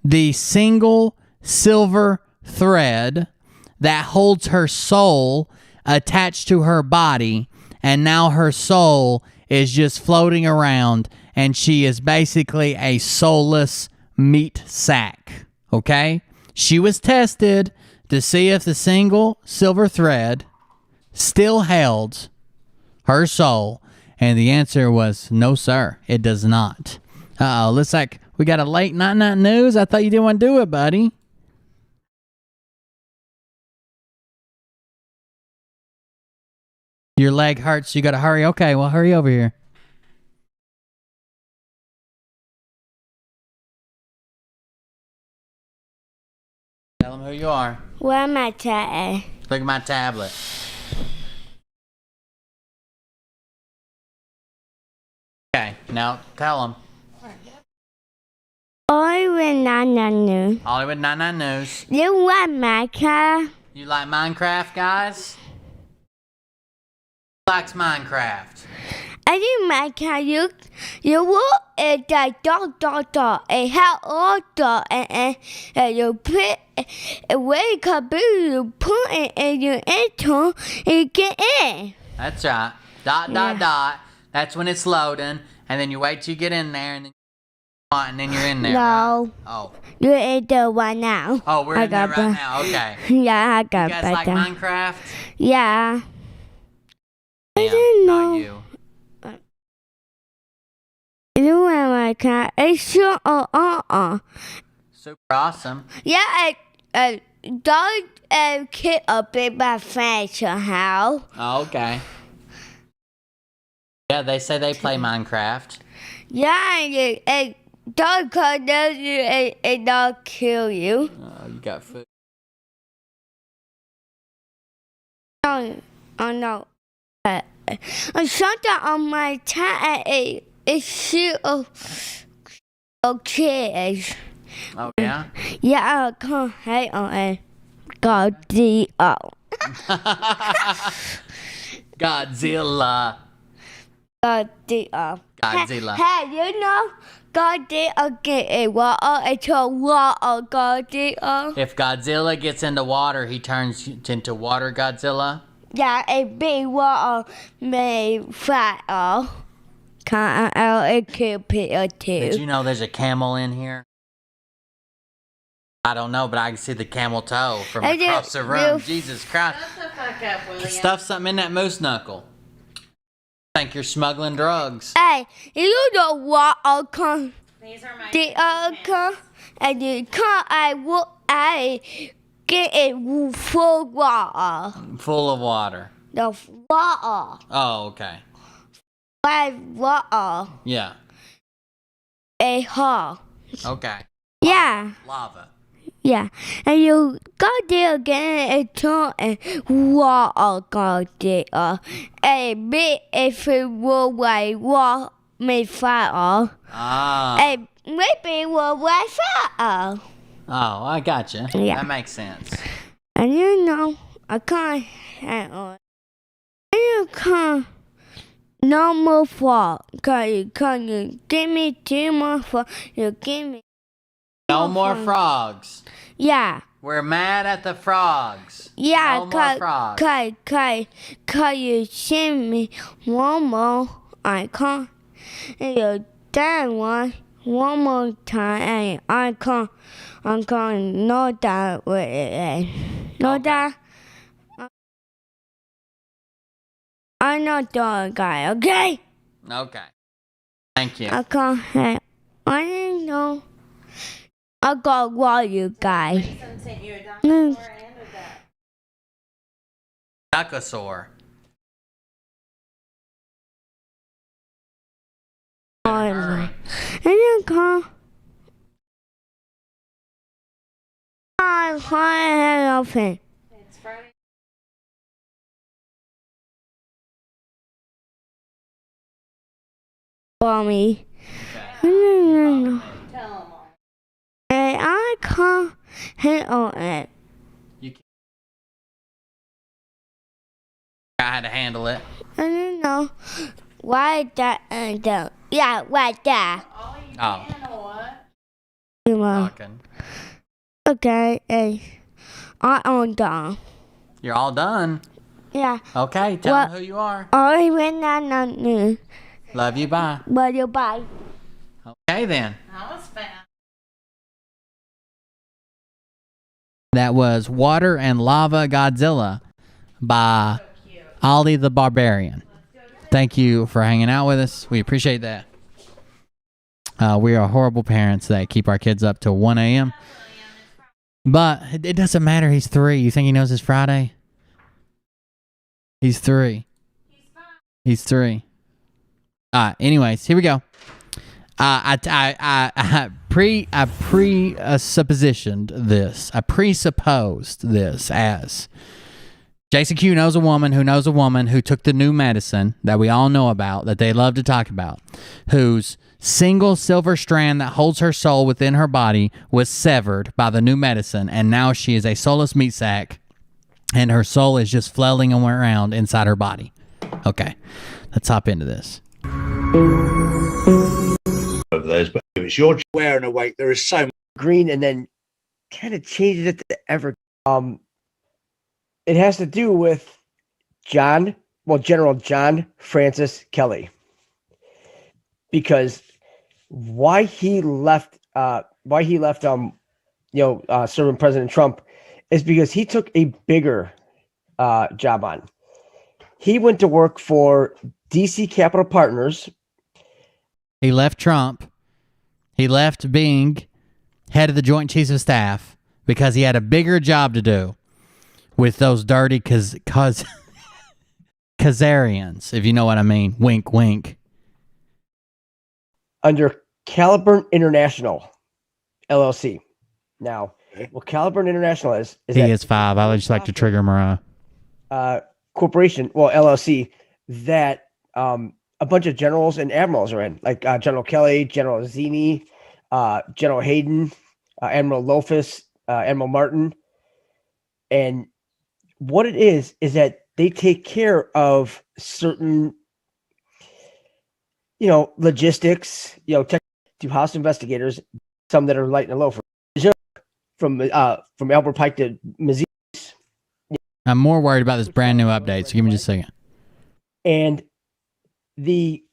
the single silver thread that holds her soul attached to her body, and now her soul is just floating around, and she is basically a soulless meat sack. Okay? She was tested to see if the single silver thread still held her soul, and the answer was no, sir, it does not. Looks like we got a late night news. I thought you didn't want to do it, buddy. Your leg hurts, you gotta hurry. Okay, well, hurry over here. Tell them who you are. Where am I at? Look at my tablet. Okay, now tell them. Hollywood 99 News. Hollywood 99 News. You want Minecraft? You like Minecraft, guys? Who likes Minecraft? I do Minecraft. You will a dot a how old dot and you put away kaboo, you put it in your intro and you get in. That's right. Dot. That's when it's loading, and then you wait till you get in there, and then you're in there. No. Right? Oh. You're in there right now. Oh, we're in there right now. Okay. Yeah, I got you guys like Minecraft? Yeah. I don't know. Not you. You want Minecraft? It's sure Super awesome. Yeah, don't kid up in my face somehow. Oh, okay. Yeah, they say they play Minecraft. Yeah, and don't come down you and not kill you. Oh, you got food. Oh no. Something on my time is shoot of kids. Oh, yeah? Yeah, I can't hate on it. Godzilla. Godzilla. Godzilla. Hey, you know Godzilla get in water into water, Godzilla. If Godzilla gets into water, he turns into water Godzilla? Yeah, a big water made fire. Can't it kill people too. Did you know there's a camel in here? I don't know, but I can see the camel toe from across the room. Jesus Christ. Shut the fuck up, William. Stuff something in that moose knuckle. I think you're smuggling drugs. Hey, you know what These are my and you can't I get it full of water. Full of water. The water. Oh, okay. Water. Yeah. A hole. Okay. Yeah. Lava. Yeah, and you go there again and turn and water go there. And me if it will like water made fire. Ah. And maybe will like fire. Oh, I gotcha. Yeah. That makes sense. And you know, I can't handle it. And you can't no more frog. Can you give me 2 more frogs? You give me no more frogs. Yeah. We're mad at the frogs. Yeah, No more frogs. Cause you send me one more icon. And you done one more time and I'm calling no that way. No that. I'm not the guy, okay? Okay. Thank you. I can't have. I didn't know. I got what you guys. Duckosaur. And you can't. I'm flying open. It's Friday. For me. Tell them all. And I can't hit on it. I had to handle it. I don't know why that yeah, right there. Oh. Talking. Okay, I'm done. You're all done. Yeah. Okay, tell them who you are. I went on. Love you, bye. Love you, bye. Okay, then. That was fast. That was Water and Lava Godzilla by Ollie the Barbarian. Thank you for hanging out with us. We appreciate that. We are horrible parents that keep our kids up till 1 a.m. But it doesn't matter. He's 3. You think he knows it's Friday? He's 3. He's 3. Anyways, here we go. I presupposed this as Jason Q knows a woman who took the new medicine that we all know about, that they love to talk about, whose single silver strand that holds her soul within her body was severed by the new medicine, and now she is a soulless meat sack, and her soul is just flailing around inside her body. Okay, let's hop into this. Of those, but if it's your wearing a weight, there is so much green, and then kind of changes it to ever. It has to do with General John Francis Kelly, because why he left serving President Trump is because he took a bigger job on. He went to work for DC Capital Partners. He left Trump. He left being head of the Joint Chiefs of Staff because he had a bigger job to do with those dirty Khazarians, if you know what I mean. Wink, wink. Under Caliburn International, LLC. Now, what Caliburn International is he is 5. I just like to trigger Mariah. Corporation, LLC, that a bunch of generals and admirals are in, like General Kelly, General Zinni, General Hayden, Admiral Lofus, Admiral Martin. And what it is that they take care of certain, logistics, tech to House investigators, some that are light and low from Albert Pike to Mazzini. I'm more worried about this brand new update, so give me just a second. And they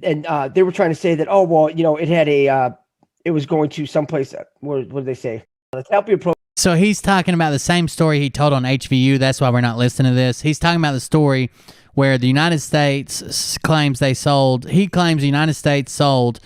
were trying to say that, it had it was going to someplace. What did they say? So he's talking about the same story he told on HVU. That's why we're not listening to this. He's talking about the story where the United States claims the United States sold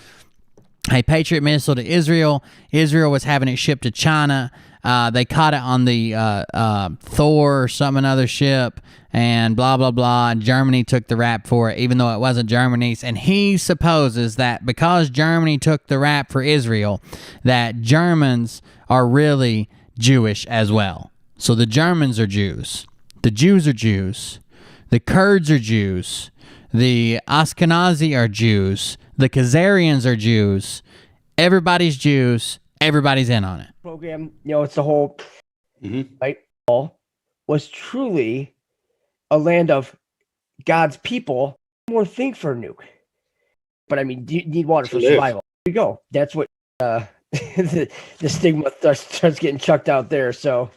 a Patriot missile to Israel. Israel was having it shipped to China. They caught it on the Thor or some another ship, and blah, blah, blah. And Germany took the rap for it, even though it wasn't Germany's. And he supposes that because Germany took the rap for Israel, that Germans are really Jewish as well. So the Germans are Jews. The Jews are Jews. The Kurds are Jews. The Ashkenazi are Jews. The Khazarians are Jews. Everybody's Jews. Everybody's in on it. Program, it's the whole right. Was truly a land of God's people. More thing for a nuke, but I mean, you need water for survival. There you go. That's what the stigma starts getting chucked out there. So,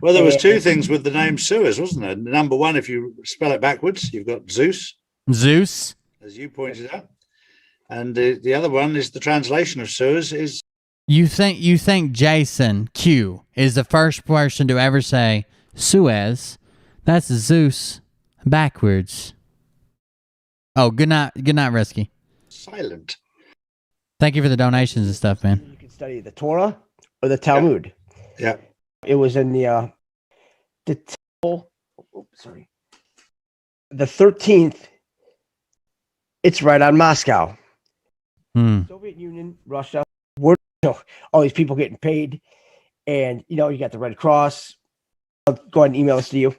well, there was two things with the name Suez, wasn't there? Number one, if you spell it backwards, you've got Zeus, as you pointed out, and the other one is the translation of Suez is. You think Jason Q is the first person to ever say Suez? That's Zeus backwards. Oh, good night, Risky. Silent. Thank you for the donations and stuff, man. You can study the Torah or the Talmud. Yeah. It was in the temple. Sorry. The 13th. It's right on Moscow. Soviet Union, Russia. All these people getting paid, and you got the Red Cross. I'll go ahead and email this to you.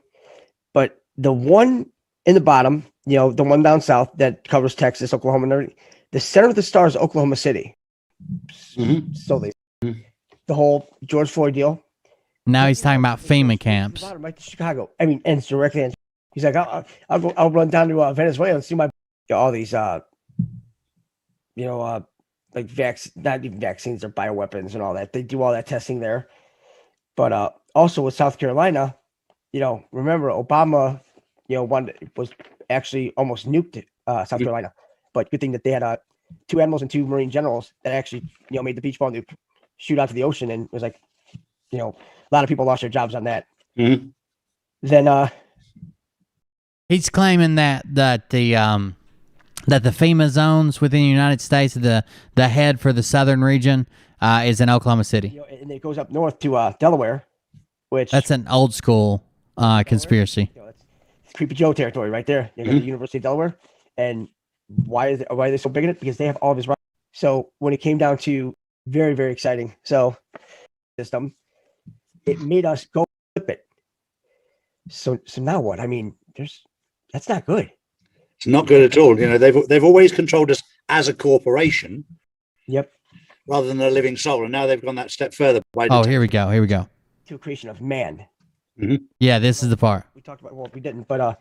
But the one in the bottom, the one down south that covers Texas, Oklahoma, and everything, the center of the star is Oklahoma City. So the whole George Floyd deal. Now he's talking about FEMA camps. Right to Chicago. I mean, ends directly. He's like, I'll run down to Venezuela and see all these like not even vaccines or bioweapons and all that. They do all that testing there. But also with South Carolina, remember Obama, was actually almost nuked South Carolina. But good thing that they had 2 admirals and 2 Marine generals that actually, made the beach ball nuke shoot out to the ocean, and it was like, a lot of people lost their jobs on that. Mm-hmm. Then he's claiming that the FEMA zones within the United States, the head for the southern region, is in Oklahoma City. And it goes up north to Delaware, which that's an old school conspiracy. It's Creepy Joe territory right there. The University of Delaware. And why are they so big in it? Because they have all of his rights. So when it came down to very, very exciting. So system, it made us go flip it. So now what? I mean, that's not good. It's not good at all. They've always controlled us as a corporation. Yep. Rather than a living soul, and now they've gone that step further. Here we go. To creation of man. Yeah, this is the part. We talked about, well, we didn't, but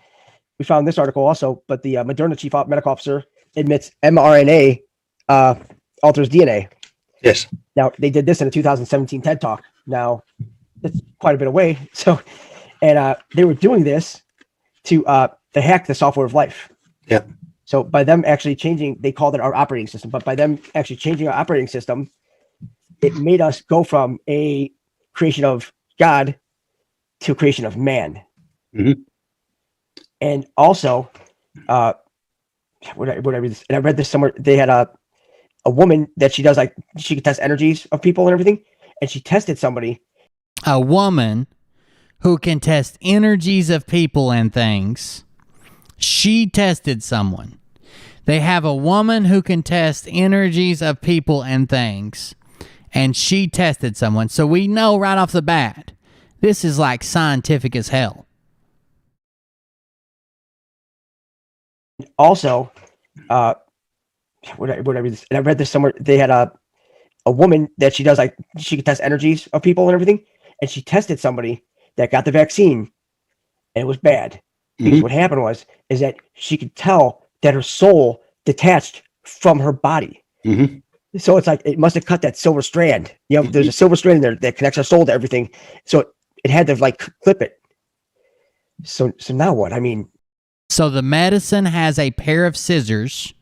we found this article also, but the Moderna chief medical officer admits mRNA alters DNA. Yes. Now, they did this in a 2017 TED Talk. Now, it's quite a bit away. So, and they were doing this to hack the software of life. Yeah. So by them actually changing, they called it our operating system, but by them actually changing our operating system, it made us go from a creation of God to a creation of man. And also, I read this somewhere, they had a woman that she could test energies of people and everything. And she tested somebody. A woman who can test energies of people and things. She tested someone. They have a woman who can test energies of people and things. And she tested someone. So we know right off the bat, this is like scientific as hell. Also, I read this somewhere, they had a woman that she could test energies of people and everything. And she tested somebody that got the vaccine, and it was bad. Because what happened is that she could tell that her soul detached from her body. So it's like, it must have cut that silver strand. There's a silver strand in there that connects our soul to everything. So it had to clip it. So now what? I mean. So the medicine has a pair of scissors.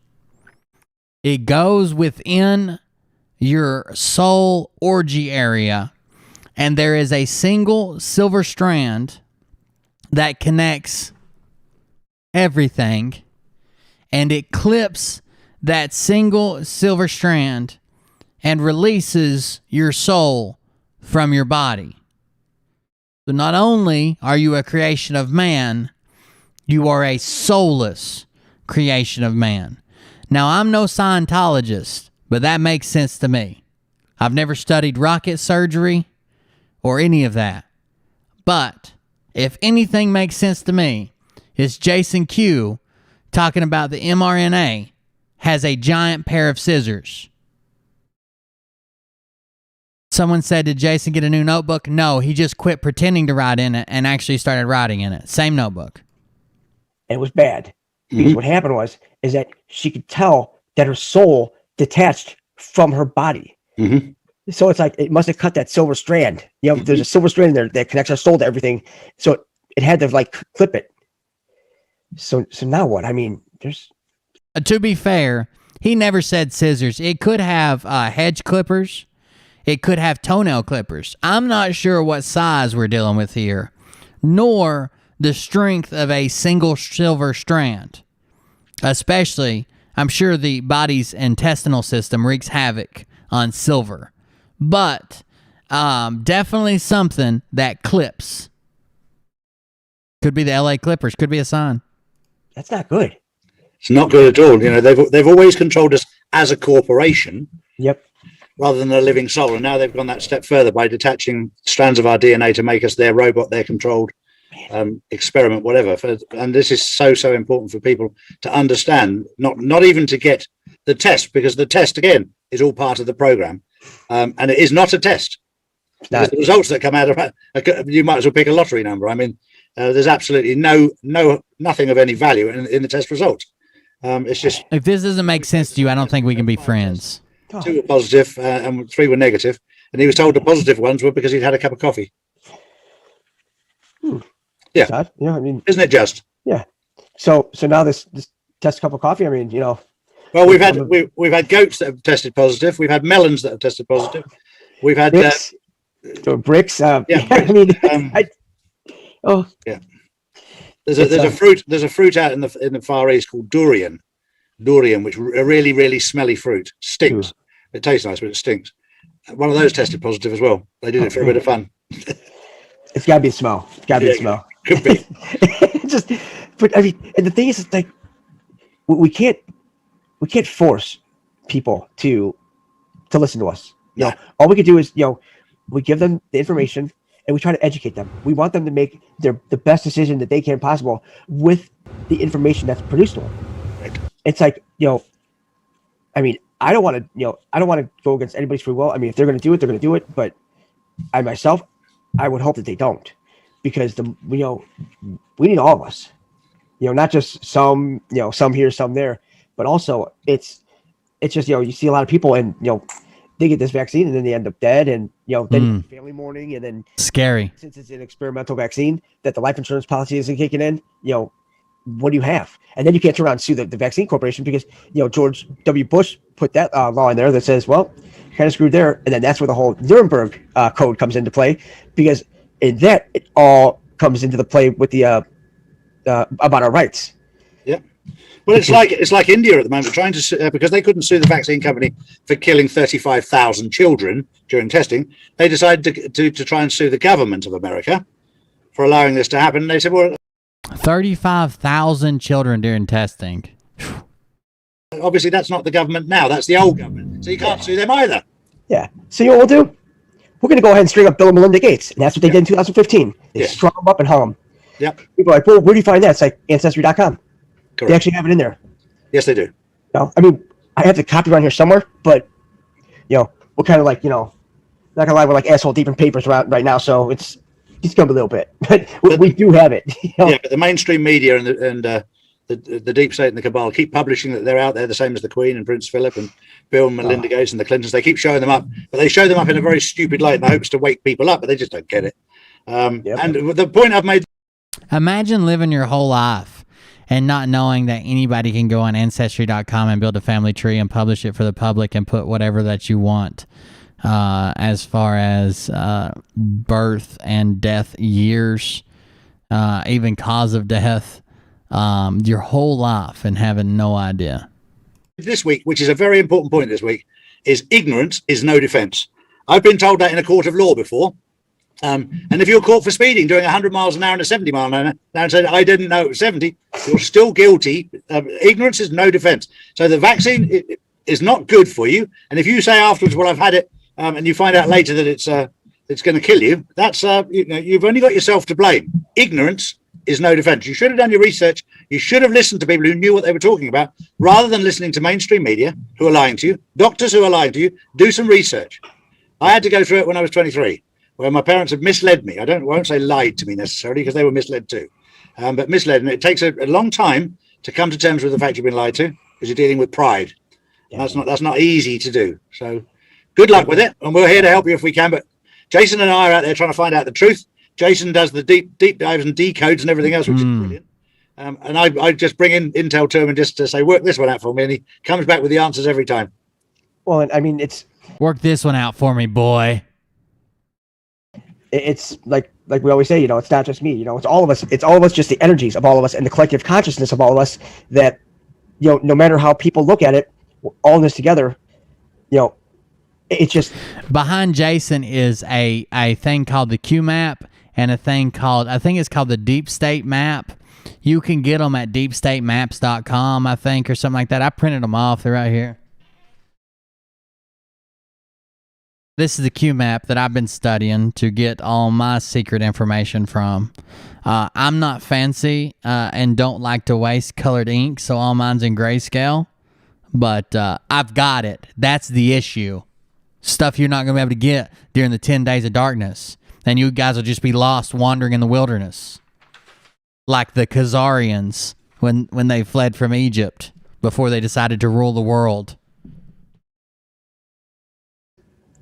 It goes within your soul orgy area. And there is a single silver strand that connects everything, and it clips that single silver strand and releases your soul from your body. So not only are you a creation of man, you are a soulless creation of man. Now, I'm no Scientologist, but that makes sense to me. I've never studied rocket surgery or any of that. But if anything makes sense to me, it's Jason Q talking about the mRNA has a giant pair of scissors. Someone said, did Jason get a new notebook? No, he just quit pretending to write in it and actually started writing in it. Same notebook. It was bad. Because what happened is that she could tell that her soul detached from her body. So it's like it must have cut that silver strand. You know, there's a silver strand in there that connects our soul to everything. So it had to like clip it. So now what? I mean, there's. To be fair, he never said scissors. It could have hedge clippers. It could have toenail clippers. I'm not sure what size we're dealing with here, nor the strength of a single silver strand. Especially, I'm sure the body's intestinal system wreaks havoc on silver. But definitely something that clips. Could be the LA Clippers. Could be a sign. That's not good. It's not good at all. You know, they've always controlled us as a corporation. Yep. Rather than a living soul, and now they've gone that step further by detaching strands of our DNA to make us their robot, their controlled experiment, whatever. And this is so important for people to understand. Not even to get the test, because the test again is all part of the program. And it is not a test. The results that come out of it, you might as well pick a lottery number. I mean, there's absolutely nothing of any value in the test results. It's just, if this doesn't make sense to you, I don't think we can be friends. 2 were positive and 3 were negative, and he was told the positive ones were because he'd had a cup of coffee. Yeah, sad. Yeah. I mean, isn't it just? Yeah. So now this test cup of coffee. I mean, you know. Well, we've had goats that have tested positive. We've had melons that have tested positive. We've had bricks. Bricks. Yeah. I mean, yeah. There's a fruit out in the Far East called durian, which is a really smelly fruit. Stinks. It tastes nice, but it stinks. One of those tested positive as well. They did it for a bit of fun. It's got to be a smell. It's got to be a smell. Could be. But I mean, and the thing is, it's like we can't force people to listen to us. You know, all we can do is, you know, we give them the information and we try to educate them. We want them to make the best decision that they can possible with the information that's produced to them. Right. It's like, you know, I mean, I don't want to go against anybody's free will. I mean, if they're going to do it, they're going to do it. But I myself, I would hope that they don't, because we need all of us, you know, not just some here, some there, but also it's just, you know, you see a lot of people and, you know, they get this vaccine and then they end up dead, and, you know, then family mourning, and then scary, since it's an experimental vaccine that the life insurance policy isn't kicking in, you know, what do you have? And then you can't turn around and sue the vaccine corporation because, you know, George W. Bush put that law in there that says, well, you're kind of screwed there. And then that's where the whole Nuremberg code comes into play, because in that it all comes into the play with the about our rights. Yeah. Well, it's like India at the moment trying to because they couldn't sue the vaccine company for killing 35,000 children during testing. They decided to try and sue the government of America for allowing this to happen. And they said, well, 35,000 children during testing. Obviously, that's not the government now. That's the old government. So you can't sue them either. Yeah. So you know what we'll do? We're going to go ahead and string up Bill and Melinda Gates. And that's what they did in 2015. They strung them up and hung them. Yep. People are like, well, where do you find that? It's like Ancestry.com. Correct. They actually have it in there. Yes, they do. No, I mean, I have the copy around here somewhere, but, you know, we're kind of like, you know, not going to lie, we're like asshole deep in papers right now. So it's come a little bit, but we do have it. You know? Yeah, but the mainstream media and the deep state and the cabal keep publishing that they're out there, the same as the Queen and Prince Philip and Bill and Melinda Gates and the Clintons. They keep showing them up, but they show them up in a very stupid light in the hopes to wake people up, but they just don't get it. And the point I've made. Imagine living your whole life and not knowing that anybody can go on Ancestry.com and build a family tree and publish it for the public and put whatever that you want. As far as birth and death years, even cause of death, your whole life, and having no idea. This week, which is a very important point this week, is ignorance is no defense. I've been told that in a court of law before. And if you're caught for speeding doing 100 miles an hour and a 70 mile an hour and said, I didn't know it was 70, you're still guilty. Ignorance is no defense. So the vaccine is not good for you. And if you say afterwards, well, I've had it, and you find out later that it's going to kill you, that's you've only got yourself to blame. Ignorance is no defense. You should have done your research. You should have listened to people who knew what they were talking about, rather than listening to mainstream media who are lying to you, doctors who are lying to you. Do some research. I had to go through it when I was 23, where my parents had misled me. I won't say lied to me necessarily, because they were misled too, but misled. And it takes a long time to come to terms with the fact you've been lied to, because you're dealing with pride. Yeah. That's not easy to do. So Good luck with it, and we're here to help you if we can. But Jason and I are out there trying to find out the truth. Jason does the deep dives and decodes and everything else, which is brilliant. And I just bring in intel to him and just to say, work this one out for me, and he comes back with the answers every time. Well, and I mean, it's work this one out for me, boy. It's like we always say, it's not just me, it's all of us. It's all of us, just the energies of all of us and the collective consciousness of all of us that, no matter how people look at it, we're all in this together. It's just behind Jason is a thing called the Q map and a thing called, I think it's called the Deep State Map. You can get them at deepstatemaps.com, I think, or something like that. I printed them off. They're right here. This is the Q map that I've been studying to get all my secret information from. I'm not fancy and don't like to waste colored ink, so all mine's in grayscale. But I've got it. That's the issue. Stuff you're not going to be able to get during the 10 days of darkness. And you guys will just be lost wandering in the wilderness. Like the Khazarians when they fled from Egypt before they decided to rule the world.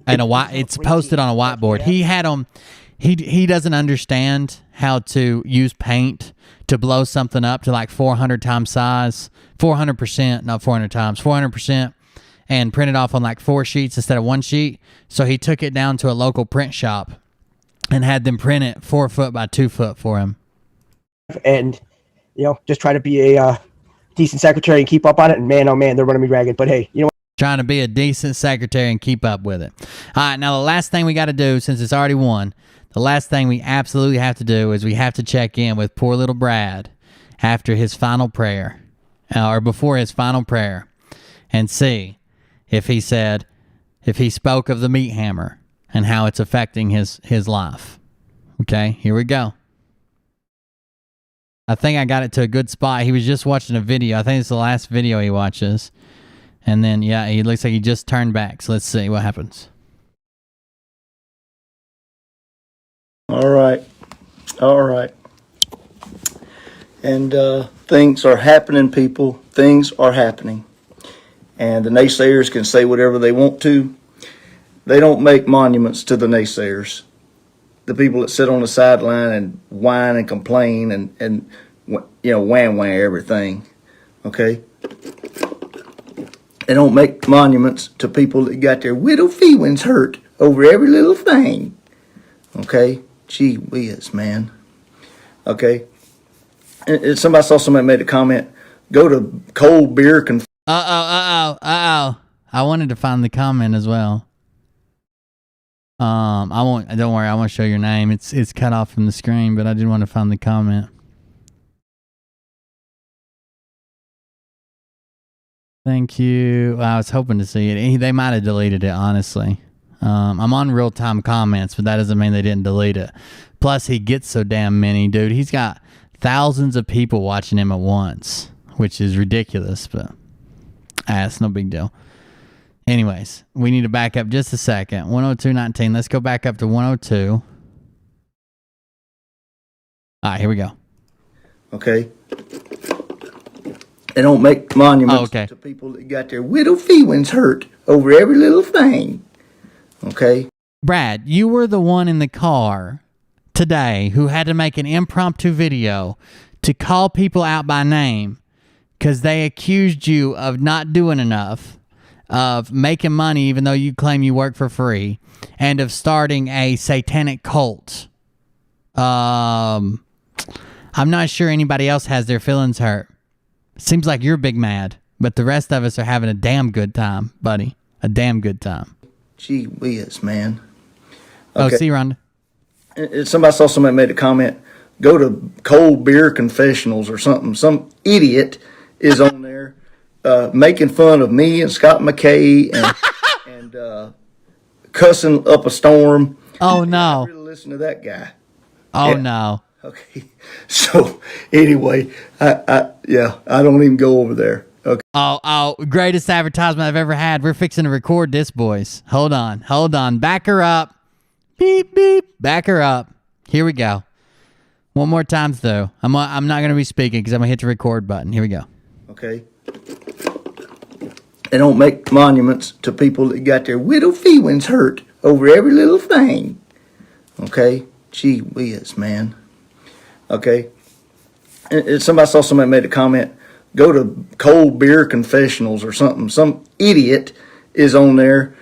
And it's posted on a whiteboard. He had them. He doesn't understand how to use paint to blow something up to like 400 times size, 400%, not 400 times, 400%, and print it off on like 4 sheets instead of 1 sheet. So he took it down to a local print shop and had them print it 4 foot by 2 foot for him. And just try to be a decent secretary and keep up on it. And man, oh man, they're running me ragged. But hey, trying to be a decent secretary and keep up with it. All right, now the last thing we got to do, since it's already won, the last thing we absolutely have to do is we have to check in with poor little Brad after his final prayer, or before his final prayer, and see if he spoke of the meat hammer and how it's affecting his life. Okay, here we go. I think I got it to a good spot. He was just watching a video. I think it's the last video he watches. And then, yeah, he looks like he just turned back. So let's see what happens. All right. And things are happening, people. Things are happening. And the naysayers can say whatever they want to. They don't make monuments to the naysayers. The people that sit on the sideline and whine and complain and wham everything. Okay? They don't make monuments to people that got their widow feelings hurt over every little thing. Okay? Gee whiz, man. Okay? And somebody saw somebody made a comment. Go to cold beer. I wanted to find the comment as well. Don't worry, I won't show your name. It's cut off from the screen, but I did want to find the comment. Thank you. I was hoping to see it. They might have deleted it, honestly. I'm on real-time comments, but that doesn't mean they didn't delete it. Plus, he gets so damn many, dude. He's got thousands of people watching him at once, which is ridiculous, but it's no big deal. Anyways, we need to back up just a second. 102.19. Let's go back up to 102. All right, here we go. Okay. They don't make monuments to people that got their widow feelings hurt over every little thing. Okay? Brad, you were the one in the car today who had to make an impromptu video to call people out by name because they accused you of not doing enough, of making money even though you claim you work for free, and of starting a satanic cult. I'm not sure anybody else has their feelings hurt. Seems like you're big mad, but the rest of us are having a damn good time, buddy. A damn good time. Gee whiz, man. Okay. Oh, see you, Rhonda. Somebody saw somebody made a comment. Go to cold beer confessionals or something. Some idiot is on there making fun of me and Scott McKay and cussing up a storm. Oh, no. I really listen to that guy. Oh, no. Okay. So, anyway, I don't even go over there. Okay. Oh, greatest advertisement I've ever had. We're fixing to record this, boys. Hold on. Back her up. Beep, beep. Back her up. Here we go. One more time, though. I'm not going to be speaking because I'm going to hit the record button. Here we go. Okay. They don't make monuments to people that got their widow feelings hurt over every little thing. Okay? Gee whiz, man. Okay? And I saw somebody made a comment, go to cold beer confessionals or something. Some idiot is on there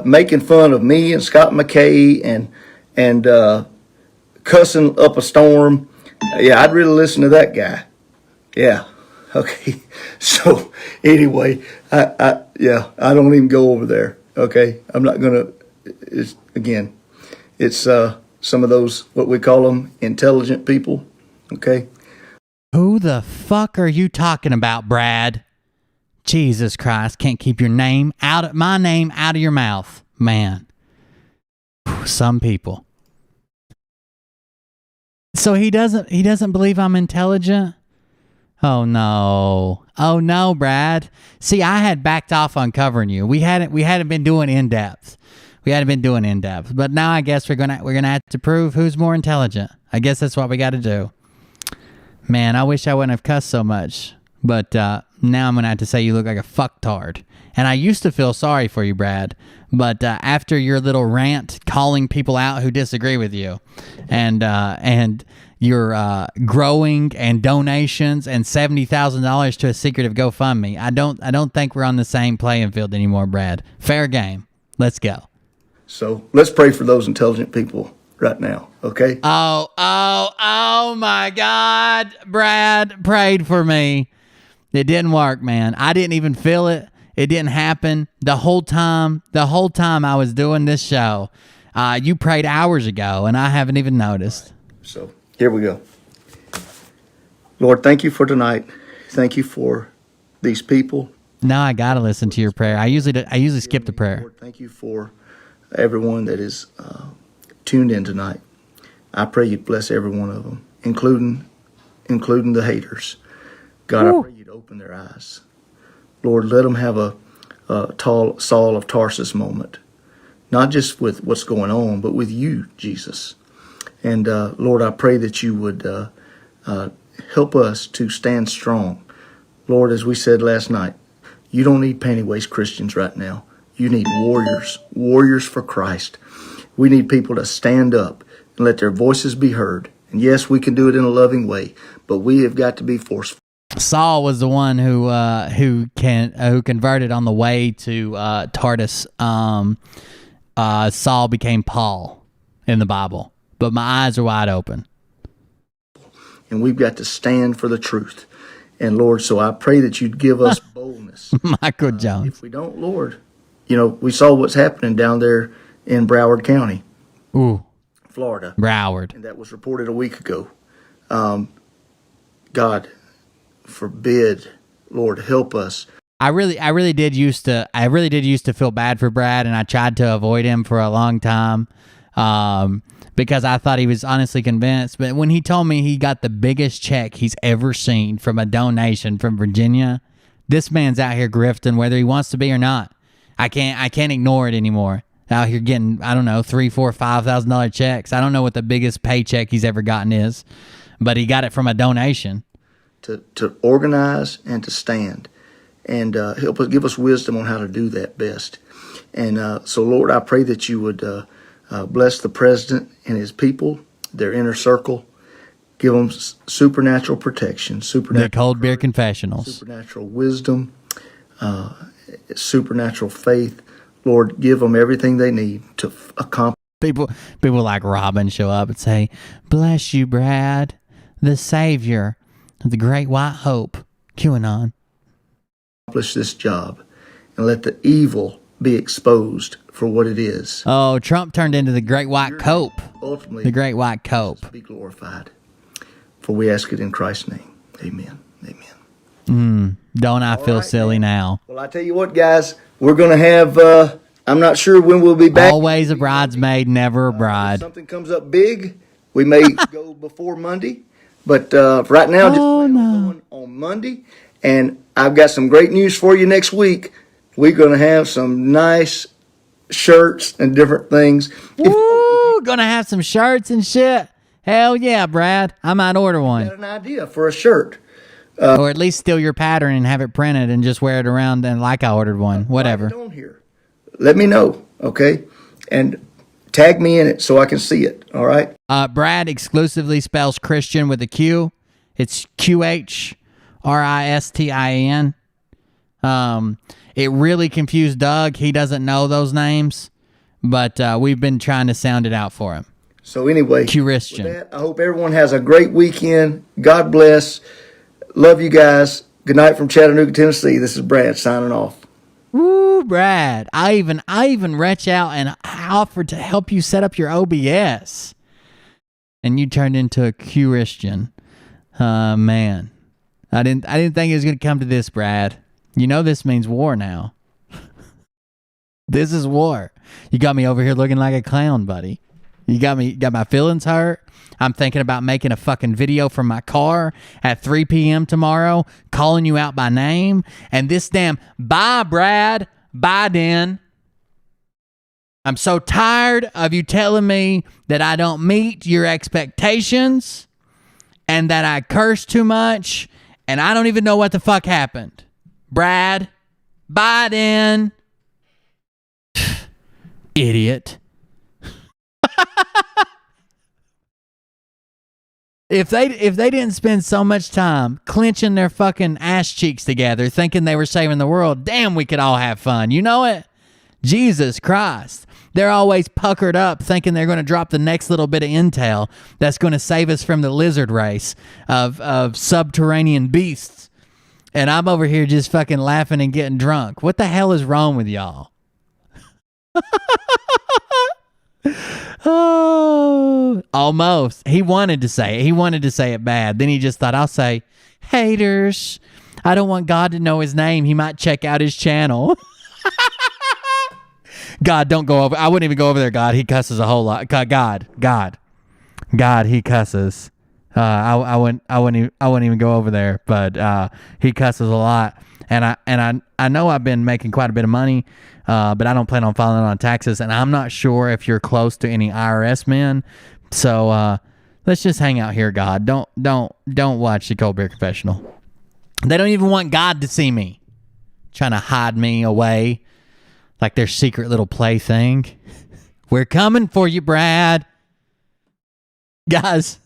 making fun of me and Scott McKay and cussing up a storm. Yeah, I'd really listen to that guy. Yeah. Okay. So anyway, I don't even go over there. Okay. I'm not gonna. It's some of those what we call them intelligent people. Okay. Who the fuck are you talking about, Brad? Jesus Christ, can't keep your name my name out of your mouth, man. Some people. So he doesn't believe I'm intelligent? Oh no, Brad. See, I had backed off on covering you. We hadn't been doing in depth. But now I guess we're gonna have to prove who's more intelligent. I guess that's what we got to do. Man, I wish I wouldn't have cussed so much. But now I'm going to have to say you look like a fucktard. And I used to feel sorry for you, Brad. But after your little rant calling people out who disagree with you and your growing and donations and $70,000 to a secretive GoFundMe, I don't think we're on the same playing field anymore, Brad. Fair game. Let's go. So let's pray for those intelligent people right now, okay? Oh my God. Brad prayed for me. It didn't work, man. I didn't even feel it. It didn't happen. The whole time I was doing this show, you prayed hours ago, and I haven't even noticed. So here we go. Lord, thank you for tonight. Thank you for these people. Now I got to listen to your prayer. I usually skip the prayer. Lord, thank you for everyone that is tuned in tonight. I pray you bless every one of them, including the haters. God, I pray you'd open their eyes. Lord, let them have a tall Saul of Tarsus moment, not just with what's going on, but with you, Jesus. And Lord, I pray that you would help us to stand strong. Lord, as we said last night, you don't need panty-waist Christians right now. You need warriors for Christ. We need people to stand up and let their voices be heard. And yes, we can do it in a loving way, but we have got to be forceful. Saul was the one who converted on the way to Tarsus. Saul became Paul in the Bible, but my eyes are wide open. And we've got to stand for the truth. And Lord, so I pray that you'd give us boldness. Michael Jones. If we don't, Lord, we saw what's happening down there in Broward County, Florida. Broward. And that was reported a week ago. God forbid, Lord, help us. I really did used to feel bad for Brad, and I tried to avoid him for a long time because I thought he was honestly convinced. But when he told me he got the biggest check he's ever seen from a donation from Virginia, this man's out here grifting whether he wants to be or not. I can't ignore it anymore. Out here getting, I don't know, $3,000, $4,000, $5,000 checks. I don't know what the biggest paycheck he's ever gotten is, but he got it from a donation. To organize and to stand, and help us, give us wisdom on how to do that best. And so, Lord, I pray that you would bless the president and his people, their inner circle, give them supernatural protection, the Cold Beer Confessionals, supernatural wisdom, supernatural faith. Lord, give them everything they need to accomplish. People like Robin show up and say, "Bless you, Brad, the Savior of the Great White Hope, QAnon." Accomplish this job and let the evil be exposed for what it is. Oh, Trump turned into the Great White Cope. Ultimately, the Great White Cope. Be glorified. For we ask it in Christ's name. Amen. Amen. Don't I feel silly now? Well, I tell you what, guys, we're going to have, I'm not sure when we'll be back. Always a bridesmaid, never a bride. If something comes up big, we may go before Monday. But right now, just plan on going on Monday. And I've got some great news for you next week. We're going to have some nice shirts and different things. Woo! Gonna have some shirts and shit. Hell yeah, Brad. I might order one. I got an idea for a shirt. Or at least steal your pattern and have it printed and just wear it around and like I ordered one. Whatever. On here. Let me know, okay? And tag me in it so I can see it, all right? Brad exclusively spells Christian with a Q. It's QHRISTIAN. It really confused Doug. He doesn't know those names, but we've been trying to sound it out for him. So anyway, Christian. With that, I hope everyone has a great weekend. God bless. Love you guys. Good night from Chattanooga, Tennessee. This is Brad signing off. Woo, Brad. I even reached out and offered to help you set up your OBS. And you turned into a Christian. Man. I didn't think it was going to come to this, Brad. You know this means war now. This is war. You got me over here looking like a clown, buddy. You got my feelings hurt. I'm thinking about making a fucking video from my car at 3 p.m. tomorrow, calling you out by name. And this damn, bye, Brad. Bye, Dan. I'm so tired of you telling me that I don't meet your expectations and that I curse too much, and I don't even know what the fuck happened. Brad, bye, Dan. Idiot. If they didn't spend so much time clenching their fucking ass cheeks together thinking they were saving the world, damn, we could all have fun. You know it? Jesus Christ. They're always puckered up thinking they're going to drop the next little bit of intel that's going to save us from the lizard race of subterranean beasts. And I'm over here just fucking laughing and getting drunk. What the hell is wrong with y'all? Oh, almost. He wanted to say it. He wanted to say it bad. Then he just thought, I'll say, haters. I don't want God to know his name. He might check out his channel. God, don't go over. I wouldn't even go over there, God. He cusses a whole lot. God, he cusses. I wouldn't even go over there, but he cusses a lot. And I know I've been making quite a bit of money, but I don't plan on filing on taxes, and I'm not sure if you're close to any IRS men. So let's just hang out here, God. Don't watch the Cold Beer Confessional. They don't even want God to see me, trying to hide me away like their secret little plaything. We're coming for you, Brad. Guys,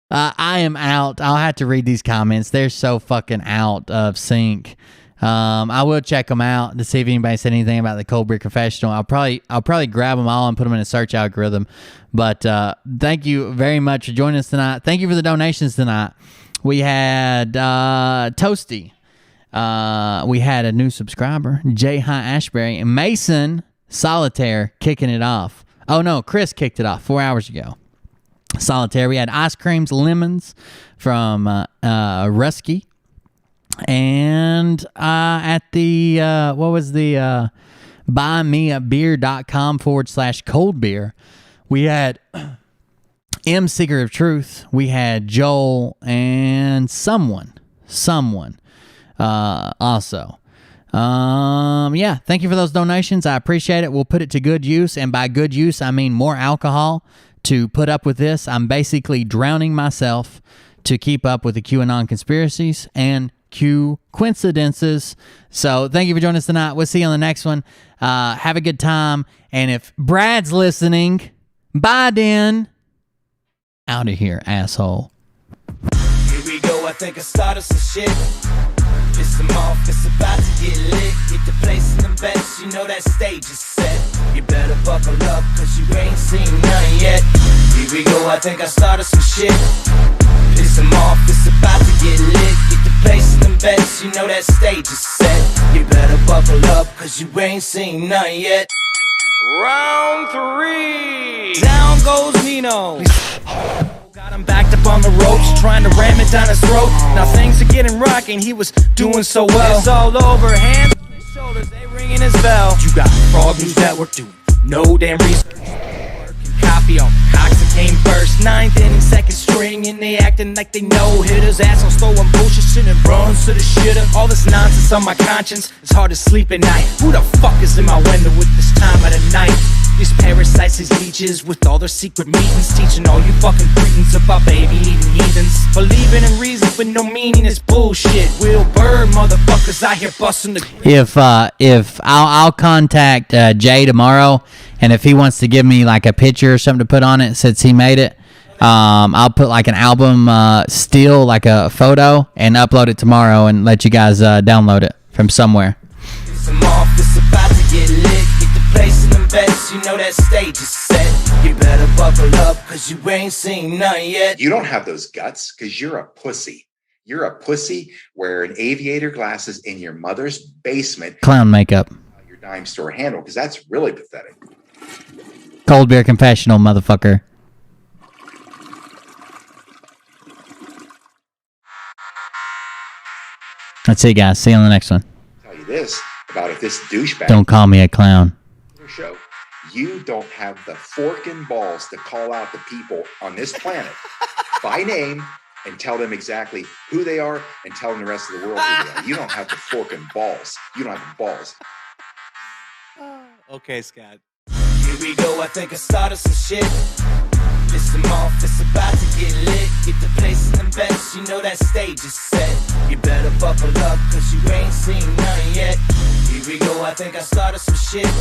I am out. I'll have to read these comments. They're so fucking out of sync. I will check them out to see if anybody said anything about the Cold Beer Confessional. I'll probably grab them all and put them in a search algorithm. But thank you very much for joining us tonight. Thank you for the donations tonight. We had Toasty. We had a new subscriber, Jay High Ashbury, and Mason Solitaire kicking it off. Oh no, Chris kicked it off 4 hours ago. Solitaire. We had ice creams, lemons from Rusky. And at the buymeabeer.com/cold beer, we had M Seeker of Truth. We had Joel and someone also. Yeah, thank you for those donations. I appreciate it. We'll put it to good use, and by good use I mean more alcohol to put up with this. I'm drowning myself to keep up with the QAnon conspiracies and Q coincidences. So thank you for joining us tonight. We'll see you on the next one. Have a good time. And if Brad's listening, bye then. Out of here, asshole. Here we go, I think I started some shit. Piss them off, it's about to get lit. Get the place in the best, you know that stage is set. You better buckle up, cause you ain't seen none yet. Here we go, I think I started some shit. Piss them off, it's about to get lit. Get the place in the best, you know that stage is set. You better buckle up, cause you ain't seen none yet. Round 3. Down goes Nino. Got him backed up on the ropes, trying to ram it down his throat. Now things are getting rocking, he was doing so well. It's all over, hands on his shoulders, they ringing his bell. You got Frog News Network doing no damn research. Copy on Cox that came first, 9th inning, second string, and they acting like they know hitters. Assholes throwing bullshit, sending runs to the shitter. All this nonsense on my conscience, it's hard to sleep at night. Who the fuck is in my window with this time of the night? These parasites, these leeches, with all their secret meetings, teaching all you fucking cretins about baby-eating heathens. Believing in reason with no meaning is bullshit. Will Bird, motherfuckers out here busting the... If I'll contact Jay tomorrow, and if he wants to give me like a picture or something to put on it since he made it, I'll put like an album still, like a photo, and upload it tomorrow and let you guys download it from somewhere. It's about to get lit. Get the place in the best. You know that stage is set. You better buckle up, cause you ain't seen none yet. You don't have those guts because you're a pussy. You're a pussy wearing aviator glasses in your mother's basement. Clown makeup. Your dime store handle, because that's really pathetic. Cold beer confessional, motherfucker. That's it, guys. See you on the next one. I'll tell you this about if this douchebag Don't call me a clown. show, you don't have the forking balls to call out the people on this planet by name and tell them exactly who they are and tell them the rest of the world who they are. You don't have the forking balls. You don't have the balls. Okay, Scott. Here we go, I think I started some shit. Listen off, it's about to get lit. Get the place in the best, you know that stage is set. You better buckle up, cause you ain't seen none yet. Here we go, I think I started some shit.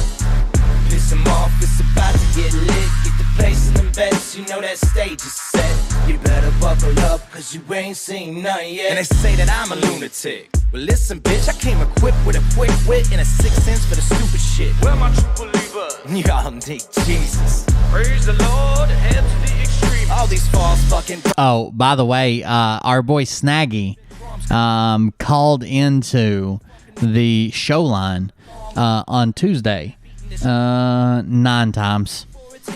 Piss 'em off, it's about to get lit. Get the place in the best, you know that stage is set. You better buckle up, cause you ain't seen none yet. And they say that I'm a lunatic. Well listen bitch, I came equipped with a quick wit and a 6th sense for the stupid shit. Where my true believer? Y'all need Jesus. Praise the Lord, head to the extreme. All these false fucking... Oh, by the way, our boy Snaggy called into the show line on Tuesday 9 times.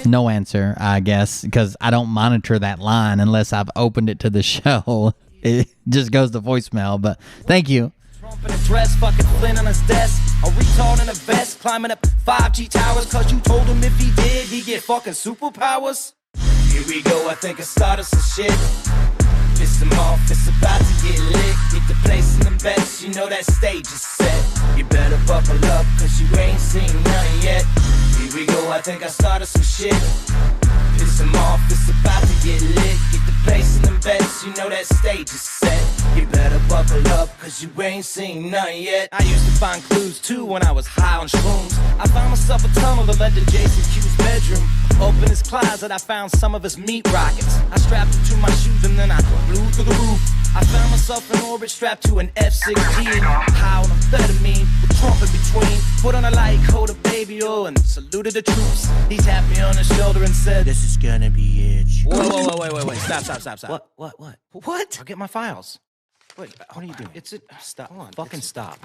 No answer, I guess, because I don't monitor that line unless I've opened it to the show. It just goes to voicemail, but thank you. Trump in a dress, fucking Flynn on his desk. A retard in a vest, climbing up 5G towers, cause you told him if he did, he'd get fucking superpowers. Here we go, I think I started some shit. Piss 'em off, it's about to get lit. Get the place in the best, you know that stage is set. You better buckle up, cause you ain't seen none yet. Here we go, I think I started some shit. Piss 'em off, it's about to get lit. Get the place in the best, you know that stage is set. You better buckle up, cause you ain't seen none yet. I used to find clues too when I was high on shrooms. I found myself a tunnel that led to Jason Q's bedroom. Open his closet, I found some of his meat rockets. I strapped it to my shoes and then I flew through the roof. I found myself in orbit strapped to an F-16. High on amphetamine, with Trump in between. Put on a light coat of baby oil and saluted the troops. He tapped me on the shoulder and said, "This is gonna be it." Whoa, wait. Stop. What? I'll get my files. Wait, what are you doing? Stop. Hold on. Fucking stop.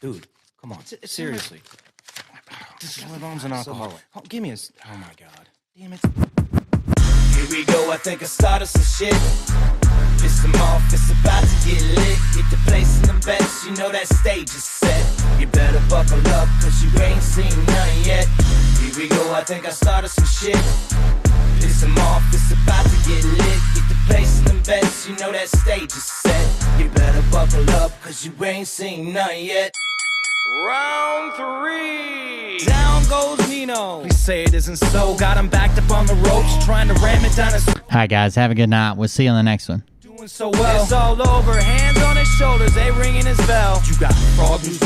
Dude, come on. Seriously. My mom's an alcoholic. Oh, give me a... Oh, my God. Damn it. Here we go. I think I started some shit. Piss 'em off. It's about to get lit. Get the place in the best. You know that stage is set. You better buckle up, cause you ain't seen none yet. Here we go. I think I started some shit. Piss 'em off. It's about to get lit. Get the place in the best. You know that stage is set. You better buckle up, cause you ain't seen none yet. Round 3. Down goes Nino. Please say it isn't so. Got him backed up on the ropes, trying to ram it down his... All right, guys. Have a good night. We'll see you on the next one. Doing so well. It's all over. Hands on his shoulders. They ringing his bell. You got frog news.